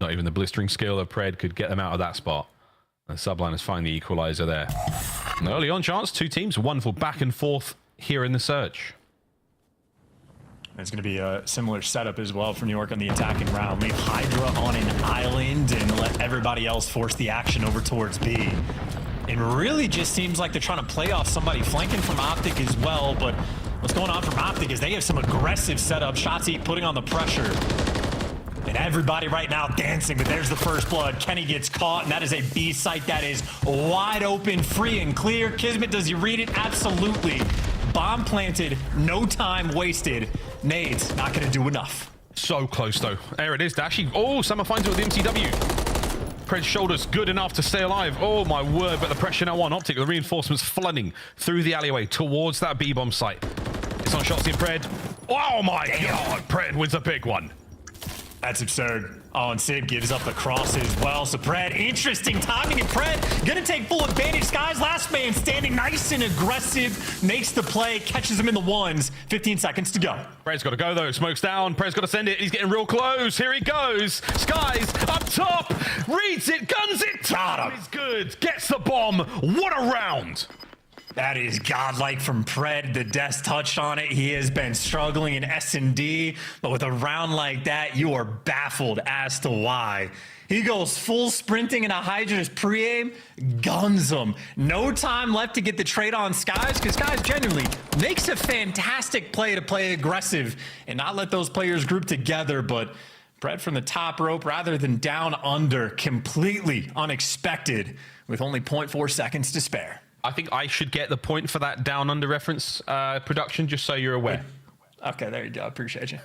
Speaker 26: Not even the blistering skill of Pred could get them out of that spot. And Subliners find the equalizer there. An early on chance, 2 teams, wonderful back and forth here in the search.
Speaker 8: It's going to be a similar setup as well for New York on the attacking round. Leave Hydra on an island and let everybody else force the action over towards B. It really just seems like they're trying to play off somebody flanking from Optic as well, but what's going on from Optic is they have some aggressive setup. Shotzi putting on the pressure. And everybody right now dancing, but there's the first blood. Kenny gets caught, and that is a B site that is wide open, free and clear. Kismet, does you read it? Absolutely. Bomb planted, no time wasted. Nades, not going to do enough.
Speaker 26: So close, though. There it is, Dashy. Oh, Summer finds it with the MCW. Pred's shoulders good enough to stay alive. Oh, my word, but the pressure now on Optic. The reinforcements flooding through the alleyway towards that B-bomb site. It's on Shotzi and Pred. Oh, my God. Pred wins a big one.
Speaker 8: That's absurd. Oh, and Sid gives up the cross as well. So Pred, interesting timing, and Pred gonna take full advantage. Sky's last man standing nice and aggressive, makes the play, catches him in the ones. 15 seconds to go.
Speaker 26: Pred's got to go though. Smoke's down. Pred's got to send it. He's getting real close. Here he goes. Sky's up top. Reads it. Guns it. Got him. He's good. Gets the bomb. What a round.
Speaker 8: That is godlike from Pred. The desk touched on it. He has been struggling in S&D, but with a round like that, you are baffled as to why. He goes full sprinting in a Hydra's pre-aim, guns him. No time left to get the trade on Skies, because Skies genuinely makes a fantastic play to play aggressive and not let those players group together, but Pred from the top rope rather than down under, completely unexpected with only 0.4 seconds to spare.
Speaker 26: I think I should get the point for that down under reference production, just so you're aware.
Speaker 8: Okay, there you go. Appreciate you.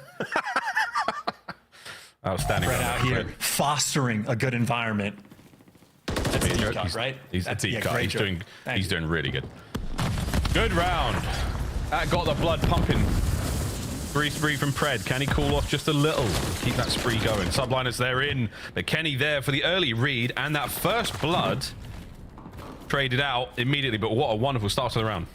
Speaker 26: Outstanding.
Speaker 8: Right out here, fostering a good environment. That's a deep cut, right?
Speaker 26: He's a deep cut. He's doing really good. Good round. That got the blood pumping. Spree from Pred. Can he cool off just a little? Keep that spree going. Subliners they're in. But Kenny there for the early read and that first blood traded out immediately. But what a wonderful start to the round.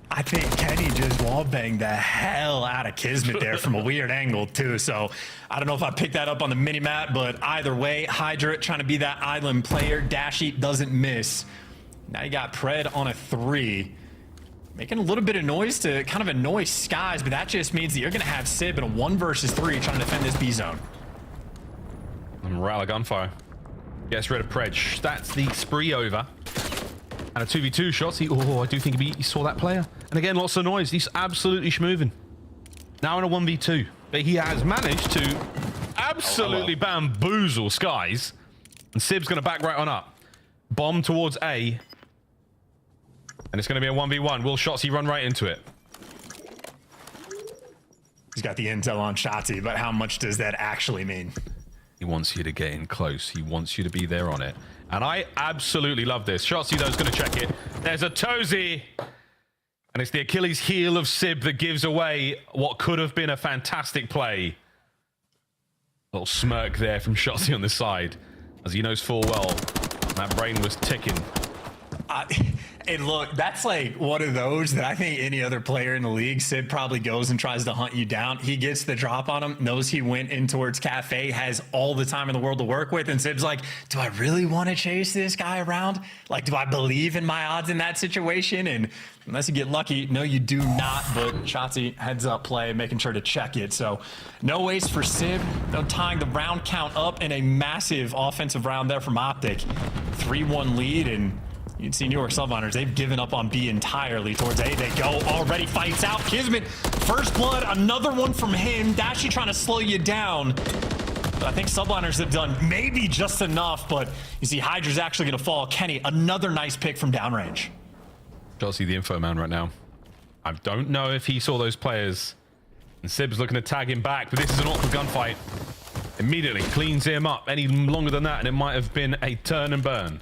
Speaker 8: I think Kenny just wallbanged the hell out of Kismet there from a weird angle too. So I don't know if I picked that up on the mini map, but either way, Hydra trying to be that island player. Dashy doesn't miss. Now you got Pred on a 3. Making a little bit of noise to kind of annoy Skies, but that just means that you're going to have Sib in a 1 versus 3 trying to defend this B zone.
Speaker 26: And Rally gunfire. Gets rid of Pred. That's the spree over. And a 2v2 shot. I do think he saw that player. And again, lots of noise. He's absolutely schmoving. Now in a 1v2. But he has managed to absolutely bamboozle Skies. And Sib's going to back right on up. Bomb towards A. And it's going to be a 1v1. Will Shotzzy run right into it?
Speaker 8: He's got the intel on Shotzzy, but how much does that actually mean?
Speaker 26: He wants you to get in close. He wants you to be there on it. And I absolutely love this. Shotzzy, though, is going to check it. There's a Tozy. And it's the Achilles heel of Sib that gives away what could have been a fantastic play. Little smirk there from Shotzzy on the side, as he knows full well that brain was ticking.
Speaker 8: And look, that's like one of those that I think any other player in the league, Sib probably goes and tries to hunt you down. He gets the drop on him, knows he went in towards Cafe, has all the time in the world to work with, and Sib's like, do I really want to chase this guy around? Like, do I believe in my odds in that situation? And unless you get lucky, no, you do not. But Shotzzy heads up play, making sure to check it. So no waste for Sib. No tying the round count up in a massive offensive round there from Optic. 3-1 lead, and you can see New York Subliners, they've given up on B entirely. Towards A they go. Already fights out. Kismet, first blood, another one from him. Dashy trying to slow you down. But I think Subliners have done maybe just enough, but you see Hydra's actually going to fall. Kenny, another nice pick from downrange.
Speaker 26: Chelsea, the info man right now. I don't know if he saw those players. And Sib's looking to tag him back, but this is an awkward gunfight. Immediately cleans him up. Any longer than that, and it might have been a turn and burn.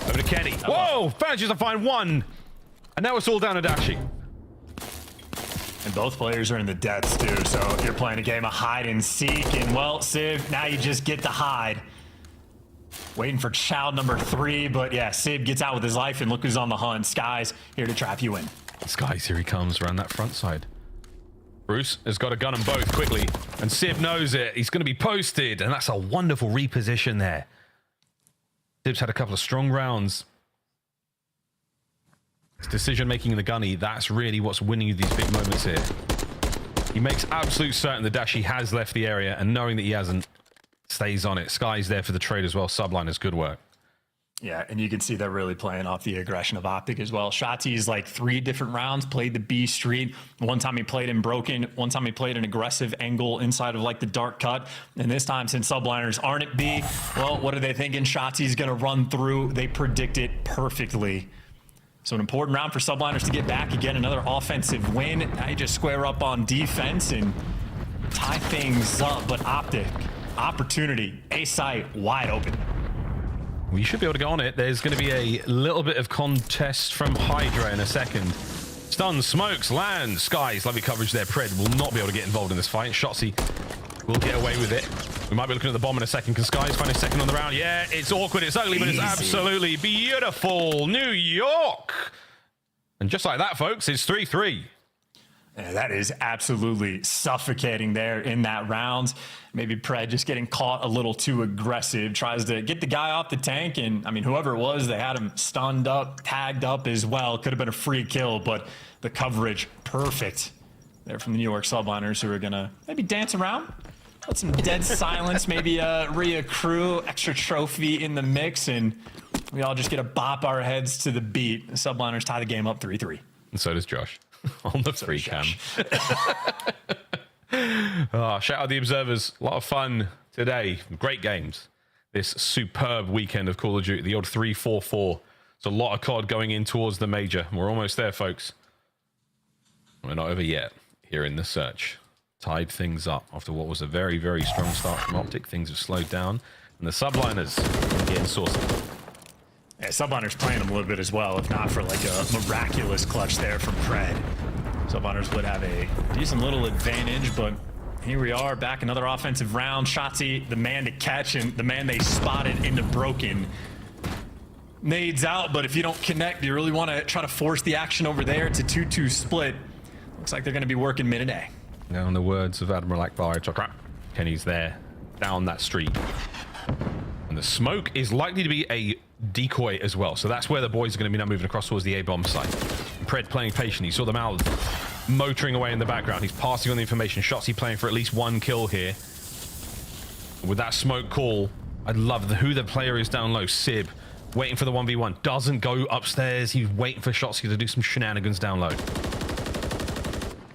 Speaker 26: Over to Kenny. Whoa! Manages to find one. And now it's all down to Dashy.
Speaker 8: And both players are in the depths too, so you're playing a game of hide and seek. And well, Sib, now you just get to hide. Waiting for child number 3, but yeah, Sib gets out with his life, and look who's on the hunt. Skies here to trap you in.
Speaker 26: Skies, here he comes around that front side. Bruce has got to gun them both quickly, and Sib knows it. He's going to be posted, and that's a wonderful reposition there. Sib's had a couple of strong rounds. His decision-making in the gunny, that's really what's winning you these big moments here. He makes absolute certain that Dashy has left the area, and knowing that he hasn't, stays on it. Sky's there for the trade as well. Subliners, good work.
Speaker 8: Yeah, and you can see they're really playing off the aggression of Optic as well. Shotzzy's like 3 different rounds, played the B street. One time he played in broken, one time he played an aggressive angle inside of like the dark cut. And this time, since Subliners aren't at B, well, what are they thinking? Shotzzy's gonna run through. They predict it perfectly. So an important round for Subliners to get back again, another offensive win. Now you just square up on defense and tie things up, but Optic, opportunity, A site wide open.
Speaker 26: We should be able to get on it. There's going to be a little bit of contest from Hydra in a second. Stun, smokes, lands, Skies. Lovely coverage there. Pred will not be able to get involved in this fight. Shotzzy will get away with it. We might be looking at the bomb in a second. Can Skies find a second on the round? Yeah, it's awkward, it's ugly, but it's absolutely beautiful. New York. And just like that, folks, it's 3-3.
Speaker 8: Yeah, that is absolutely suffocating there in that round. Maybe Pred just getting caught a little too aggressive, tries to get the guy off the tank, and I mean, whoever it was, they had him stunned up, tagged up as well. Could have been a free kill, but the coverage perfect there from the New York Subliners, who are gonna maybe dance around, let some dead silence, maybe reaccrue, extra trophy in the mix, and we all just get to bop our heads to the beat. The Subliners tie the game up 3-3.
Speaker 26: And so does Josh. On the free cam. Shout out the observers. A lot of fun today. Great games. This superb weekend of Call of Duty. The old 3-4-4. It's a lot of COD going in towards the major. We're almost there, folks. We're not over yet here in the search. Tied things up after what was a very, very strong start from Optic. Things have slowed down. And the Subliners getting saucy.
Speaker 8: Yeah, Subliners playing them a little bit as well, if not for like a miraculous clutch there from Pred. Subliners would have a decent little advantage, but here we are, back another offensive round. Shotzzy, the man to catch and the man they spotted into broken. Nades out, but if you don't connect, you really want to try to force the action over there. It's a 2-2 split. Looks like they're going to be working mid and A.
Speaker 28: Now, in the words of Admiral Akbar, Kenny's there, down that street. And the smoke is likely to be a decoy as well. So that's where the boys are going to be now moving across towards the A-bomb site. Pred playing patient. He saw them out motoring away in the background. He's passing on the information. Shotzzy playing for at least one kill here. With that smoke call, I love who the player is down low. Sib. Waiting for the 1v1. Doesn't go upstairs. He's waiting for Shotzzy to do some shenanigans down low.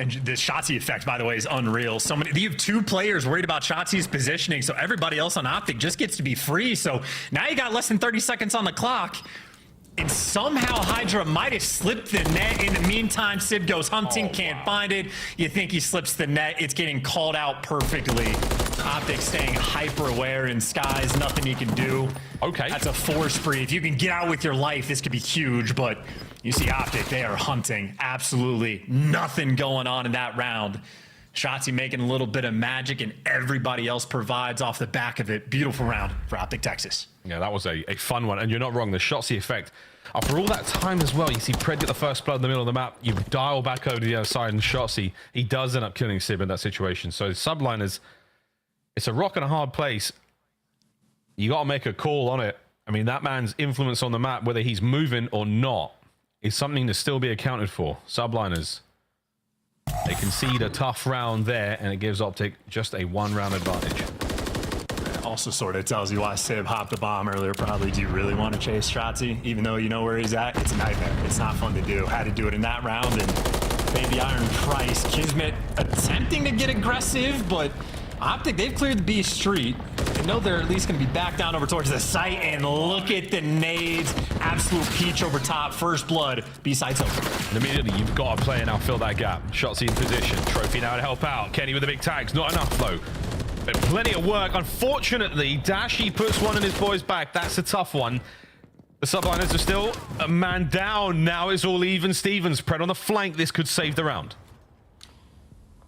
Speaker 8: And the Shotzzy effect, by the way, is unreal. You have two players worried about Shotzi's positioning, so everybody else on Optic just gets to be free. So now you got less than 30 seconds on the clock. And somehow Hydra might have slipped the net. In the meantime, Sib goes hunting, can't find it. You think he slips the net. It's getting called out perfectly. Optic staying hyper aware, and Sky's nothing he can do.
Speaker 19: Okay.
Speaker 8: That's a 4 spree. If you can get out with your life, this could be huge, but you see Optic, they are hunting. Absolutely nothing going on in that round. Shotzzy making a little bit of magic, and everybody else provides off the back of it. Beautiful round for Optic Texas.
Speaker 28: Yeah, that was a fun one, and you're not wrong. The Shotzzy effect, after all that time as well, you see Pred get the first blood in the middle of the map, you dial back over to the other side, and Shotzzy, he does end up killing Sib in that situation. So Subliners, it's a rock and a hard place. You got to make a call on it. I mean, that man's influence on the map, whether he's moving or not, is something to still be accounted for. Subliners, they concede a tough round there, and it gives Optic just a 1-round advantage.
Speaker 8: Also sort of tells you why Sib hopped a bomb earlier. Probably, do you really want to chase Shotzzy? Even though you know where he's at, it's a nightmare. It's not fun to do. Had to do it in that round, and Baby Iron Price. Kismet attempting to get aggressive, but Optic, they've cleared the B street. They know they're at least going to be back down over towards the site, and look at the nades. Absolute peach over top. First blood. B site's over.
Speaker 28: And immediately, you've got a player now fill that gap. Shotzzy in position. Trophy now to help out. Kenny with the big tags. Not enough, though. But plenty of work. Unfortunately, Dashy puts one in his boys back. That's a tough one. The Subliners are still a man down. Now it's all even Stevens. Pred on the flank. This could save the round.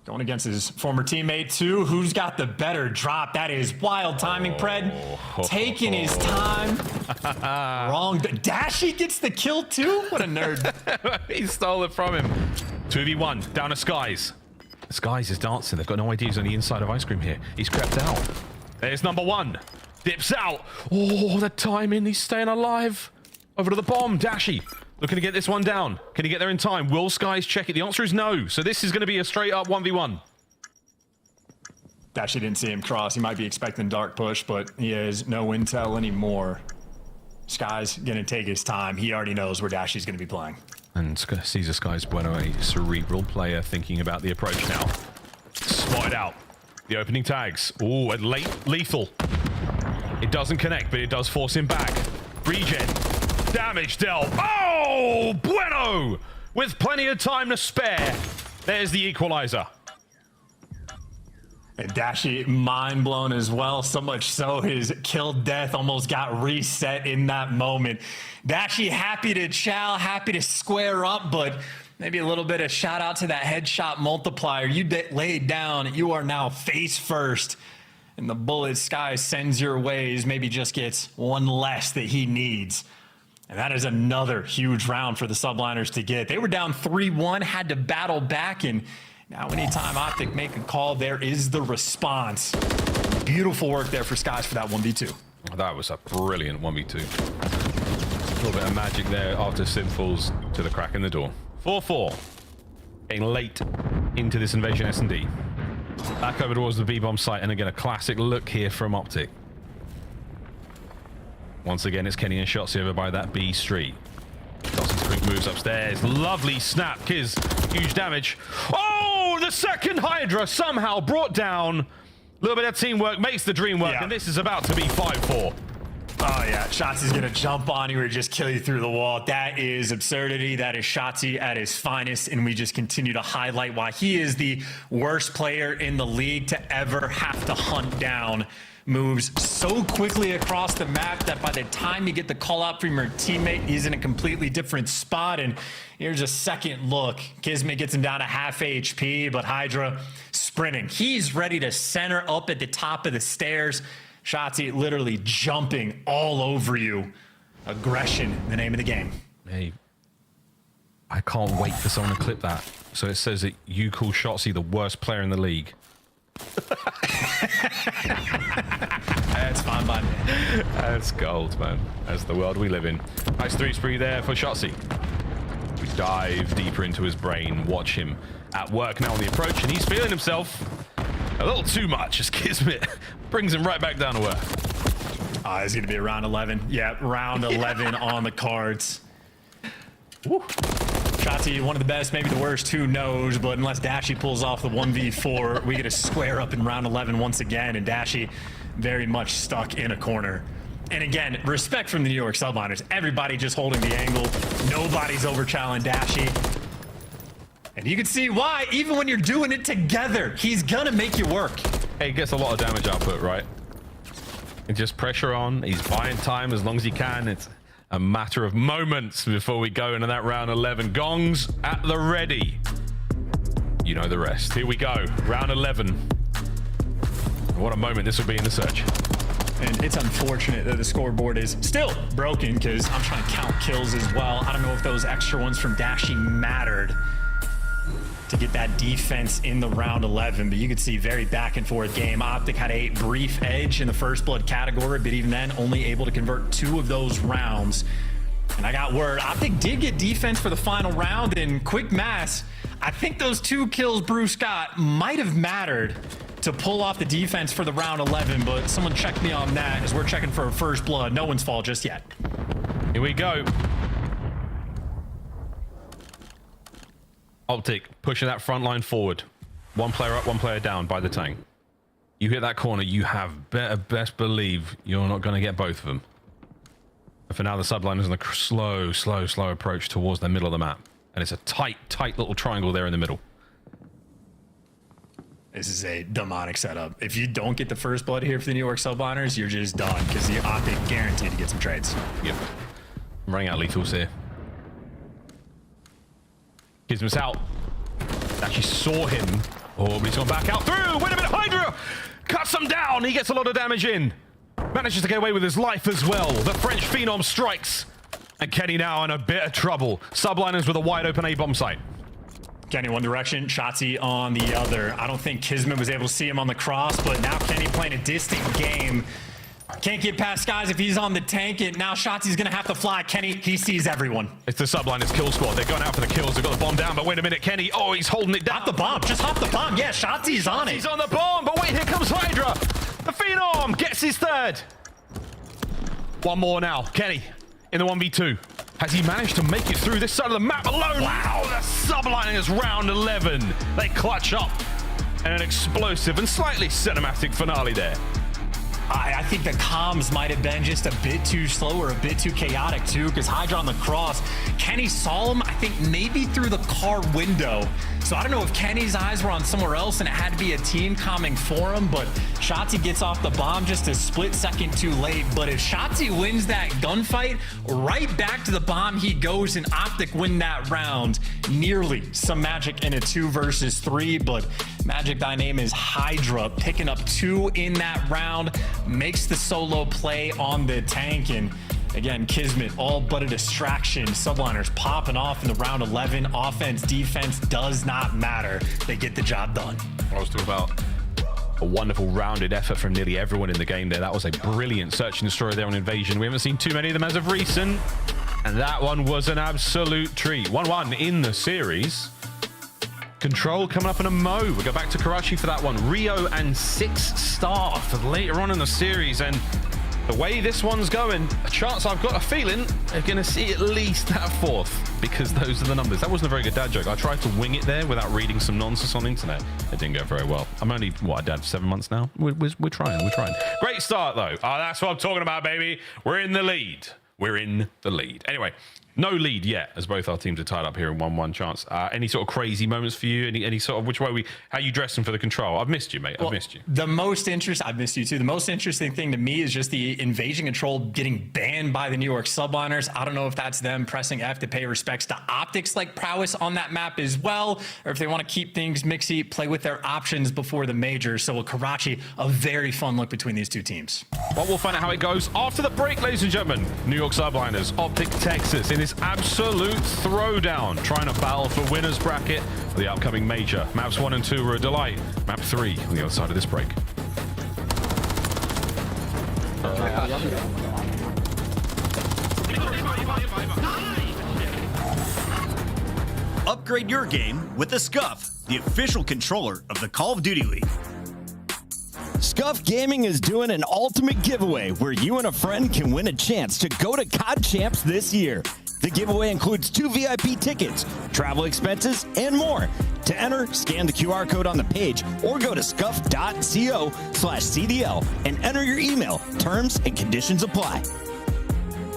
Speaker 8: Going against his former teammate, too. Who's got the better drop? That is wild timing, Pred. Taking his time. Wrong. Dashy gets the kill, too? What a nerd.
Speaker 28: He stole it from him. 2v1. Down to Skies. Skies is dancing. They've got no idea he's on the inside of Ice Cream here. He's crept out. There's number 1. Dips out. Oh, the timing. He's staying alive. Over to the bomb. Dashy looking to get this one down. Can he get there in time? Will Skies check it? The answer is no. So this is going to be a straight up 1v1.
Speaker 8: Dashy didn't see him cross. He might be expecting dark push, but he has no intel anymore. Sky's going to take his time. He already knows where Dashy's going to be playing.
Speaker 28: And Caesar Skies Bueno, a cerebral player thinking about the approach now. Spotted out. The opening tags. Ooh, a late lethal. It doesn't connect, but it does force him back. Regen. Damage dealt. Oh, Bueno! With plenty of time to spare. There's the equalizer.
Speaker 8: And Dashy mind blown as well, so much so his kill death almost got reset in that moment. Dashy happy to chow, happy to square up, but maybe a little bit of shout out to that headshot multiplier. You laid down, you are now face first. And the bullet Sky sends your ways, maybe just gets one less that he needs. And that is another huge round for the Subliners to get. They were down 3-1, had to battle back, and now anytime Optic make a call, there is the response. Beautiful work there for Skies for that 1v2.
Speaker 28: That was a brilliant 1v2. A little bit of magic there after Sim falls to the crack in the door. 4-4. Getting late into this invasion S&D. Back over towards the B-bomb site, and again, a classic look here from Optic. Once again, it's Kenny and Shotzzy over by that B street. Shotzi's quick moves upstairs. Lovely snap. Kiz, huge damage. Oh, the second Hydra somehow brought down. A little bit of teamwork makes the dream work, and this is about to be 5-4.
Speaker 8: Oh, yeah. Shotzi's going to jump on you or just kill you through the wall. That is absurdity. That is Shotzzy at his finest, and we just continue to highlight why he is the worst player in the league to ever have to hunt down moves so quickly across the map that by the time you get the call out from your teammate, he's in a completely different spot. And here's a second look. Kismet gets him down to half HP, but Hydra sprinting. He's ready to center up at the top of the stairs. Shotzzy literally jumping all over you. Aggression, the name of the game.
Speaker 28: Hey, I can't wait for someone to clip that. So it says that you call Shotzzy the worst player in the league.
Speaker 8: That's fine by me.
Speaker 28: That's gold, man. That's the world we live in. Nice 3 spree there for Shotzzy. We dive deeper into his brain, watch him at work now on the approach, and he's feeling himself a little too much as Kismet brings him right back down to earth.
Speaker 8: It's going to be a round 11. Yeah, round 11 on the cards. Woo. Shotzzy, one of the best, maybe the worst, who knows, but unless Dashy pulls off the 1v4, we get a square up in round 11 once again, and Dashy very much stuck in a corner. And again, respect from the New York Subliners. Everybody just holding the angle. Nobody's over-challenging Dashy. And you can see why, even when you're doing it together, he's gonna make you work.
Speaker 28: Hey, he gets a lot of damage output, right? And just pressure on. He's buying time as long as he can. It's a matter of moments before we go into that round 11. Gongs at the ready. You know the rest. Here we go. Round 11. What a moment this will be in the search.
Speaker 8: And it's unfortunate that the scoreboard is still broken because I'm trying to count kills as well. I don't know if those extra ones from Dashy mattered to get that defense in the round 11, but you could see very back and forth game. Optic had a brief edge in the first blood category, but even then only able to convert 2 of those rounds. And I got word, Optic did get defense for the final round in quick mass. I think those 2 kills Bruce got might have mattered to pull off the defense for the round 11, but someone check me on that as we're checking for a first blood. No one's fault just yet.
Speaker 28: Here we go. Optic pushing that front line forward. 1 player up, 1 player down by the tank. You hit that corner, you have better best believe you're not going to get both of them. But for now, the subline is on a slow approach towards the middle of the map. And it's a tight little triangle there in the middle.
Speaker 8: This is a demonic setup. If you don't get the first blood here for the New York Subliners, you're just done because the Optic guaranteed to get some trades.
Speaker 28: Yep. I'm running out lethals here. Kismet's out. Actually saw him. Oh, but he's gone back out through. Wait a minute, Hydra cuts him down. He gets a lot of damage in. Manages to get away with his life as well. The French Phenom strikes. And Kenny now in a bit of trouble. Subliners with a wide open A-bomb site.
Speaker 8: Kenny one direction, Shotzzy on the other. I don't think Kismet was able to see him on the cross, but now Kenny playing a distant game. Can't get past Skies if he's on the tank, and now Shotzi's gonna have to fly. Kenny, he sees everyone.
Speaker 28: It's the Subliners kill squad. They're going out for the kills. They've got the bomb down, but wait a minute, Kenny. Oh, he's holding it down.
Speaker 8: Hop the bomb. Just hop the bomb. Yeah, Shotzi's on it.
Speaker 28: He's on the bomb, but wait, here comes Hydra. The Phenom gets his 3rd. 1 more now. Kenny in the 1v2. Has he managed to make it through this side of the map alone? Wow, the Subliners round 11. They clutch up. And an explosive and slightly cinematic finale there.
Speaker 8: I think the comms might have been just a bit too slow or a bit too chaotic too, because Hydra on the cross, Kenny saw him, I think maybe through the car window. So I don't know if Kenny's eyes were on somewhere else and it had to be a team coming for him, but Shotzzy gets off the bomb just a split second too late. But if Shotzzy wins that gunfight, right back to the bomb he goes, and Optic win that round. Nearly some magic in a 2 versus 3, but Magic, thy name is Hydra, picking up 2 in that round, makes the solo play on the tank, and again, Kismet all but a distraction. Subliners popping off in the round 11. Offense, defense does not matter. They get the job done.
Speaker 28: I was talking about a wonderful rounded effort from nearly everyone in the game there. That was a brilliant search and destroy there on Invasion. We haven't seen too many of them as of recent, and that one was an absolute treat. 1-1 in the series. Control coming up in a mo. We go back to Karachi for that one. Rio and 6 star for later on in the series. And the way this one's going, a chance I've got a feeling they're going to see at least that 4th, because those are the numbers. That wasn't a very good dad joke. I tried to wing it there without reading some nonsense on the internet. It didn't go very well. I'm only, what, a dad for 7 months now? We're trying. Great start, though. Oh, that's what I'm talking about, baby. We're in the lead. We're in the lead. Anyway, No lead yet, as both our teams are tied up here in 1-1 chance. Any sort of crazy moments for you? Any sort of how you dressing for the control? I've missed you, mate. I've missed you.
Speaker 8: I've missed you too. The most interesting thing to me is just the Invasion Control getting banned by the New York Subliners. I don't know if that's them pressing F to pay respects to Optics like prowess on that map as well, or if they want to keep things mixy, play with their options before the major. So with Karachi, a very fun look between these two teams.
Speaker 28: Well, we'll find out how it goes after the break, ladies and gentlemen. New York Subliners, Optic Texas in this absolute throwdown, trying to battle for winners bracket for the upcoming major. Maps 1 and 2 were a delight. Map 3 on the other side of this break.
Speaker 9: Upgrade your game with the Scuff, the official controller of the Call of Duty League. Scuff Gaming is doing an ultimate giveaway where you and a friend can win a chance to go to COD Champs this year. The giveaway includes 2 VIP tickets, travel expenses, and more. To enter, scan the QR code on the page or go to scuff.co/CDL and enter your email. Terms and conditions apply.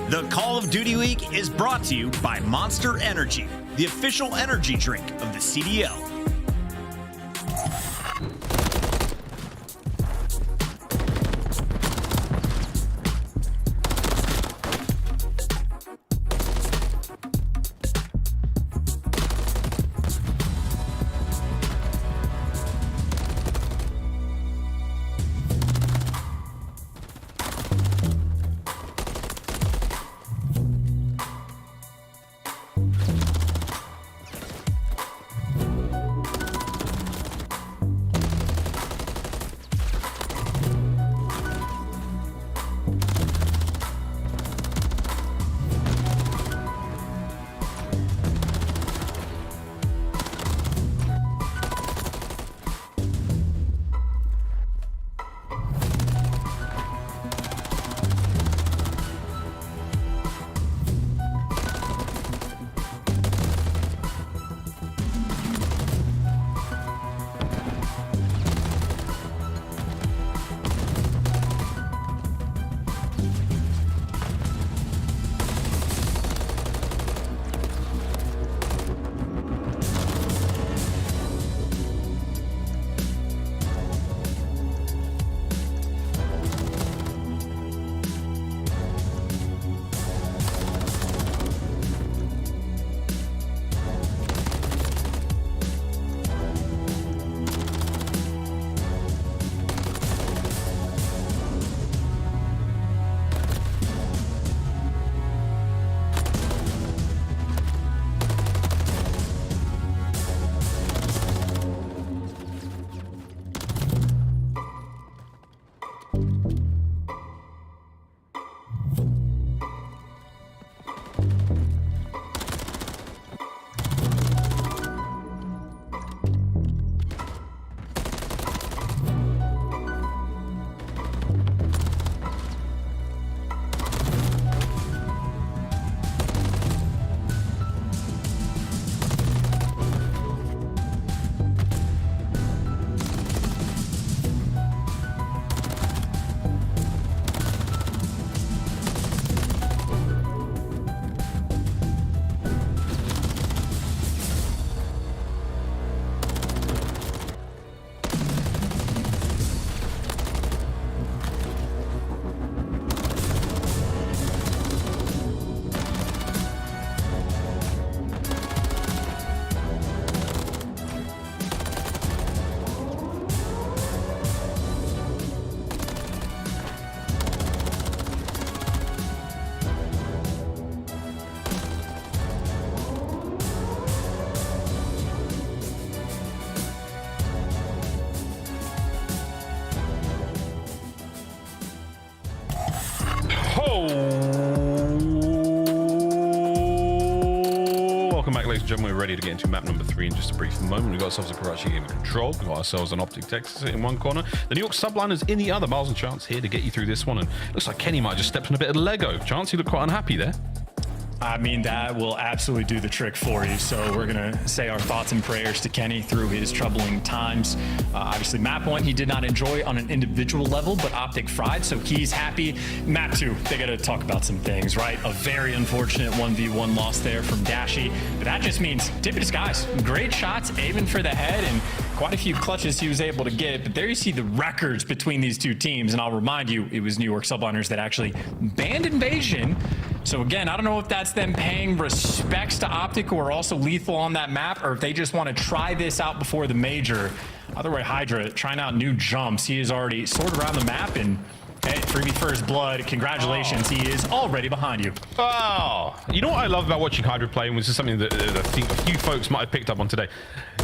Speaker 9: The Call of Duty League is brought to you by Monster Energy, the official energy drink of the CDL.
Speaker 28: Welcome back, ladies and gentlemen. We're ready to get into map number 3 in just a brief moment. We've got ourselves a Karachi game of control. We've got ourselves an Optic Texas in one corner. The New York Subliners in the other. Miles and Chance here to get you through this one. And looks like Kenny might have just stepped on a bit of Lego. Chance, you look quite unhappy there.
Speaker 8: I mean, that will absolutely do the trick for you. So we're going to say our thoughts and prayers to Kenny through his troubling times. Obviously, map 1, he did not enjoy on an individual level, but Optic fried, so he's happy. Map 2, they got to talk about some things, right? A very unfortunate 1v1 loss there from Dashy, but that just means tip of the skies. Great shots, aiming for the head, and quite a few clutches he was able to get. But there you see the records between these two teams, and I'll remind you, it was New York Subliners that actually banned Invasion. So again, I don't know if that's them paying respects to Optic, who are also lethal on that map, or if they just want to try this out before the major. Either way, Hydra trying out new jumps. He is already sorted around the map, and hey, freebie first blood. Congratulations, he is already behind you.
Speaker 28: Oh, you know what I love about watching Hydra play, and this is something that I think a few folks might have picked up on today.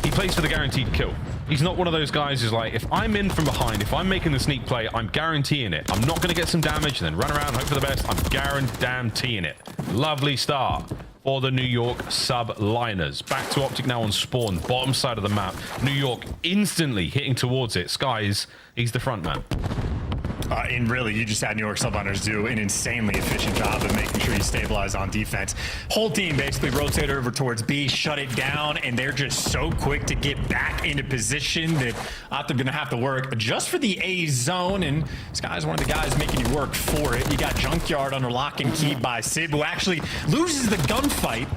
Speaker 28: He plays for the guaranteed kill. He's not one of those guys who's like, if I'm in from behind, if I'm making the sneak play, I'm guaranteeing it. I'm not going to get some damage and then run around, hope for the best. I'm guaranteeing it. Lovely start for the New York Subliners. Back to Optic now on spawn, bottom side of the map. New York instantly hitting towards it. Skies, he's the front man.
Speaker 8: And really, you just had New York Subliners do an insanely efficient job of making sure you stabilize on defense. Whole team basically rotated over towards B, shut it down, and they're just so quick to get back into position that they're going to have to work just for the A zone, and this guy's one of the guys making you work for it. You got Junkyard under lock and key by Sib, who actually loses the gunfight.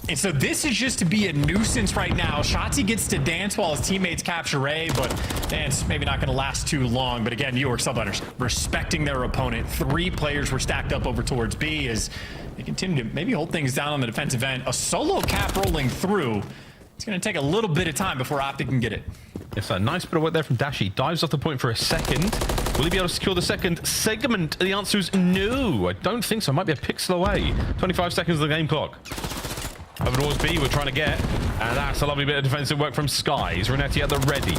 Speaker 8: And so this is just to be a nuisance right now. Shotzi gets to dance while his teammates capture A, but dance maybe not going to last too long. But again, New York Subliners respecting their opponent. 3 players were stacked up over towards B as they continue to maybe hold things down on the defensive end. A solo cap rolling through. It's going to take a little bit of time before Optic can get it.
Speaker 28: Yes, a nice bit of work there from Dashy. Dives off the point for a second. Will he be able to secure the second segment? The answer is no. I don't think so. Might be a pixel away. 25 seconds of the game clock. Over towards B, we're trying to get, and that's a lovely bit of defensive work from Skies. Renetti at the ready.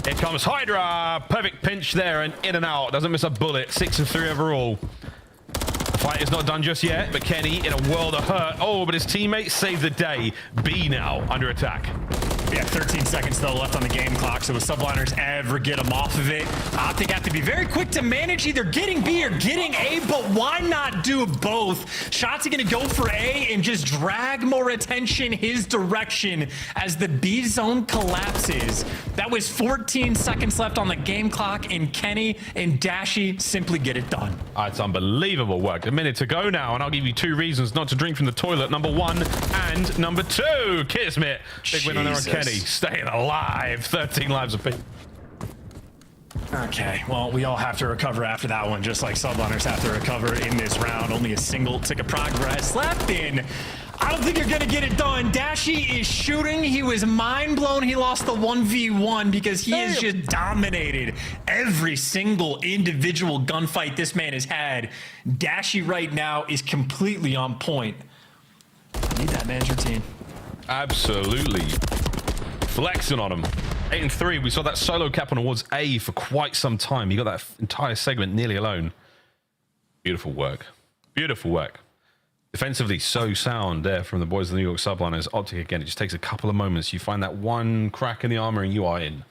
Speaker 28: Here comes Hydra. Perfect pinch there, and in and out. Doesn't miss a bullet. 6 of 3 overall. The fight is not done just yet, but Kenny in a world of hurt. Oh, but his teammates saved the day. B now under attack.
Speaker 8: Yeah, 13 seconds though left on the game clock, so if Subliners ever get them off of it, Optic have to be very quick to manage either getting B or getting A, but why not do both? Shotzi gonna go for A and just drag more attention his direction as the B zone collapses. That was 14 seconds left on the game clock, and Kenny and Dashy simply get it done.
Speaker 28: It's unbelievable work. A minute to go now, and I'll give you 2 reasons not to drink from the toilet. Number 1 and number 2. Kismet. Big win on there on Kenny. Staying alive. 13 lives apiece.
Speaker 8: Okay, well, we all have to recover after that one, just like Subliners have to recover in this round. Only a single tick of progress left in. I don't think you're going to get it done. Dashy is shooting. He was mind blown. He lost the 1v1 because he has just dominated every single individual gunfight this man has had. Dashy right now is completely on point. I need that manager team.
Speaker 28: Absolutely. Flexing on him. 8 and 3. We saw that solo cap on towards A for quite some time. He got that entire segment nearly alone. Beautiful work. Beautiful work. Defensively, so sound there from the boys of the New York Subliners. Optic again, it just takes a couple of moments. You find that one crack in the armor and you are in.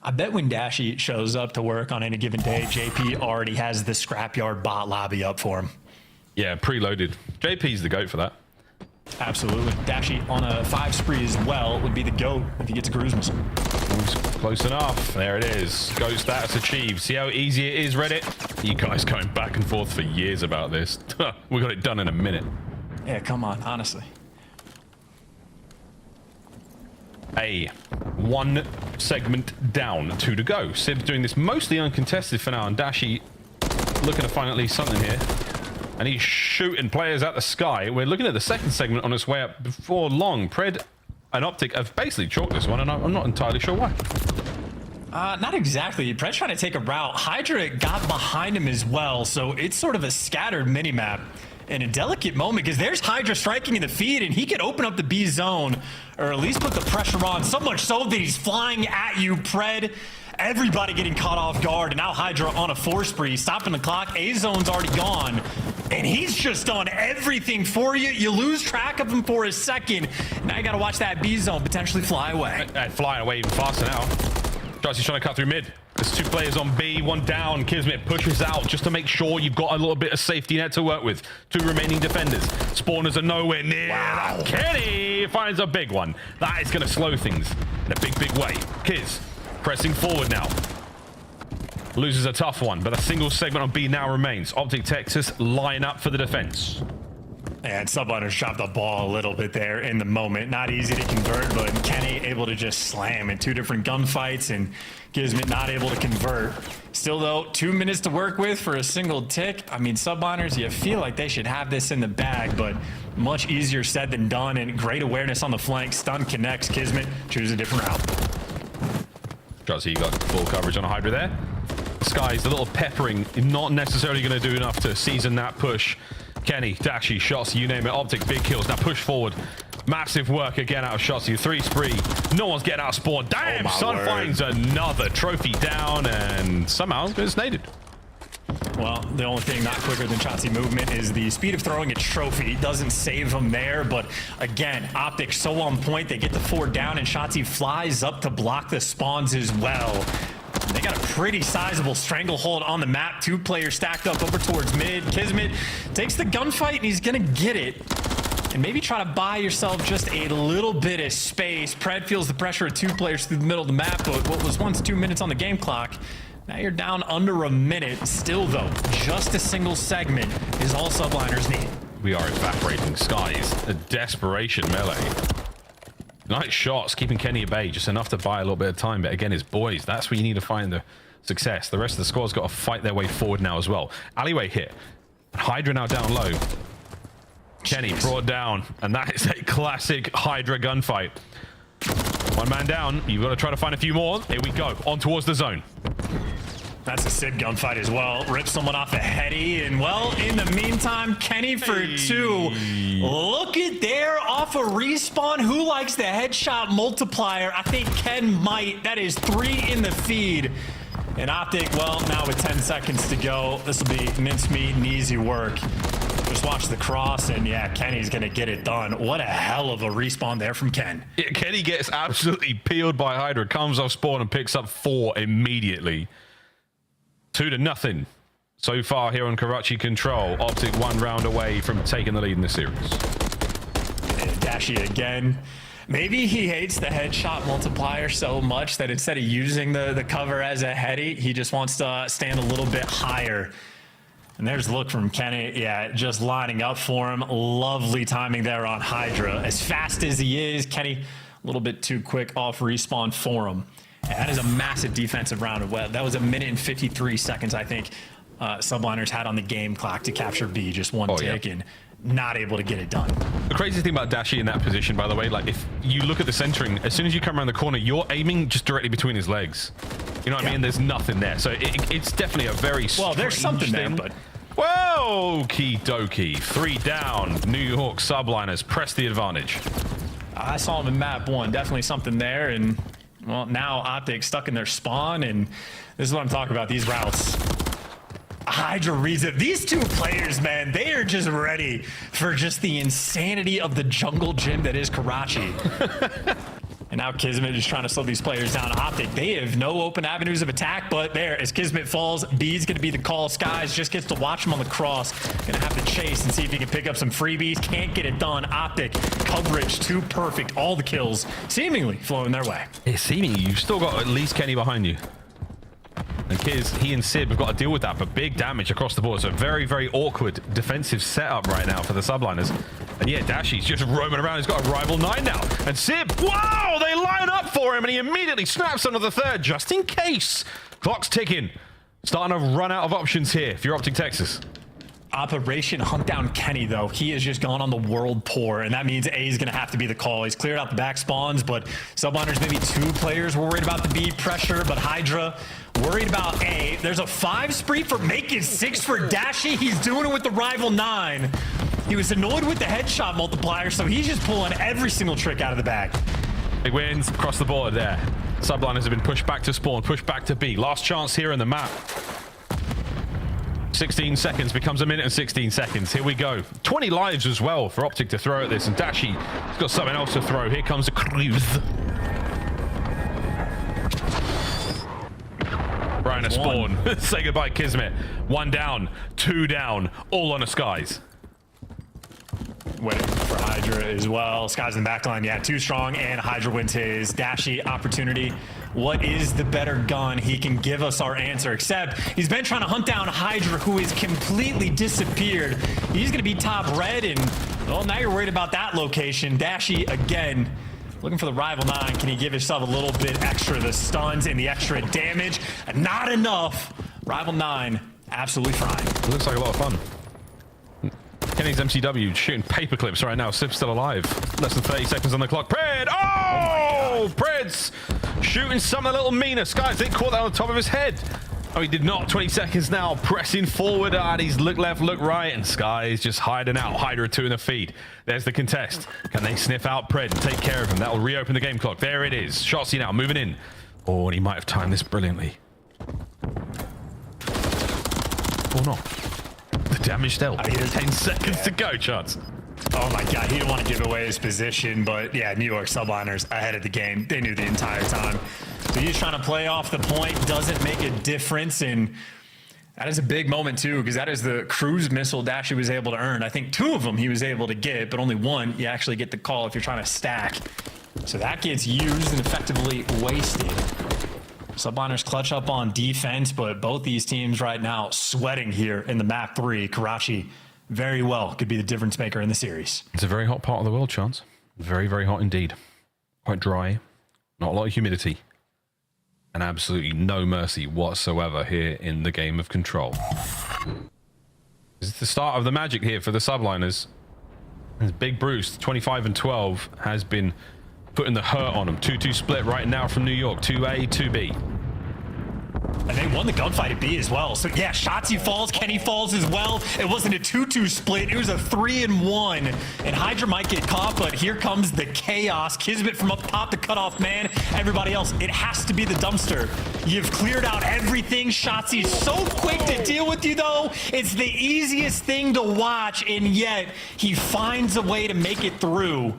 Speaker 8: I bet when Dashy shows up to work on any given day, JP already has the scrapyard bot lobby up for him.
Speaker 28: Yeah, preloaded. JP's the GOAT for that.
Speaker 8: Absolutely. Dashy on a 5 spree as well would be the GOAT if he gets a Gruzmas.
Speaker 28: Close enough. There it is. GOAT status achieved. See how easy it is, Reddit? You guys going back and forth for years about this. We got it done in a minute.
Speaker 8: Yeah, come on, honestly.
Speaker 28: A 1 segment down, 2 to go. Sib's doing this mostly uncontested for now, and Dashy looking to find at least something here. And he's shooting players at the sky. We're looking at the second segment on its way up before long. Pred and Optic have basically chalked this one, and I'm not entirely sure why.
Speaker 8: Not exactly. Pred's trying to take a route. Hydra got behind him as well, so it's sort of a scattered minimap. In a delicate moment, because there's Hydra striking in the feed, and he could open up the B zone, or at least put the pressure on, so much so that he's flying at you, Pred. Everybody getting caught off guard, and now Hydra on a 4 spree, stopping the clock. A zone's already gone, and he's just done everything for you. You lose track of him for a second. Now you got to watch that B zone potentially fly away.
Speaker 28: Flying away even faster now. Darcy's trying to cut through mid. There's 2 players on B, 1 down. Kismet pushes out just to make sure you've got a little bit of safety net to work with. 2 remaining defenders. Spawners are nowhere near. Wow. Kenny finds a big one. That is going to slow things in a big way. Kiz pressing forward now. Loses a tough one, but a single segment on B now remains. Optic Texas line up for the defense.
Speaker 8: And Subliners dropped the ball a little bit there in the moment. Not easy to convert, but Kenny able to just slam in 2 different gunfights, and Kismet not able to convert. Still, though, 2 minutes to work with for a single tick. I mean, Subliners, you feel like they should have this in the bag, but much easier said than done, and great awareness on the flank. Stun connects. Kismet chooses a different route.
Speaker 28: Druzzy, you got full coverage on a Hydra there. Sky's a little peppering, not necessarily going to do enough to season that push. Kenny, Dashy, shots, you name it. Optic, big kills. Now push forward. Massive work again out of shots. 3 spree. No one's getting out of spawn. Damn, Sun finds another trophy down and somehow gets naded.
Speaker 8: Well, the only thing not quicker than Shotzi movement is the speed of throwing a trophy. Doesn't save him there, but again, Optic so on point. They get the 4 down, and Shotzi flies up to block the spawns as well. They got a pretty sizable stranglehold on the map. 2 players stacked up over towards mid. Kismet takes the gunfight, and he's gonna get it. And maybe try to buy yourself just a little bit of space. Pred feels the pressure of 2 players through the middle of the map, but what was once 2 minutes on the game clock, now you're down under a minute. Still, though, just a single segment is all Subliners need.
Speaker 28: We are evaporating Skies. A desperation melee. Nice shots, keeping Kenny at bay, just enough to buy a little bit of time. But again, it's boys. That's where you need to find the success. The rest of the squad's got to fight their way forward now as well. Alleyway hit. Hydra now down low. Kenny brought down, and that is a classic Hydra gunfight. 1 man down. You've got to try to find a few more. Here we go. On towards the zone.
Speaker 8: That's a Sid gunfight as well. Rips someone off a heady, and well, in the meantime, Kenny for 2. Look at there off a respawn. Who likes the headshot multiplier? I think Ken might. That is 3 in the feed. And Optic, well, now with 10 seconds to go, this will be mincemeat and easy work. Just watch the cross, and yeah, Kenny's gonna get it done. What a hell of a respawn there from Ken.
Speaker 28: Yeah, Kenny gets absolutely peeled by Hydra, comes off spawn and picks up 4 immediately. 2-0 so far here on Karachi Control. Optic 1 round away from taking the lead in the series.
Speaker 8: And Dashy again. Maybe he hates the headshot multiplier so much that instead of using the cover as a heady, he just wants to stand a little bit higher. And there's the look from Kenny. Yeah, just lining up for him. Lovely timing there on Hydra. As fast as he is, Kenny a little bit too quick off respawn for him. That is a massive defensive round of web. That was 1 minute and 53 seconds, I think, Subliners had on the game clock to capture B. Just 1 tick and not able to get it done.
Speaker 28: The crazy thing about Dashy in that position, by the way, like if you look at the centering, as soon as you come around the corner, you're aiming just directly between his legs. You know what I mean? There's nothing there. So it's definitely a very
Speaker 8: well, there's something there, but...
Speaker 28: Whoa, okie dokie. 3 down. New York Subliners press the advantage.
Speaker 8: I saw him in map 1. Definitely something there, and... Well, now Optic stuck in their spawn, and this is what I'm talking about, these routes. Hydra reads it. These 2 players, man, they are just ready for just the insanity of the jungle gym that is Karachi. And now Kismet is trying to slow these players down. Optic, they have no open avenues of attack, but there, as Kismet falls, B's going to be the call. Skies just gets to watch him on the cross. Going to have to chase and see if he can pick up some freebies. Can't get it done. Optic, coverage, too perfect. All the kills seemingly flowing their way.
Speaker 28: It's seemingly, you've still got at least Kenny behind you. And Kiz, he and Sib have got to deal with that, but big damage across the board. So very, very awkward defensive setup right now for the Subliners. And yeah, Dashy's just roaming around. He's got a rival 9 now. And Sib, wow, they line up for him, and he immediately snaps onto the 3rd, just in case. Clock's ticking. Starting to run out of options here if you're Optic Texas.
Speaker 8: Operation Hunt Down Kenny, though. He has just gone on the world tour, and that means A is going to have to be the call. He's cleared out the back spawns, but Subliners, maybe 2 players were worried about the B pressure, but Hydra worried about A. There's a 5 spree for making 6 for Dashy. He's doing it with the rival 9. He was annoyed with the headshot multiplier, so he's just pulling every single trick out of the bag.
Speaker 28: Big wins across the board there. Subliners have been pushed back to spawn, pushed back to B. Last chance here in the map. 16 seconds becomes 1 minute and 16 seconds. Here we go. 20 lives as well for Optic to throw at this, and Dashy has got something else to throw. Here comes the cruise. trying to spawn. Say goodbye, Kismet. 1 down, 2 down, all on a Skies.
Speaker 8: Waiting for Hydra as well. Skies in the backline. Yeah, too strong, and Hydra wins his dashy opportunity. What is the better gun? He can give us our answer, except he's been trying to hunt down Hydra, who has completely disappeared. He's going to be top red, and well, now you're worried about that location. Dashy again. Looking for the Rival 9. Can he give himself a little bit extra? The stuns and the extra damage. Not enough. Rival 9, absolutely fine.
Speaker 28: It looks like a lot of fun. Kenny's MCW shooting paper clips right now. Sib's still alive. Less than 30 seconds on the clock. Pred! Oh! Pred's shooting something a little meaner. Skies didn't caught that on the top of his head. Oh, he did not. 20 seconds now. Pressing forward. He's look left, look right. And Skies just hiding out. Hydra 2 in the feed. There's the contest. Can they sniff out Pred and take care of him? That will reopen the game clock. There it is. Shotzzy now moving in. Oh, and he might have timed this brilliantly. Or not. The damage dealt. 10 seconds to go, Chance.
Speaker 8: Oh my God, he didn't want to give away his position, but yeah, New York subliners ahead of the game. They knew the entire time. So he's trying to play off the point, doesn't make a difference, and that is a big moment too, because that is the cruise missile Dash he was able to earn. I think 2 of them he was able to get, but only 1 you actually get the call if you're trying to stack. So that gets used and effectively wasted. Subliners clutch up on defense, but both these teams right now sweating here in the map 3. Karachi very well could be the difference maker in the series.
Speaker 28: It's a very hot part of the world, Chance. Very, very hot indeed. Quite dry, not a lot of humidity, and absolutely no mercy whatsoever here in the game of Control. This is the start of the magic here for the subliners. As Big Bruce, 25 and 12, has been putting the hurt on them. 2-2 split right now from New York. 2A, 2B.
Speaker 8: And they won the gunfight at B as well. So yeah, Shotzzy falls, Kenny falls as well. It wasn't a 2-2 split. It was a 3-1. And Hydra might get caught, but here comes the chaos. Kismet from up top, the cutoff man. Everybody else, it has to be the dumpster. You've cleared out everything. Shotzzy's so quick to deal with you, though. It's the easiest thing to watch, and yet he finds a way to make it through.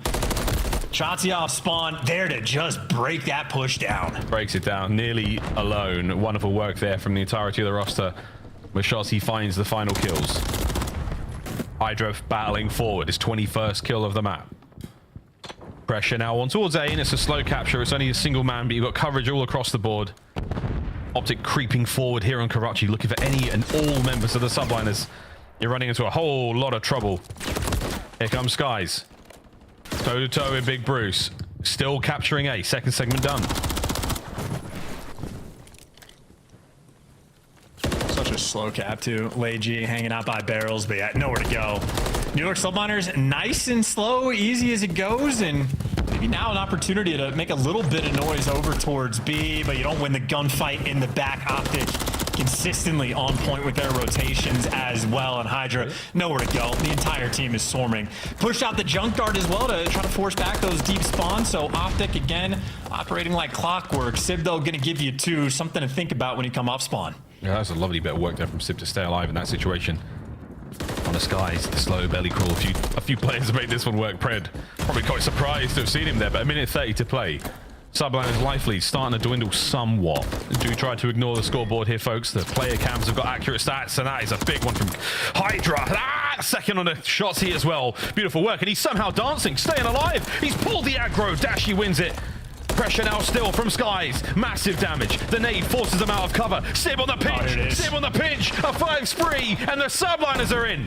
Speaker 8: Shotzzy off spawn, there to just break that push down.
Speaker 28: Breaks it down, nearly alone. Wonderful work there from the entirety of the roster, where Shotzzy finds the final kills. Hydra battling forward, his 21st kill of the map. Pressure now on towards A, and it's a slow capture. It's only a single man, but you've got coverage all across the board. Optic creeping forward here on Karachi, looking for any and all members of the subliners. You're running into a whole lot of trouble. Here comes Skies. Toe-to-toe with Big Bruce. Still capturing A. Second segment done.
Speaker 8: Such a slow cap, too. Leiji hanging out by barrels, but yeah, nowhere to go. New York subliners, nice and slow, easy as it goes, and maybe now an opportunity to make a little bit of noise over towards B, but you don't win the gunfight in the back. Optic consistently on point with their rotations as well, and Hydra nowhere to go. The entire team is swarming. Pushed out the junk dart as well to try to force back those deep spawns, so Optic again operating like clockwork. Sib though gonna give you 2, something to think about when you come off spawn.
Speaker 28: Yeah, that's a lovely bit of work there from Sib to stay alive in that situation. On the Skies, the slow belly crawl. A few players have made this one work. Pred probably quite surprised to have seen him there, but a minute 30 to play. Subliners life lead starting to dwindle somewhat. Do try to ignore the scoreboard here, folks. The player cams have got accurate stats, and that is a big one from Hydra. Second on the Shotzzy as well. Beautiful work, and he's somehow dancing, staying alive. He's pulled the aggro. Dashy wins it. Pressure now still from Skies. Massive damage. The nade forces them out of cover. Sib on the pinch. Sib on the pinch. A 5 spree, and the subliners are in.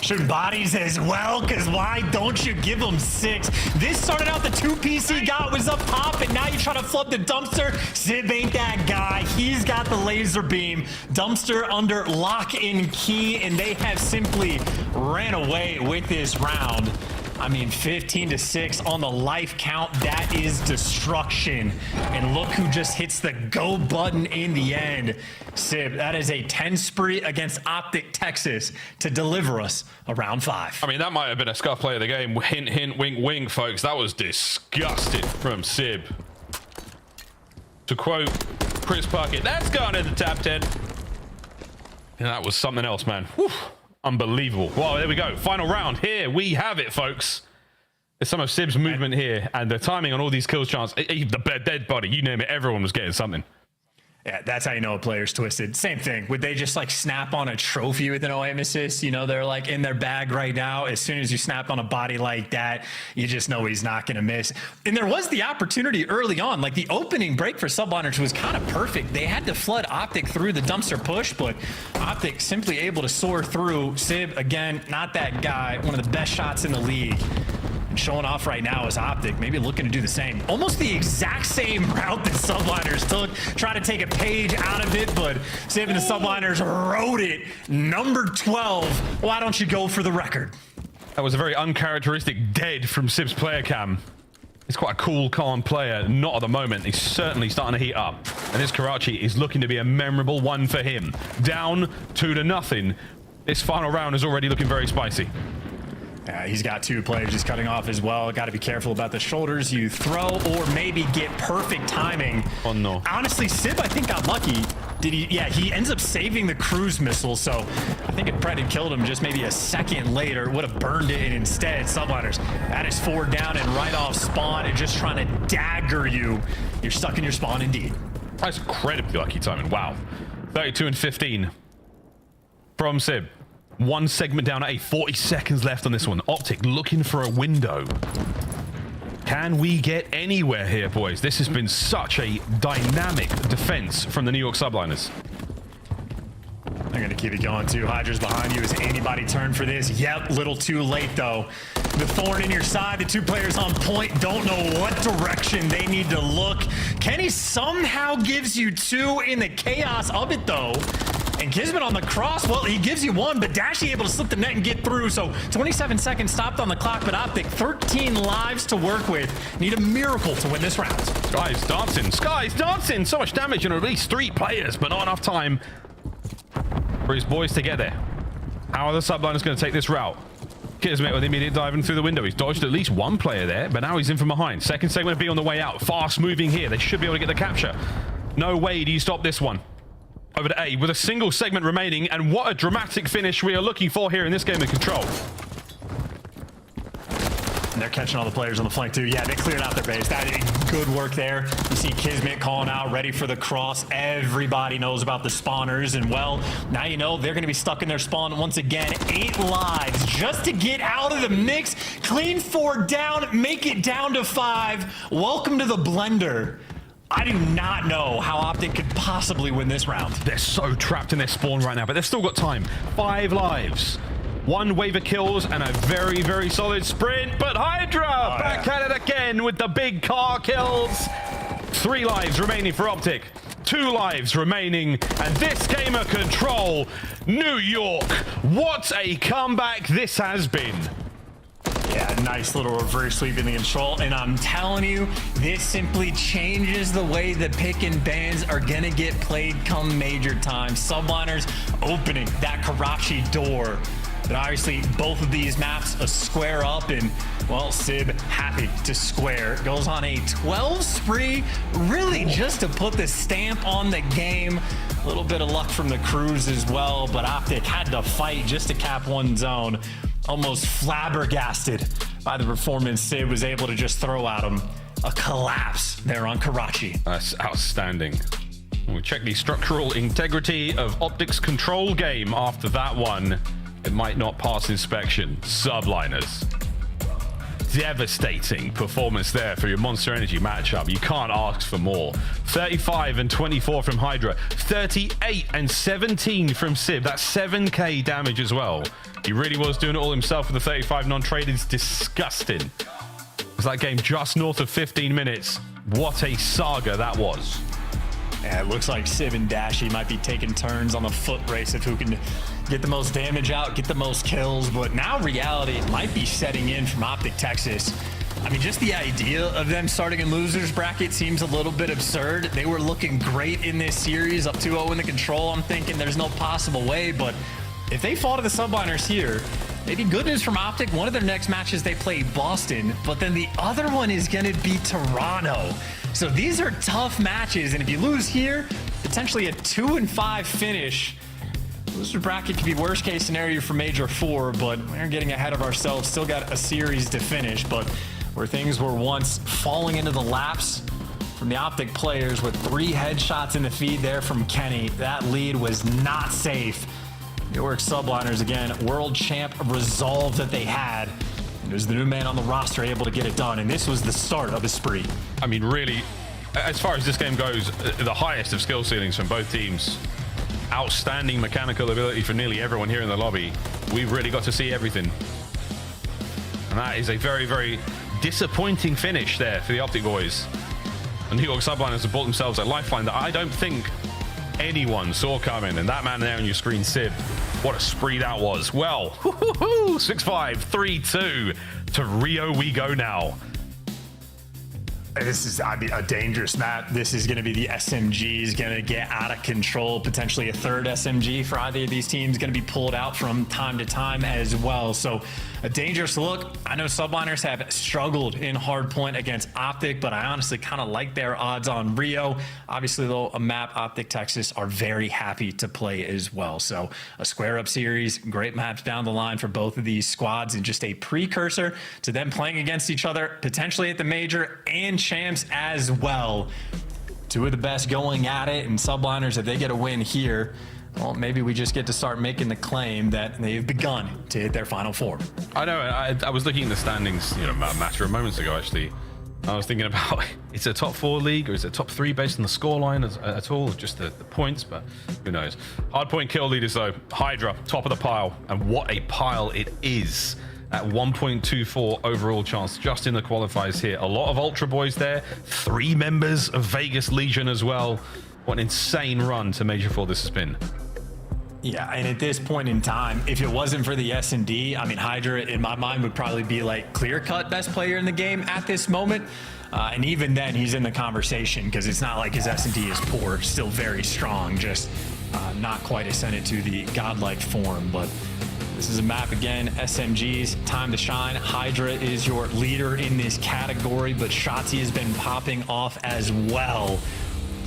Speaker 8: Shooting bodies as well, because why don't you give them 6? This started out the 2 PC got was up top, and now you try to flub the dumpster. Sib ain't that guy. He's got the laser beam. Dumpster under lock and key, and they have simply ran away with this round. I mean, 15-6 on the life count. That is destruction. And look who just hits the go button in the end. Sib, that is a 10 spree against Optic Texas to deliver us a round 5.
Speaker 28: I mean, that might have been a scuff play of the game. Hint, hint, wink, wink, folks. That was disgusting from Sib. To quote Chris Puckett, that's gone in the top 10. And that was something else, man. Whew. Unbelievable. Well, there we go. Final round. Here we have it, folks. There's some of Sib's movement here, and the timing on all these kills, Chance. The dead body, you name it, everyone was getting something.
Speaker 8: Yeah, that's how you know a player's twisted. Same thing. Would they just like snap on a trophy with an OM assist? You know, they're like in their bag right now. As soon as you snap on a body like that, you just know he's not going to miss. And there was the opportunity early on. Like the opening break for Subliners was kind of perfect. They had to flood Optic through the dumpster push, but Optic simply able to soar through. Sib, again, not that guy. One of the best shots in the league. And showing off right now is Optic, maybe looking to do the same. Almost the exact same route that Subliners took, trying to take a page out of it, but Sib and the Subliners wrote it. Number 12, why don't you go for the record?
Speaker 28: That was a very uncharacteristic dead from Sib's player cam. He's quite a cool, calm player. Not at the moment. He's certainly starting to heat up. And this Karachi is looking to be a memorable one for him. Down 2-0. This final round is already looking very spicy.
Speaker 8: He's got 2 players just cutting off as well. Got to be careful about the shoulders you throw or maybe get perfect timing.
Speaker 28: Oh, no.
Speaker 8: Honestly, Sib, I think, got lucky. Did he? Yeah, he ends up saving the cruise missile. So I think if Pred had killed him just maybe a second later, would have burned it. And instead, Subliners, that is 4 down and right off spawn and just trying to dagger you. You're stuck in your spawn indeed.
Speaker 28: That's incredibly lucky timing. Wow. 32-15 from Sib. 1 segment down at 40 seconds left on this one. Optic looking for a window. Can we get anywhere here, boys? This has been such a dynamic defense from the New York Subliners.
Speaker 8: They're going to keep it going too. Hydra's behind you. Is anybody turn for this? Yep, little too late though. The thorn in your side, the 2 players on point don't know what direction they need to look. Kenny somehow gives you 2 in the chaos of it though. And Kismet on the cross, well, he gives you 1, but Dashy able to slip the net and get through. So 27 seconds stopped on the clock, but Optic 13 lives to work with. Need a miracle to win this round.
Speaker 28: Sky's dancing. Sky's dancing. So much damage on at least 3 players, but not enough time for his boys to get there. How are the Subliners going to take this route? Kismet with immediate diving through the window. He's dodged at least 1 player there, but now he's in from behind. Second segment B on the way out. Fast moving here. They should be able to get the capture. No way do you stop this one. Over to A with a single segment remaining, and what a dramatic finish we are looking for here in this game of Control.
Speaker 8: And they're catching all the players on the flank too. Yeah, they cleared out their base. That is good work there. You see Kismet calling out, ready for the cross. Everybody knows about the spawners, and well, now you know they're going to be stuck in their spawn once again. 8 lives just to get out of the mix. Clean 4 down, make it down to 5. Welcome to the blender. I do not know how Optic could possibly win this round.
Speaker 28: They're so trapped in their spawn right now, but they've still got time. 5 lives. 1 wave of kills and a very, very solid sprint. But Hydra back at it again with the big car kills. 3 lives remaining for Optic. 2 lives remaining. And this game of Control, New York. What a comeback this has been.
Speaker 8: Yeah, nice little reverse sweep in the Control, and I'm telling you, this simply changes the way the pick and bans are gonna get played come major time. Subliners opening that Karachi door. But obviously, both of these maps square up, and well, Sib happy to square. Goes on a 12 spree, really just to put the stamp on the game. A little bit of luck from the crews as well, but Optic had to fight just to cap 1 zone. Almost flabbergasted by the performance Sib was able to just throw at him. A collapse there on Karachi.
Speaker 28: That's outstanding. We check the structural integrity of Optic's Control game after that one. It might not pass inspection. Subliners. Devastating performance there for your Monster Energy matchup. You can't ask for more. 35 and 24 from Hydra. 38 and 17 from Sib. That's 7k damage as well. He really was doing it all himself with the 35 non-traded. It's disgusting. Was that game just north of 15 minutes? What a saga that was.
Speaker 8: Yeah, it looks like Sib and Dashy might be taking turns on the foot race of who can get the most damage out, get the most kills, but now reality might be setting in from Optic Texas. I mean, just the idea of them starting in losers bracket seems a little bit absurd. They were looking great in this series, up 2-0 in the Control. I'm thinking there's no possible way, but if they fall to the Subliners here, maybe good news from Optic. One of their next matches, they play Boston, but then the other one is going to be Toronto. So these are tough matches, and if you lose here, potentially a 2-5 finish. Loser bracket could be worst case scenario for Major 4, but we're getting ahead of ourselves. Still got a series to finish, but where things were once falling into the laps, from the Optic players with 3 headshots in the feed there from Kenny. That lead was not safe. New York Subliners, again, world champ resolve that they had. It was the new man on the roster able to get it done, and this was the start of a spree.
Speaker 28: I mean, really, as far as this game goes, the highest of skill ceilings from both teams. Outstanding mechanical ability for nearly everyone here in the lobby. We've really got to see everything. And that is a very, very disappointing finish there for the Optic boys. The New York Subliners have bought themselves a lifeline that I don't think anyone saw coming. And that man there on your screen, Sib, what a spree that was. Well, 6-5, 3-2 to Rio we go now.
Speaker 8: This is a dangerous map. This is going to be the SMGs going to get out of control. Potentially a third SMG for either of these teams going to be pulled out from time to time as well. So a dangerous look. I know Subliners have struggled in hardpoint against Optic, but I honestly kind of like their odds on Rio. Obviously, though, a map Optic Texas are very happy to play as well. So a square up series, great maps down the line for both of these squads, and just a precursor to them playing against each other, potentially at the major and champs as well. 2 of the best going at it, and Subliners, if they get a win here, well, maybe we just get to start making the claim that they've begun to hit their final form.
Speaker 28: I know. I was looking at the standings, a matter of moments ago, actually. I was thinking about, it's a top 4 league, or is it top 3 based on the scoreline at all, just the points, but who knows. Hardpoint kill leaders, though. Hydra, top of the pile, and what a pile it is. At 1.24 overall chance, just in the qualifiers here. A lot of Ultra boys there. 3 members of Vegas Legion as well. What an insane run to Major IV this has been.
Speaker 8: Yeah, and at this point in time, if it wasn't for the S&D, I mean, Hydra, in my mind, would probably be like clear-cut best player in the game at this moment. And even then, he's in the conversation because it's not like his S&D is poor, still very strong, just not quite ascended to the godlike form. But this is a map, again, SMGs, time to shine. Hydra is your leader in this category, but Shotzi has been popping off as well.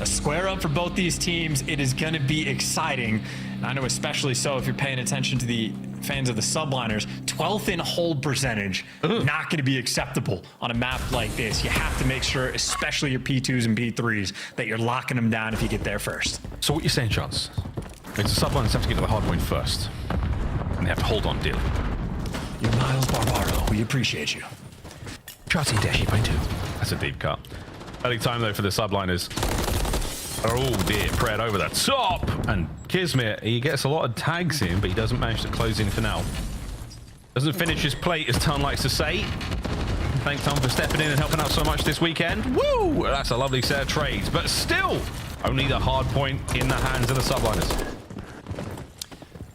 Speaker 8: A square up for both these teams. It is going to be exciting. And I know especially so if you're paying attention to the fans of the Subliners. 12th in hold percentage, not going to be acceptable on a map like this. You have to make sure, especially your P2s and P3s, that you're locking them down if you get there first.
Speaker 28: So what you're saying, Chance, is the Subliners have to get to the hard point first. And they have to hold on dearly.
Speaker 8: You're Miles Barbaro. We appreciate you.
Speaker 28: Shotzi Dashi by 2. That's a deep cut. Early time, though, for the Subliners. Oh dear, Pred over the top, and Kismet, he gets a lot of tags in, but he doesn't manage to close in for now. Doesn't finish his plate, as Tom likes to say. Thanks, Tom, for stepping in and helping out so much this weekend. Woo! That's a lovely set of trades, but still, only the hard point in the hands of the Subliners.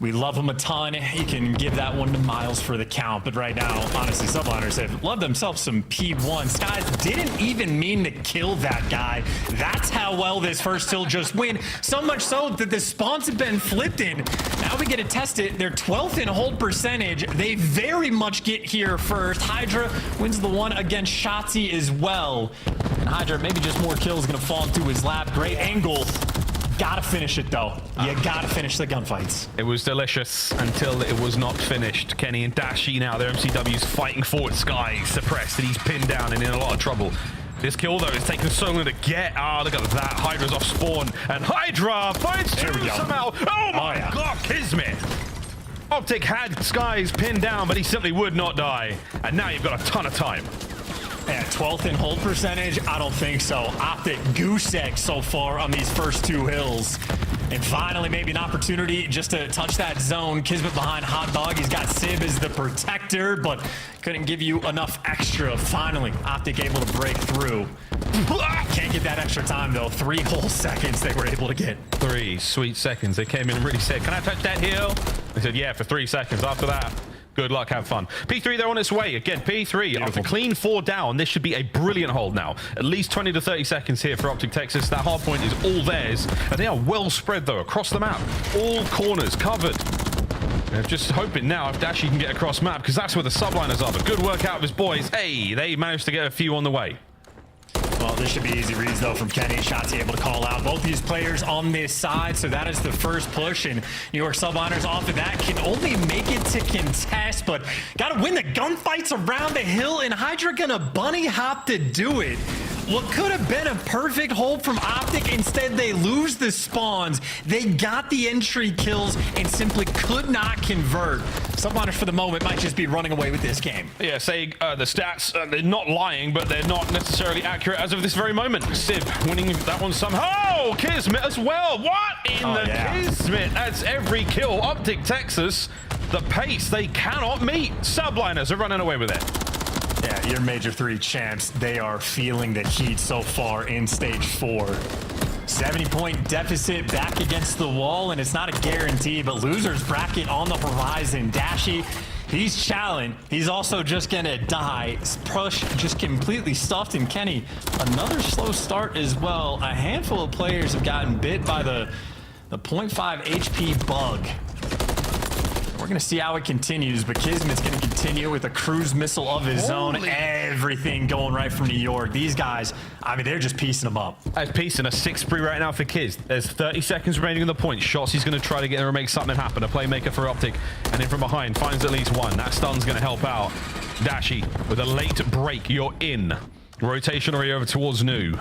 Speaker 8: We love him a ton. You can give that one to Miles for the count. But right now, honestly, Subliners have loved themselves some P1. Skies didn't even mean to kill that guy. That's how well this first hill just went. So much so that the spawns have been flipped in. Now we get to test it. They're 12th in hold percentage. They very much get here first. Hydra wins the one against Shotzi as well. And Hydra, maybe just more kills going to fall into his lap. Great angle. Gotta finish it, though. You gotta finish the gunfights.
Speaker 28: It was delicious until it was not finished. Kenny and Dashi now, their MCW's fighting forward. Sky suppressed, and he's pinned down and in a lot of trouble. This kill, though, is taking so long to get. Ah, look at that. Hydra's off spawn, and Hydra finds 2 somehow. Oh my God, Kismet. Optic had Skies pinned down, but he simply would not die. And now you've got a ton of time.
Speaker 8: Yeah, 12th in hold percentage? I don't think so. Optic goose egg so far on these first 2 hills. And finally, maybe an opportunity just to touch that zone. Kismet behind Hot Dog. He's got Sib as the protector, but couldn't give you enough extra. Finally, Optic able to break through. Can't get that extra time, though. 3 whole seconds they were able to get.
Speaker 28: 3 sweet seconds. They came in and really said, can I touch that hill? They said, yeah, for 3 seconds. After that, good luck, have fun. P3, they're on its way. Again, P3, after clean 4 down, this should be a brilliant hold now. At least 20 to 30 seconds here for Optic Texas. That hard point is all theirs. And they are well spread, though, across the map. All corners covered. And just hoping now if Dashi can get across map, because that's where the Subliners are. But good work out of his boys. Hey, they managed to get a few on the way.
Speaker 8: Well, this should be easy reads, though, from Kenny. Shotzi able to call out both these players on this side, so that is the first push, and New York Subliners off of that can only make it to contest, but got to win the gunfights around the hill, and Hydra gonna bunny hop to do it. what could have been a perfect hold from Optic. Instead, they lose the spawns. They got the entry kills and simply could not convert. Subliners for the moment might just be running away with this game.
Speaker 26: Yeah, say the stats, they're not lying, but they're not necessarily accurate as of this very moment. Civ winning that one somehow. Kismet as well. What in Kismet? That's every kill. Optic Texas, the pace they cannot meet. Subliners are running away with it.
Speaker 8: Yeah, your Major 3 champs, they are feeling the heat so far in stage 4. 70-point deficit back against the wall, and it's not a guarantee, but losers bracket on the horizon. Dashy, he's challenged. He's also just gonna die. Push just completely stuffed, and Kenny, another slow start as well. A handful of players have gotten bit by the 0.5 HP bug. We're going to see how it continues, but Kismet's going to continue with a cruise missile of his own. Everything going right from New York. These guys, I mean, they're just piecing them up.
Speaker 26: That's piecing a 6 spree right now for Kiz. There's 30 seconds remaining on the point. Shots he's going to try to get there and make something happen. A playmaker for Optic, and in from behind finds at least one. That stun's going to help out. Dashy with a late break. You're in. Rotation already over towards New.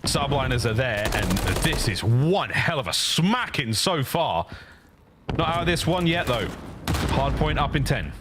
Speaker 26: Subliners are there, and this is one hell of a smacking so far. Not out of this one yet, though. Hard point up in 10.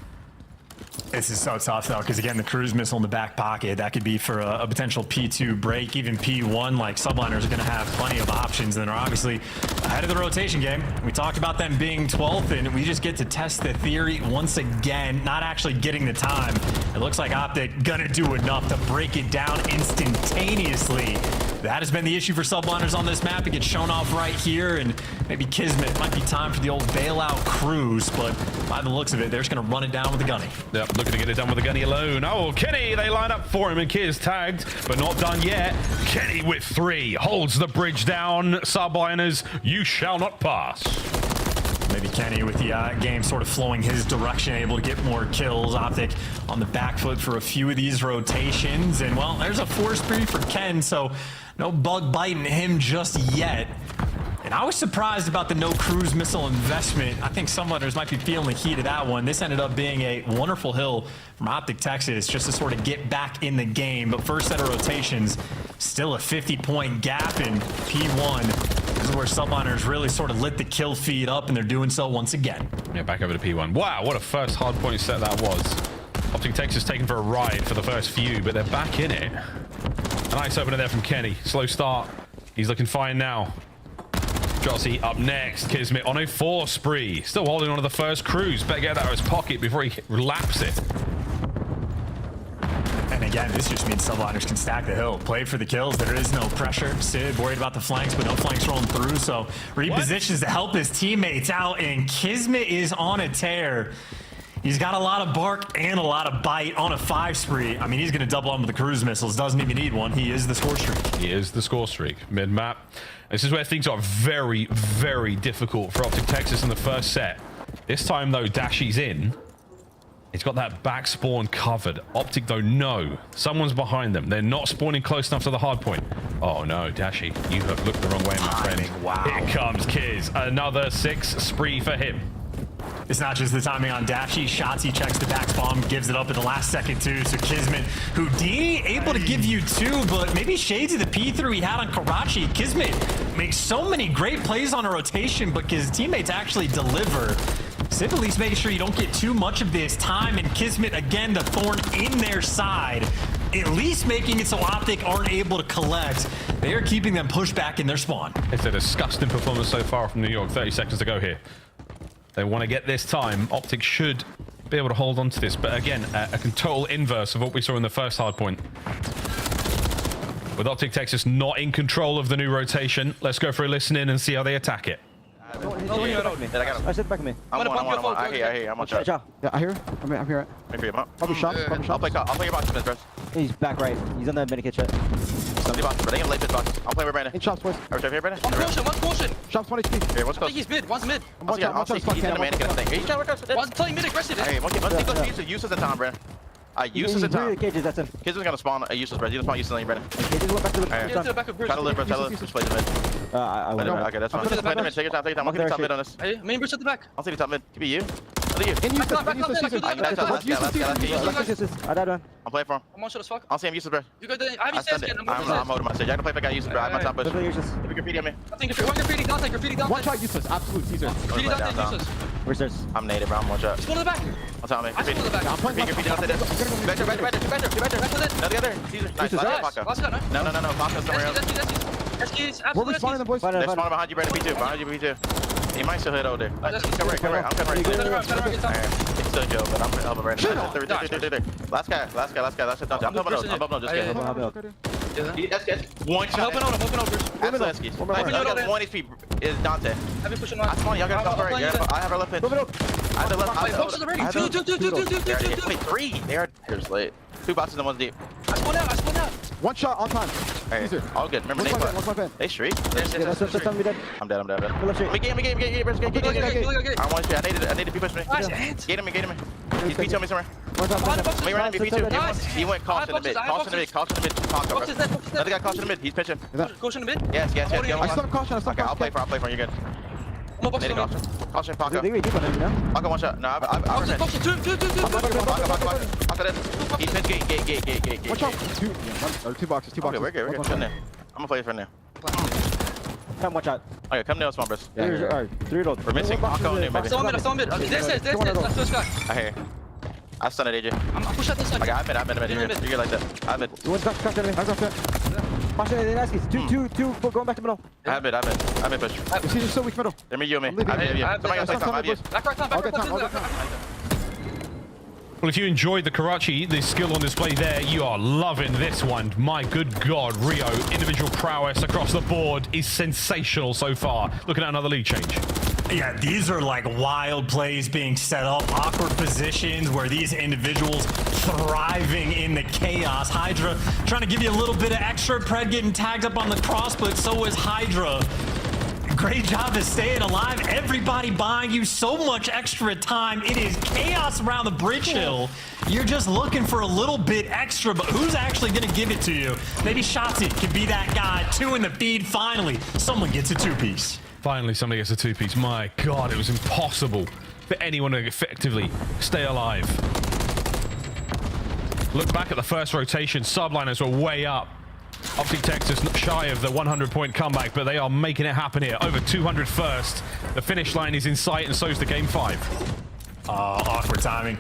Speaker 8: This is so tough, though, because, again, the cruise missile in the back pocket, that could be for a potential P2 break, even P1. Like, Subliners are going to have plenty of options, and they're obviously ahead of the rotation game. We talked about them being 12th, and we just get to test the theory once again, not actually getting the time. It looks like Optic going to do enough to break it down instantaneously. That has been the issue for Subliners on this map. It gets shown off right here, and maybe Kismet might be time for the old bailout cruise, but by the looks of it, they're just going to run it down with a gunny.
Speaker 26: Yep, looking to get it done with a gunny alone. Oh, Kenny, they line up for him, and Kiz tagged, but not done yet. Kenny with 3, holds the bridge down. Subliners, you shall not pass.
Speaker 8: Maybe Kenny with the game sort of flowing his direction, able to get more kills. Optic on the back foot for a few of these rotations. And, well, there's a 4 spree for Ken, so no bug biting him just yet. And I was surprised about the no cruise missile investment. I think some others might be feeling the heat of that one. This ended up being a wonderful hill from Optic Texas just to sort of get back in the game. But first set of rotations, still a 50-point gap in P1. This is where Subliners really sort of lit the kill feed up, and they're doing so once again.
Speaker 26: Yeah, back over to P1. Wow, what a first hard point set that was. Optic Texas taken for a ride for the first few, but they're back in it. A nice opener there from Kenny. Slow start. He's looking fine now. Jossie up next. Kismet on a 4 spree. Still holding on to the first cruise. Better get that out of his pocket before he laps it.
Speaker 8: And again, this just means Subliners can stack the hill. Played for the kills. There is no pressure. Sid worried about the flanks, but no flanks rolling through. So repositions to help his teammates out. And Kismet is on a tear. He's got a lot of bark and a lot of bite on a 5 spree. I mean, he's going to double on with the cruise missiles. Doesn't even need one. He is the score streak.
Speaker 26: He is the score streak. Mid-map. This is where things are very, very difficult for Optic Texas in the first set. This time, though, Dashy's in. He's got that back spawn covered. Optic, though, no. Someone's behind them. They're not spawning close enough to the hard point. Oh, no, Dashy. You have looked the wrong way, my friend.
Speaker 8: Wow.
Speaker 26: Here comes Kiz. Another 6 spree for him.
Speaker 8: It's not just the timing on Dashy. Shots, he checks the back bomb, gives it up in the last second, too. So Kismet, Houdini, able to give you 2, but maybe shades of the P-through he had on Karachi. Kismet makes so many great plays on a rotation, but his teammates actually deliver. Sid at least making sure you don't get too much of this time, and Kismet, again, the thorn in their side. At least making it so Optic aren't able to collect. They are keeping them pushed back in their spawn.
Speaker 26: It's a disgusting performance so far from New York. 30 seconds to go here. They want to get this time. Optic should be able to hold on to this. But again, a total inverse of what we saw in the first hard point. With Optic Texas not in control of the new rotation, let's go for a listen in and see how they attack it.
Speaker 22: I sit back at me.
Speaker 25: I'm on. I hear. I'm on shot.
Speaker 22: Yeah, I hear. I'm here.
Speaker 25: Maybe I'm up.
Speaker 22: Probably shot.
Speaker 25: I'll play box in this, bro.
Speaker 22: He's back right. He's on the medikit shot.
Speaker 25: Somebody box. Bring him late box. I'm playing with Brandon.
Speaker 22: In shops, boys.
Speaker 25: Are we here, Brandon?
Speaker 22: One caution. Shops 1 HP.
Speaker 25: Here, what's close?
Speaker 10: He's mid. One's mid.
Speaker 22: One's
Speaker 25: in the mannequin thing. He's trying to work.
Speaker 10: One's playing mid aggressive.
Speaker 25: Hey, one thing uses the time, Brandon. Useless in time.
Speaker 22: Cages, that's him.
Speaker 25: Kids is gonna spawn a useless, bro. You spawn useless in Brandon.
Speaker 22: Cages went back to the
Speaker 10: back of bridge.
Speaker 25: Try to live, bro. Try to live. Just play the mid.
Speaker 22: I went
Speaker 25: Okay, that's fine. Just play the mid. Take your time. I'll take the top mid on this.
Speaker 10: Hey, main bridge at the back.
Speaker 25: I'll take the top mid. Give me you. I'll take you.
Speaker 22: In useless.
Speaker 25: I died one.
Speaker 22: I died one.
Speaker 25: I'm
Speaker 5: play for him.
Speaker 1: I'm on shot as fuck.
Speaker 5: I'll see him useless, bro.
Speaker 1: You go there. I have you stairs again.
Speaker 5: I'm holding my stage. I can play for a guy useless, bro. I have my top push. If you graffiti on me.
Speaker 1: I think one graffiti, Dante, graffiti, Dante.
Speaker 22: One shot useless. Absolute Caesar.
Speaker 1: Graffiti, Dante, useless.
Speaker 22: Where's this?
Speaker 5: I'm native, bro. I'm one shot.
Speaker 1: Just go to the back.
Speaker 5: I'll tell me.
Speaker 1: I just go to the back.
Speaker 5: Graffiti Dante there. Better. No, the other. Caesar. Nice.
Speaker 1: Last guy, no?
Speaker 5: No. Paco's somewhere else.
Speaker 22: We're respawning them, boys.
Speaker 5: They're spawning behind you, Brandon. Behind you, B2. He might still hit over there. Come right. I'm coming right. It's still Joe, but I'm helping right now. Three. Last guy. I'm helping out. Just get. That's one shot.
Speaker 1: I'm helping out.
Speaker 5: Absolutely. Y'all got 1 HP is Dante.
Speaker 1: I've been pushing
Speaker 5: That's fine. Y'all got to right. I have our left pin. I have the left. Wait, 3. They're late. 2 boxes and 1 deep.
Speaker 1: I spawned out.
Speaker 22: One shot on time.
Speaker 5: Alright, all good. Remember they streak.
Speaker 22: That's time we dead.
Speaker 5: I'm dead.
Speaker 22: Get.
Speaker 5: Get. I want you. I need to be pushing me. Get him. He's P2 me somewhere. Me right in P2. He went caution in the mid. Caution in the mid. Another guy caution in the mid. He's pitching.
Speaker 1: Caution in the mid?
Speaker 5: Yes.
Speaker 22: I still have caution.
Speaker 5: Okay, I'll play for him. You're good. Caution, Paco.
Speaker 22: They deep on him, you know?
Speaker 5: Paco, one shot. No, I've
Speaker 1: Caution, two.
Speaker 5: Paco this. He's gate.
Speaker 22: One shot. Two boxes.
Speaker 5: Okay, we're good. I'm gonna play for now.
Speaker 22: Come, one shot.
Speaker 5: Okay, come down, small bros.
Speaker 22: Alright, 3 rolled.
Speaker 5: We're missing Paco and maybe.
Speaker 1: I saw mid. There's that's first guy.
Speaker 5: I hear. I stunned it, AJ.
Speaker 1: I'm push out this side.
Speaker 5: Okay, I'm mid. You're good like that. I'm mid.
Speaker 22: One's back enemy. I'm back. Watch it, they're asking. Two, going back to middle.
Speaker 5: I'm mid push.
Speaker 22: Caesar's so weak middle.
Speaker 5: They're me, you and me. I have you. Somebody else I have you.
Speaker 1: Back right time.
Speaker 28: Well, if you enjoyed the Karachi, the skill on display there, you are loving this one. My good God, Rio, individual prowess across the board is sensational so far. Looking at another lead change.
Speaker 8: Yeah, these are like wild plays being set up, awkward positions where these individuals thriving in the chaos. Hydra trying to give you a little bit of extra. Pred getting tagged up on the cross, but so is Hydra. Great job of staying alive. Everybody buying you so much extra time. It is chaos around the bridge hill. You're just looking for a little bit extra, but who's actually going to give it to you? Maybe Shotzi could be that guy. 2 in the feed. Finally, someone gets a 2-piece.
Speaker 28: Finally, somebody gets a 2-piece. My God, it was impossible for anyone to effectively stay alive. Look back at the first rotation. Subliners were way up. Optic Texas shy of the 100-point comeback, but they are making it happen here. Over 200 first. The finish line is in sight, and so is the game 5.
Speaker 8: Awkward timing.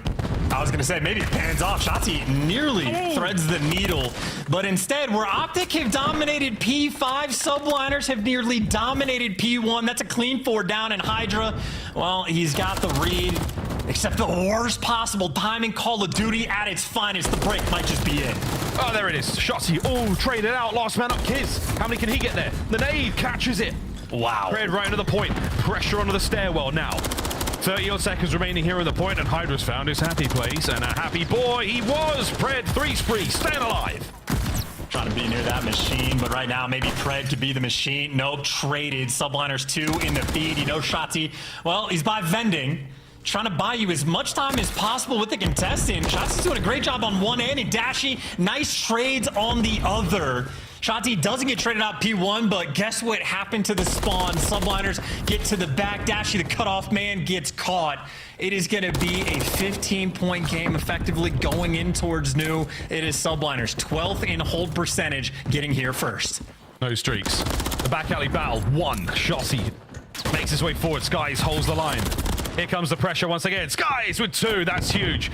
Speaker 8: I was gonna say maybe it pans off. Shotzi nearly threads the needle, but instead, where Optic have dominated P5, Subliners have nearly dominated P1. That's a clean 4 down, and Hydra, well, he's got the read, except the worst possible timing. Call of Duty at its finest. The break might just be it.
Speaker 28: Oh, there it is. Shotzi, traded out. Last man up, Kiz. How many can he get there? The nade catches it.
Speaker 8: Wow.
Speaker 28: Pred right into the point. Pressure onto the stairwell now. 30-odd seconds remaining here at the point, and Hydra's found his happy place, and a happy boy he was. Pred, 3 spree, staying alive.
Speaker 8: Trying to be near that machine, but right now maybe Pred could be the machine. Nope, traded. Subliners 2 in the feed. You know Shotzi, well, he's by vending. Trying to buy you as much time as possible with the contestant. Shotzi's doing a great job on one end, and Dashy, nice trades on the other. Shotzi doesn't get traded out P1, but guess what happened to the spawn? Subliners get to the back. Dashy, the cutoff man, gets caught. It is going to be a 15-point game effectively going in towards new. It is Subliners 12th in hold percentage getting here first.
Speaker 28: No streaks. The back alley battle, 1. Shotzi makes his way forward. Skies holds the line. Here comes the pressure once again. Skies with 2. That's huge.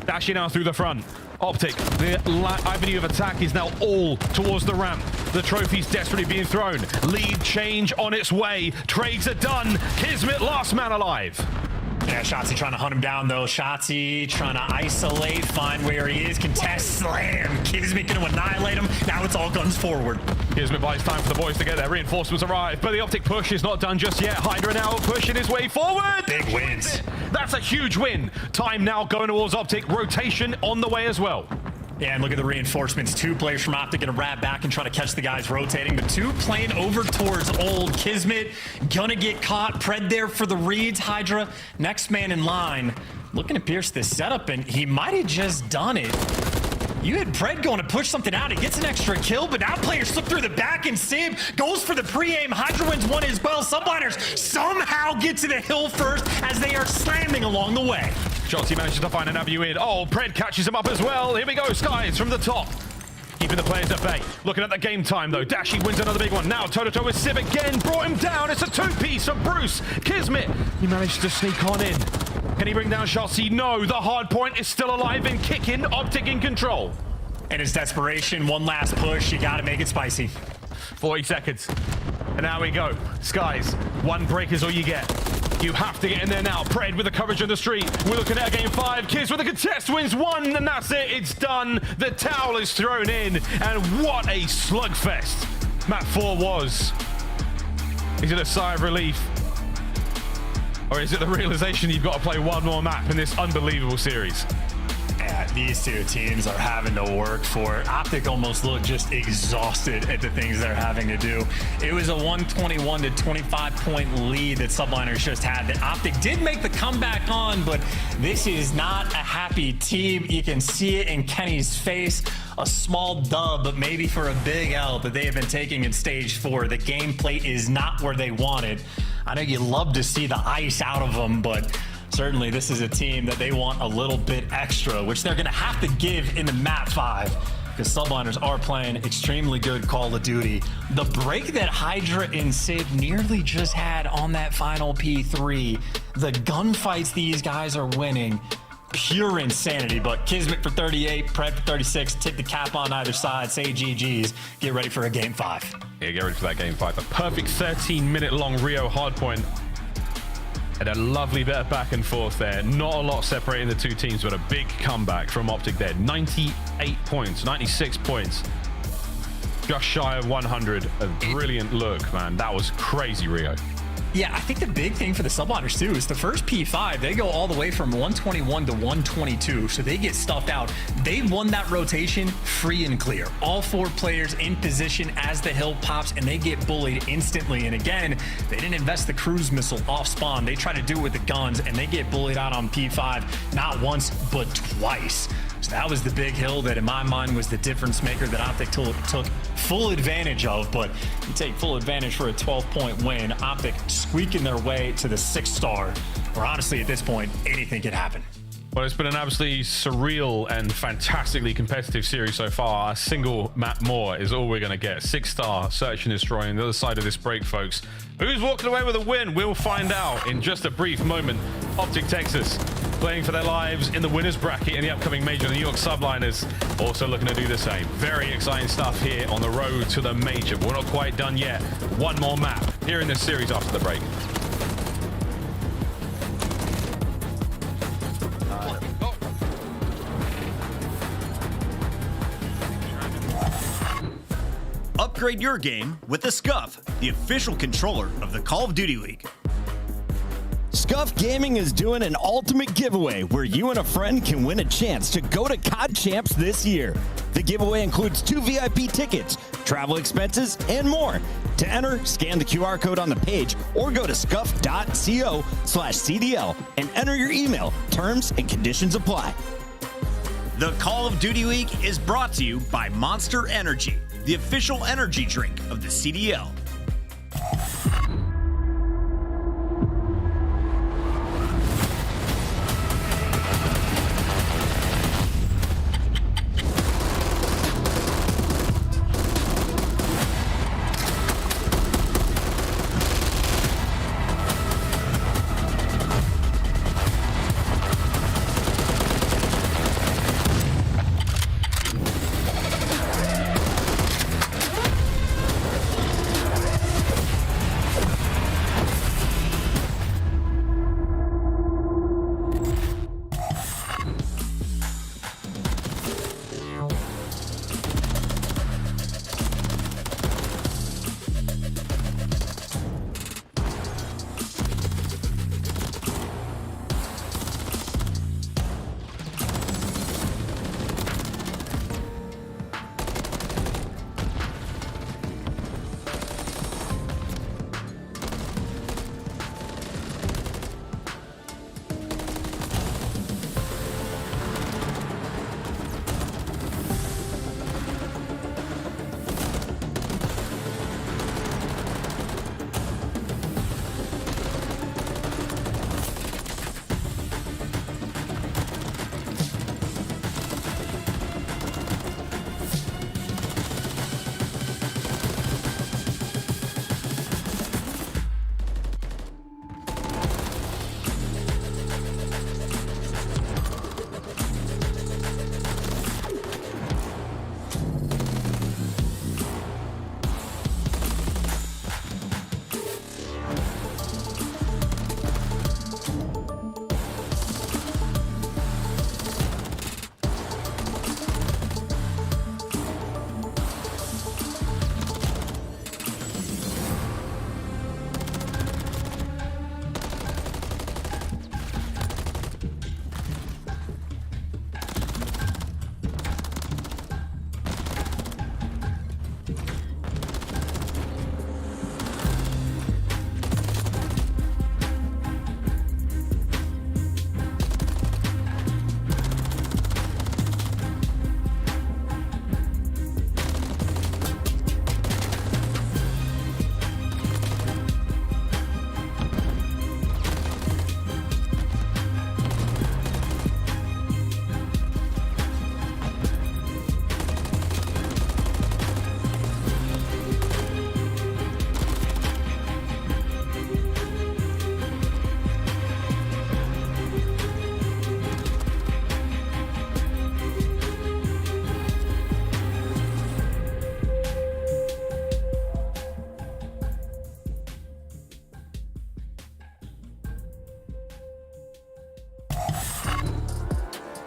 Speaker 28: Dashing now through the front. Optic, the avenue of attack is now all towards the ramp. The trophy's desperately being thrown. Lead change on its way. Trades are done. Kismet, last man alive.
Speaker 8: Yeah, Shotzi trying to hunt him down, though. Shotzi trying to isolate, find where he is, contest, slam. Kismet going to annihilate him. Now it's all guns forward.
Speaker 28: Kismet buys time for the boys to get there. Reinforcements arrive, but the Optic push is not done just yet. Hydra now pushing his way forward.
Speaker 8: Big wins.
Speaker 28: That's a huge win. Time now going towards Optic. Rotation on the way as well.
Speaker 8: Yeah, and look at the reinforcements. 2 players from Optic gonna wrap back and try to catch the guys rotating, but 2 playing over towards old. Kismet gonna get caught. Pred there for the reads. Hydra, next man in line, looking to pierce this setup, and he might have just done it. You had Pred going to push something out. He gets an extra kill, but now players slip through the back, and Sib goes for the pre-aim. Hydra wins 1 as well. Subliners somehow get to the hill first as they are slamming along the way.
Speaker 28: Shotzi manages to find an avenue in. Oh, Pred catches him up as well. Here we go, Skies from the top. Keeping the players at bay. Looking at the game time, though. Dashy wins another big one. Now, toe-to-toe with Civ again. Brought him down. It's a two-piece for Bruce. Kismet, he managed to sneak on in. Can he bring down Shotzi? No, the hard point is still alive and kicking. Optic in control.
Speaker 8: And it's desperation. One last push. You got to make it spicy.
Speaker 28: 40 seconds. And now we go. Skies, one break is all you get. You have to get in there now. Pred with the coverage on the street. We're looking at a game 5. Kids with the contest wins 1, and that's it. It's done. The towel is thrown in, and what a slugfest map 4 was. Is it a sigh of relief? Or is it the realization you've got to play one more map in this unbelievable series?
Speaker 8: Yeah, these two teams are having to work for it. Optic almost looked just exhausted at the things they're having to do. It was a 121 to 25 point lead that Subliners just had that Optic did make the comeback on, but this is not a happy team. You can see it in Kenny's face. A small dub, but maybe for a big L that they have been taking in stage 4. The gameplay is not where they wanted. I know you love to see the ice out of them, but certainly this is a team that they want a little bit extra, which they're going to have to give in the map 5, because Subliners are playing extremely good Call of Duty. The break that Hydra and Civ nearly just had on that final P3, the gunfights these guys are winning, pure insanity. But Kismet for 38, Pred for 36, take the cap on either side, say GG's, get ready for a game 5.
Speaker 28: Yeah, get ready for that game 5. A perfect 13-minute long Rio hardpoint. And a lovely bit of back and forth there. Not a lot separating the two teams, but a big comeback from Optic there. 98 points, 96 points. Just shy of 100. A brilliant look, man. That was crazy, Rio.
Speaker 8: Yeah, I think the big thing for the Subliners too is the first P5, they go all the way from 121 to 122, so they get stuffed out. They won that rotation free and clear. All 4 players in position as the hill pops, and they get bullied instantly. And again, they didn't invest the cruise missile off spawn. They try to do it with the guns, and they get bullied out on P5, not once, but twice. So that was the big hill that in my mind was the difference maker that Optic took full advantage of. But you take full advantage for a 12-point win. Optic squeaking their way to the 6-star, where honestly at this point anything can happen.
Speaker 28: Well, it's been an absolutely surreal and fantastically competitive series so far. A single map more is all we're going to get. 6-star search and destroy on the other side of this break, folks. Who's walking away with a win? We'll find out in just a brief moment. Optic Texas playing for their lives in the winners bracket in the upcoming major. The New York Subliners also looking to do the same. Very exciting stuff here on the road to the major. We're not quite done yet. One more map here in this series after the break.
Speaker 9: Upgrade your game with the Scuff, the official controller of the Call of Duty League. Scuff Gaming is doing an ultimate giveaway where you and a friend can win a chance to go to COD Champs this year. The giveaway includes 2 VIP tickets, travel expenses, and more. To enter, scan the QR code on the page or go to scuff.co/CDL and enter your email. Terms and conditions apply. The Call of Duty League is brought to you by Monster Energy, the official energy drink of the CDL.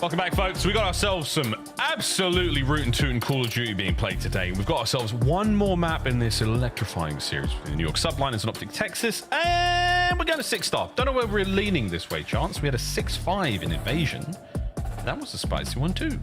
Speaker 28: Welcome back, folks. We got ourselves some absolutely rootin' tootin' Call of Duty being played today. We've got ourselves one more map in this electrifying series between the New York Subliners and Optic Texas, and we're going to 6-star. Don't know where we're leaning this way, Chance. We had a 6-5 in Invasion. That was a spicy one too.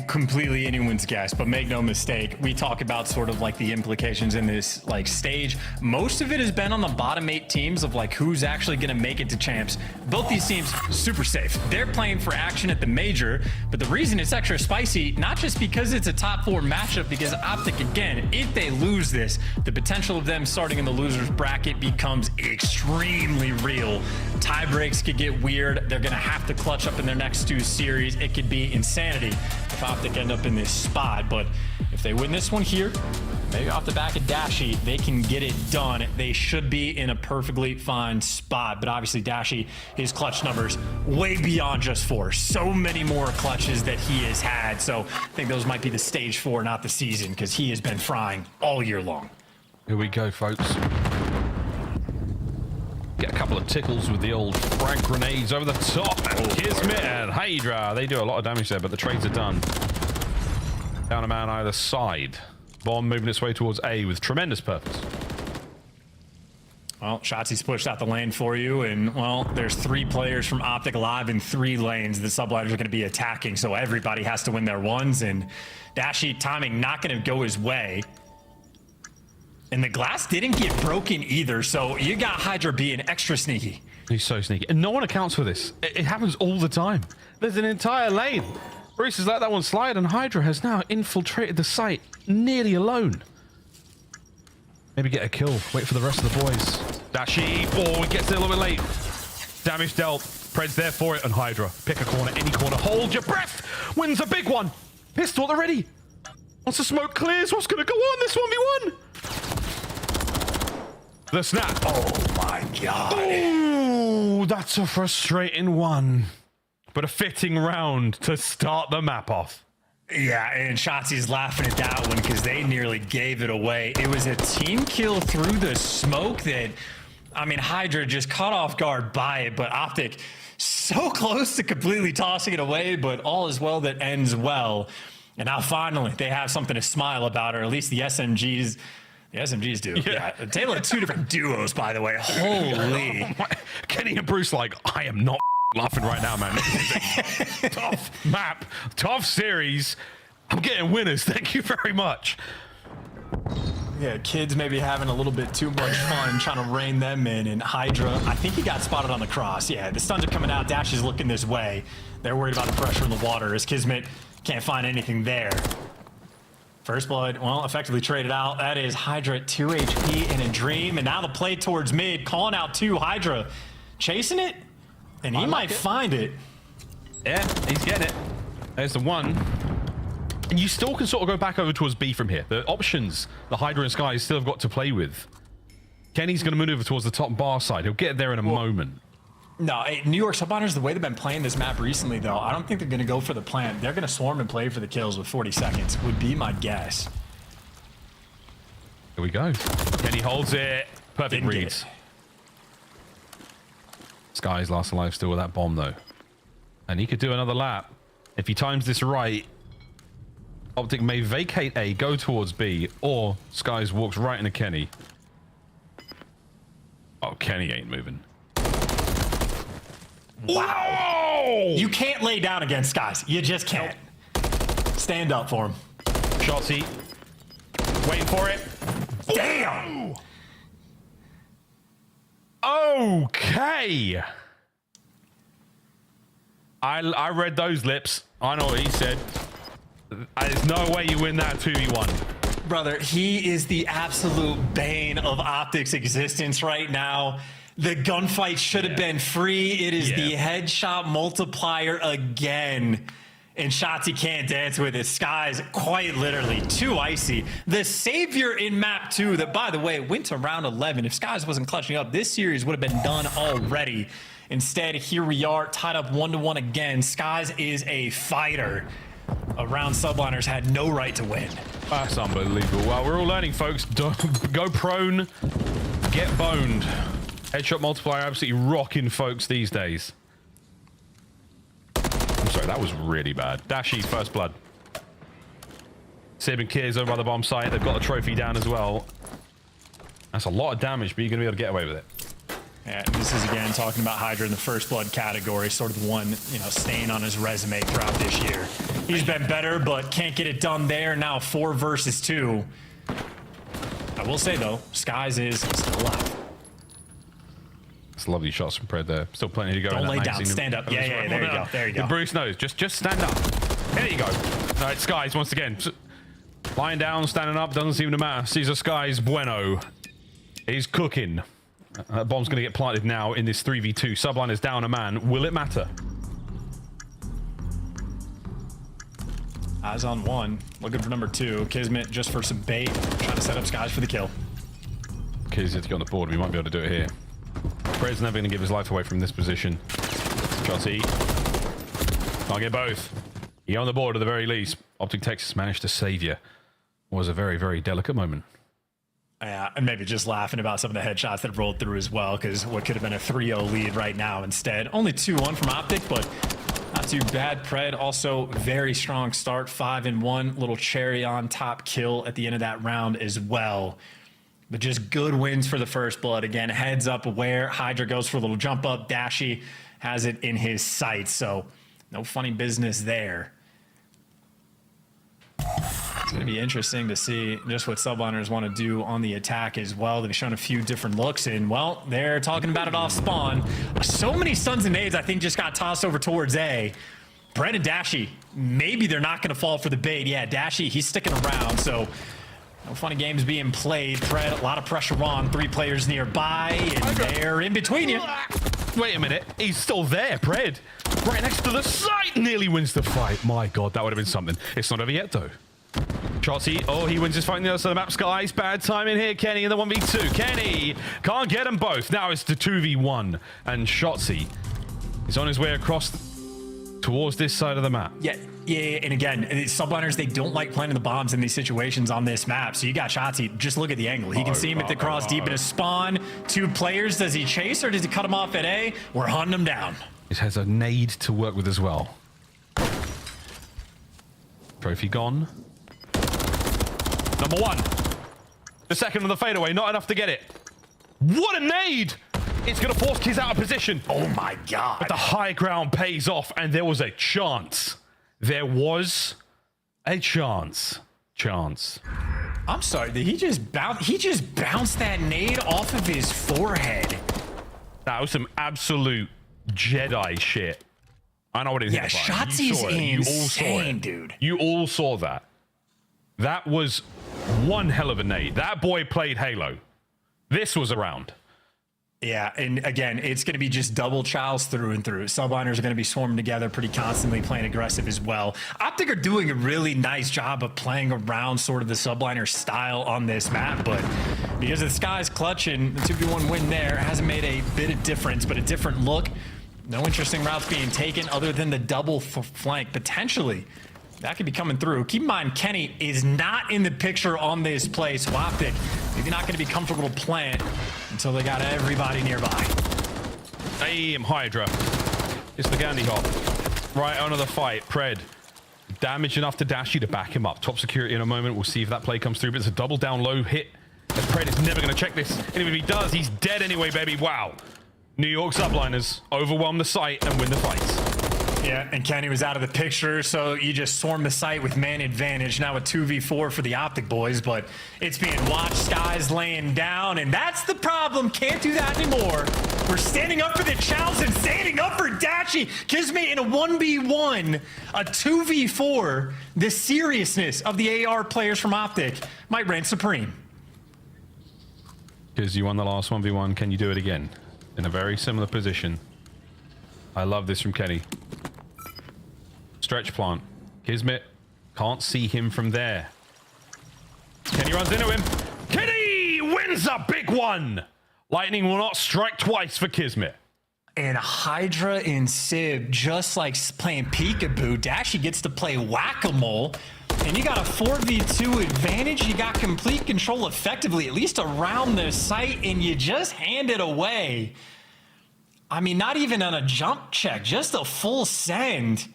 Speaker 8: Completely anyone's guess, but make no mistake, we talk about sort of like the implications in this like stage. Most of it has been on the bottom 8 teams of like who's actually going to make it to champs. Both these teams super safe. They're playing for action at the major, but the reason it's extra spicy, not just because it's a top 4 matchup, because Optic, again, if they lose this, the potential of them starting in the losers bracket becomes extremely real. Tie breaks could get weird. They're going to have to clutch up in their next 2 series. It could be insanity if Optic end up in this spot, but if they win this one here, maybe off the back of Dashy, they can get it done. They should be in a perfectly fine spot, but obviously Dashy, his clutch numbers way beyond just 4. So many more clutches that he has had, so I think those might be the stage 4, not the season, because he has been frying all year long.
Speaker 28: Here we go, folks. Get a couple of tickles with the old frag grenades over the top. And Kismet and Hydra. They do a lot of damage there, but the trades are done. Down a man either side. Bomb moving its way towards A with tremendous purpose.
Speaker 8: Well, Shotzi's pushed out the lane for you, and, well, there's 3 players from Optic alive in 3 lanes the Subliners are going to be attacking, so everybody has to win their ones, and Dashy timing not going to go his way. And the glass didn't get broken either, so you got Hydra being extra sneaky.
Speaker 28: He's so sneaky. And no one accounts for this. It happens all the time. There's an entire lane. Bruce has let that one slide, and Hydra has now infiltrated the site nearly alone. Maybe get a kill. Wait for the rest of the boys. Dashy. Oh, he gets it a little bit late. Damage dealt. Pred's there for it, and Hydra. Pick a corner, any corner. Hold your breath. Wins a big one. Pistol already. Once the smoke clears, what's going to go on this 1v1? The snap.
Speaker 8: Oh my god.
Speaker 28: Oh, that's a frustrating one. But a fitting round to start the map off.
Speaker 8: Yeah, and Shotzi's laughing at that one because they nearly gave it away. It was a team kill through the smoke that, I mean, Hydra just caught off guard by it, but Optic so close to completely tossing it away, but all is well that ends well. And now finally they have something to smile about, or at least the SMGs. The SMGs do. Yeah. A tale of 2 different duos, by the way. Holy.
Speaker 28: Kenny and Bruce like, I am not laughing right now, man. This is a tough map, tough series. I'm getting winners. Thank you very much.
Speaker 8: Yeah, kids maybe having a little bit too much fun trying to rein them in. And Hydra, I think he got spotted on the cross. Yeah, the stuns are coming out. Dash is looking this way. They're worried about the pressure in the water as Kismet can't find anything there. First blood, well, effectively traded out. That is Hydra at 2 HP in a dream. And now the play towards mid, calling out 2 Hydra. Chasing it, and he might find it.
Speaker 28: Yeah, he's getting it. There's the one. And you still can sort of go back over towards B from here. The options the Hydra and Sky still have got to play with. Kenny's going to maneuver towards the top bar side. He'll get there in a moment.
Speaker 8: No, New York Subliners, the way they've been playing this map recently, though, I don't think they're going to go for the plant. They're going to swarm and play for the kills with 40 seconds, would be my guess.
Speaker 28: Here we go. Kenny holds it. Perfect
Speaker 8: Didn't
Speaker 28: reads. Sky's last alive still with that bomb, though. And he could do another lap. If he times this right, Optic may vacate A, go towards B, or Sky's walks right into Kenny. Oh, Kenny ain't moving.
Speaker 8: Wow. You can't lay down against Skies. You just can't. Stand up for him.
Speaker 28: Shotzi. Waiting for it.
Speaker 8: Damn.
Speaker 28: Okay. I read those lips. I know what he said. There's no way you win that 2v1.
Speaker 8: Brother, he is the absolute bane of Optic's existence right now. The gunfight should have been free. It is the headshot multiplier again. And Shotzi can't dance with it. Sky's quite literally too icy. The savior in map 2 that, by the way, went to round 11. If Skies wasn't clutching up, this series would have been done already. Instead, here we are, tied up 1-1 again. Skies is a fighter. Around Subliners had no right to win.
Speaker 28: That's unbelievable. Well, we're all learning, folks. Go prone, get boned. Headshot multiplier absolutely rocking folks these days. bro. That was really bad. Dashy, first blood. Sib and Kiz over by the bomb site. They've got a trophy down as well. That's a lot of damage, but you're going to be able to get away with it.
Speaker 8: Yeah, this is again talking about Hydra in the first blood category, sort of the one, you know, staying on his resume throughout this year. He's been better, but can't get it done there. Now 4 versus 2. I will say though, Skies is still alive.
Speaker 19: It's lovely shots from Pred there. Still plenty to go.
Speaker 8: Don't lay down, stand up. Yeah, there you go. There you go.
Speaker 19: Bruce knows. Just stand up. There you go. All right, Skies once again. Lying down, standing up, doesn't seem to matter. Caesar Skies bueno. He's cooking. That bomb's going to get planted now in this 3v2. Subline is down a man. Will it matter?
Speaker 8: Eyes on 1. Looking for number 2. Kismet just for some bait. Trying to set up Skies for the kill.
Speaker 19: Kiz has to get on the board. We might be able to do it here. Pred's never going to give his life away from this position. Shotty. Can't get both. He on the board at the very least. Optic Texas managed to save you. It was a very, very delicate moment.
Speaker 8: Yeah, and maybe just laughing about some of the headshots that rolled through as well, because what could have been a 3-0 lead right now instead. Only 2-1 from Optic, but not too bad. Pred also very strong start, 5-1. Little cherry on top kill at the end of that round as well. But just good wins for the first blood. Again, heads up aware. Hydra goes for a little jump up. Dashy has it in his sights, so no funny business there. It's going to be interesting to see just what subliners want to do on the attack as well. They've shown a few different looks, and, well, they're talking about it off spawn. So many stuns and nades, I think, just got tossed over towards A. Pred and Dashy, maybe they're not going to fall for the bait. Yeah, Dashy, he's sticking around, so no funny games being played. Pred, a lot of pressure on. 3 players nearby, and they're in between you.
Speaker 19: Wait a minute. He's still there, Pred. Right next to the site. Nearly wins the fight. My God, that would have been something. It's not over yet, though. Shotty, oh, he wins his fight on the other side of the map. Skies, bad timing here. Kenny in the 1v2. Kenny can't get them both. Now it's the 2v1. And Shotzi is on his way across towards this side of the map.
Speaker 8: Yeah, and again, subliners, they don't like planting the bombs in these situations on this map. So you got Shotzi, just look at the angle. He can see him at the cross deep in his spawn. 2 players, does he chase or does he cut him off at A? We're hunting him down.
Speaker 19: It has a nade to work with as well. Trophy gone. Number 1. The second of the fadeaway, not enough to get it. What a nade! It's going to force Kiz out of position.
Speaker 8: Oh my God.
Speaker 19: But the high ground pays off, and there was a chance. There was a chance.
Speaker 8: I'm sorry, did he just bounced that nade off of his forehead.
Speaker 19: That was some absolute Jedi shit. I know what it is.
Speaker 8: Yeah, Shotzi's insane, dude.
Speaker 19: You all saw that. That was one hell of a nade. That boy played Halo. This was around.
Speaker 8: Yeah, and again, it's going to be just double chows through and through. Subliners are going to be swarming together pretty constantly, playing aggressive as well. Optic are doing a really nice job of playing around sort of the subliner style on this map, but because of the Skies clutch and the 2v1 win there, hasn't made a bit of difference, but a different look. No interesting routes being taken other than the double flank, potentially. That could be coming through. Keep in mind, Kenny is not in the picture on this play, so Optic maybe not going to be comfortable to plant until they got everybody nearby.
Speaker 19: Damn, Hydra. It's the Gandhi hop. Right onto the fight. Pred. Damage enough to Dashy to back him up. Top security in a moment. We'll see if that play comes through, but it's a double down low hit. As Pred is never going to check this. And if he does, he's dead anyway, baby. Wow. New York subliners overwhelm the site and win the fights.
Speaker 8: Yeah, and Kenny was out of the picture, so you just swarm the site with man advantage. Now a 2v4 for the Optic boys, but it's being watched. Skies laying down, and that's the problem. Can't do that anymore. We're standing up for the chows and standing up for Dashy. Kismet in a 1v1, a 2v4. The seriousness of the AR players from Optic might reign supreme.
Speaker 19: Because you won the last 1v1, can you do it again? In a very similar position. I love this from Kenny. Stretch plant. Kismet can't see him from there. Kenny runs into him. Kenny wins a big one. Lightning will not strike twice for Kismet.
Speaker 8: And Hydra and Sib, just like playing peekaboo, Dashy gets to play whack-a-mole. And you got a 4v2 advantage. You got complete control effectively, at least around the site, and you just hand it away. I mean, not even on a jump check, just a full send.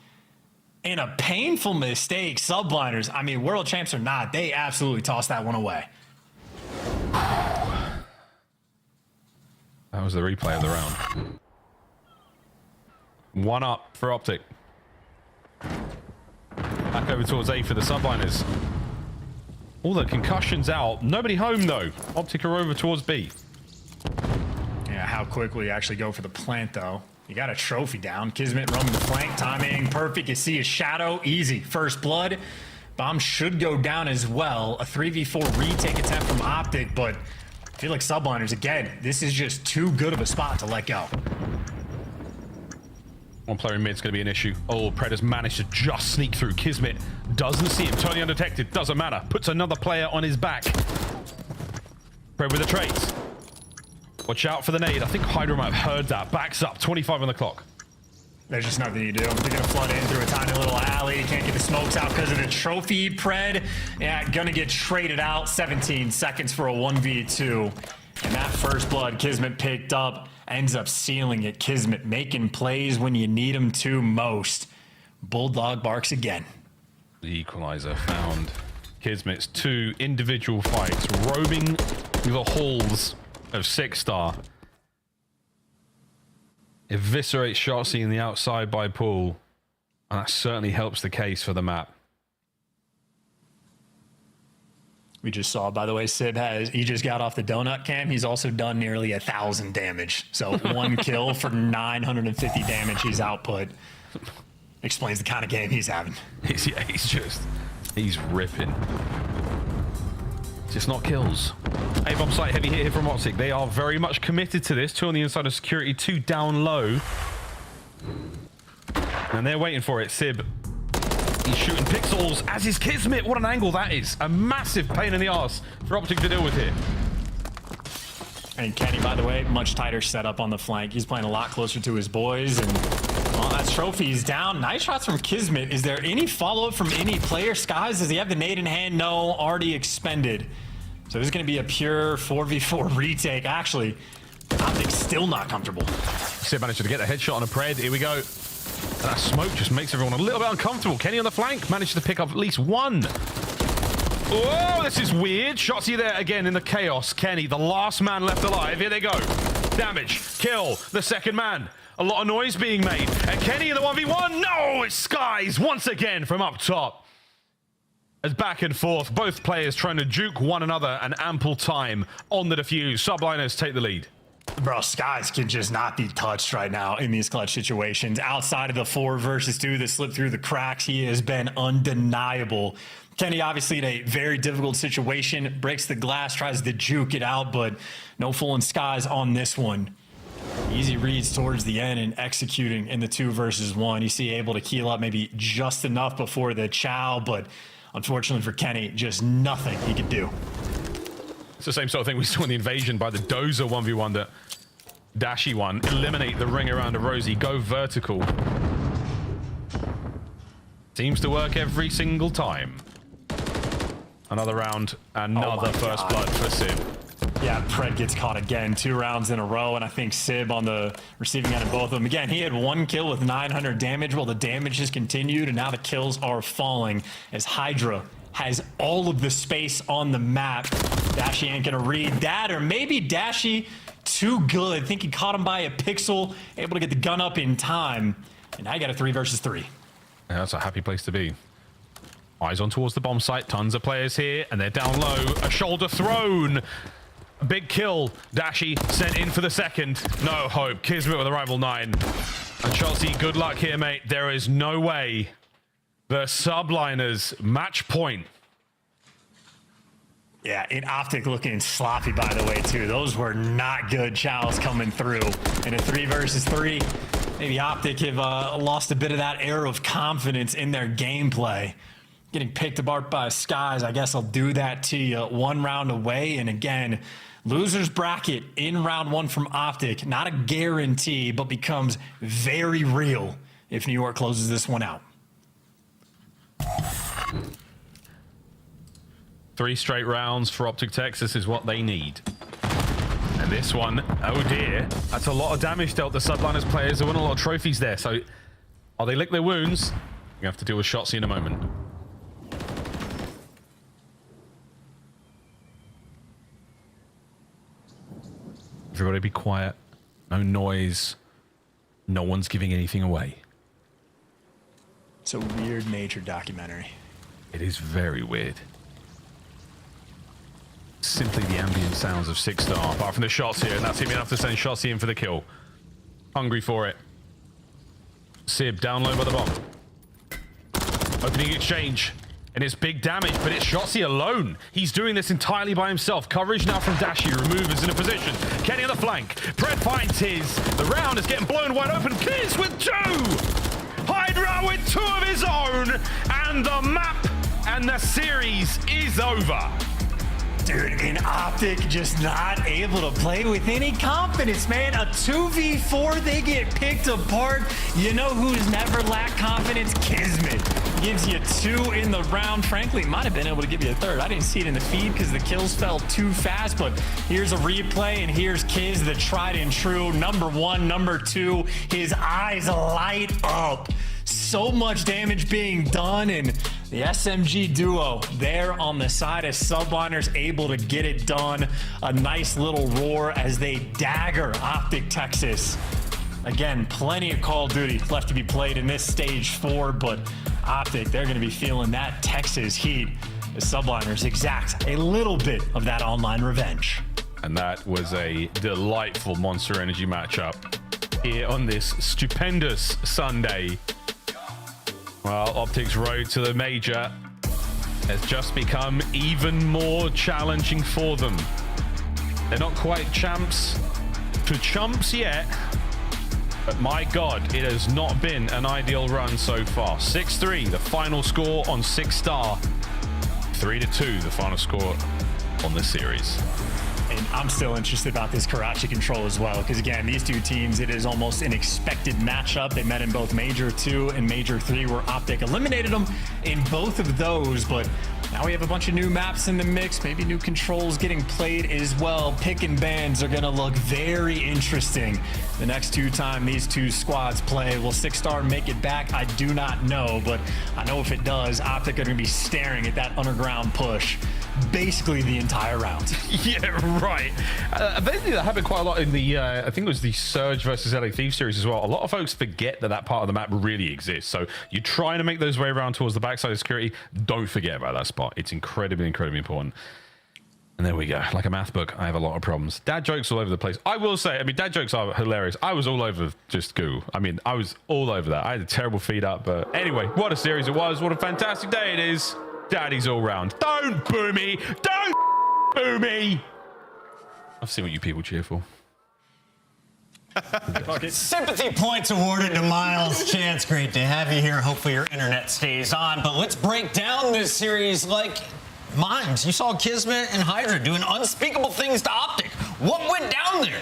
Speaker 8: In a painful mistake, subliners, I mean, world champs or not, they absolutely tossed that one away.
Speaker 28: That was the replay of the round. 1 up for Optic. Back over towards A for the subliners. All the concussions out. Nobody home though. Optic are over towards B.
Speaker 8: Yeah, how quickly you actually go for the plant though. You got a trophy down. Kismet roaming the flank. Timing perfect. You see a shadow. Easy. First blood. Bomb should go down as well. A 3v4 retake attempt from Optic, but I feel like subliners, again, this is just too good of a spot to let go.
Speaker 28: One player in mid's going to be an issue. Oh, Preda's managed to just sneak through. Kismet doesn't see him. Totally undetected. Doesn't matter. Puts another player on his back. Pred with the trades. Watch out for the nade. I think Hydra might have heard that. Backs up. 25 on the clock.
Speaker 8: There's just nothing you do. They're going to flood in through a tiny little alley. Can't get the smokes out because of the trophy. Pred, yeah, going to get traded out. 17 seconds for a 1v2. And that first blood Kismet picked up ends up sealing it. Kismet making plays when you need them to most. Bulldog barks again.
Speaker 28: The equalizer found. Kismet's 2 individual fights roaming the halls of 6-star. Eviscerates Shotzi in the outside by Pool. And that certainly helps the case for the map.
Speaker 8: We just saw, by the way, Sib he just got off the donut cam. He's also done nearly 1,000 damage. So 1 kill for 950 damage he's output. Explains the kind of game he's having.
Speaker 28: He's ripping. Just not kills. A-bomb site heavy hit here from Optic. They are very much committed to this. 2 on the inside of security, 2 down low. And they're waiting for it. Sib, he's shooting pixels, as is Kismet. What an angle that is. A massive pain in the arse for Optic to deal with here.
Speaker 8: And Kenny, by the way, much tighter setup on the flank. He's playing a lot closer to his boys. And well, that trophy is down. Nice shots from Kismet. Is there any follow-up from any player? Skies, does he have the nade in hand? No, already expended. So this is going to be a pure 4v4 retake. Actually, Optic's still not comfortable.
Speaker 28: Sib managed to get a headshot on a Pred. Here we go. And that smoke just makes everyone a little bit uncomfortable. Kenny on the flank managed to pick up at least 1. Oh, this is weird. Shotzi there again in the chaos. Kenny, the last man left alive. Here they go. Damage. Kill. The second man. A lot of noise being made. And Kenny in the 1v1. No, it's Skies once again from up top. As back and forth, both players trying to juke one another and ample time on the defuse. Subliners take the lead.
Speaker 8: Bro, Skies can just not be touched right now in these clutch situations. Outside of the 4 versus 2 that slipped through the cracks, he has been undeniable. Kenny obviously in a very difficult situation, breaks the glass, tries to juke it out, but no fooling Skies on this one. Easy reads towards the end and executing in the 2 versus 1. You see able to keel up maybe just enough before the chow, but unfortunately for Kenny, just nothing he could do.
Speaker 28: It's the same sort of thing we saw in the invasion by the Dozer 1v1 that Dashy won. Eliminate the ring around a Rosie, go vertical. Seems to work every single time. Another round, another first blood for Sib.
Speaker 8: Yeah, Pred gets caught again, 2 rounds in a row, and I think Sib on the receiving end of both of them. Again, he had 1 kill with 900 damage. Well, the damage has continued, and now the kills are falling as Hydra has all of the space on the map. Dashy ain't gonna read that, or maybe Dashy too good. I think he caught him by a pixel, able to get the gun up in time. And now you got a 3 versus 3.
Speaker 28: Yeah, that's a happy place to be. Eyes on towards the bomb site. Tons of players here, and they're down low. A shoulder thrown. A big kill. Dashy sent in for the second. No hope. Kismet with a rival 9. And Chelsea, good luck here, mate. There is no way. The subliners match point.
Speaker 8: Yeah, in Optic looking sloppy, by the way, too. Those were not good chows coming through. In a 3 versus 3, maybe Optic have lost a bit of that air of confidence in their gameplay. Getting picked apart by Skies, I guess I'll do that to you. 1 round away, and again, loser's bracket in round 1 from Optic. Not a guarantee, but becomes very real if New York closes this one out.
Speaker 28: 3 straight rounds for Optic Texas is what they need. And this one, oh dear, that's a lot of damage dealt. The Subliners players have won a lot of trophies there. So, are they lick their wounds? We have to deal with Shotzi in a moment. Everybody be quiet. No noise. No one's giving anything away.
Speaker 11: It's a weird Major documentary.
Speaker 28: It is very weird. Simply the ambient sounds of 6-star, apart from the shots here, and that's even enough to send Shotzi in for the kill. Hungry for it. Sib down low by the bomb. Opening exchange. And it's big damage, but it's Shotzi alone. He's doing this entirely by himself. Coverage now from Dashi. Removers in a position. Kenny on the flank. Pred finds his. The round is getting blown wide open. Kids with 2. Hydra with 2 of his own. And the map and the series is over.
Speaker 8: Dude, in Optic, just not able to play with any confidence, man. A 2v4, they get picked apart. You know who's never lacked confidence? Kismet. Gives you 2 in the round. Frankly, might have been able to give you a 3rd. I didn't see it in the feed because the kills fell too fast, but here's a replay, and here's Kiz, the tried and true. Number 1, number 2. His eyes light up. So much damage being done, and the SMG duo there on the side as Subliners able to get it done. A nice little roar as they dagger Optic Texas. Again, plenty of Call of Duty left to be played in this stage 4, but Optic, they're going to be feeling that Texas heat as Subliners exact a little bit of that online revenge.
Speaker 28: And that was a delightful Monster Energy matchup here on this stupendous Sunday. Well, Optic's road to the Major has just become even more challenging for them. They're not quite champs to chumps yet, but my God, it has not been an ideal run so far. 6-3, the final score on 6-star. 3-2, the final score on this series.
Speaker 8: And I'm still interested about this Karachi control as well, because again, these 2 teams, it is almost an expected matchup. They met in both Major 2 and Major 3, where Optic eliminated them in both of those, but now we have a bunch of new maps in the mix, maybe new controls getting played as well. Pick and bans are gonna look very interesting the next 2 times these 2 squads play. Will 6-star make it back? I do not know, but I know if it does, Optic are gonna be staring at that underground push basically the entire round.
Speaker 28: Yeah, right. Basically, that happened quite a lot in the, I think it was the Surge versus LA Thieves series as well. A lot of folks forget that that part of the map really exists. So you're trying to make those way around towards the backside of security. Don't forget about that spot. It's incredibly, incredibly important. And there we go. Like a math book, I have a lot of problems. Dad jokes all over the place. I will say, I mean, dad jokes are hilarious. I was all over just goo. I mean, I was all over that. I had a terrible feed up, but anyway, what a series it was. What a fantastic day it is. Daddy's all round. Don't boo me. Don't boo me. I've seen what you people cheer for.
Speaker 4: Sympathy points awarded to Miles. Chance, great to have you here. Hopefully your internet stays on. But let's break down this series like mimes. You saw Kismet and Hydra doing unspeakable things to Optic. What went down there?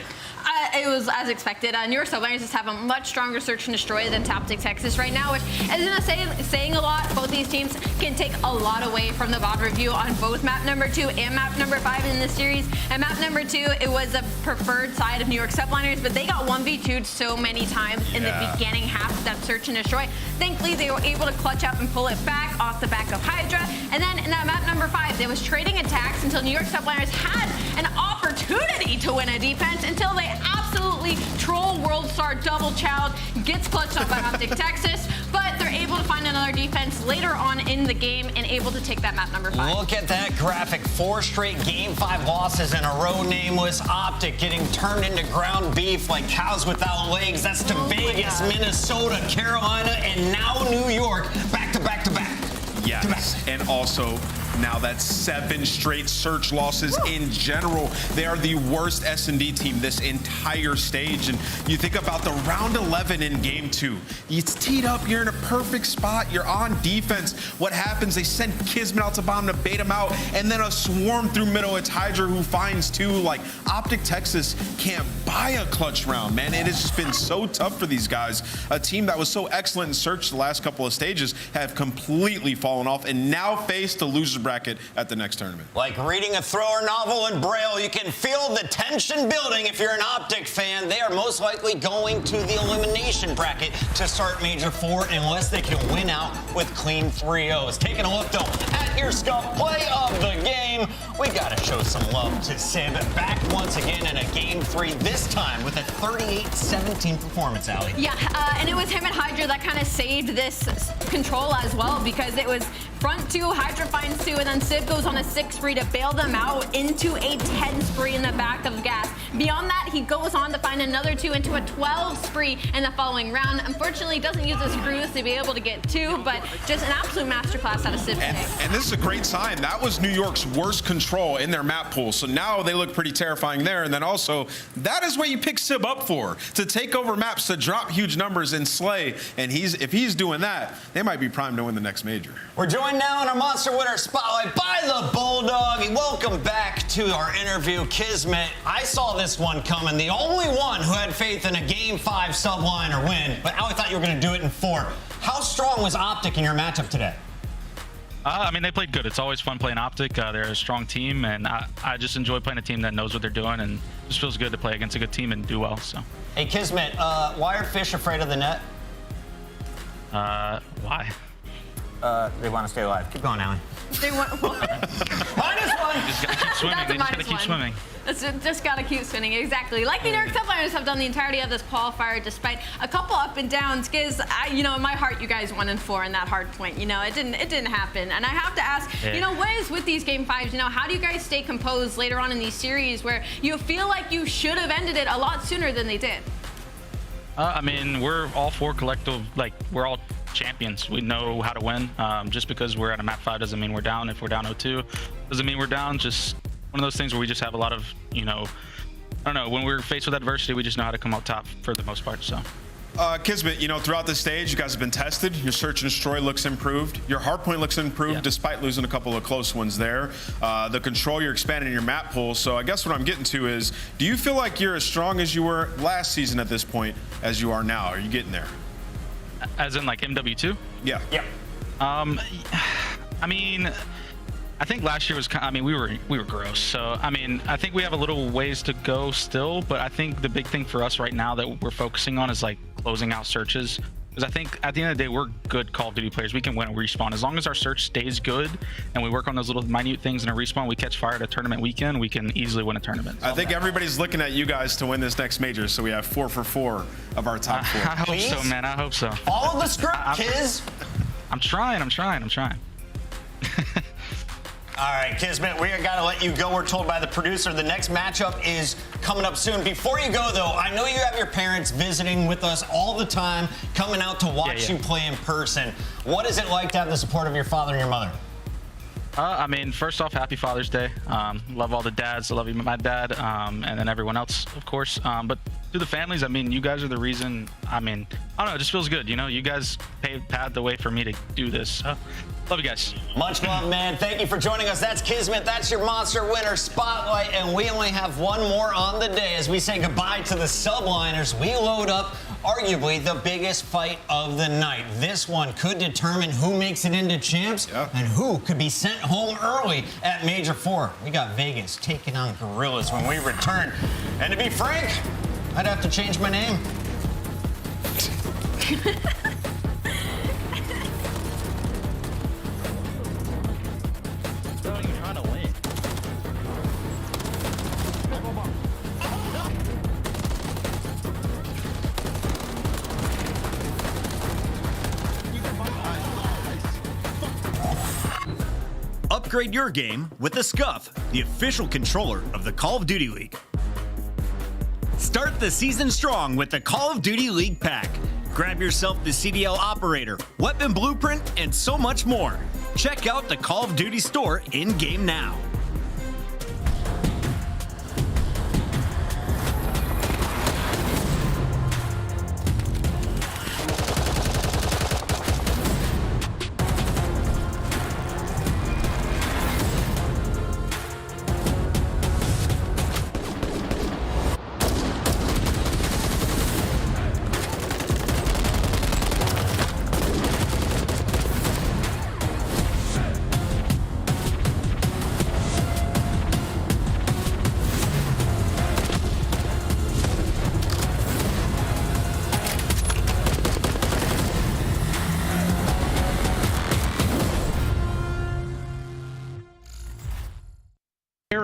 Speaker 6: It was as expected. New York Subliners just have a much stronger search and destroy than Optic Texas right now, which isn't saying a lot. Both these teams can take a lot away from the VOD review on both map number 2 and map number 5 in this series. And map number 2, it was a preferred side of New York Subliners, but they got 1v2'd so many times in the beginning half of that search and destroy. Thankfully, they were able to clutch up and pull it back off the back of Hydra. And then in that map number 5, they was trading attacks until New York Subliners had an opportunity to win a defense until they absolutely troll World Star double chowed, gets clutched up by Optic Texas, but they're able to find another defense later on in the game and able to take that map number 5.
Speaker 4: Look at that graphic. 4 straight Game 5 losses in a row. Nameless. Optic getting turned into ground beef like cows without legs. That's to Vegas, Minnesota, Carolina, and now New York. Back to back to back.
Speaker 3: Yes, and also now that's 7 straight search losses in general. They are the worst S&D team this entire stage. And you think about the round 11 in game 2. It's teed up, you're in a perfect spot, you're on defense. What happens? They send Kismet out to bottom to bait him out, and then a swarm through middle. It's Hydra who finds 2. Like, Optic Texas can't buy a clutch round, man. It has just been so tough for these guys. A team that was so excellent in search the last couple of stages have completely fallen off and now face the loser's bracket at the next tournament.
Speaker 4: Like reading a Thrower novel in Braille, you can feel the tension building if you're an Optic fan. They are most likely going to the elimination bracket to start Major 4 unless they can win out with clean 3-0s. Taking a look, though, at your Scuff play of the game, we got to show some love to Sib. Back once again in a Game 3, this time with a 38-17 performance, Allie.
Speaker 6: Yeah, and it was him and Hydra that kind of saved this control as well, because it was front 2, Hydra finds 2, and then Sib goes on a 6 spree to bail them out into a 10 spree in the back of gas. Beyond that, he goes on to find another 2 into a 12 spree in the following round. Unfortunately, doesn't use his screws to be able to get 2, but just an absolute masterclass out of Sib today.
Speaker 3: And this is a great sign. That was New York's worst control in their map pool. So now they look pretty terrifying there. And then also, that is what you pick Sib up for, to take over maps, to drop huge numbers and slay. And if he's doing that, they might be primed to win the next major.
Speaker 4: We're joined now in our Monster Winner Spotlight by the Bulldog. Welcome back to our interview, Kismet. I saw this one coming. The only one who had faith in a Game 5 subliner win, but I thought you were going to do it in 4. How strong was Optic in your matchup today?
Speaker 10: I mean, they played good. It's always fun playing Optic. They're a strong team, and I just enjoy playing a team that knows what they're doing, and it just feels good to play against a good team and do well. So.
Speaker 4: Hey, Kismet, why are fish afraid of the net?
Speaker 10: Why?
Speaker 4: They want to stay alive. Keep going, Allie.
Speaker 6: They want
Speaker 4: -1.
Speaker 10: Just gotta keep swimming. They just gotta keep swimming.
Speaker 6: Just gotta keep swimming, exactly. Like the New York Subliners have done the entirety of this qualifier, despite a couple up and downs. Because you know, in my heart, you guys 1-4 in that hard point. You know, it didn't happen. And I have to ask, you know, what is with these Game 5s? You know, how do you guys stay composed later on in these series where you feel like you should have ended it a lot sooner than they did?
Speaker 10: I mean, we're all 4 collective. Like, we're all champions. We know how to win. Just because we're at a map 5 doesn't mean we're down. If we're down 0-2, doesn't mean we're down. Just one of those things where we just have a lot of, you know, I don't know, when we're faced with adversity, we just know how to come out top for the most part. So.
Speaker 3: Kismet, you know, throughout the stage, you guys have been tested. Your search and destroy looks improved. Your hardpoint looks improved, despite losing a couple of close ones there. The control, you're expanding your map pool. So I guess what I'm getting to is, do you feel like you're as strong as you were last season at this point as you are now? Are you getting there?
Speaker 10: As in like MW2?
Speaker 3: Yeah.
Speaker 4: Yeah.
Speaker 10: I mean, I think last year was I mean, we were gross. So, I mean, I think we have a little ways to go still, but I think the big thing for us right now that we're focusing on is like closing out searches. Because I think at the end of the day, we're good Call of Duty players. We can win a respawn. As long as our search stays good and we work on those little minute things in a respawn, we catch fire at a tournament weekend, we can easily win a tournament.
Speaker 3: I think everybody's looking at you guys to win this next major, so we have 4 for 4 of our top 4.
Speaker 10: I hope so, man. I hope so.
Speaker 4: Follow the script, kids.
Speaker 10: I'm trying.
Speaker 4: All right, Kismet, we got to let you go. We're told by the producer the next matchup is coming up soon. Before you go, though, I know you have your parents visiting with us all the time, coming out to watch you play in person. What is it like to have the support of your father and your mother?
Speaker 10: I mean, first off, happy Father's Day. Love all the dads. I love you, my dad, and then everyone else, of course. But to the families, I mean, you guys are the reason. I mean, I don't know, it just feels good. You know, you guys paved the way for me to do this. Love you guys.
Speaker 4: Much love, man. Thank you for joining us. That's Kismet. That's your Monster Winner Spotlight. And we only have one more on the day. As we say goodbye to the subliners, we load up arguably the biggest fight of the night. This one could determine who makes it into champs and who could be sent home early at Major 4. We got Vegas taking on Gorillas when we return. And to be frank, I'd have to change my name.
Speaker 9: Upgrade your game with the Scuff, the official controller of the Call of Duty League. Start the season strong with the Call of Duty League Pack. Grab yourself the CDL Operator, Weapon Blueprint, and so much more. Check out the Call of Duty store in-game now.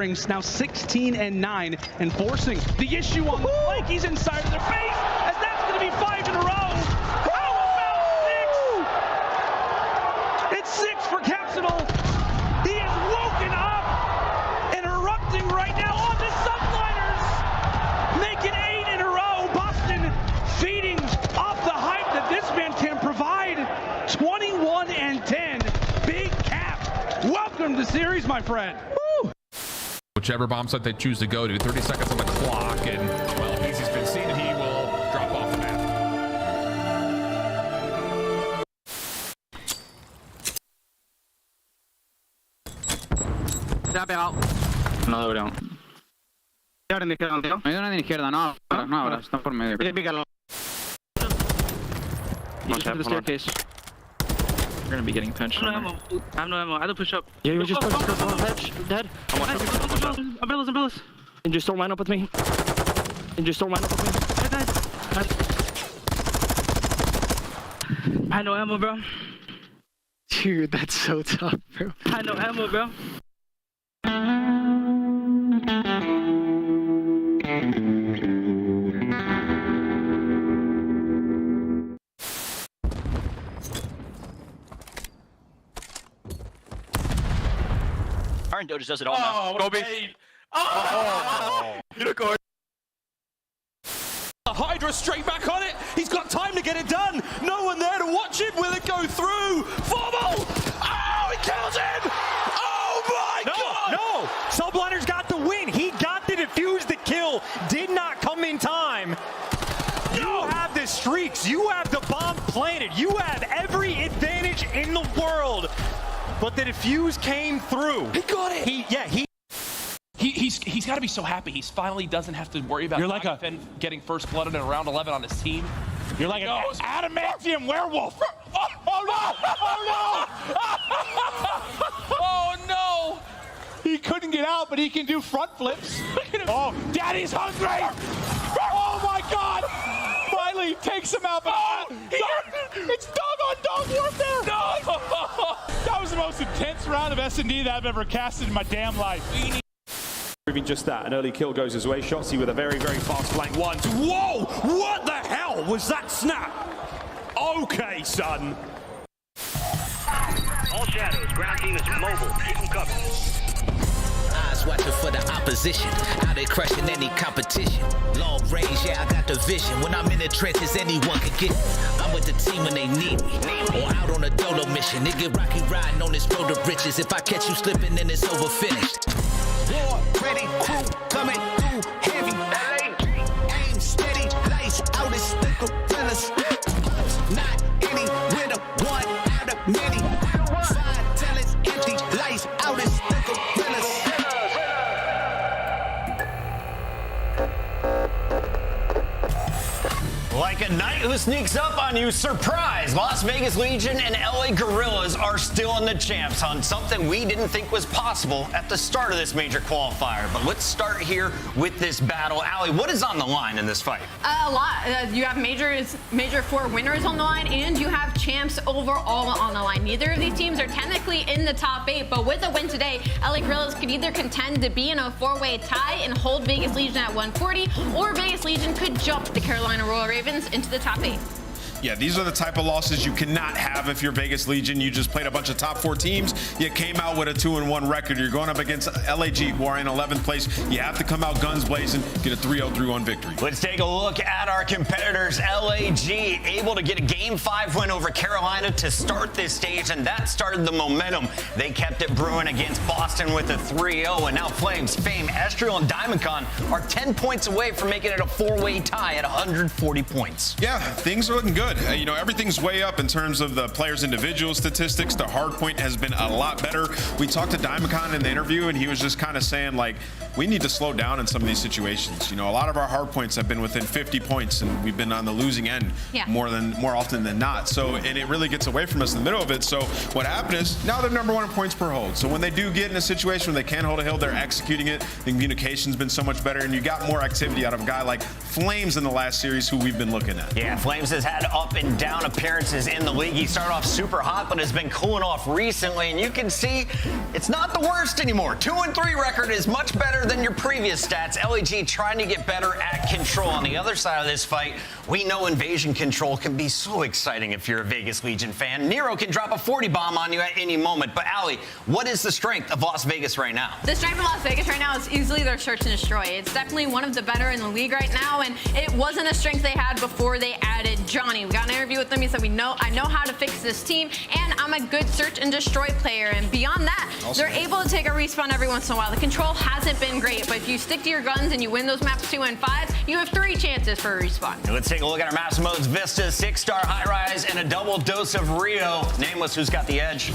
Speaker 27: bearings, now 16-9, and forcing the issue on the flank. He's inside of their face, as that's going to be 5 in a row. How about 6? It's 6 for Capsidal. He is woken up and erupting right now on the subliners, making 8 in a row. Boston feeding off the hype that this man can provide. 21-10. Big Cap. Welcome to the series, my friend. Woo!
Speaker 19: Whichever bomb site they choose to go to, 30 seconds on the clock, and well, if Easy's been seen, he will drop off the map.
Speaker 7: Se ha pegado. No doble. Ahora en la izquierda, tío. Hay una en la izquierda, no ahora, están por medio. Hay que picarlo. No sé, the staircase. You're gonna be getting pinched. I have no ammo. I have to push up. Yeah, you just push up. Dead. Umbrellas. And just don't line up with me. Dead. I had no ammo, bro. Dude, that's so tough, bro. I had no ammo, bro.
Speaker 1: Iron Doge does it all now.
Speaker 7: Go big.
Speaker 1: Unicorn.
Speaker 12: The Hydra straight back on it. He's got time to get it done. No one there to watch him. Will it go through? Formal. Oh, he kills him. Oh my God.
Speaker 8: No. Subliner's got the win. He got the defuse. The kill did not come in time. You have the streaks. You have the bomb planted. You have every advantage in the world. But the defuse came through.
Speaker 12: He got it. He's got to be so happy. He finally doesn't have to worry about getting first blooded in round 11 on his team.
Speaker 8: You're like an adamantium werewolf.
Speaker 12: Oh no! Oh no!
Speaker 8: He couldn't get out, but he can do front flips. Oh, Daddy's hungry. Oh my God. Finally takes him out. But it's dog-on-dog warfare. No! That was the most intense round of S&D that I've ever casted in my damn life.
Speaker 24: Proving just that, an early kill goes his way. Shotzzy with a very, very fast flank one.
Speaker 12: Whoa! What the hell was that snap? Okay, son.
Speaker 13: All shadows. Ground team is mobile. Keep them covered.
Speaker 14: Eyes watching for the opposition. How they crushing any competition. Long range, yeah, I got the vision. When I'm in the trenches, anyone can get me. I'm with the team when they need me. Or out on a dolo mission. They get rocky riding on this road to riches. If I catch you slipping, then it's over finished. War, ready, crew, coming through heavy. Aim steady, lights out, it's the gorillas. Not any winner, one out of many. 5 talents empty, lights out, it's the gorillas.
Speaker 4: Like a knight who sneaks up on you, surprise! Las Vegas Legion and LA Gorillas are still in the champs hunt, something we didn't think was possible at the start of this major qualifier. But let's start here with this battle. Allie, what is on the line in this fight?
Speaker 6: A lot. You have Major IV winners on the line, and you have champs overall on the line. Neither of these teams are technically in the top 8, but with a win today, LA Gorillas could either contend to be in a 4-way tie and hold Vegas Legion at 140, or Vegas Legion could jump the Carolina Royal Ravens into the top 8.
Speaker 3: Yeah, these are the type of losses you cannot have if you're Vegas Legion. You just played a bunch of top 4 teams. You came out with a 2-1 record. You're going up against LAG, who are in 11th place. You have to come out guns blazing, get a 3-0-3-1 victory.
Speaker 4: Let's take a look at our competitors. LAG able to get a Game 5 win over Carolina to start this stage, and that started the momentum. They kept it brewing against Boston with a 3-0, and now Flames, Fame, Estriel, and DiamondCon are 10 points away from making it a 4-way tie at 140 points.
Speaker 3: Yeah, things are looking good. You know, everything's way up in terms of the players' individual statistics. The hard point has been a lot better. We talked to DiamondCon in the interview, and he was just kind of saying, like, we need to slow down in some of these situations. You know, a lot of our hard points have been within 50 points, and we've been on the losing end more often than not. So, and it really gets away from us in the middle of it. So what happened is now they're #1 in points per hold. So when they do get in a situation where they can't hold a hill, they're executing it. The communication's been so much better, and you got more activity out of a guy like Flames in the last series, who we've been looking at.
Speaker 4: Yeah, Flames has had up and down appearances in the league. He started off super hot, but has been cooling off recently, and you can see it's not the worst anymore. 2-3 record is much better than your previous stats. LAG trying to get better at control. On the other side of this fight, we know invasion control can be so exciting if you're a Vegas Legion fan. Nero can drop a 40 bomb on you at any moment. But Allie, what is the strength of Las Vegas right now?
Speaker 6: The strength of Las Vegas right now is easily their search and destroy. It's definitely one of the better in the league right now, and it wasn't a strength they had before they added Johnny. We got an interview with him. He said, I know how to fix this team, and I'm a good search and destroy player. And beyond that, they're able to take a respawn every once in a while. The control hasn't been great, but if you stick to your guns and you win those maps 2 and 5, you have 3 chances for a respawn.
Speaker 4: Let's take a look at our maps modes: Vista, 6-star high rise, and a double dose of Rio. Nameless, who's got the edge?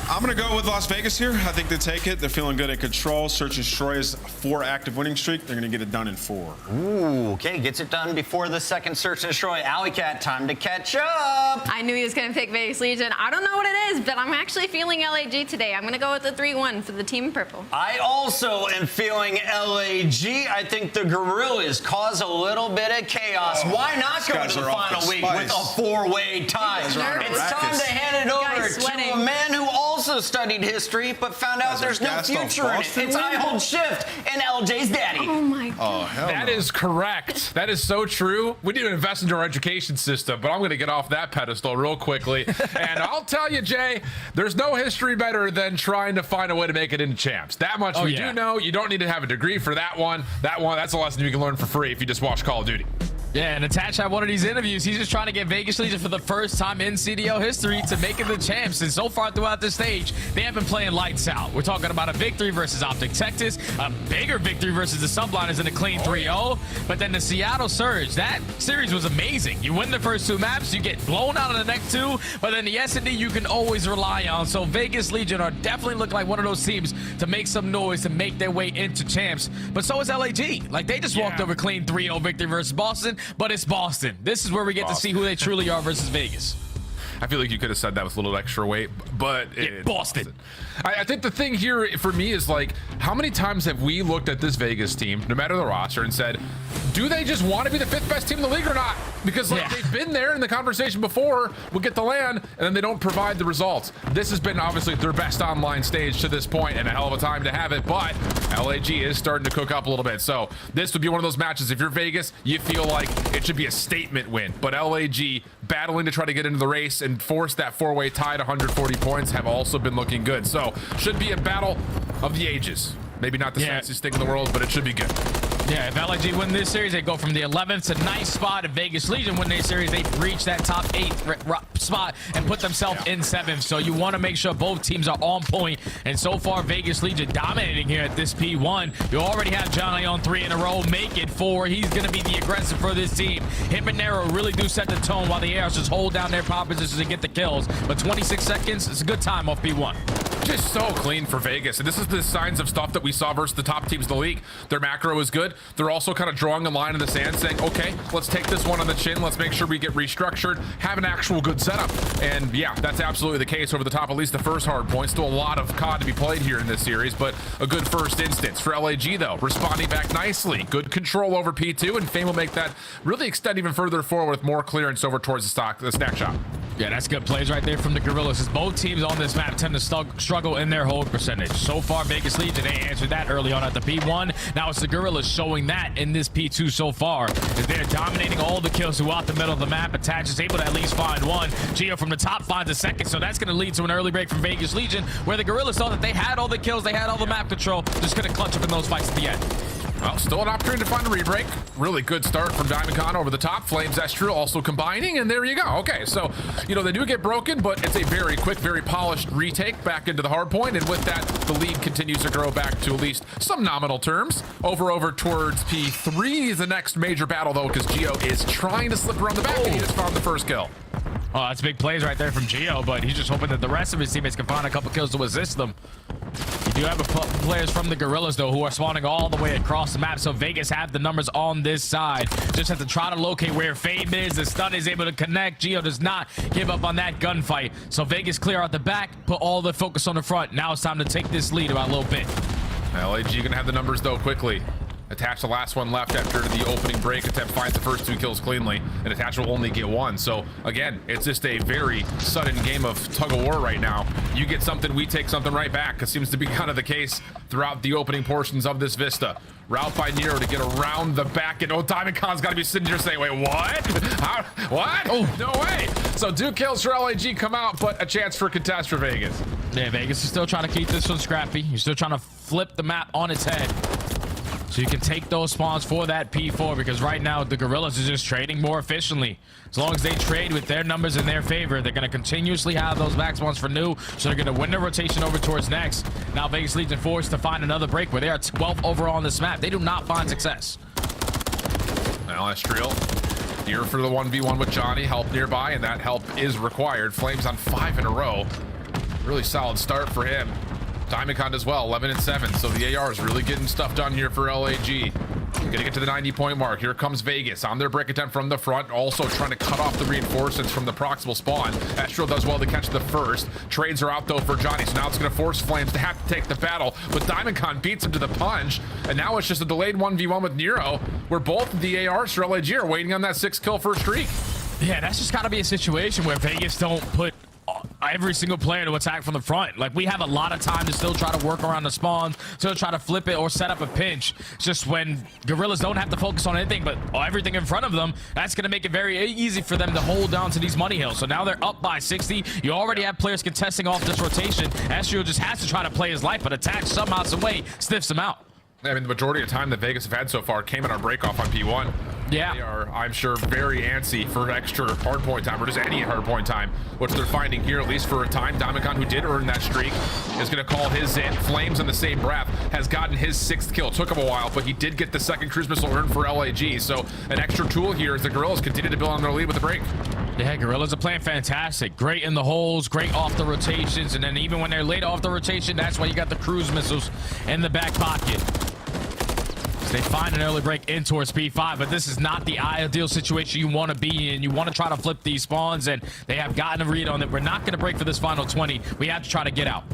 Speaker 3: I'm going to go with Las Vegas here. I think they take it. They're feeling good at control. Search and destroy is 4 active winning streak. They're going to get it done in 4.
Speaker 4: Ooh, okay. Gets it done before the second search and destroy. Alley Cat, time to catch up.
Speaker 6: I knew he was going to pick Vegas Legion. I don't know what it is, but I'm actually feeling LAG today. I'm going to go with the 3-1 for the team in purple.
Speaker 4: I also am feeling LAG. I think the Gorillas cause a little bit of chaos. Why not go to the final week with a 4-way tie? It's time to hand it over to a man who also studied history but found out there's no future in it. It's I Hold Shift and LJ's daddy.
Speaker 6: Oh my God.
Speaker 3: Oh, hell
Speaker 28: That is correct. That is so true. We need to invest into our education system, but I'm going to get off that pedestal real quickly. And I'll tell you, Jay, there's no history better than trying to find a way to make it into champs. That much we do know. You don't need to have a degree for that one. That's a lesson you can learn for free if you just watch Call of Duty.
Speaker 2: Yeah, and Attach had one of these interviews. He's just trying to get Vegas Legion for the first time in CDL history to make it the champs. And so far throughout this stage, they have been playing lights out. We're talking about a victory versus Optic Texas, a bigger victory versus the Subliners in a clean 3-0. But then the Seattle Surge, that series was amazing. You win the first 2 maps, you get blown out in the next 2, but then the S&D you can always rely on. So Vegas Legion are definitely looking like one of those teams to make some noise, to make their way into champs. But so is LAG. Like, they just walked over clean 3-0 victory versus Boston. But it's Boston. This is where we get to see who they truly are versus Vegas.
Speaker 19: I feel like you could have said that with a little extra weight, but
Speaker 28: Boston.
Speaker 19: I think the thing here for me is, like, how many times have we looked at this Vegas team, no matter the roster, and said, do they just want to be the 5th best team in the league or not? Because they've been there in the conversation before, we'll get the land, and then they don't provide the results. This has been obviously their best online stage to this point, and a hell of a time to have it, but LAG is starting to cook up a little bit. So this would be one of those matches, if you're Vegas, you feel like it should be a statement win. But LAG battling to try to get into the race and force that 4-way tie to 140 points have also been looking good. So should be a battle of the ages. Maybe not the sexiest thing in the world, but it should be good.
Speaker 2: Yeah, if LAG win this series, they go from the 11th to 9th spot. If Vegas Legion win this series, they reach that top 8th spot and put themselves in 7th. So you want to make sure both teams are on point. And so far, Vegas Legion dominating here at this P1. You already have Johnny on 3 in a row. Make it 4. He's going to be the aggressor for this team. Him and Nero really do set the tone while the Airs just hold down their pop positions and get the kills. But 26 seconds, it's a good time off P1.
Speaker 19: Just so clean for Vegas. And this is the signs of stuff that we saw versus the top teams in the league. Their macro is good. They're also kind of drawing a line in the sand saying, okay, let's take this one on the chin. Let's make sure we get restructured, have an actual good setup. And yeah, that's absolutely the case over the top, at least the first hard point. Still a lot of COD to be played here in this series, but a good first instance. For LAG though, responding back nicely. Good control over P2, and Fame will make that really extend even further forward with more clearance over towards the snack shot.
Speaker 2: Yeah, that's good plays right there from the Gorillas, as both teams on this map tend to struggle in their hold percentage. So far, Vegas Legion, they answered that early on at the P1. Now it's the Gorillas showing that in this P2 so far, as they're dominating all the kills throughout the middle of the map. Attach is able to at least find one. Gio from the top finds a second, so that's going to lead to an early break from Vegas Legion, where the Gorillas saw that they had all the kills, they had all the map control, just going to clutch up in those fights at the end.
Speaker 19: Well, still an opportunity to find a rebreak. Really good start from Diamondcon over the top. Flames Estru also combining, and there you go. Okay, so, you know, they do get broken, but it's a very quick, very polished retake back into the hard point, and with that, the lead continues to grow back to at least some nominal terms. Over towards P3 is the next major battle, though, because Gio is trying to slip around the back, and he just found the first kill.
Speaker 2: Oh, that's big plays right there from Gio, but he's just hoping that the rest of his teammates can find a couple kills to assist them. He do have players from the Gorillas, though, who are spawning all the way across the map. So Vegas have the numbers on this side. Just have to try to locate where Fame is. The stun is able to connect. Geo does not give up on that gunfight. So Vegas clear out the back, put all the focus on the front. Now it's time to take this lead about a little bit.
Speaker 19: LAG gonna have the numbers, though, quickly. Attach the last one left after the opening break attempt finds the first 2 kills cleanly, and Attach will only get 1. So again, it's just a very sudden game of tug of war right now. You get something, we take something right back. It seems to be kind of the case throughout the opening portions of this Vista. Route by Nero to get around the back, and Diamond Con's got to be sitting here saying, wait, what? How, what? Oh, no way. So 2 kills for LAG come out, but a chance for contest for Vegas.
Speaker 2: Yeah, Vegas is still trying to keep this one scrappy. You're still trying to flip the map on its head, so you can take those spawns for that P4, because right now the Gorillas is just trading more efficiently. As long as they trade with their numbers in their favor, they're going to continuously have those back spawns for new, so they're going to win the rotation over towards next. Now Vegas Legion forced to find another break where they are 12th overall on this map. They do not find success.
Speaker 19: Now Estriel here for the 1v1 with Johnny. Help nearby, and that help is required. Flames on 5 in a row. Really solid start for him. Diamondcon as well, 11 and 7. So the AR is really getting stuff done here for LAG. Gonna get to the 90-point mark. Here comes Vegas on their break attempt from the front, also trying to cut off the reinforcements from the proximal spawn. Astro does well to catch the first. Trades are out though for Johnny, so now it's gonna force Flames to have to take the battle, but Diamondcon beats him to the punch, and now it's just a delayed 1v1 with Nero, where both of the ARs for LAG are waiting on that 6 kill first streak.
Speaker 2: Yeah, that's just gotta be a situation where Vegas don't put every single player to attack from the front. Like, we have a lot of time to still try to work around the spawns, still try to flip it or set up a pinch. It's just when Gorillas don't have to focus on anything but everything in front of them, that's going to make it very easy for them to hold down to these money hills. So now they're up by 60. You already have players contesting off this rotation. Astro just has to try to play his life, but Attach somehow, some way sniffs him out.
Speaker 19: I mean, the majority of time that Vegas have had so far came in our break off on P1.
Speaker 2: Yeah.
Speaker 19: They are, I'm sure, very antsy for extra hardpoint time, or just any hardpoint time, which they're finding here, at least for a time. Diamondcon, who did earn that streak, is going to call his in. Flames in the same breath has gotten his 6th kill. Took him a while, but he did get the 2nd cruise missile earned for LAG. So an extra tool here as the Gorillas continue to build on their lead with the break.
Speaker 2: Yeah, Gorillas are playing fantastic. Great in the holes, great off the rotations, and then even when they're late off the rotation, that's why you got the cruise missiles in the back pocket. They find an early break in towards P5, but this is not the ideal situation you want to be in. You want to try to flip these spawns, and they have gotten a read on it. We're not going to break for this final 20. We have to try to get out.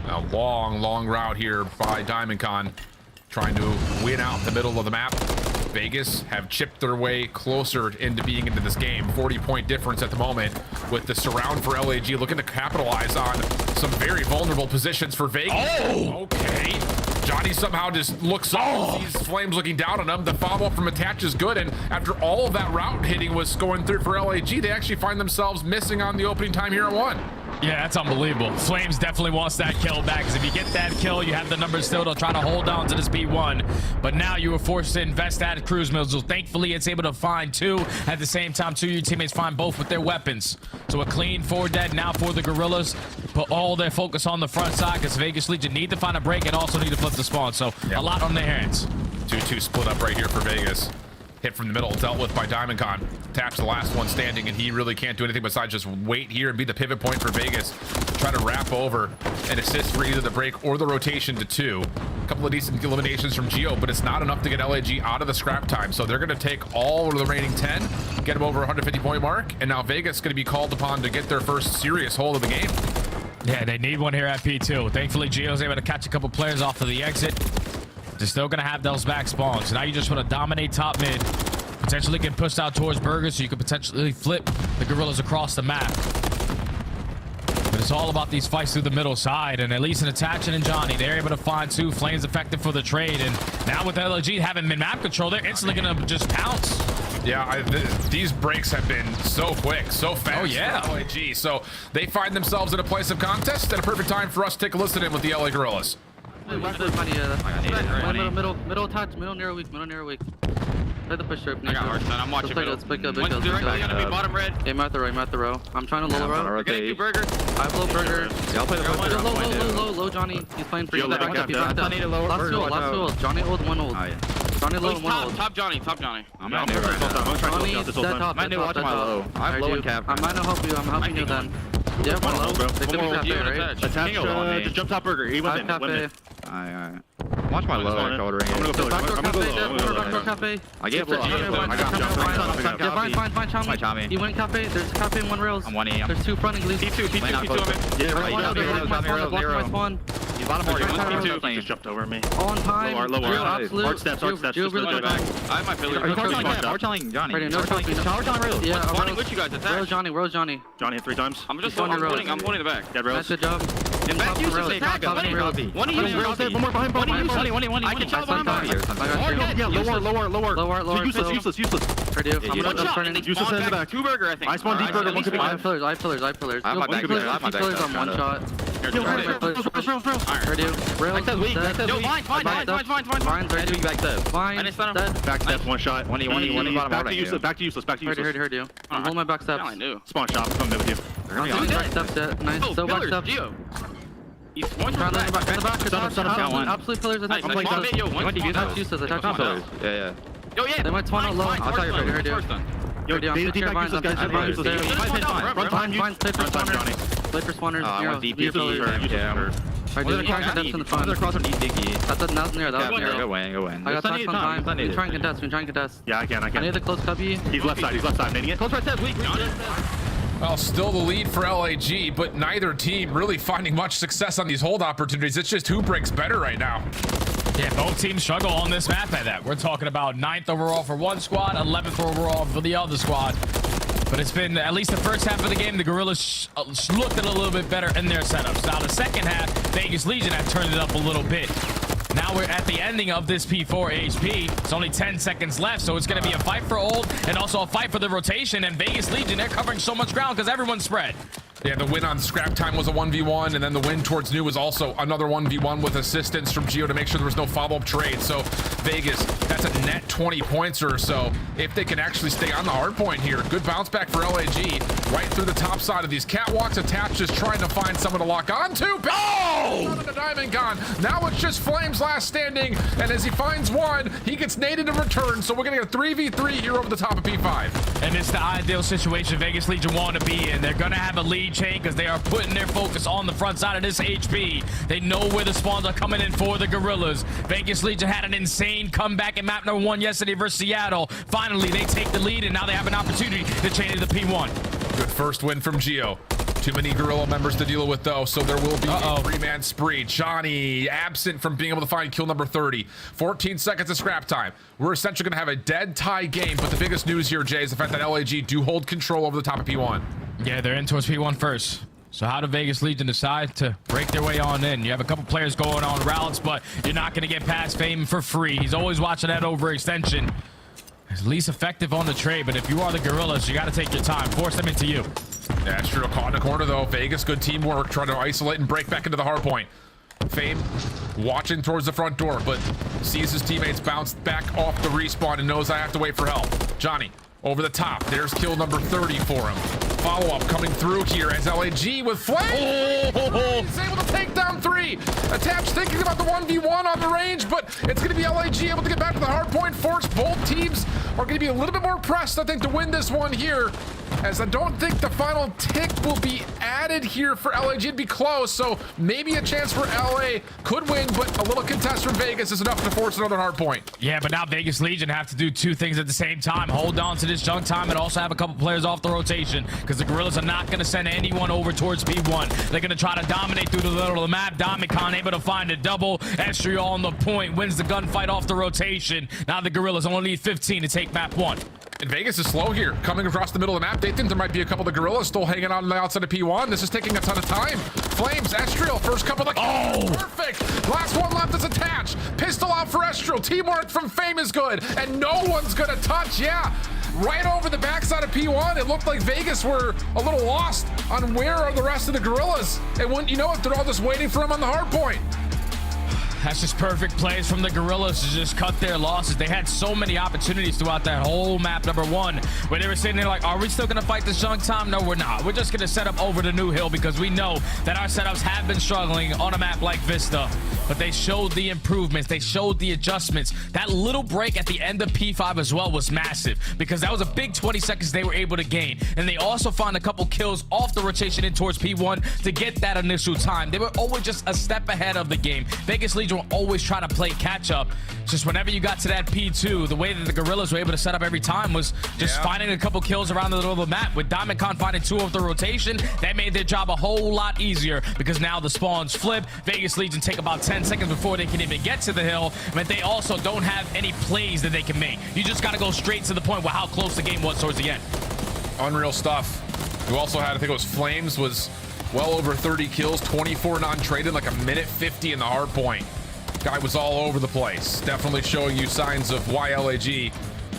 Speaker 19: A long route here by Diamondcon, trying to win out the middle of the map. Vegas have chipped their way closer into being into this game. 40-point difference at the moment, with the surround for LAG looking to capitalize on some very vulnerable positions for Vegas. Oh, okay. Johnny somehow just looks up and sees Flames looking down on him. The follow-up from Attach is good, and after all of that route hitting was going through for LAG, they actually find themselves missing on the opening time here at 1.
Speaker 2: Yeah, that's unbelievable. Flames definitely wants that kill back, because if you get that kill, you have the numbers still to try to hold on to this P1. But now you were forced to invest that cruise missile. Thankfully, it's able to find 2. At the same time, 2 of your teammates find both with their weapons. So a clean 4 dead now for the Gorillas. Put all their focus on the front side, because Vegas Legion need to find a break and also need to flip the spawn. So a lot on their hands.
Speaker 19: 2-2 split up right here for Vegas. Hit from the middle, dealt with by Diamondcon. Taps the last one standing, and he really can't do anything besides just wait here and be the pivot point for Vegas. Try to wrap over and assist for either the break or the rotation to 2. A couple of decent eliminations from Geo, but it's not enough to get LAG out of the scrap time. So they're going to take all of the remaining 10, get them over 150-point mark, and now Vegas is going to be called upon to get their first serious hold of the game.
Speaker 2: Yeah, they need one here at P2. Thankfully, Geo's able to catch a couple players off of the exit. They're still going to have those back spawns. Now you just want to dominate top mid. Potentially get pushed out towards Burgers, so you could potentially flip the Gorillas across the map. But it's all about these fights through the middle side, and at least in Attach and Johnny, they're able to find 2. Flames effective for the trade, and now with LAG having mid-map control, they're instantly going to just pounce.
Speaker 19: Yeah, these breaks have been so quick, so fast.
Speaker 2: Oh, yeah.
Speaker 19: For LAG. So they find themselves in a place of contest, and a perfect time for us to take a listen in with the LA Gorillas.
Speaker 7: Middle touch, middle narrow weak. Let the push up.
Speaker 10: I got Arslan. I'm watching middle.
Speaker 7: Let's pick up.
Speaker 10: One's directly gonna be bottom red.
Speaker 7: Yeah, I'm at the row. I'm trying to low row.
Speaker 10: You're getting 2 burger.
Speaker 7: I have low burger.
Speaker 5: Yeah, I'll play the
Speaker 7: Low, Johnny. He's playing for you.
Speaker 5: Last
Speaker 7: duel. Johnny old, 1 old. Johnny low, 1 old.
Speaker 10: Top Johnny.
Speaker 5: I'm not near right now.
Speaker 7: Johnny, dead top.
Speaker 5: Might need to watch my low. I have low and cap.
Speaker 7: I might not help you. I'm helping you then. Yeah, one low.
Speaker 10: Bro.
Speaker 7: They could be cafe, right?
Speaker 10: Attach, just jump top burger. He went in.
Speaker 7: Cafe.
Speaker 5: Alright. Watch my low shouldering.
Speaker 10: I'm gonna go pillar. I'm gonna go low.
Speaker 7: Cafe.
Speaker 5: I gave it.
Speaker 7: Fine, Chami. He went cafe. There's a cafe in one rails.
Speaker 5: I'm 1E.
Speaker 7: There's two fronting leads.
Speaker 10: P2 on me.
Speaker 5: Yeah, right.
Speaker 10: He's bottom already. P2. He just jumped over me.
Speaker 7: On time.
Speaker 10: Lower. Hard steps. Just really back. I have my pillar.
Speaker 5: We're telling Johnny.
Speaker 7: We're telling Rails. Yeah, I'm running with you guys. Rails Johnny. Johnny
Speaker 10: hit 3 times.
Speaker 7: I'm pointing the back.
Speaker 10: Dead Rails.
Speaker 7: Good job.
Speaker 10: Back uses. One more behind. One. I can chop behind.
Speaker 7: Lower.
Speaker 10: Useless.
Speaker 7: Ready. I'm gonna turn in.
Speaker 10: Useless in the back. 2 burger, I think. I spawn deep burger. One could be.
Speaker 7: I have pillars.
Speaker 5: I have my back.
Speaker 7: Pillars on one shot. Ready. Rails. Vine's ready. Back
Speaker 10: step. One shot. One. Back to useless.
Speaker 7: Heard you. I'm holding my back steps.
Speaker 10: Spawn shop. I'm with you.
Speaker 7: Back steps set. Nice. So back steps.
Speaker 10: He's one in the back.
Speaker 7: Absolute pillars.
Speaker 10: I'm playing top.
Speaker 7: That's useless. Attack on pillars.
Speaker 5: Yeah.
Speaker 10: Yo, yeah.
Speaker 7: They might spawn out low.
Speaker 5: I'll tell you.
Speaker 7: Heard you.
Speaker 10: Yo,
Speaker 7: I'm
Speaker 10: deep back useless, guys. Run time, Johnny.
Speaker 7: Play for spawners.
Speaker 5: I want deep pillars. Yeah.
Speaker 7: Alright, contest in the front.
Speaker 5: Across from deep diggy.
Speaker 7: That's near.
Speaker 5: Go win.
Speaker 7: I got tax on time. We try and contest.
Speaker 10: Yeah, I can.
Speaker 7: I need the close cubby.
Speaker 10: He's left side. Nading it.
Speaker 7: Close right side. Weak.
Speaker 19: Well, still the lead for LAG, but neither team really finding much success on these hold opportunities. It's just who breaks better right now.
Speaker 2: Yeah, both teams struggle on this map at that. We're talking about 9th overall for one squad, 11th overall for the other squad. But it's been, at least the first half of the game, the Gorillas looked a little bit better in their setups. Now, the second half, Vegas Legion have turned it up a little bit. Now we're at the ending of this P4 HP. It's only 10 seconds left, so it's going to be a fight for ult and also a fight for the rotation. And Vegas Legion, they're covering so much ground because everyone's spread.
Speaker 19: Yeah, the win on scrap time was a 1v1, and then the win towards new was also another 1v1 with assistance from Geo to make sure there was no follow-up trade. So Vegas, that's a net 20 points or so if they can actually stay on the hard point here. Good bounce back for LAG right through the top side of these catwalks. Attached just trying to find someone to lock onto. Oh! The diamond gone. Now it's just Flames last standing, and as he finds one, he gets naded in return. So we're gonna get a 3v3 here over the top of P5.
Speaker 2: And it's the ideal situation Vegas Legion want to be in. They're gonna have a lead chain because they are putting their focus on the front side of this HP. They know where the spawns are coming in for the Gorillas. Vegas Legion had an insane comeback in map number 1 yesterday versus Seattle. Finally, they take the lead, and now they have an opportunity to chain into P1.
Speaker 19: Good first win from Geo. Too many Gorilla members to deal with, though, so there will be a 3-man spree. Johnny absent from being able to find kill number 30. 14 seconds of scrap time. We're essentially going to have a dead tie game, but the biggest news here, Jay, is the fact that LAG do hold control over the top of P1.
Speaker 2: Yeah, they're in towards P1 first. So how do Vegas Legion decide to break their way on in? You have a couple players going on routes, but you're not going to get past Fame for free. He's always watching that overextension. He's least effective on the trade, but if you are the Gorillas, you got to take your time. Force them into you.
Speaker 19: Yeah, it's true. Caught in the corner, though. Vegas, good teamwork, trying to isolate and break back into the hard point. Fame watching towards the front door, but sees his teammates bounce back off the respawn and knows I have to wait for help. Johnny, over the top. There's kill number 30 for him. Follow-up coming through here as LAG with Flame. Oh, he's able to take down 3. Attached thinking about the 1v1 on the range, but it's going to be LAG able to get back to the hard point. Force both teams are going to be a little bit more pressed, I think, to win this one here, as I don't think the final tick will be added here for LAG. It'd be close, so maybe a chance for LA could win, but a little contest from Vegas is enough to force another hard point.
Speaker 2: Yeah, but now Vegas Legion have to do 2 things at the same time. Hold on to this junk time and also have a couple players off the rotation, because the Gorillas are not going to send anyone over towards P1. They're going to try to dominate through the middle of the map. Domicon able to find a double. Estriel on the point, wins the gunfight off the rotation. Now the Gorillas only need 15 to take map 1.
Speaker 19: And Vegas is slow here, coming across the middle of the map. They think there might be a couple of the Gorillas still hanging out on the outside of P1. This is taking a ton of time. Flames, Estriel, first couple of kills. Perfect. Last one left is attached. Pistol out for Estriel. Teamwork from Fame is good, and no one's gonna touch. Yeah, right over the backside of P1. It looked like Vegas were a little lost on where are the rest of the Gorillas. And wouldn't you know it, they're all just waiting for him on the hard point.
Speaker 2: That's just perfect plays from the Gorillas to just cut their losses. They had so many opportunities throughout that whole map number 1 where they were sitting there like, are we still going to fight this junk time? No, we're not. We're just going to set up over the new hill because we know that our setups have been struggling on a map like Vista. but they showed the improvements. They showed the adjustments. That little break at the end of P5 as well was massive because that was a big 20 seconds they were able to gain. And they also found a couple kills off the rotation in towards P1 to get that initial time. They were always just a step ahead of the game. Vegas Legion were always trying to play catch up. Just whenever you got to that P2, the way that the Gorillas were able to set up every time was just finding a couple kills around the middle of the map. With Diamondcon finding 2 of the rotation, that made their job a whole lot easier because now the spawns flip. Vegas Legion take about 10 seconds before they can even get to the hill, but they also don't have any plays that they can make. You just got to go straight to the point with how close the game was towards the end.
Speaker 19: Unreal stuff. You also had, I think it was Flames, was well over 30 kills, 24 non-traded, like a minute 50 in the hard point. Guy was all over the place. Definitely showing you signs of why LAG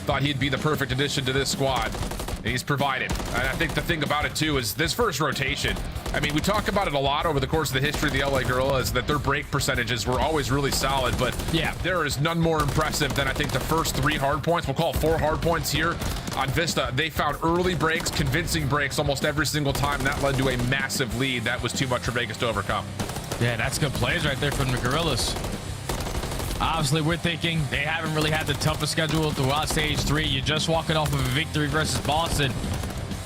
Speaker 19: thought he'd be the perfect addition to this squad. And he's provided. And I think the thing about it too is this first rotation. I mean, we talk about it a lot over the course of the history of the LA Gorillas that their break percentages were always really solid, but yeah, there is none more impressive than I think the first 3 hard points. We'll call it 4 hard points here on Vista. They found early breaks, convincing breaks almost every single time. That led to a massive lead. That was too much for Vegas to overcome.
Speaker 2: Yeah, that's good plays right there from the Gorillas. Obviously, we're thinking they haven't really had the toughest schedule throughout stage 3. You're just walking off of a victory versus Boston.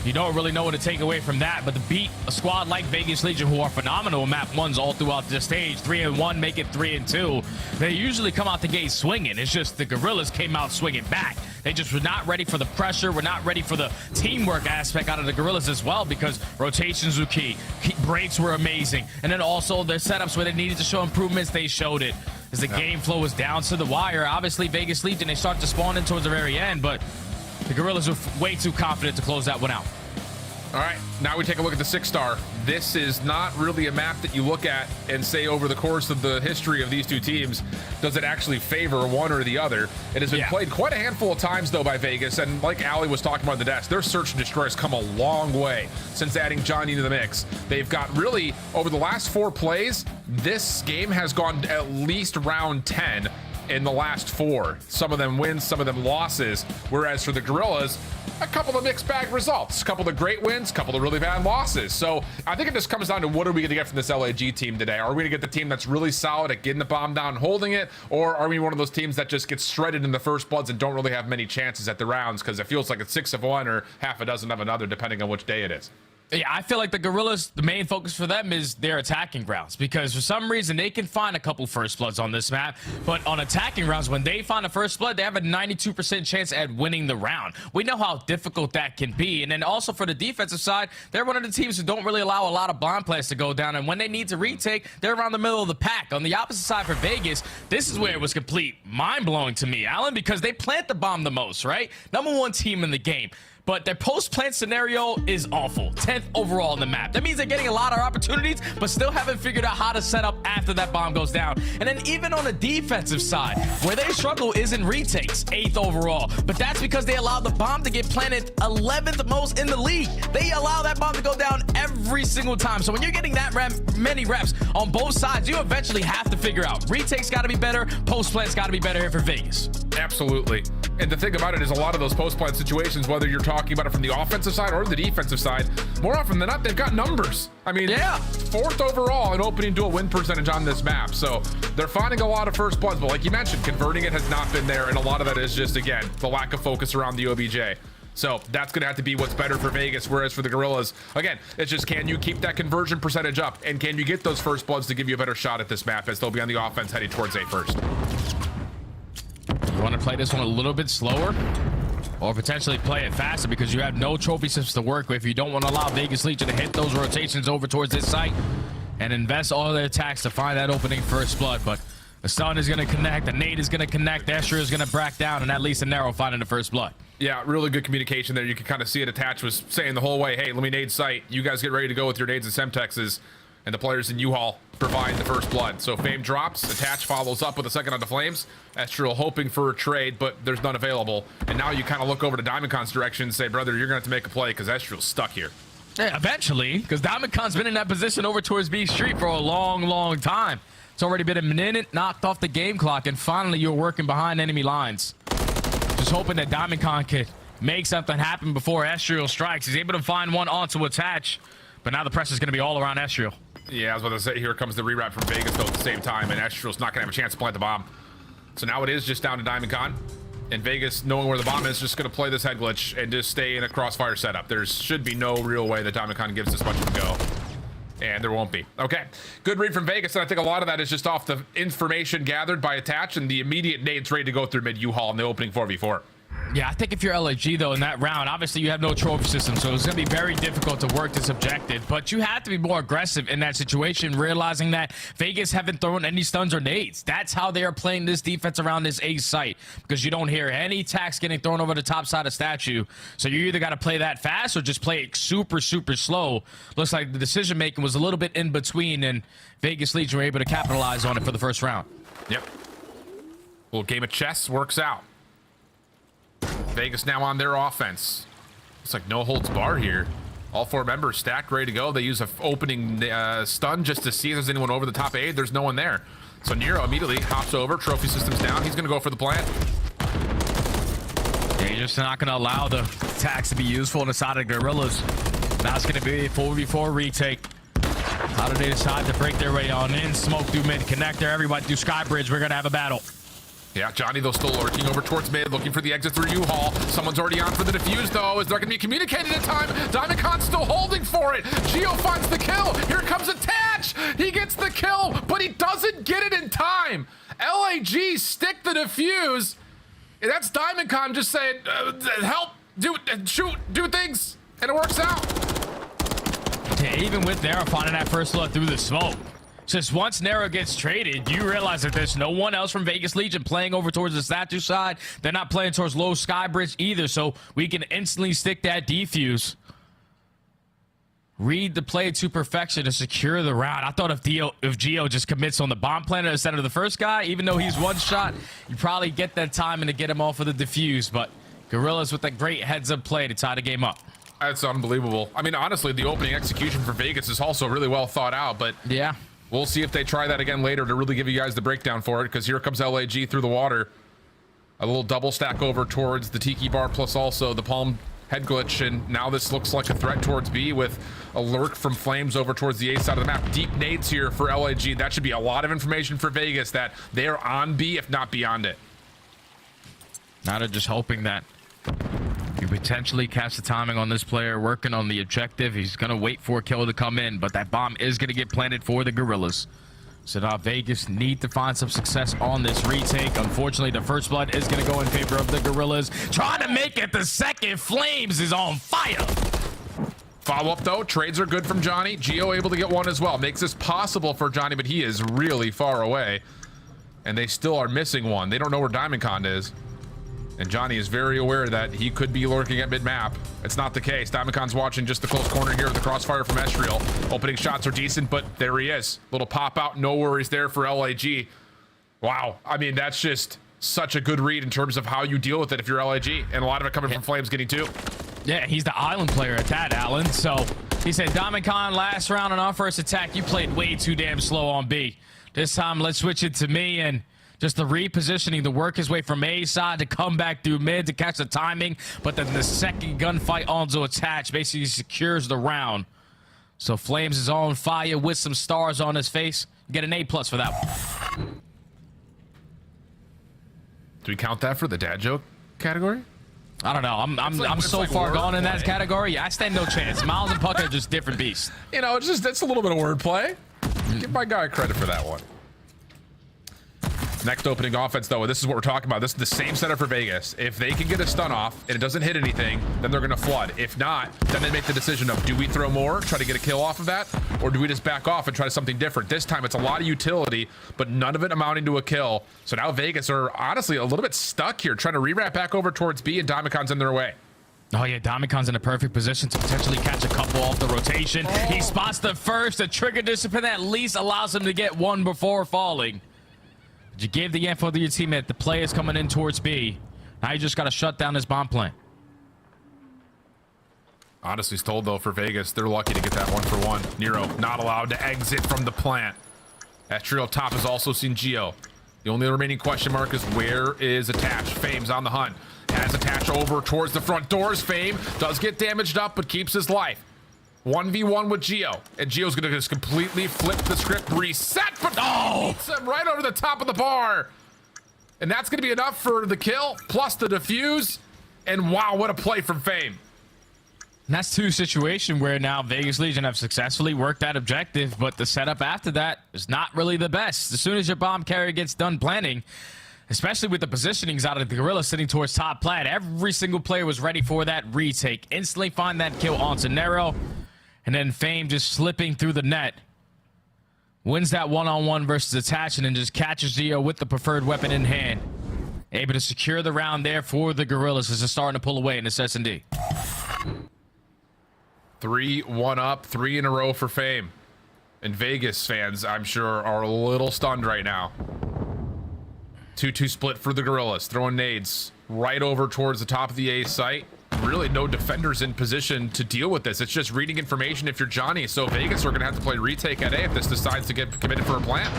Speaker 2: You don't really know what to take away from that, but to beat a squad like Vegas Legion, who are phenomenal in map 1s all throughout this stage, 3-1, make it 3-2, they usually come out the gate swinging. It's just the Gorillas came out swinging back. They just were not ready for the pressure. We're not ready for the teamwork aspect out of the Gorillas as well because rotations were key. Breaks were amazing. And then also their setups where they needed to show improvements, they showed it. As the game flow was down to the wire, obviously Vegas Legion, they start to spawn in towards the very end, but the Gorillas were way too confident to close that one out.
Speaker 19: All right, now we take a look at the 6-star. This is not really a map that you look at and say over the course of the history of these two teams, does it actually favor one or the other? It has been played quite a handful of times, though, by Vegas. And like Ali was talking about in the desk, their search and destroy has come a long way since adding Johnny to the mix. They've got really, over the last 4 plays, this game has gone at least round 10 in the last 4. Some of them wins, some of them losses. Whereas for the Gorillas, a couple of mixed bag results, a couple of great wins, a couple of really bad losses. So I think it just comes down to what are we going to get from this LAG team today? Are we going to get the team that's really solid at getting the bomb down and holding it? Or are we one of those teams that just gets shredded in the first bloods and don't really have many chances at the rounds because it feels like it's 6 of one or half a dozen of another, depending on which day it is?
Speaker 2: Yeah, I feel like the Gorillas, the main focus for them is their attacking rounds because for some reason they can find a couple first bloods on this map, but on attacking rounds, when they find a first blood, they have a 92% chance at winning the round. We know how difficult that can be. And then also for the defensive side, they're one of the teams who don't really allow a lot of blind plays to go down. And when they need to retake, they're around the middle of the pack. On the opposite side for Vegas, this is where it was complete mind-blowing to me, Alan, because they plant the bomb the most, right? #1 team in the game. But their post-plant scenario is awful. 10th overall on the map. That means they're getting a lot of opportunities, but still haven't figured out how to set up after that bomb goes down. And then even on the defensive side, where they struggle is in retakes, 8th overall. But that's because they allow the bomb to get planted 11th most in the league. They allow that bomb to go down every single time. So when you're getting that many reps on both sides, you eventually have to figure out retakes got to be better, post-plant's got to be better here for Vegas.
Speaker 19: Absolutely. And the thing about it is a lot of those post-plant situations, whether you're talking about it from the offensive side or the defensive side, more often than not, they've got numbers. I mean, 4th overall in opening duel win percentage on this map. So they're finding a lot of first bloods, but like you mentioned, converting it has not been there. And a lot of that is just, again, the lack of focus around the OBJ. So that's going to have to be what's better for Vegas. Whereas for the Gorillas, again, it's just, can you keep that conversion percentage up? And can you get those first bloods to give you a better shot at this map as they'll be on the offense heading towards A first?
Speaker 2: You want to play this one a little bit slower or potentially play it faster because you have no trophy systems to work with. You don't want to allow Vegas Legion to hit those rotations over towards this site and invest all their attacks to find that opening first blood. But the stun is going to connect, the nade is going to connect, the Esther is going to back down, and at least a narrow finding the first blood.
Speaker 19: Yeah, really good communication there. You can kind of see it. Attach was saying the whole way, hey, let me nade site. You guys get ready to go with your nades and Semtexes. And the players in U-Haul provide the first blood. So Fame drops, Attach follows up with a second on the Flames. Estriel hoping for a trade, but there's none available. And now you kind of look over to Diamondcon's direction and say, brother, you're going to have to make a play because Estriel's stuck here.
Speaker 2: Yeah, eventually, because Diamondcon's been in that position over towards B Street for a long, long time. It's already been a minute knocked off the game clock, and finally you're working behind enemy lines. Just hoping that Diamondcon could make something happen before Estriel strikes. He's able to find one onto Attach, but now the pressure's going to be all around Estriel.
Speaker 19: Yeah, I was about to say, here comes the rewrap from Vegas, though, at the same time, and Astral's not going to have a chance to plant the bomb. So now it is just down to Diamond Con. And Vegas, knowing where the bomb is, just going to play this head glitch and just stay in a crossfire setup. There should be no real way that Diamond Con gives this much of a go. And there won't be. Okay, good read from Vegas, and I think a lot of that is just off the information gathered by Attach and the immediate nades ready to go through mid U-Haul in the opening 4v4.
Speaker 2: Yeah, I think if you're LAG, though, in that round, obviously you have no trophy system, so it's going to be very difficult to work this objective. But you have to be more aggressive in that situation, realizing that Vegas haven't thrown any stuns or nades. That's how they are playing this defense around this A site, because you don't hear any attacks getting thrown over the top side of Statue. So you either got to play that fast or just play it super, super slow. Looks like the decision-making was a little bit in between, and Vegas Legion were able to capitalize on it for the first round.
Speaker 19: Yep. Little game of chess works out. Vegas now on their offense. It's like no holds bar here. All 4 members stacked, ready to go. They use an opening stun just to see if there's anyone over the top A. There's no one there. So Nero immediately hops over. Trophy system's down. He's going to go for the plant.
Speaker 2: Yeah, you're just not going to allow the attacks to be useful on the side of Gorillas. Now it's going to be a 4v4 retake. How do they decide to break their way on in? Smoke through mid connector. Everybody do Sky Bridge. We're going to have a battle.
Speaker 19: Yeah, Johnny, though, still lurking over towards mid, looking for the exit through U-Haul. Someone's already on for the defuse, though. Is there going to be communicated in time? Diamond Con's still holding for it. Geo finds the kill. Here comes Attach. He gets the kill, but he doesn't get it in time. LAG stick the defuse. And that's Diamond Con just saying, help, shoot, do things. And it works out.
Speaker 2: Yeah, even with Nero finding that first look through the smoke. Just once Nero gets traded, you realize that there's no one else from Vegas Legion playing over towards the Statue side. They're not playing towards low Sky Bridge either, so we can instantly stick that defuse. Read the play to perfection to secure the round. I thought if Geo just commits on the bomb planter instead of the first guy, even though he's one shot, you probably get that timing to get him off of the defuse. But Gorillas with a great heads-up play to tie the game up.
Speaker 19: That's unbelievable. I mean, honestly, the opening execution for Vegas is also really well thought out, but
Speaker 2: yeah.
Speaker 19: We'll see if they try that again later to really give you guys the breakdown for it, because here comes LAG through the water. A little double stack over towards the Tiki Bar, plus also the Palm head glitch, and now this looks like a threat towards B with a lurk from Flames over towards the A side of the map. Deep nades here for LAG. That should be a lot of information for Vegas that they're on B, if not beyond it.
Speaker 2: Now they're just hoping that you potentially catch the timing on this player working on the objective. He's going to wait for a kill to come in, but that bomb is going to get planted for the Gorillas. So now Vegas need to find some success on this retake. Unfortunately, the first blood is going to go in favor of the Gorillas. Trying to make it the second. Flames is on fire.
Speaker 19: Follow-up, though. Trades are good from Johnny. Geo able to get one as well. Makes this possible for Johnny, but he is really far away. And they still are missing one. They don't know where Diamond Con is. And Johnny is very aware that he could be lurking at mid-map. It's not the case. Diamond Con's watching just the close corner here with the crossfire from Estriel. Opening shots are decent, but there he is. Little pop out, no worries there for LAG. Wow. I mean, that's just such a good read in terms of how you deal with it if you're LAG. And a lot of it coming from Flames getting two.
Speaker 2: Yeah, he's the island player at that, Alan. So he said, Diamond Con, last round on our first attack, you played way too damn slow on B. This time, let's switch it to me, and just the repositioning to work his way from A side to come back through mid to catch the timing. But then the second gunfight onto Attach basically secures the round. So Flames is on fire with some stars on his face. You get an A+ for that one.
Speaker 19: Do we count that for the dad joke category?
Speaker 2: I don't know. I'm so far gone in that category. I stand no chance. Miles and Puck are just different beasts.
Speaker 19: You know, it's just, that's a little bit of wordplay. Give my guy credit for that one. Next opening offense, though, this is what we're talking about. This is the same setup for Vegas. If they can get a stun off and it doesn't hit anything, then they're going to flood. If not, then they make the decision of, do we throw more, try to get a kill off of that, or do we just back off and try something different? This time, it's a lot of utility, but none of it amounting to a kill. So now Vegas are honestly a little bit stuck here, trying to re-wrap back over towards B, and Diamond Con's in their way.
Speaker 2: Oh, yeah, Diamond Con's in a perfect position to potentially catch a couple off the rotation. He spots the first. The trigger discipline at least allows him to get one before falling. You gave the info to your teammate. The play is coming in towards B. Now you just got to shut down this bomb plant.
Speaker 19: Honestly told, though, for Vegas, they're lucky to get that 1-for-1. Nero not allowed to exit from the plant. Estriel top has also seen Geo. The only remaining question mark is where is Attach? Fame's on the hunt. Has Attach over towards the front doors. Fame does get damaged up, but keeps his life. 1v1 with Geo, and Geo's gonna just completely flip the script, reset, but beats him right over the top of the bar. And that's gonna be enough for the kill, plus the defuse, and wow, what a play from Fame.
Speaker 2: And that's two situations where now Vegas Legion have successfully worked that objective, but the setup after that is not really the best. As soon as your bomb carrier gets done planting, especially with the positionings out of the Gorilla sitting towards top plat, every single player was ready for that retake. Instantly find that kill onto Nero, and then Fame just slipping through the net. Wins that one-on-one versus Attach, and then just catches Geo with the preferred weapon in hand. Able to secure the round there for the Gorillas as they're starting to pull away in this S&D.
Speaker 19: 3-1 up, 3 in a row for Fame. And Vegas fans, I'm sure, are a little stunned right now. 2-2 split for the Gorillas, throwing nades right over towards the top of the A site. Really no defenders in position to deal with this. It's just reading information if you're Johnny. So Vegas are going to have to play retake at A if this decides to get committed for a plant.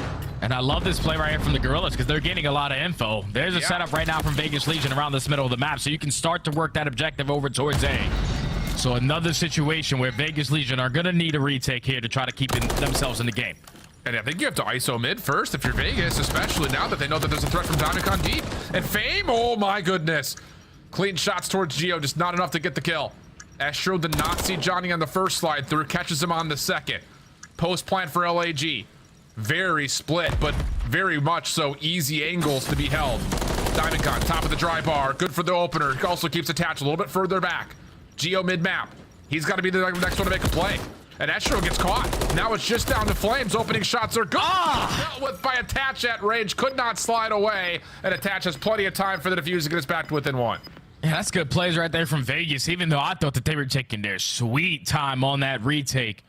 Speaker 2: And I love this play right here from the Gorillas because they're getting a lot of info. There's a setup right now from Vegas Legion around this middle of the map, so you can start to work that objective over towards A. So another situation where Vegas Legion are going to need a retake here to try to keep themselves in the game.
Speaker 19: And I think you have to ISO mid first if you're Vegas, especially now that they know that there's a threat from Diamondcon deep. And Fame, oh my goodness. Clean shots towards Geo, just not enough to get the kill. Astro did not see Johnny on the first slide through, catches him on the second. Post plant for LAG. Very split, but very much so easy angles to be held. Diamondcon, top of the dry bar, good for the opener. Also keeps attached a little bit further back. Geo mid-map. He's got to be the next one to make a play. And Astro gets caught. Now it's just down to Flames. Opening shots are good. Dealt with by Attach at range. Could not slide away. And Attach has plenty of time for the defuse to get us back to within one.
Speaker 2: Yeah, that's good plays right there from Vegas, even though I thought that they were taking their sweet time on that retake.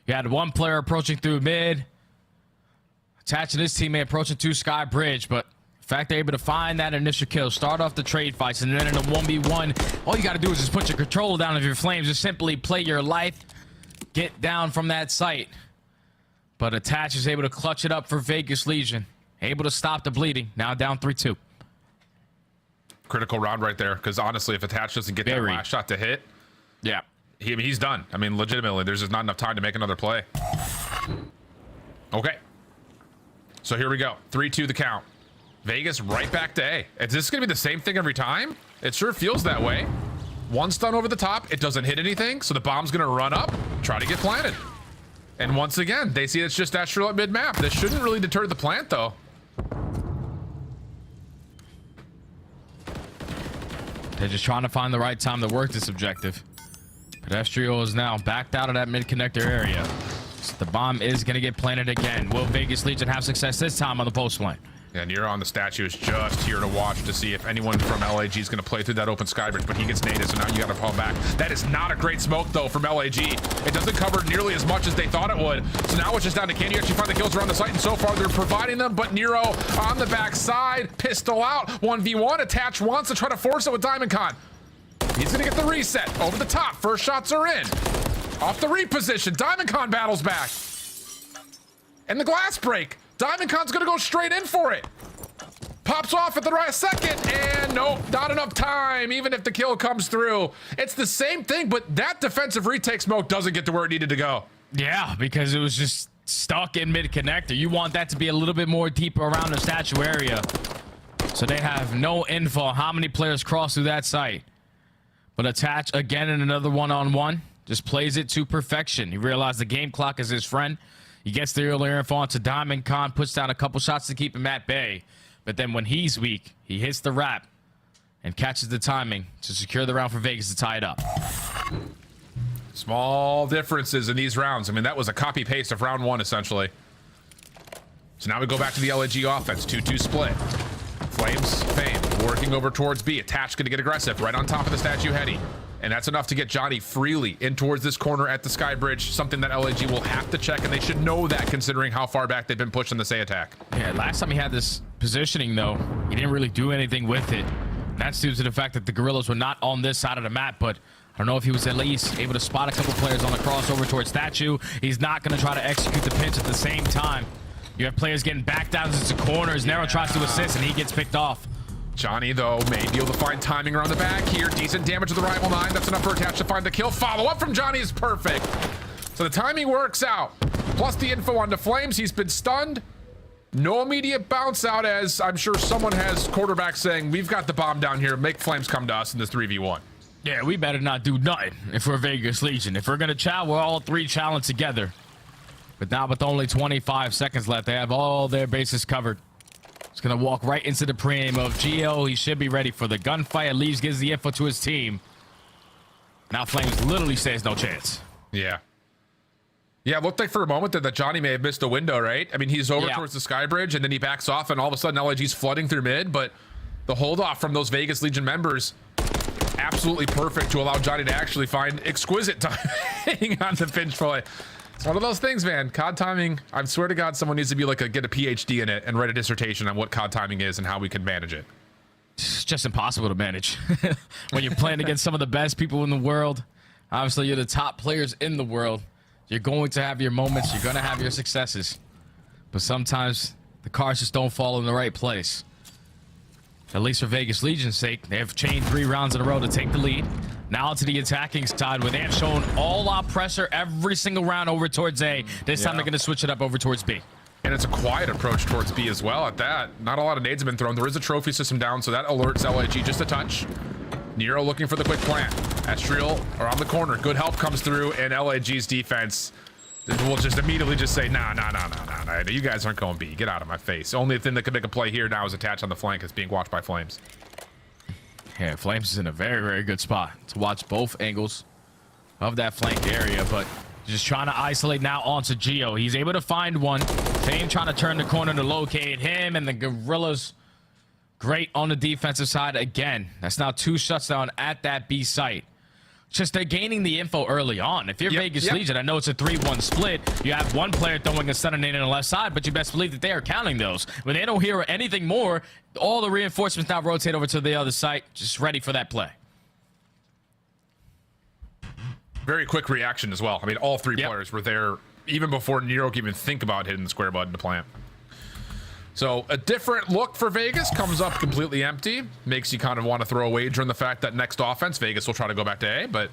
Speaker 2: You had one player approaching through mid. Attach and his teammate approaching to Sky Bridge, but the fact they're able to find that initial kill, start off the trade fights, and then in a 1v1, all you got to do is just put your controller down of your Flames, just simply play your life, get down from that site. But Attach is able to clutch it up for Vegas Legion, able to stop the bleeding, now down 3-2.
Speaker 19: Critical round right there, because honestly, if Attach doesn't get that last shot to hit,
Speaker 2: yeah,
Speaker 19: he's done. I mean, legitimately, there's just not enough time to make another play. Okay. So here we go. 3-2 the count. Vegas right back to A. Is this going to be the same thing every time? It sure feels that way. One stun over the top. It doesn't hit anything, so the bomb's going to run up, try to get planted. And once again, they see it's just Astro at mid-map. This shouldn't really deter the plant, though.
Speaker 2: They're just trying to find the right time to work this objective. Pedestrio is now backed out of that mid-connector area. So the bomb is going to get planted again. Will Vegas Legion have success this time on the post plant?
Speaker 19: And you're on the statue is just here to watch to see if anyone from LAG is going to play through that open skybridge, but he gets naded, so now you got to fall back. That is not a great smoke, though, from LAG. It doesn't cover nearly as much as they thought it would. So now it's just down to can you actually find the kills around the site, and so far they're providing them, but Nero on the backside, pistol out, 1v1, Attach wants to try to force it with Diamondcon. He's going to get the reset over the top. First shots are in. Off the reposition, Diamondcon battles back. And the glass break. Diamondcon's gonna go straight in for it. Pops off at the right second, and nope, not enough time, even if the kill comes through. It's the same thing, but that defensive retake smoke doesn't get to where it needed to go.
Speaker 2: Yeah, because it was just stuck in mid-connector. You want that to be a little bit more deeper around the statue area. So they have no info on how many players cross through that site. But Attach again in another one-on-one. Just plays it to perfection. He realized the game clock is his friend. He gets the earlier info onto Diamondcon, puts down a couple shots to keep him at bay. But then when he's weak, he hits the wrap and catches the timing to secure the round for Vegas to tie it up.
Speaker 19: Small differences in these rounds. I mean, that was a copy-paste of round one, essentially. So now we go back to the LAG offense. 2-2 split. Flames, Fame, working over towards B. Attach going to get aggressive right on top of the statue heady. And that's enough to get Johnny freely in towards this corner at the Sky Bridge, something that LAG will have to check, and they should know that considering how far back they've been pushed in the say attack.
Speaker 2: Yeah, last time he had this positioning, though, he didn't really do anything with it. And that's due to the fact that the Gorillas were not on this side of the map, but I don't know if he was at least able to spot a couple players on the crossover towards statue. He's not going to try to execute the pinch at the same time. You have players getting backed down into corners. Nero tries to assist, and he gets picked off.
Speaker 19: Johnny, though, may be able to find timing around the back here. Decent damage to the rival 9. That's enough for Attach to find the kill. Follow-up from Johnny is perfect. So the timing works out. Plus the info on the Flames. He's been stunned. No immediate bounce out, as I'm sure someone has quarterback saying, we've got the bomb down here. Make Flames come to us in this 3v1.
Speaker 2: Yeah, we better not do nothing if we're Vegas Legion. If we're going to chow, we're all three chowing together. But now with only 25 seconds left, they have all their bases covered. It's going to walk right into the preem of Geo. He should be ready for the gunfight. At least gives the info to his team. Now Flames literally says no chance.
Speaker 19: Yeah. Yeah, it looked like for a moment that Johnny may have missed a window, right? I mean, he's over towards the sky bridge, and then he backs off, and all of a sudden LIG's flooding through mid, but the hold off from those Vegas Legion members, absolutely perfect to allow Johnny to actually find exquisite timing on the pinch play. It's one of those things, man. COD timing, I swear to God, someone needs to be like get a PhD in it and write a dissertation on what COD timing is and how we can manage it.
Speaker 2: It's just impossible to manage when you're playing against some of the best people in the world. Obviously, you're the top players in the world. You're going to have your moments. You're going to have your successes. But sometimes the cards just don't fall in the right place. At least for Vegas Legion's sake, they have chained 3 rounds in a row to take the lead. Now to the attacking side, where they have shown all out pressure every single round over towards A. This time they're going to switch it up over towards B.
Speaker 19: And it's a quiet approach towards B as well at that. Not a lot of nades have been thrown. There is a trophy system down, so that alerts LIG just a touch. Nero looking for the quick plant. Estriel around the corner. Good help comes through, and LIG's defense will just immediately just say, nah, you guys aren't going B. Get out of my face. Only thing that could make a play here now is attached on the flank. It's being watched by Flames.
Speaker 2: Yeah, Flames is in a very, very good spot to watch both angles of that flank area, but just trying to isolate now onto Geo. He's able to find one. Fame trying to turn the corner to locate him, and the Gorillas great on the defensive side again. That's now 2 shots down at that B site. Just they're gaining the info early on. If you're Vegas Legion, I know it's a 3-1 split. You have one player throwing a stun nade on the left side, but you best believe that they are counting those. When they don't hear anything more, all the reinforcements now rotate over to the other site, just ready for that play.
Speaker 19: Very quick reaction as well. I mean, all 3 players were there even before Nero could even think about hitting the square button to plant. So a different look for Vegas comes up completely empty. Makes you kind of want to throw a wager on the fact that next offense, Vegas will try to go back to A, but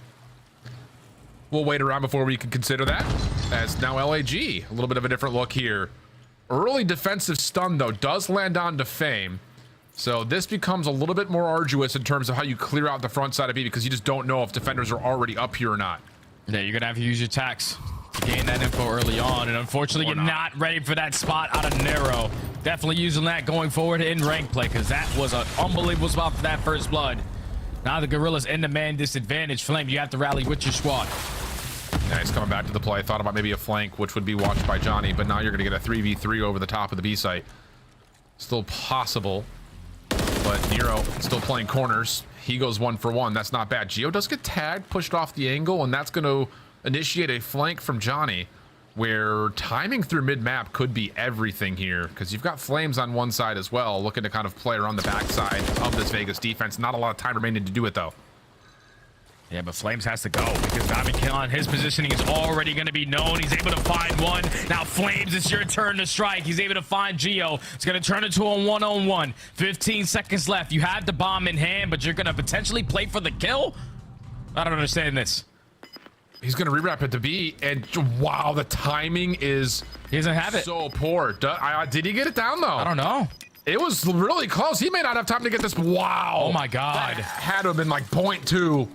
Speaker 19: we'll wait around before we can consider that. As now LAG, a little bit of a different look here. Early defensive stun, though, does land on to Fame. So this becomes a little bit more arduous in terms of how you clear out the front side of B, because you just don't know if defenders are already up here or not.
Speaker 2: Yeah, you're going to have to use your tax to gain that info early on, and unfortunately you're not ready for that spot out of Nero. Definitely using that going forward in rank play, because that was an unbelievable spot for that first blood. Now the Gorillas in the man disadvantage. Flame, you have to rally with your squad.
Speaker 19: Nice, coming back to the play. Thought about maybe a flank, which would be watched by Johnny, but now you're going to get a 3v3 over the top of the B site. Still possible, but Nero still playing corners. He goes 1 for 1. That's not bad. Geo does get tagged, pushed off the angle, and that's going to initiate a flank from Johnny, where timing through mid-map could be everything here, because you've got Flames on one side as well, looking to kind of play around the backside of this Vegas defense. Not a lot of time remaining to do it, though.
Speaker 2: Yeah, but Flames has to go, because Diamond, his positioning is already going to be known. He's able to find one. Now, Flames, it's your turn to strike. He's able to find Geo. It's going to turn into a one-on-one. 15 seconds left. You have the bomb in hand, but you're going to potentially play for the kill? I don't understand this.
Speaker 19: He's going to rewrap it to B, and wow, the timing is
Speaker 2: he doesn't have it.
Speaker 19: So poor. Did he get it down, though? I
Speaker 2: don't know.
Speaker 19: It was really close. He may not have time to get this. Wow.
Speaker 2: Oh, my God.
Speaker 19: That had to have been like 0.2.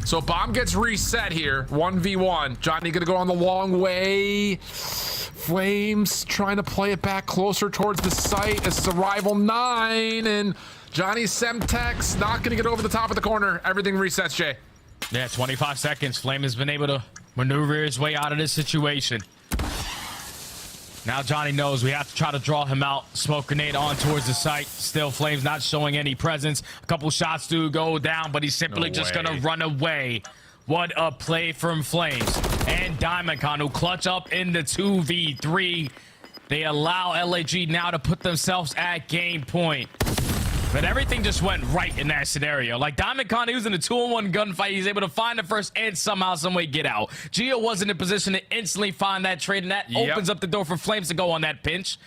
Speaker 19: So bomb gets reset here. 1v1. Johnny going to go on the long way. Flames trying to play it back closer towards the site. It's a rival 9, and Johnny Semtex not going to get over the top of the corner. Everything resets, Jay.
Speaker 2: Yeah, 25 seconds. Flame has been able to maneuver his way out of this situation. Now Johnny knows we have to try to draw him out. Smoke grenade on towards the site. Still Flames not showing any presence. A couple shots do go down, but he's simply just going to run away. What a play from Flames. And Diamondcon, who clutch up in the 2v3. They allow LAG now to put themselves at game point. But everything just went right in that scenario. Like Diamondcon, he was in a 2-on-1 gunfight. He's able to find the first and somehow, some way get out. Geo was in a position to instantly find that trade, and that opens up the door for Flames to go on that pinch.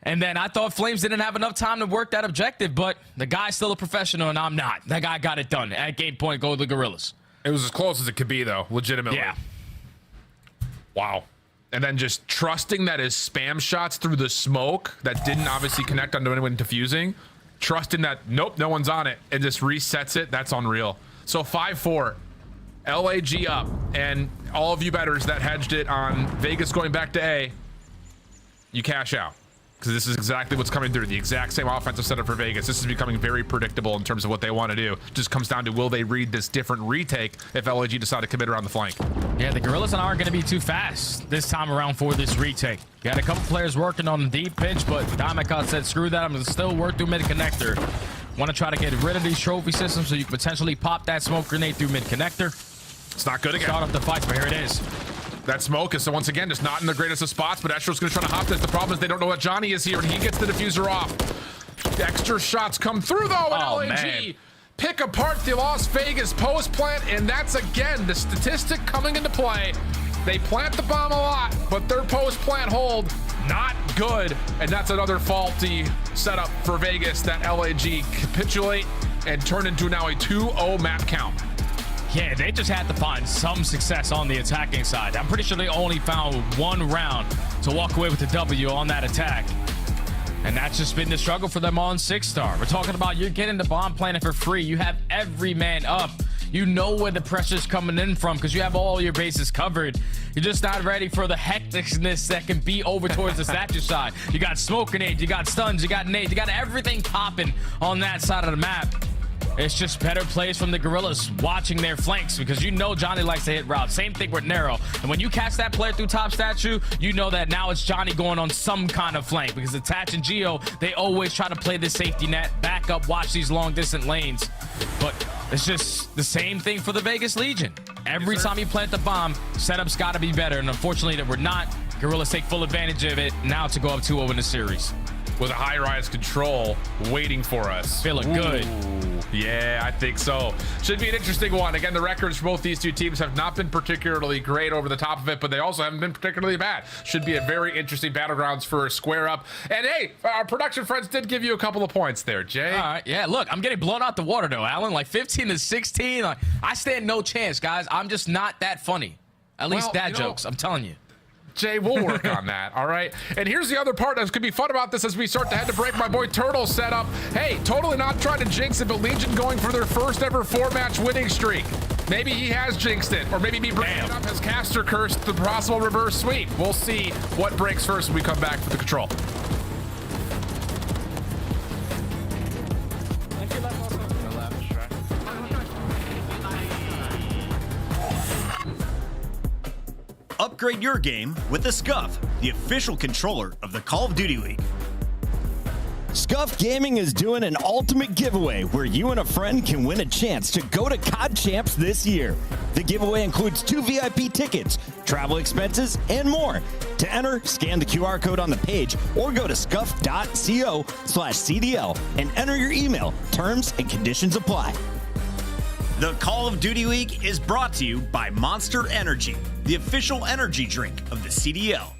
Speaker 2: And then I thought Flames didn't have enough time to work that objective, but the guy's still a professional, and I'm not. That guy got it done. At game point, go to the Gorillas.
Speaker 19: It was as close as it could be, though, legitimately.
Speaker 2: Yeah.
Speaker 19: Wow. And then just trusting that his spam shots through the smoke that didn't obviously connect onto anyone defusing, trusting that, nope, no one's on it, and just resets it. That's unreal. So 5-4, LAG up, and all of you bettors that hedged it on Vegas going back to A, you cash out. Because this is exactly what's coming through. The exact same offensive setup for Vegas. This is becoming very predictable in terms of what they want to do. Just comes down to, will they read this different retake if LAG decide to commit around the flank?
Speaker 2: Yeah, the Gorillas aren't going to be too fast this time around for this retake. Got a couple players working on the deep pitch, but Diamond said, screw that. I'm going to still work through mid-connector. Want to try to get rid of these trophy systems so you can potentially pop that smoke grenade through mid-connector.
Speaker 19: It's not good again.
Speaker 2: Start up the fight, but here it is.
Speaker 19: That smoke is, so once again, just not in the greatest of spots, but Estro's going to try to hop this. The problem is they don't know that Johnny is here, and he gets the diffuser off. Extra shots come through, though, and LAG
Speaker 2: man.
Speaker 19: pick apart the Las Vegas post plant, and that's, again, the statistic coming into play. They plant the bomb a lot, but their post plant hold, not good. And that's another faulty setup for Vegas that LAG capitulate and turn into now a 2-0 map count.
Speaker 2: Yeah, they just had to find some success on the attacking side. I'm pretty sure they only found one round to walk away with the W on that attack. And that's just been the struggle for them on 6-star. We're talking about you're getting the bomb planet for free. You have every man up. You know where the pressure's coming in from because you have all your bases covered. You're just not ready for the hecticness that can be over towards the statue side. You got smoke grenades, you got stuns, you got nades, you got everything popping on that side of the map. It's just better plays from the Gorillas watching their flanks because you know Johnny likes to hit routes. Same thing with Nero. And when you catch that player through top statue, you know that now it's Johnny going on some kind of flank because Attach and Geo, they always try to play the safety net, back up, watch these long distant lanes. But it's just the same thing for the Vegas Legion. Every time you plant the bomb, setup's got to be better. And unfortunately that we're not. Gorillas take full advantage of it now to go up 2-0 in the series.
Speaker 19: With a high-rise control waiting for us.
Speaker 2: Feeling good.
Speaker 19: Yeah, I think so. Should be an interesting one. Again, the records for both these two teams have not been particularly great over the top of it, but they also haven't been particularly bad. Should be a very interesting battlegrounds for a square up. And hey, our production friends did give you a couple of points there, Jay.
Speaker 2: All right, yeah, look, I'm getting blown out the water though, Alan. Like 15-16. Like, I stand no chance, guys. I'm just not that funny. At least dad jokes, I'm telling you.
Speaker 19: Jay, we'll work on that, all right? And here's the other part that could be fun about this as we start to head to break. My boy Turtle set up. Hey, totally not trying to jinx it, but Legion going for their first ever 4-match winning streak. Maybe he has jinxed it, or maybe me bringing it up has Caster cursed the possible reverse sweep. We'll see what breaks first when we come back for the control.
Speaker 9: Upgrade your game with the Scuff, the official controller of the Call of Duty League. Scuff Gaming is doing an ultimate giveaway where you and a friend can win a chance to go to COD Champs this year. The giveaway includes 2 VIP tickets, travel expenses, and more. To enter, scan the QR code on the page or go to scuff.co/CDL and enter your email. Terms and conditions apply. The Call of Duty League is brought to you by Monster Energy, the official energy drink of the CDL.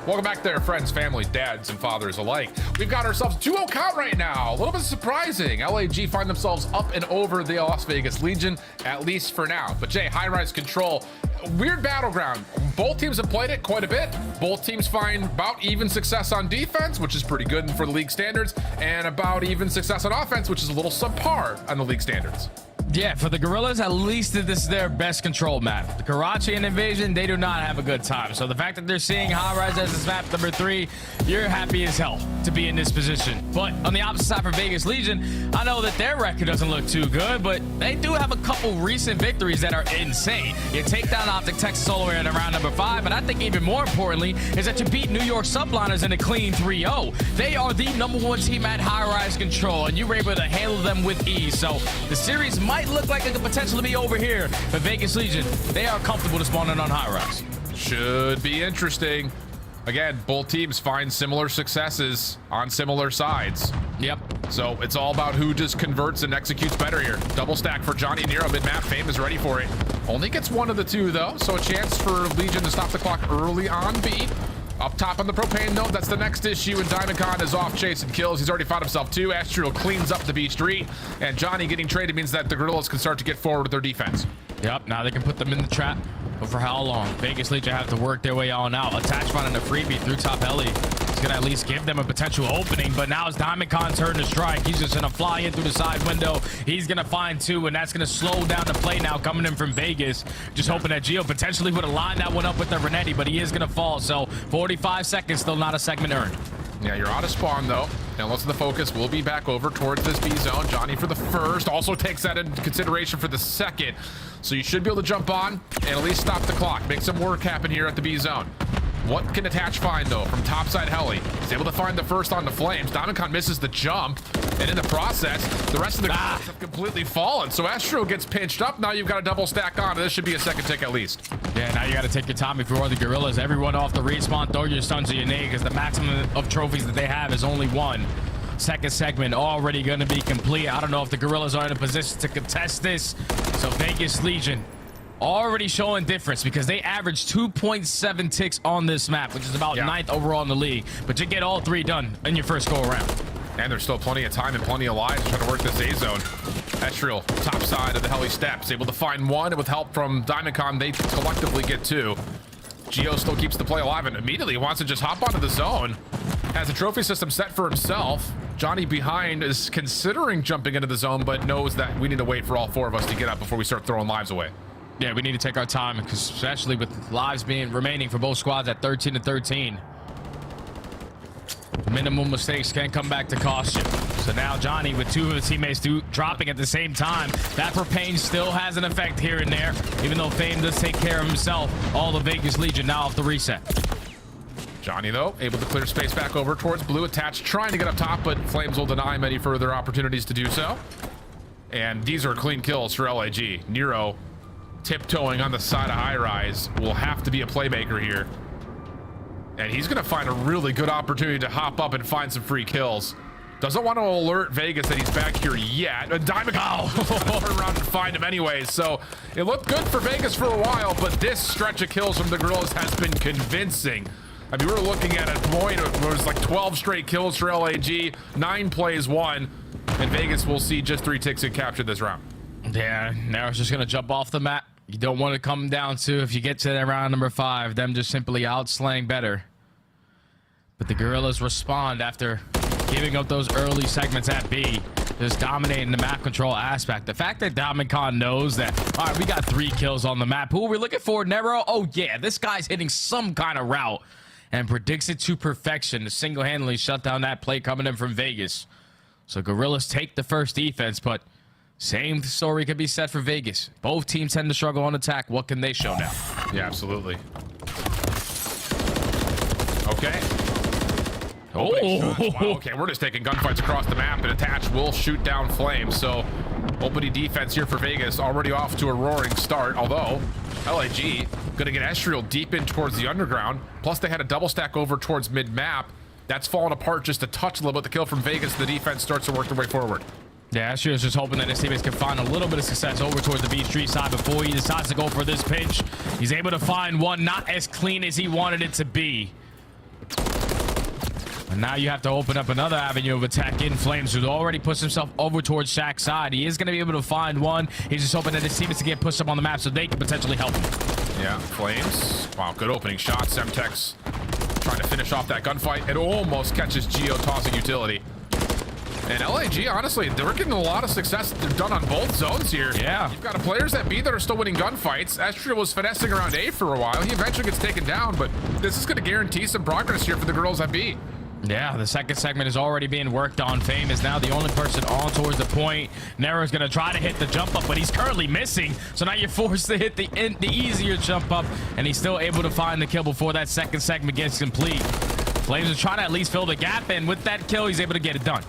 Speaker 19: Welcome back there, friends, family, dads, and fathers alike. We've got ourselves a 2-0 count right now. A little bit surprising. LAG find themselves up and over the Las Vegas Legion, at least for now. But Jay, high-rise control, weird battleground. Both teams have played it quite a bit. Both teams find about even success on defense, which is pretty good for the league standards, and about even success on offense, which is a little subpar on the league standards.
Speaker 2: Yeah, for the Gorillas, at least this is their best control map. The Karachi and Invasion, they do not have a good time. So the fact that they're seeing High Rise as this map number 3, you're happy as hell to be in this position. But on the opposite side for Vegas Legion, I know that their record doesn't look too good, but they do have a couple recent victories that are insane. You take down Optic Texas all the way in round number 5, and I think even more importantly is that you beat New York Subliners in a clean 3-0. They are the #1 team at High Rise control, and you were able to handle them with ease. So the series might look like it could potentially be over here, but Vegas Legion, they are comfortable to spawn in on High Rise.
Speaker 19: Should be interesting. Again, both teams find similar successes on similar sides.
Speaker 2: Yep.
Speaker 19: So it's all about who just converts and executes better here. Double stack for Johnny Nero. Mid-map, Fame is ready for it. Only gets one of the two, though, so a chance for Legion to stop the clock early on B. Up top on the propane node, that's the next issue, and Diamondcon is off chasing kills. He's already found himself 2. Astral cleans up the B street, and Johnny getting traded means that the Gorillas can start to get forward with their defense.
Speaker 2: Yep, now they can put them in the trap. But for how long? Vegas Legion have to work their way on out. Attach finding a freebie through top heli. It's gonna at least give them a potential opening, but now it's Diamondcon's turn to strike. He's just gonna fly in through the side window. He's gonna find 2, and that's gonna slow down the play now coming in from Vegas. Just hoping that Gio potentially would have lined that one up with the Renetti, but he is gonna fall. So 45 seconds, still not a segment earned.
Speaker 19: Yeah, you're out of spawn, though. Now, most of the focus will be back over towards this B zone. Johnny for the first, also takes that into consideration for the second. So you should be able to jump on and at least stop the clock. Make some work happen here at the B zone. What can Attach find, though, from topside heli? He's able to find the first on the flames. Diamondcon misses the jump, and in the process, the rest of the guys have completely fallen. So Astro gets pinched up. Now you've got a double stack on. This should be a second tick at least.
Speaker 2: Yeah, now you got to take your time if you are the Gorillas. Everyone off the respawn, throw your stuns or your nade, because the maximum of trophies that they have is only 1. Second segment already going to be complete. I don't know if the Gorillas are in a position to contest this. So Vegas Legion already showing difference because they average 2.7 ticks on this map, which is about 9th overall in the league. But you get all 3 done in your first go around.
Speaker 19: And there's still plenty of time and plenty of lives to try to work this A zone. Estriel, top side of the heli steps, able to find 1, and with help from Diamondcon, they collectively get 2. Gio still keeps the play alive and immediately wants to just hop onto the zone. Has a trophy system set for himself. Johnny behind is considering jumping into the zone, but knows that we need to wait for all 4 of us to get up before we start throwing lives away.
Speaker 2: Yeah, we need to take our time, because especially with lives being remaining for both squads at 13 to 13. Minimum mistakes can come back to cost you. So now Johnny with 2 of his teammates dropping at the same time. That propane still has an effect here and there, even though Fame does take care of himself. All the Vegas Legion now off the reset.
Speaker 19: Johnny, though, able to clear space back over towards blue. Attached, trying to get up top, but Flames will deny him any further opportunities to do so. And these are clean kills for LAG. Nero tiptoeing on the side of High Rise will have to be a playmaker here. And he's going to find a really good opportunity to hop up and find some free kills. Doesn't want to alert Vegas that he's back here yet. Diamond turn around and find him anyways. So it looked good for Vegas for a while, but this stretch of kills from the Gorillas has been convincing. I mean, we were looking at a point where it was like 12 straight kills for LAG, 9 plays won, and Vegas will see just 3 ticks and capture this round.
Speaker 2: Yeah, now it's just going to jump off the map. You don't want to come down to, if you get to that round number 5, them just simply outslaying better. But the Gorillas respond after giving up those early segments at B, just dominating the map control aspect. The fact that Diamondcon knows that, all right, we got 3 kills on the map. Who are we looking for? Nero? Oh, yeah, this guy's hitting some kind of route and predicts it to perfection to single-handedly shut down that play coming in from Vegas. So Gorillas take the first defense, but same story could be said for Vegas. Both teams tend to struggle on attack. What can they show now?
Speaker 19: Yeah, absolutely. Okay. Oh, wow, okay, we're just taking gunfights across the map, and Attach will shoot down Flames. So opening defense here for Vegas, already off to a roaring start, although LAG gonna get Estriel deep in towards the underground. Plus they had a double stack over towards mid-map. That's fallen apart just a touch a little bit. The kill from Vegas, the defense starts to work their way forward.
Speaker 2: Yeah, Astro is just hoping that his teammates can find a little bit of success over towards the B Street side before he decides to go for this pinch. He's able to find one, not as clean as he wanted it to be. And now you have to open up another avenue of attack in Flames, who's already pushed himself over towards Shaq's side. He is going to be able to find one. He's just hoping that his team is to get pushed up on the map so they can potentially help him.
Speaker 19: Yeah, Flames. Wow, good opening shot. Semtex trying to finish off that gunfight. It almost catches Geo tossing utility. And LAG, honestly, they're getting a lot of success. They're done on both zones here.
Speaker 2: Yeah.
Speaker 19: You've got players at B that are still winning gunfights. Estriel was finessing around A for a while. He eventually gets taken down, but this is going to guarantee some progress here for the girls at B.
Speaker 2: Yeah, the second segment is already being worked on. Fame is now the only person on towards the point. Nero's going to try to hit the jump up, but he's currently missing. So now you're forced to hit the easier jump up, and he's still able to find the kill before that second segment gets complete. Flames is trying to at least fill the gap, and with that kill, he's able to get it done.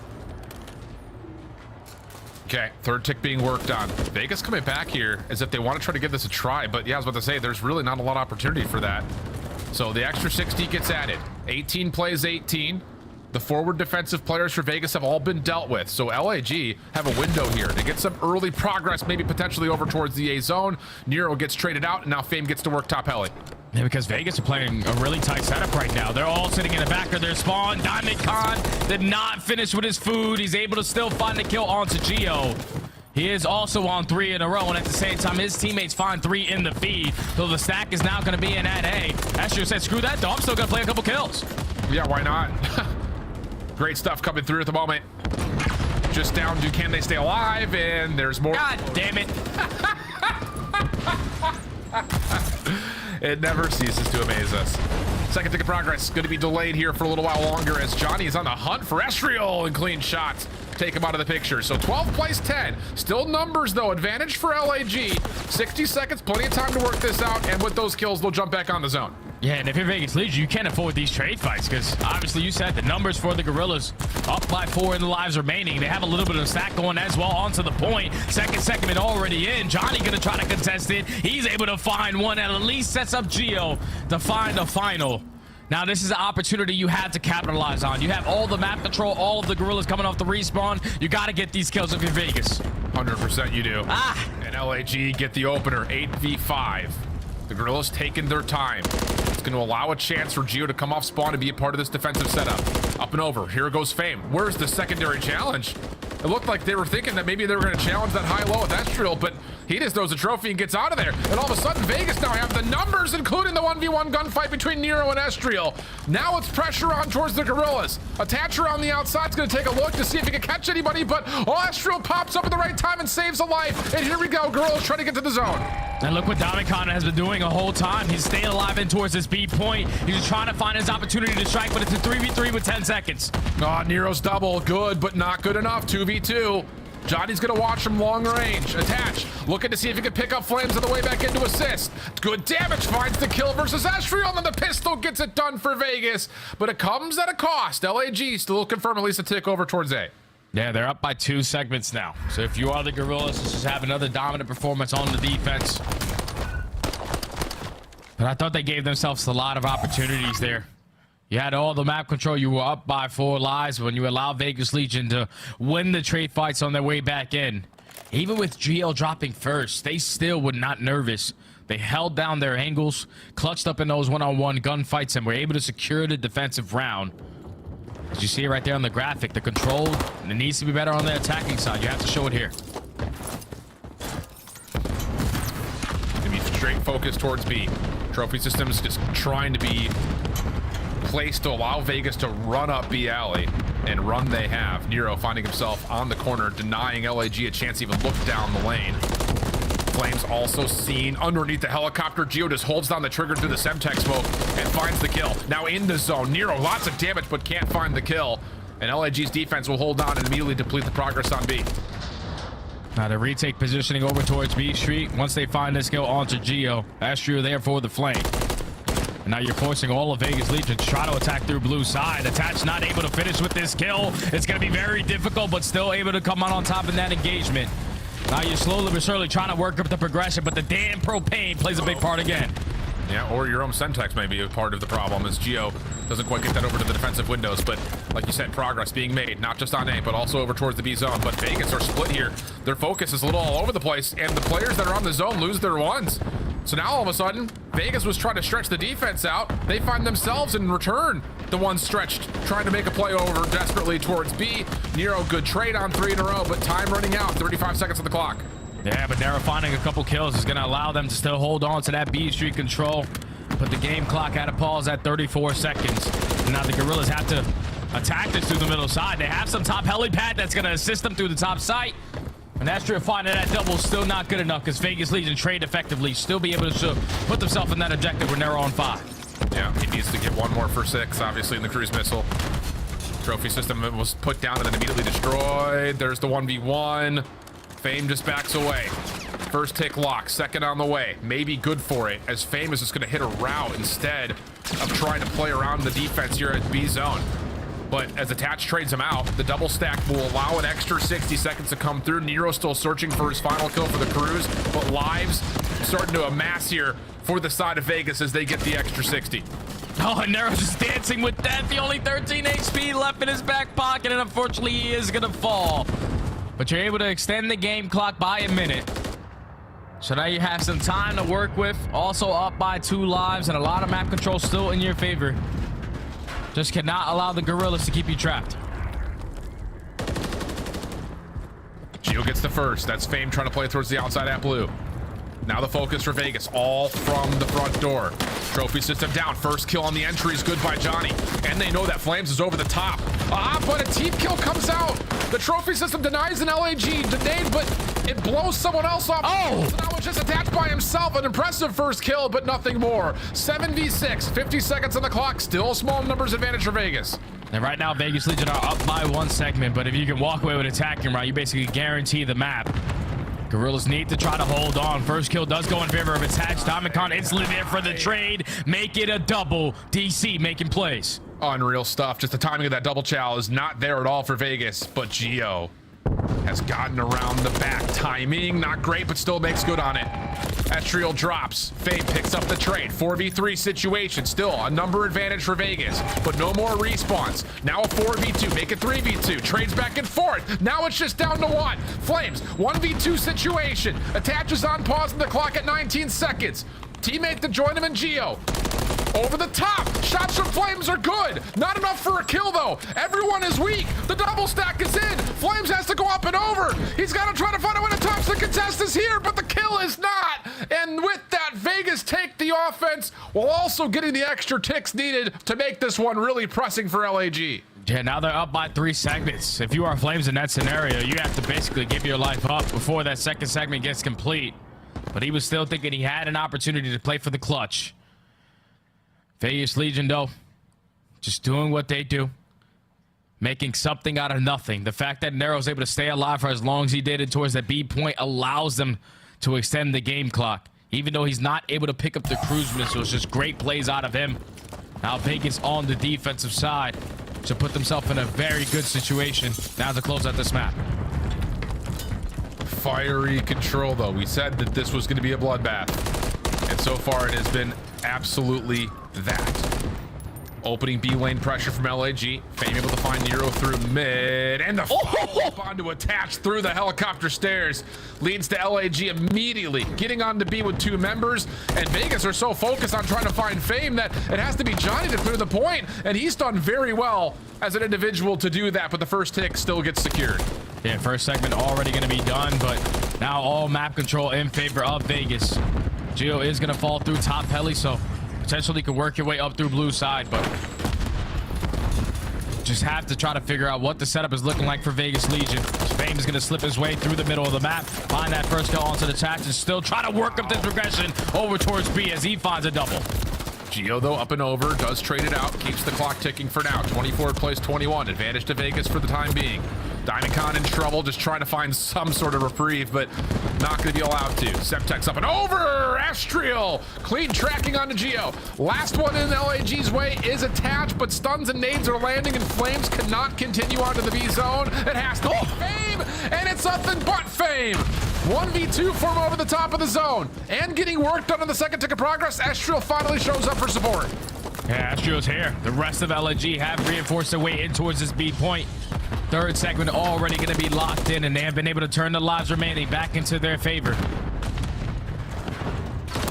Speaker 19: Okay, third tick being worked on. Vegas coming back here as if they want to try to give this a try, but yeah, I was about to say, there's really not a lot of opportunity for that. So the extra 60 gets added. 18 plays 18. The forward defensive players for Vegas have all been dealt with. So LAG have a window here to get some early progress, maybe potentially over towards the A zone. Nero gets traded out, and now Fame gets to work top heli.
Speaker 2: Yeah, because Vegas are playing a really tight setup right now. They're all sitting in the back of their spawn. Diamond Khan did not finish with his food. He's able to still find the kill onto Geo. He is also on 3 in a row, and at the same time, his teammates find 3 in the feed. So the stack is now going to be in at A. Astro said, screw that, though. I'm still going to play a couple kills.
Speaker 19: Yeah, why not? Great stuff coming through at the moment. Just down to can they stay alive, and there's more.
Speaker 2: God damn it.
Speaker 19: It never ceases to amaze us. Second tick of progress going to be delayed here for a little while longer as Johnny is on the hunt for Estriel and clean shots. Take him out of the picture. So 12 plays 10. Still numbers, though. Advantage for LAG. 60 seconds, plenty of time to work this out. And with those kills, they'll jump back on the zone.
Speaker 2: Yeah, and if you're Vegas Legion, you can't afford these trade fights because obviously you said the numbers for the Gorillas up by 4 in the lives remaining. They have a little bit of stack going as well onto the point. Second segment already in. Johnny going to try to contest it. He's able to find one and at least sets up Geo to find a final. Now, this is an opportunity you have to capitalize on. You have all the map control, all of the Gorillas coming off the respawn. You got to get these kills if you're Vegas.
Speaker 19: 100% you do. And LAG get the opener, 8v5. The Gorillas taking their time. It's going to allow a chance for Geo to come off spawn and be a part of this defensive setup. Up and over. Here goes Fame. Where's the secondary challenge? It looked like they were thinking that maybe they were going to challenge that high-low with Estriel, but he just throws a trophy and gets out of there. And all of a sudden, Vegas now have the numbers, including the 1v1 gunfight between Nero and Estriel. Now it's pressure on towards the Gorillas. Attacher on the outside is going to take a look to see if he can catch anybody, but Estriel pops up at the right time and saves a life. And here we go, Gorillas trying to get to the zone.
Speaker 2: And look what Diamond Khan has been doing the whole time. He's staying alive in towards this B point. He's just trying to find his opportunity to strike, but it's a 3v3 with 10 seconds.
Speaker 19: Oh, Nero's double. Good, but not good enough. 2v2. Johnny's going to watch from long range. Attach. Looking to see if he can pick up Flames on the way back into assist. Good damage. Finds the kill versus Estriel, and the pistol gets it done for Vegas. But it comes at a cost. LAG still confirm at least a tick over towards A.
Speaker 2: Yeah, they're up by 2 segments now. So if you are the Gorillas, let's just have another dominant performance on the defense. But I thought they gave themselves a lot of opportunities there. You had all the map control. You were up by 4 lives when you allowed Vegas Legion to win the trade fights on their way back in. Even with Geo dropping first, they still were not nervous. They held down their angles, clutched up in those one-on-one gunfights, and were able to secure the defensive round. As you see it right there on the graphic, the control, and it needs to be better on the attacking side. You have to show it here.
Speaker 19: To be straight focus towards B. Trophy systems just trying to be placed to allow Vegas to run up B alley, and run they have. Nero finding himself on the corner, denying LAG a chance to even look down the lane. Flames also seen underneath the helicopter. Geo just holds down the trigger through the Semtex smoke and finds the kill. Now in the zone. Nero, lots of damage, but can't find the kill. And LAG's defense will hold on and immediately deplete the progress on B.
Speaker 2: Now the retake positioning over towards B Street. Once they find this kill onto Geo, Astro there for the flank. And now you're forcing all of Vegas Legion to try to attack through blue side. Attach not able to finish with this kill. It's going to be very difficult, but still able to come out on top in that engagement. Now you're slowly but surely trying to work up the progression, but the damn propane plays a big part again.
Speaker 19: Yeah, or your own Semtex may be a part of the problem as Geo doesn't quite get that over to the defensive windows. But like you said, progress being made, not just on A, but also over towards the B zone. But Vegas are split here. Their focus is a little all over the place, and the players that are on the zone lose their ones. So now all of a sudden, Vegas was trying to stretch the defense out. They find themselves in return The one stretched, trying to make a play over desperately towards B. Nero, good trade on 3 in a row, but time running out. 35 seconds on the clock.
Speaker 2: Yeah, but Nero finding a couple kills is going to allow them to still hold on to that B Street control. Put the game clock at a pause at 34 seconds. And now the Gorillas have to attack this through the middle side. They have some top helipad that's going to assist them through the top site. And Astria finding that double still not good enough because Vegas Legion trade effectively. Still be able to put themselves in that objective when they're on 5.
Speaker 19: Yeah, he needs to get one more for 6, obviously, in the cruise missile. Trophy system was put down and then immediately destroyed. There's the 1v1. Fame just backs away. First tick lock, second on the way. Maybe good for it, as Fame is just going to hit a route instead of trying to play around the defense here at B zone. But as Attach trades him out, the double stack will allow an extra 60 seconds to come through. Nero still searching for his final kill for the cruise, but lives starting to amass here for the side of Vegas as they get the extra 60.
Speaker 2: Oh, and Nero's just dancing with death. The only 13 HP left in his back pocket, and unfortunately he is going to fall. But you're able to extend the game clock by a minute. So now you have some time to work with. Also up by 2 lives and a lot of map control still in your favor. Just cannot allow the Gorillas to keep you trapped.
Speaker 19: Gio gets the first. That's Fame trying to play towards the outside at blue. Now the focus for Vegas, all from the front door. Trophy system down. First kill on the entry is good by Johnny. And they know that Flames is over the top. But a team kill comes out. The trophy system denies an LAG nade, but it blows someone else off. Oh! So now it's just Attached by himself. An impressive first kill, but nothing more. 7v6, 50 seconds on the clock. Still a small numbers advantage for Vegas.
Speaker 2: And right now, Vegas Legion are up by 1 segment, but if you can walk away with attacking right, you basically guarantee the map. Gorillas need to try to hold on. First kill does go in favor of Attached. Diamond Con instantly there for the trade. Make it a double. DC making plays.
Speaker 19: Unreal stuff. Just the timing of that double chow is not there at all for Vegas, but Gio has gotten around the back. Timing, not great, but still makes good on it. Estriel drops. Fame picks up the trade. 4v3 situation. Still a number advantage for Vegas, but no more respawns. Now a 4v2. Make it 3v2. Trades back and forth. Now it's just down to 1. Flames, 1v2 situation. Attaches on pause in the clock at 19 seconds. Teammate to join him in Gio. Over the top. Shots from Flames are good. Not enough for a kill, though. Everyone is weak. The double stack is in. Flames has to go up and over. He's got to try to find a way to touch. The contest is here, but the kill is not. And with that, Vegas take the offense while also getting the extra ticks needed to make this one really pressing for LAG.
Speaker 2: Yeah, now they're up by 3 segments. If you are Flames in that scenario, you have to basically give your life up before that second segment gets complete. But he was still thinking he had an opportunity to play for the clutch. Vegas Legion, though, just doing what they do. Making something out of nothing. The fact that Nero's able to stay alive for as long as he did and towards that B point allows them to extend the game clock. Even though he's not able to pick up the cruise missiles, just great plays out of him. Now Vegas on the defensive side to put themselves in a very good situation now to close out this map.
Speaker 19: Fiery control, though. We said that this was going to be a bloodbath, and so far it has been absolutely that. Opening B lane pressure from LAG. Fame able to find Nero through mid, and the follow-up onto Attach through the helicopter stairs leads to LAG immediately getting on to B with 2 members. And Vegas are so focused on trying to find Fame that it has to be Johnny to clear the point, and he's done very well as an individual to do that. But the first tick still gets secured.
Speaker 2: Yeah, first segment already going to be done, but now all map control in favor of Vegas. Gio is going to fall through top heli, so potentially could work your way up through blue side, but just have to try to figure out what the setup is looking like for Vegas Legion. Fame is going to slip his way through the middle of the map, find that first kill onto the Attach, and still try to work up this progression over towards B as he finds a double.
Speaker 19: Gio, though, up and over, does trade it out, keeps the clock ticking for now. 24 plays 21, advantage to Vegas for the time being. Diamond Con in trouble, just trying to find some sort of reprieve, but not going to be allowed to. Semtex up and over! Astriel! Clean tracking onto Gio. Last one in LAG's way is Attached, but stuns and nades are landing, and Flames cannot continue onto the B zone. It has to be Fame, and it's nothing but Fame! 1v2 form over the top of the zone, and getting work done on the second tick of progress. Astriel finally shows up for support.
Speaker 2: Yeah, Astriel's here. The rest of LAG have reinforced their way in towards this B point. Third segment already going to be locked in, and they have been able to turn the lives remaining back into their favor.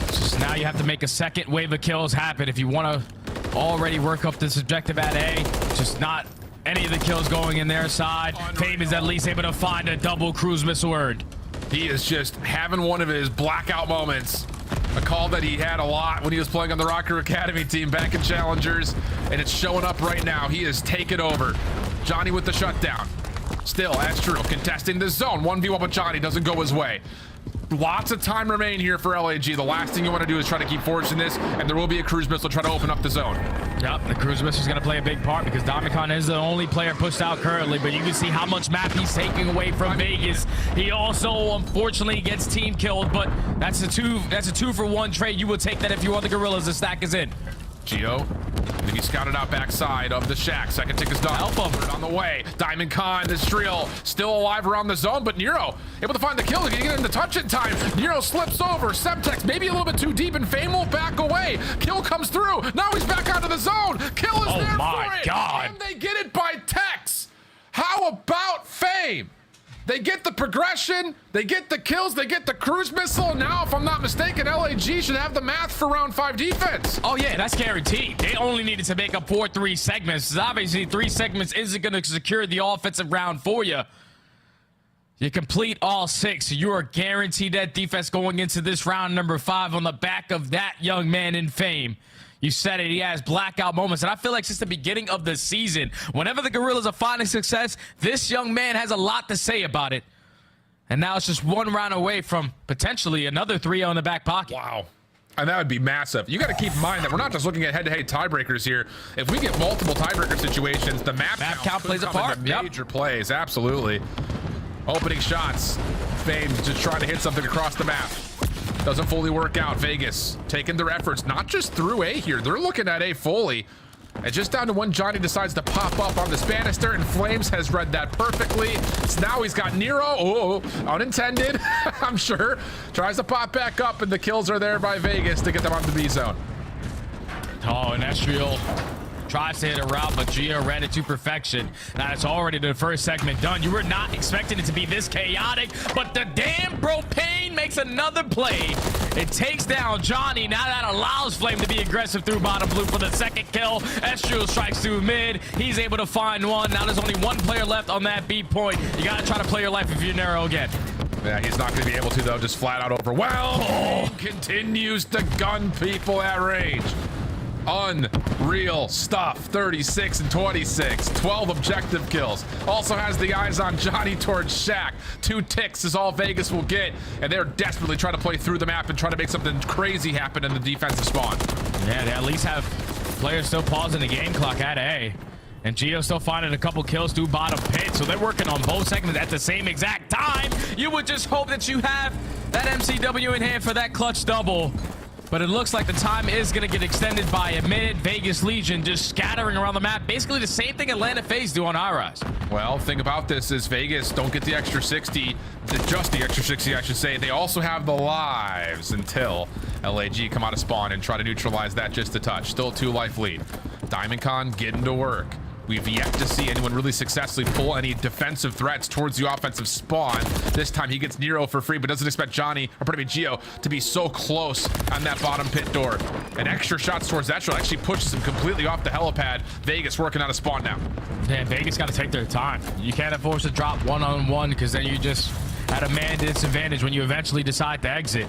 Speaker 2: Just now you have to make a second wave of kills happen if you want to already work up this objective at A. Just not any of the kills going in their side. Fame is at least able to find a double cruise missile earned.
Speaker 19: He is just having one of his blackout moments. A call that he had a lot when he was playing on the Rocker Academy team back in Challengers, and it's showing up right now. He is taking over. Johnny with the shutdown. Still, that's true. Contesting the zone. 1v1, but Johnny doesn't go his way. Lots of time remain here for LAG. The last thing you want to do is try to keep forcing this, and there will be a cruise missile try to open up the zone.
Speaker 2: Yep, the cruise missile is going to play a big part because Diamond is the only player pushed out currently, but you can see how much map he's taking away from Vegas. He also, unfortunately, gets team killed, but that's a two for one trade. You would take that if you are the Gorillas. The stack is in.
Speaker 19: Geo, and he scouted out backside of the shack. Second tick is done.
Speaker 2: Help him.
Speaker 19: On the way. Diamond Khan, this drill, still alive around the zone, but Nero able to find the kill. He can get in the touch in time. Nero slips over. Semtex maybe a little bit too deep, and Fame will back away. Kill comes through. Now he's back onto the zone. Kill is there for it.
Speaker 2: Oh my God.
Speaker 19: And they get it by Tex. How about Fame? They get the progression, they get the kills, they get the cruise missile, and now, if I'm not mistaken, LAG should have the math for round 5 defense.
Speaker 2: Oh yeah, that's guaranteed. They only needed to make up 4-3 segments. Obviously, 3 segments isn't going to secure the offensive round for you. You complete all 6, you are guaranteed that defense going into this round number 5 on the back of that young man in Fame. You said it, he has blackout moments, and I feel like since the beginning of the season, whenever the Gorillas are finding success, this young man has a lot to say about it. And now it's just 1 round away from potentially another 3 on the back pocket.
Speaker 19: Wow. And that would be massive. You got to keep in mind that we're not just looking at head-to-head tiebreakers here. If we get multiple tiebreaker situations, the map count
Speaker 2: plays a part.
Speaker 19: Major plays, absolutely. Opening shots. Fame just trying to hit something across the map. Doesn't fully work out. Vegas taking their efforts, not just through A here. They're looking at A fully. And just down to when Johnny decides to pop up on this banister, and Flames has read that perfectly. So now he's got Nero. Oh, unintended, I'm sure. Tries to pop back up, and the kills are there by Vegas to get them on the B zone.
Speaker 2: Oh, and Estriel tries to hit a route, but Gio read it to perfection. Now it's already the first segment done. You were not expecting it to be this chaotic, but the damn Propane makes another play. It takes down Johnny. Now that allows Flame to be aggressive through bottom blue for the second kill. Estriel strikes through mid. He's able to find one. Now there's only 1 player left on that B point. You gotta try to play your life if you're narrow again.
Speaker 19: Yeah, he's not going to be able to, though. Just flat out overwhelmed. Oh. Continues to gun people at range. Unreal stuff. 36 and 26. 12 objective kills. Also has the eyes on Johnny towards Shaq. 2 ticks is all Vegas will get, and they're desperately trying to play through the map and try to make something crazy happen in the defensive spawn.
Speaker 2: Yeah, they at least have players still pausing the game clock at A. And Gio still finding a couple kills through bottom pit, so they're working on both segments at the same exact time. You would just hope that you have that MCW in hand for that clutch double. But it looks like the time is going to get extended by a minute. Vegas Legion just scattering around the map. Basically the same thing Atlanta FaZe do on IRAS.
Speaker 19: Well, thing about this is Vegas don't get the extra 60, just the extra 60, I should say. They also have the lives until LAG come out of spawn and try to neutralize that just a touch. Still 2 life lead. Diamond Con getting to work. We've yet to see anyone really successfully pull any defensive threats towards the offensive spawn. This time he gets Nero for free, but doesn't expect Johnny, or pardon me, Gio, to be so close on that bottom pit door. And extra shots towards that shot actually pushes him completely off the helipad. Vegas working on a spawn now.
Speaker 2: Man, Vegas got to take their time. You can't afford to drop 1-on-1 because then you just at a man disadvantage when you eventually decide to exit.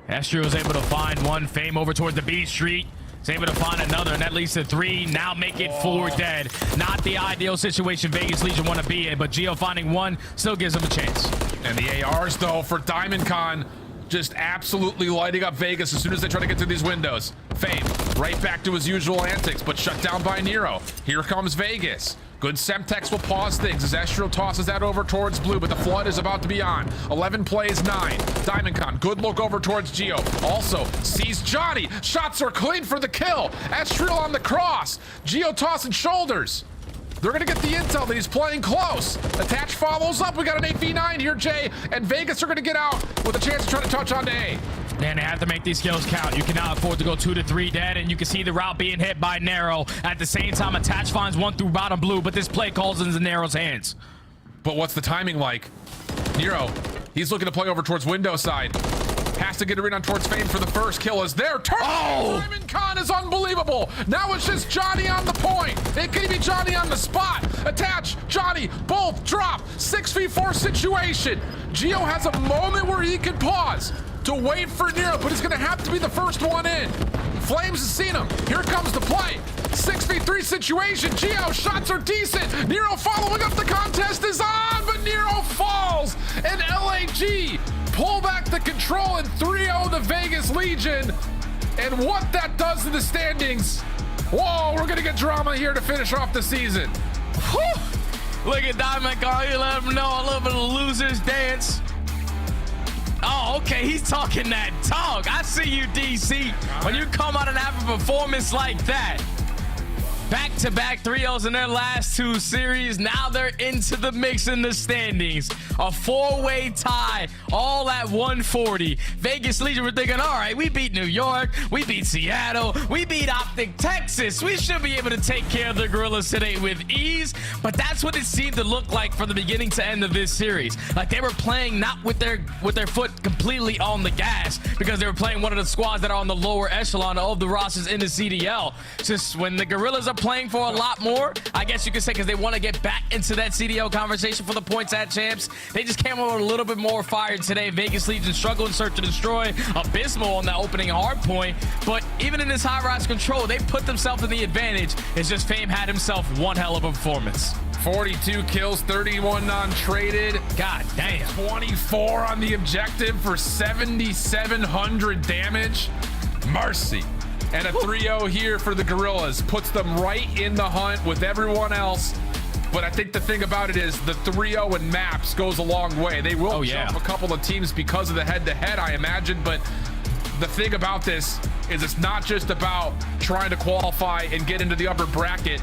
Speaker 2: Estriel was able to find one. Fame over towards the B Street. He's able to find another, and that leads to 3. Now make it 4 dead. Not the ideal situation Vegas Legion want to be in, but Gio finding 1 still gives him a chance.
Speaker 19: And the ARs, though, for Diamond Con, just absolutely lighting up Vegas as soon as they try to get through these windows. Fame, right back to his usual antics, but shut down by Nero. Here comes Vegas. Good Semtex will pause things as Estriel tosses that over towards blue, but the flood is about to be on. 11 plays 9. Diamond Con, good look over towards Gio. Also sees Johnny. Shots are clean for the kill. Estriel on the cross. Gio tossing shoulders. They're going to get the intel that he's playing close. Attach follows up. We got an 8v9 here, Jay. And Vegas are going to get out with a chance to try to touch on A.
Speaker 2: And they have to make these kills count. You cannot afford to go 2 to 3 dead, and you can see the route being hit by Nero. At the same time, Attach finds 1 through bottom blue, but this play calls into Nero's hands.
Speaker 19: But what's the timing like? Nero, he's looking to play over towards window side. Has to get a read on towards Fame for the first kill is there. Diamond Con is unbelievable. Now it's just Johnny on the point. It could be Johnny on the spot. Attach, Johnny, both drop. 6v4 situation. Gio has a moment where he can pause to wait for Nero, but he's gonna have to be the first one in. Flames has seen him. Here comes the play. 6v3 situation. Gio, shots are decent. Nero following up the contest is on, but Nero falls. And LAG pull back the control and 3-0 the Vegas Legion. And what that does to the standings. Whoa, we're gonna get drama here to finish off the season.
Speaker 2: Whew. Look at Diamond Con. You let him know a little bit of losers dance. Oh, okay, he's talking that talk. I see you, DC. When you come out and have a performance like that, back-to-back 3-0s in their last 2 series. Now they're into the mix in the standings. A 4-way tie, all at 140. Vegas Legion were thinking, all right, we beat New York, we beat Seattle, we beat Optic Texas. We should be able to take care of the Gorillas today with ease. But that's what it seemed to look like from the beginning to end of this series. Like they were playing not with their foot completely on the gas, because they were playing one of the squads that are on the lower echelon of the rosters in the CDL. Just when the Gorillas are playing for a lot more, I guess you could say, because they want to get back into that CDL conversation for the points at champs. They just came over a little bit more fired today. Vegas Legion struggled in search and destroy. Abysmal on that opening hard point. But even in this high-rise control, they put themselves in the advantage. It's just Fame had himself one hell of a performance.
Speaker 19: 42 kills, 31 non-traded.
Speaker 2: God damn.
Speaker 19: 24 on the objective for 7,700 damage. Mercy. And a 3-0 here for the Gorillas. Puts them right in the hunt with everyone else. But I think the thing about it is the 3-0 in maps goes a long way. They will jump a couple of teams because of the head-to-head, I imagine. But the thing about this is it's not just about trying to qualify and get into the upper bracket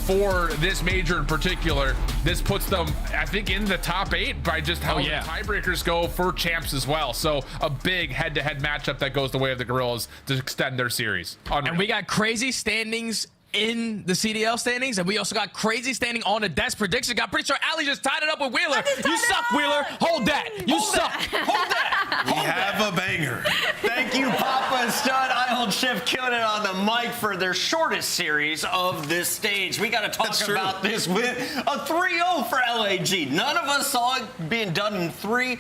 Speaker 19: for this major in particular. This puts them, I think, in the top 8 by just how the tiebreakers go for champs as well. So a big head-to-head matchup that goes the way of the Gorillas to extend their series. Unreal.
Speaker 2: And we got crazy standings in the CDL standings, and we also got crazy standing on the desk prediction. Got pretty sure Ali just tied it up with Wheeler. You suck, Wheeler. Hold that. You suck.
Speaker 4: Hold that.
Speaker 3: We have a banger.
Speaker 4: Thank you, Papa and Stud. I hold Shift killing it on the mic for their shortest series of this stage. We got to talk about this win. A 3-0 for LAG. None of us saw it being done in 3.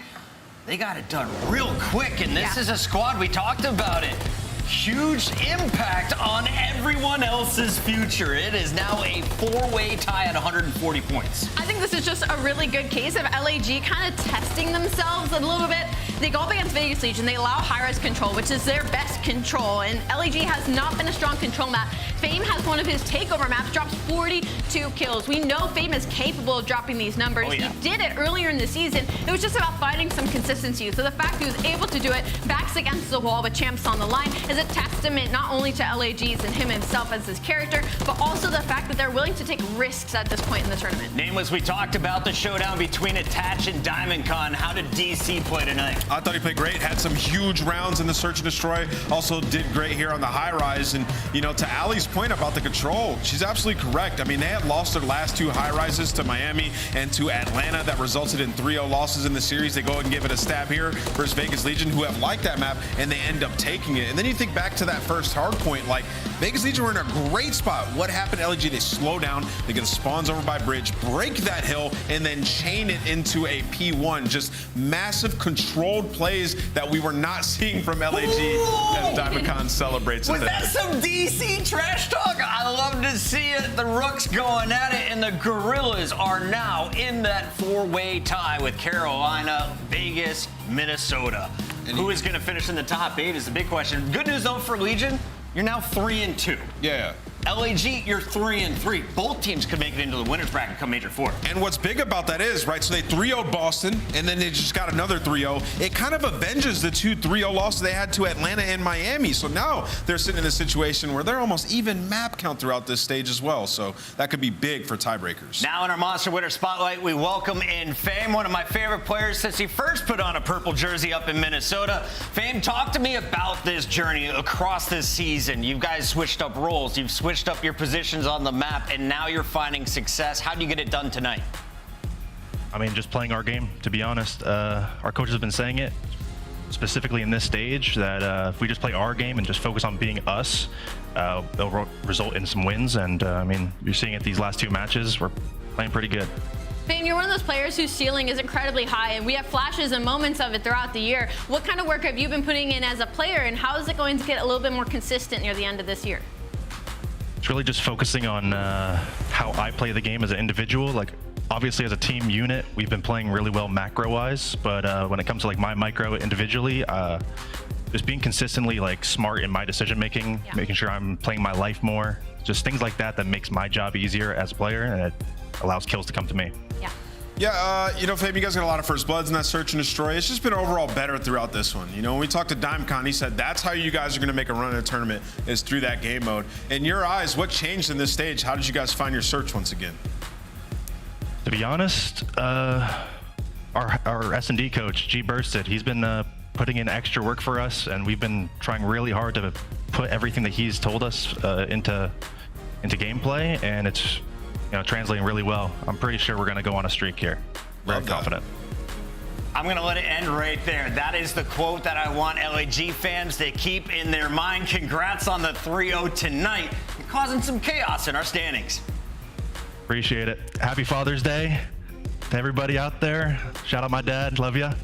Speaker 4: They got it done real quick, and this is a squad. We talked about it. Huge impact on everyone else's future. It is now a 4-way tie at 140 points.
Speaker 6: I think this is just a really good case of LAG kind of testing themselves a little bit. They go up against Vegas Legion. They allow high-res control, which is their best control. And LAG has not been a strong control map. Fame has one of his takeover maps, drops 42 kills. We know Fame is capable of dropping these numbers. He did it earlier in the season. It was just about finding some consistency. So the fact he was able to do it, backs against the wall with champs on the line, is a testament not only to LAG's and him himself as his character, but also the fact that they're willing to take risks at this point in the tournament.
Speaker 4: Nameless, we talked about the showdown between Attach and Diamond Con. How did DC play tonight?
Speaker 3: I thought he played great. Had some huge rounds in the search and destroy. Also did great here on the high rise. And, you know, to Ali's point about the control, she's absolutely correct. I mean, they had lost their last 2 high rises to Miami and to Atlanta. That resulted in 3-0 losses in the series. They go and give it a stab here versus Vegas Legion, who have liked that map, and they end up taking it. And then you think back to that first hard point, like Vegas Legion were in a great spot. What happened to LG? They slow down, they get the spawns over by bridge, break that hill, and then chain it into a P1. Just massive controlled plays that we were not seeing from LAG as Diamond Con celebrates.
Speaker 4: Was that some DC trash talk? I love to see it. The Rooks going at it, and the Gorillas are now in that 4-way tie with Carolina, Vegas, Minnesota. Who is going to finish in the top 8 is the big question. Good news, though, for Legion, you're now 3-2.
Speaker 3: Yeah.
Speaker 4: LAG, you're 3-3. Both teams could make it into the winner's bracket come Major 4.
Speaker 3: And what's big about that is, right, so they 3-0'd Boston, and then they just got another 3-0. It kind of avenges the 2 3-0 losses they had to Atlanta and Miami. So now they're sitting in a situation where they're almost even map count throughout this stage as well. So that could be big for tiebreakers.
Speaker 4: Now in our Monster Winner Spotlight, we welcome in Fame, one of my favorite players since he first put on a purple jersey up in Minnesota. Fame, talk to me about this journey across this season. You guys switched up roles. You've switched up your positions on the map, and now you're finding success. How do you get it done tonight?
Speaker 15: I mean, just playing our game, to be honest. Our coach has been saying it. specifically in this stage, that if we just play our game and just focus on being us, it'll result in some wins. And I mean, you're seeing it these last 2 matches, we're playing pretty good.
Speaker 6: Payne, you're one of those players whose ceiling is incredibly high, and we have flashes and moments of it throughout the year. What kind of work have you been putting in as a player, and how is it going to get a little bit more consistent near the end of this year?
Speaker 15: It's really just focusing on how I play the game as an individual. Like, obviously as a team unit, we've been playing really well macro-wise, but when it comes to like my micro individually, just being consistently like smart in my decision making, making sure I'm playing my life more, just things like that makes my job easier as a player, and it allows kills to come to me.
Speaker 3: Yeah, you know, Fabe, you guys got a lot of first bloods in that search and destroy. It's just been overall better throughout this one. You know, when we talked to DimeCon, he said that's how you guys are going to make a run in a tournament, is through that game mode. In your eyes, what changed in this stage? How did you guys find your search once again?
Speaker 15: To be honest, our S&D coach, G Bursted, he's been putting in extra work for us, and we've been trying really hard to put everything that he's told us into gameplay, and it's translating really well. I'm pretty sure we're going to go on a streak here. Very confident.
Speaker 4: I'm going to let it end right there. That is the quote that I want LAG fans to keep in their mind. Congrats on the 3-0 tonight. You're causing some chaos in our standings.
Speaker 15: Appreciate it. Happy Father's Day to everybody out there. Shout out my dad. Love ya.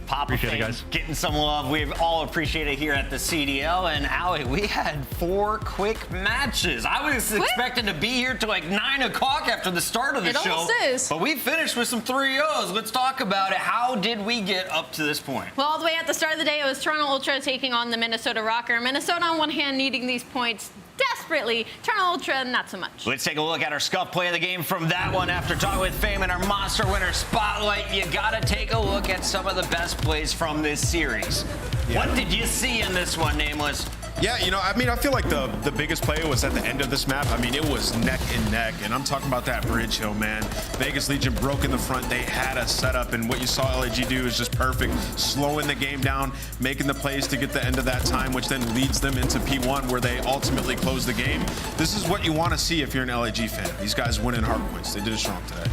Speaker 4: Papa
Speaker 15: appreciate
Speaker 4: Fame
Speaker 15: it, guys.
Speaker 4: Getting some love. We've all appreciated it here at the CDL. And Allie, we had 4 quick matches. I was expecting to be here till like 9 o'clock after the start of the show.
Speaker 6: It almost is.
Speaker 4: But we finished with some 3-0s. Let's talk about it. How did we get up to this point?
Speaker 6: Well, all the way at the start of the day, it was Toronto Ultra taking on the Minnesota Rocker. Minnesota, on one hand, needing these points desperately. Toronto Ultra, not so much.
Speaker 4: Let's take a look at our scuff play of the game from that one. After talking with Fame and our Monster Winner Spotlight, you gotta take a look at some of the best plays from this series. Yeah. What did you see in this one, Nameless?
Speaker 3: Yeah, you know, I mean, I feel like the biggest play was at the end of this map. I mean, it was neck and neck, and I'm talking about that bridge hill, man. Vegas Legion broke in the front. They had a setup, and what you saw LAG do is just perfect, slowing the game down, making the plays to get the end of that time, which then leads them into P1, where they ultimately close the game. This is what you want to see if you're an LAG fan. These guys winning hard points. They did it strong today.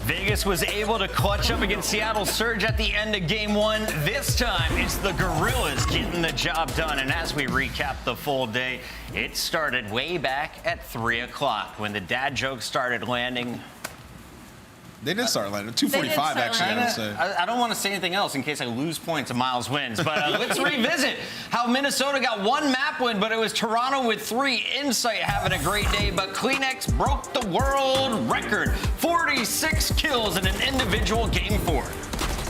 Speaker 4: Vegas was able to clutch up against Seattle Surge at the end of game 1. This time, it's the Gorillas getting the job done. And as we recap the full day, it started way back at 3 o'clock when the dad jokes started landing.
Speaker 3: They did start landing. 245, actually, I would say.
Speaker 4: I don't want to say anything else in case I lose points and Miles wins. But let's revisit how Minnesota got 1 map win, but it was Toronto with 3. Insight having a great day, but Kleenex broke the world record. 46 kills in an individual game 4.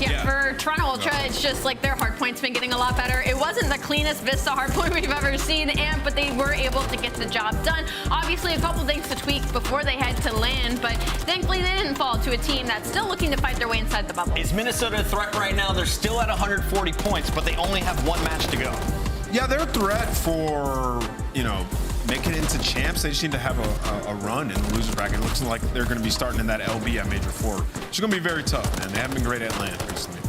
Speaker 6: Yeah, for Toronto Ultra, it's just like their hardpoint's been getting a lot better. It wasn't the cleanest Vista hardpoint we've ever seen, but they were able to get the job done. Obviously, a couple things to tweak before they had to land, but thankfully they didn't fall to a team that's still looking to fight their way inside the bubble.
Speaker 4: Is Minnesota a threat right now? They're still at 140 points, but they only have 1 match to go.
Speaker 3: Yeah, they're a threat for, making it into champs. They just need to have a run in the loser bracket. It looks like they're going to be starting in that LB at Major 4, which is going to be very tough, man. They haven't been great at land recently.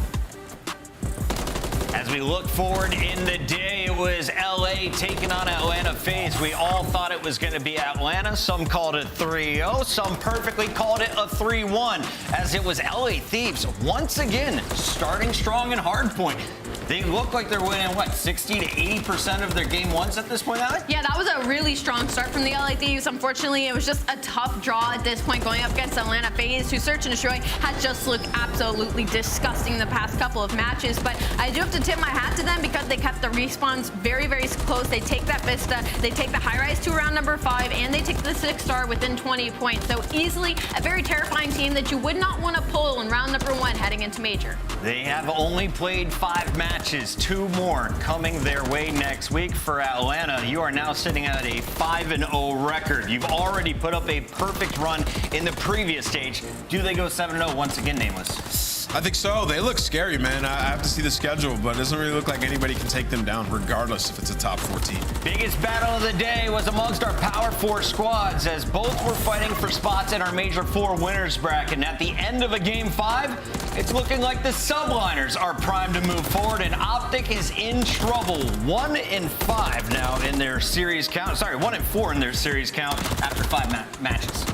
Speaker 4: As we look forward in the day, it was LA taking on Atlanta FaZe. We all thought it was going to be Atlanta. Some called it 3-0. Some perfectly called it a 3-1, as it was LA Thieves once again starting strong in hardpoint. They look like they're winning, 60 to 80% of their game 1s at this point, Alec?
Speaker 6: Yeah, that was a really strong start from the LA Thieves. Unfortunately, it was just a tough draw at this point going up against Atlanta FaZe, who Search and Destroy had just looked absolutely disgusting the past couple of matches. But I do have to tip my hat to them because they kept the respawns very, very close. They take that Vista, they take the high rise to round number 5, and they take the 6-star within 20 points. So easily a very terrifying team that you would not want to pull in round number 1 heading into Major.
Speaker 4: They have only played 5 matches, 2 more coming their way next week. For Atlanta, you are now sitting at a 5-0 record. You've already put up a perfect run in the previous stage. Do they go 7-0 once again, Nameless?
Speaker 3: I think so. They look scary, man. I have to see the schedule, but it doesn't really look like anybody can take them down, regardless if it's a top 14.
Speaker 4: Biggest battle of the day was amongst our Power 4 squads, as both were fighting for spots in our Major 4 winners bracket. And at the end of a game 5, it's looking like the Subliners are primed to move forward, and Optic is in trouble. 1-5 now in their series count. Sorry, 1-4 in their series count after 5 matches.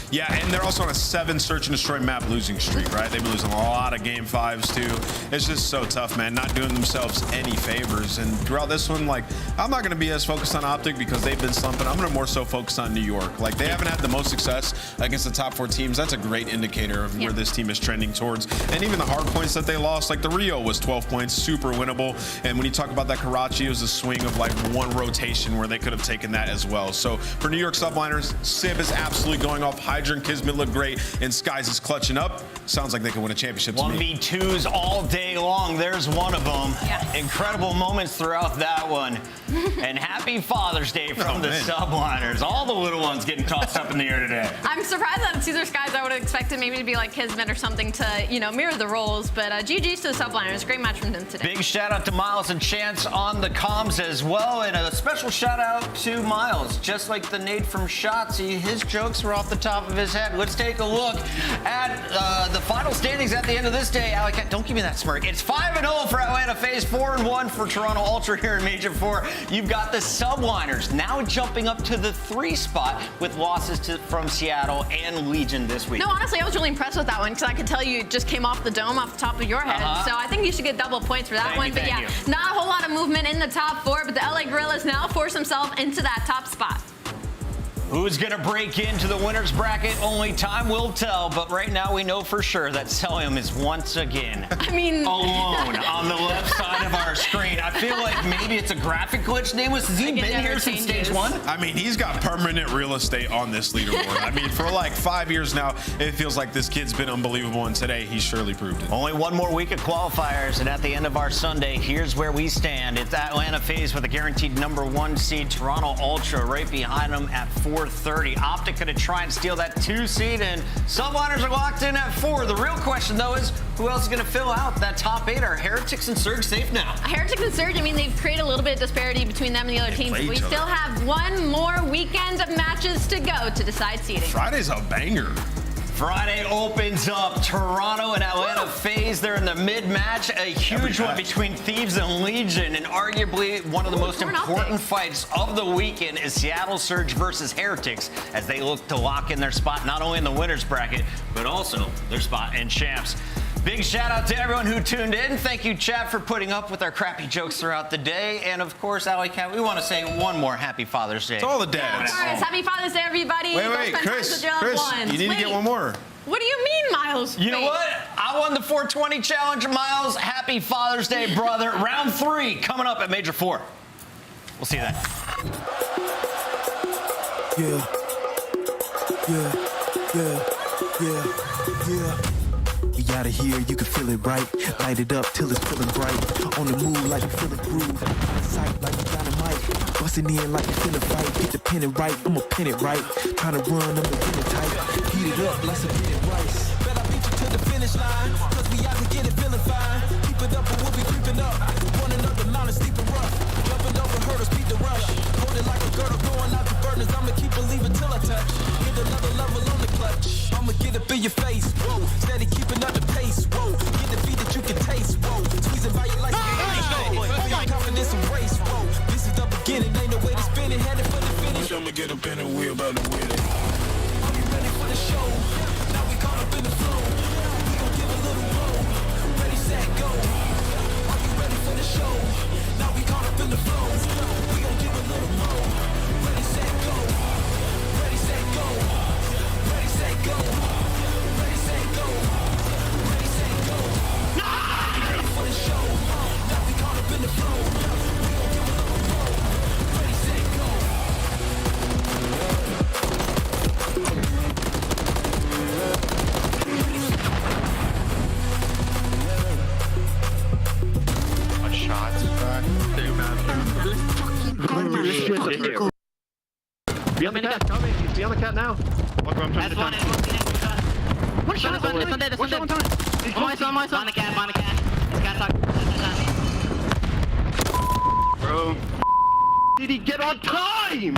Speaker 3: Yeah, and they're also on a 7 search and destroy map losing streak, right? They've been losing a lot of game 5s too. It's just so tough, man. Not doing themselves any favors. And throughout this one, like, I'm not going to be as focused on Optic because they've been slumping. I'm going to more so focus on New York. Like, they haven't had the most success against the top 4 teams. That's a great indicator of where this team is trending towards. And even the hard points that they lost, like the Rio was 12 points, super winnable. And when you talk about that Karachi, it was a swing of like 1 rotation where they could have taken that as well. So for New York subliners, Sib is absolutely going off. Hydra and Kismet look great, and Skies is clutching up. Sounds like they can win a championship to me.
Speaker 4: 1v2s all day long. There's one of them.
Speaker 6: Yeah.
Speaker 4: Incredible moments throughout that one. And happy Father's Day from the subliners. All the little ones getting tossed up in the air today.
Speaker 6: I'm surprised that Caesar Skies, I would have expected maybe to be like Kismet or something to, you know, mirror the roles. But GG's to the subliners. Great match from them today.
Speaker 4: Big shout out to Miles and Chance on the comms as well. And a special shout out to Miles. Just like the nade from Shotzi, his jokes were off the top of his head. Let's take a look at the final standings at the end of this day. Alec, don't give me that smirk. It's 5-0 for Atlanta FaZe, 4-1 for Toronto Ultra here in Major 4. You've got the subliners now jumping up to the 3 spot with losses from Seattle and Legion this week.
Speaker 6: No, honestly, I was really impressed with that one because I could tell you it just came off the dome, off the top of your head. So I think you should get double points for that one. But yeah, not a whole lot of movement in the top 4, but the LA Gorillas now force themselves into that top spot.
Speaker 4: Who's going to break into the winner's bracket? Only time will tell, but right now we know for sure that Celium is once again alone on the left side of our screen. I feel like maybe it's a graphic glitch. Nameless, has he been here since stage 1?
Speaker 3: I mean, he's got permanent real estate on this leaderboard. I mean, for like 5 years now, it feels like this kid's been unbelievable, and today he surely proved it.
Speaker 4: Only one more week of qualifiers, and at the end of our Sunday, here's where we stand. It's Atlanta FaZe with a guaranteed #1 seed, Toronto Ultra right behind them at 430. Optic gonna try and steal that 2 seed, and subliners are locked in at 4. The real question, though, is who else is gonna fill out that top 8? Are Heretics and Surge safe now?
Speaker 6: Heretics and Surge, I mean, they've created a little bit of disparity between them and the other teams. We still have one more weekend of matches to go to decide seeding.
Speaker 3: Friday's a banger.
Speaker 4: Friday opens up Toronto and Atlanta FaZe. They're in the mid-match, a huge one between Thieves and Legion, and arguably one of the most important fights of the weekend is Seattle Surge versus Heretics as they look to lock in their spot not only in the winner's bracket, but also their spot in champs. Big shout out to everyone who tuned in. Thank you, chat, for putting up with our crappy jokes throughout the day. And of course, Alley Cat, we want to say one more happy Father's Day.
Speaker 3: To all the dads.
Speaker 6: Of course, happy Father's Day, everybody.
Speaker 3: Wait, Chris, you need to get one more.
Speaker 6: What do you mean, Miles?
Speaker 4: You know what? I won the 420 challenge, Miles. Happy Father's Day, brother. Round 3 coming up at Major 4. We'll see you then.
Speaker 16: Yeah. We outta here, you can feel it right. Light it up till it's feeling bright. On the move like you feel a groove. Sight like you dynamite. Busting in like you feel a fight. Get the pin it right, I'ma pin it right. Tryna run, I'ma get it tight. Heat it up like some minute rice. Bet I beat you to the finish line. Cause we out to get it feeling fine. Keep it up or we'll be creeping up. One another mountain steep and rough. Jumping over hurdles, beat the rush. Hold it like a girdle, blowing out the burners. I'ma keep believing till I touch. Get another level on the clutch. I'ma get up in your face, whoa. Steady keeping up the pace, whoa. Get the beat that you can taste, whoa. Squeezing by your life, confidence and race, whoa. This is the beginning, ain't no way to spin it. Headed for the finish. I'ma get up in the wheel about to win it. Are you ready for the show? Now we caught up in the flow. We gon' give a little roll. Ready, set, go. Are you ready for the show? Now we caught up in the flow. We gon' give a little roll. Ready, set, go. Ready, set, go. Ready, set, go. Ready, set, go. Ready, set, go. Ready for the show. Now we caught up in the flow. We gon' give a little roll. Ready, set, go.
Speaker 5: One shot.
Speaker 10: Be on the cat, coming. He's be on the cat now.
Speaker 7: That's one. One shot. This one dead. This one dead. On my side. On the cat. This cat talk.
Speaker 10: Bro. Did he get on time?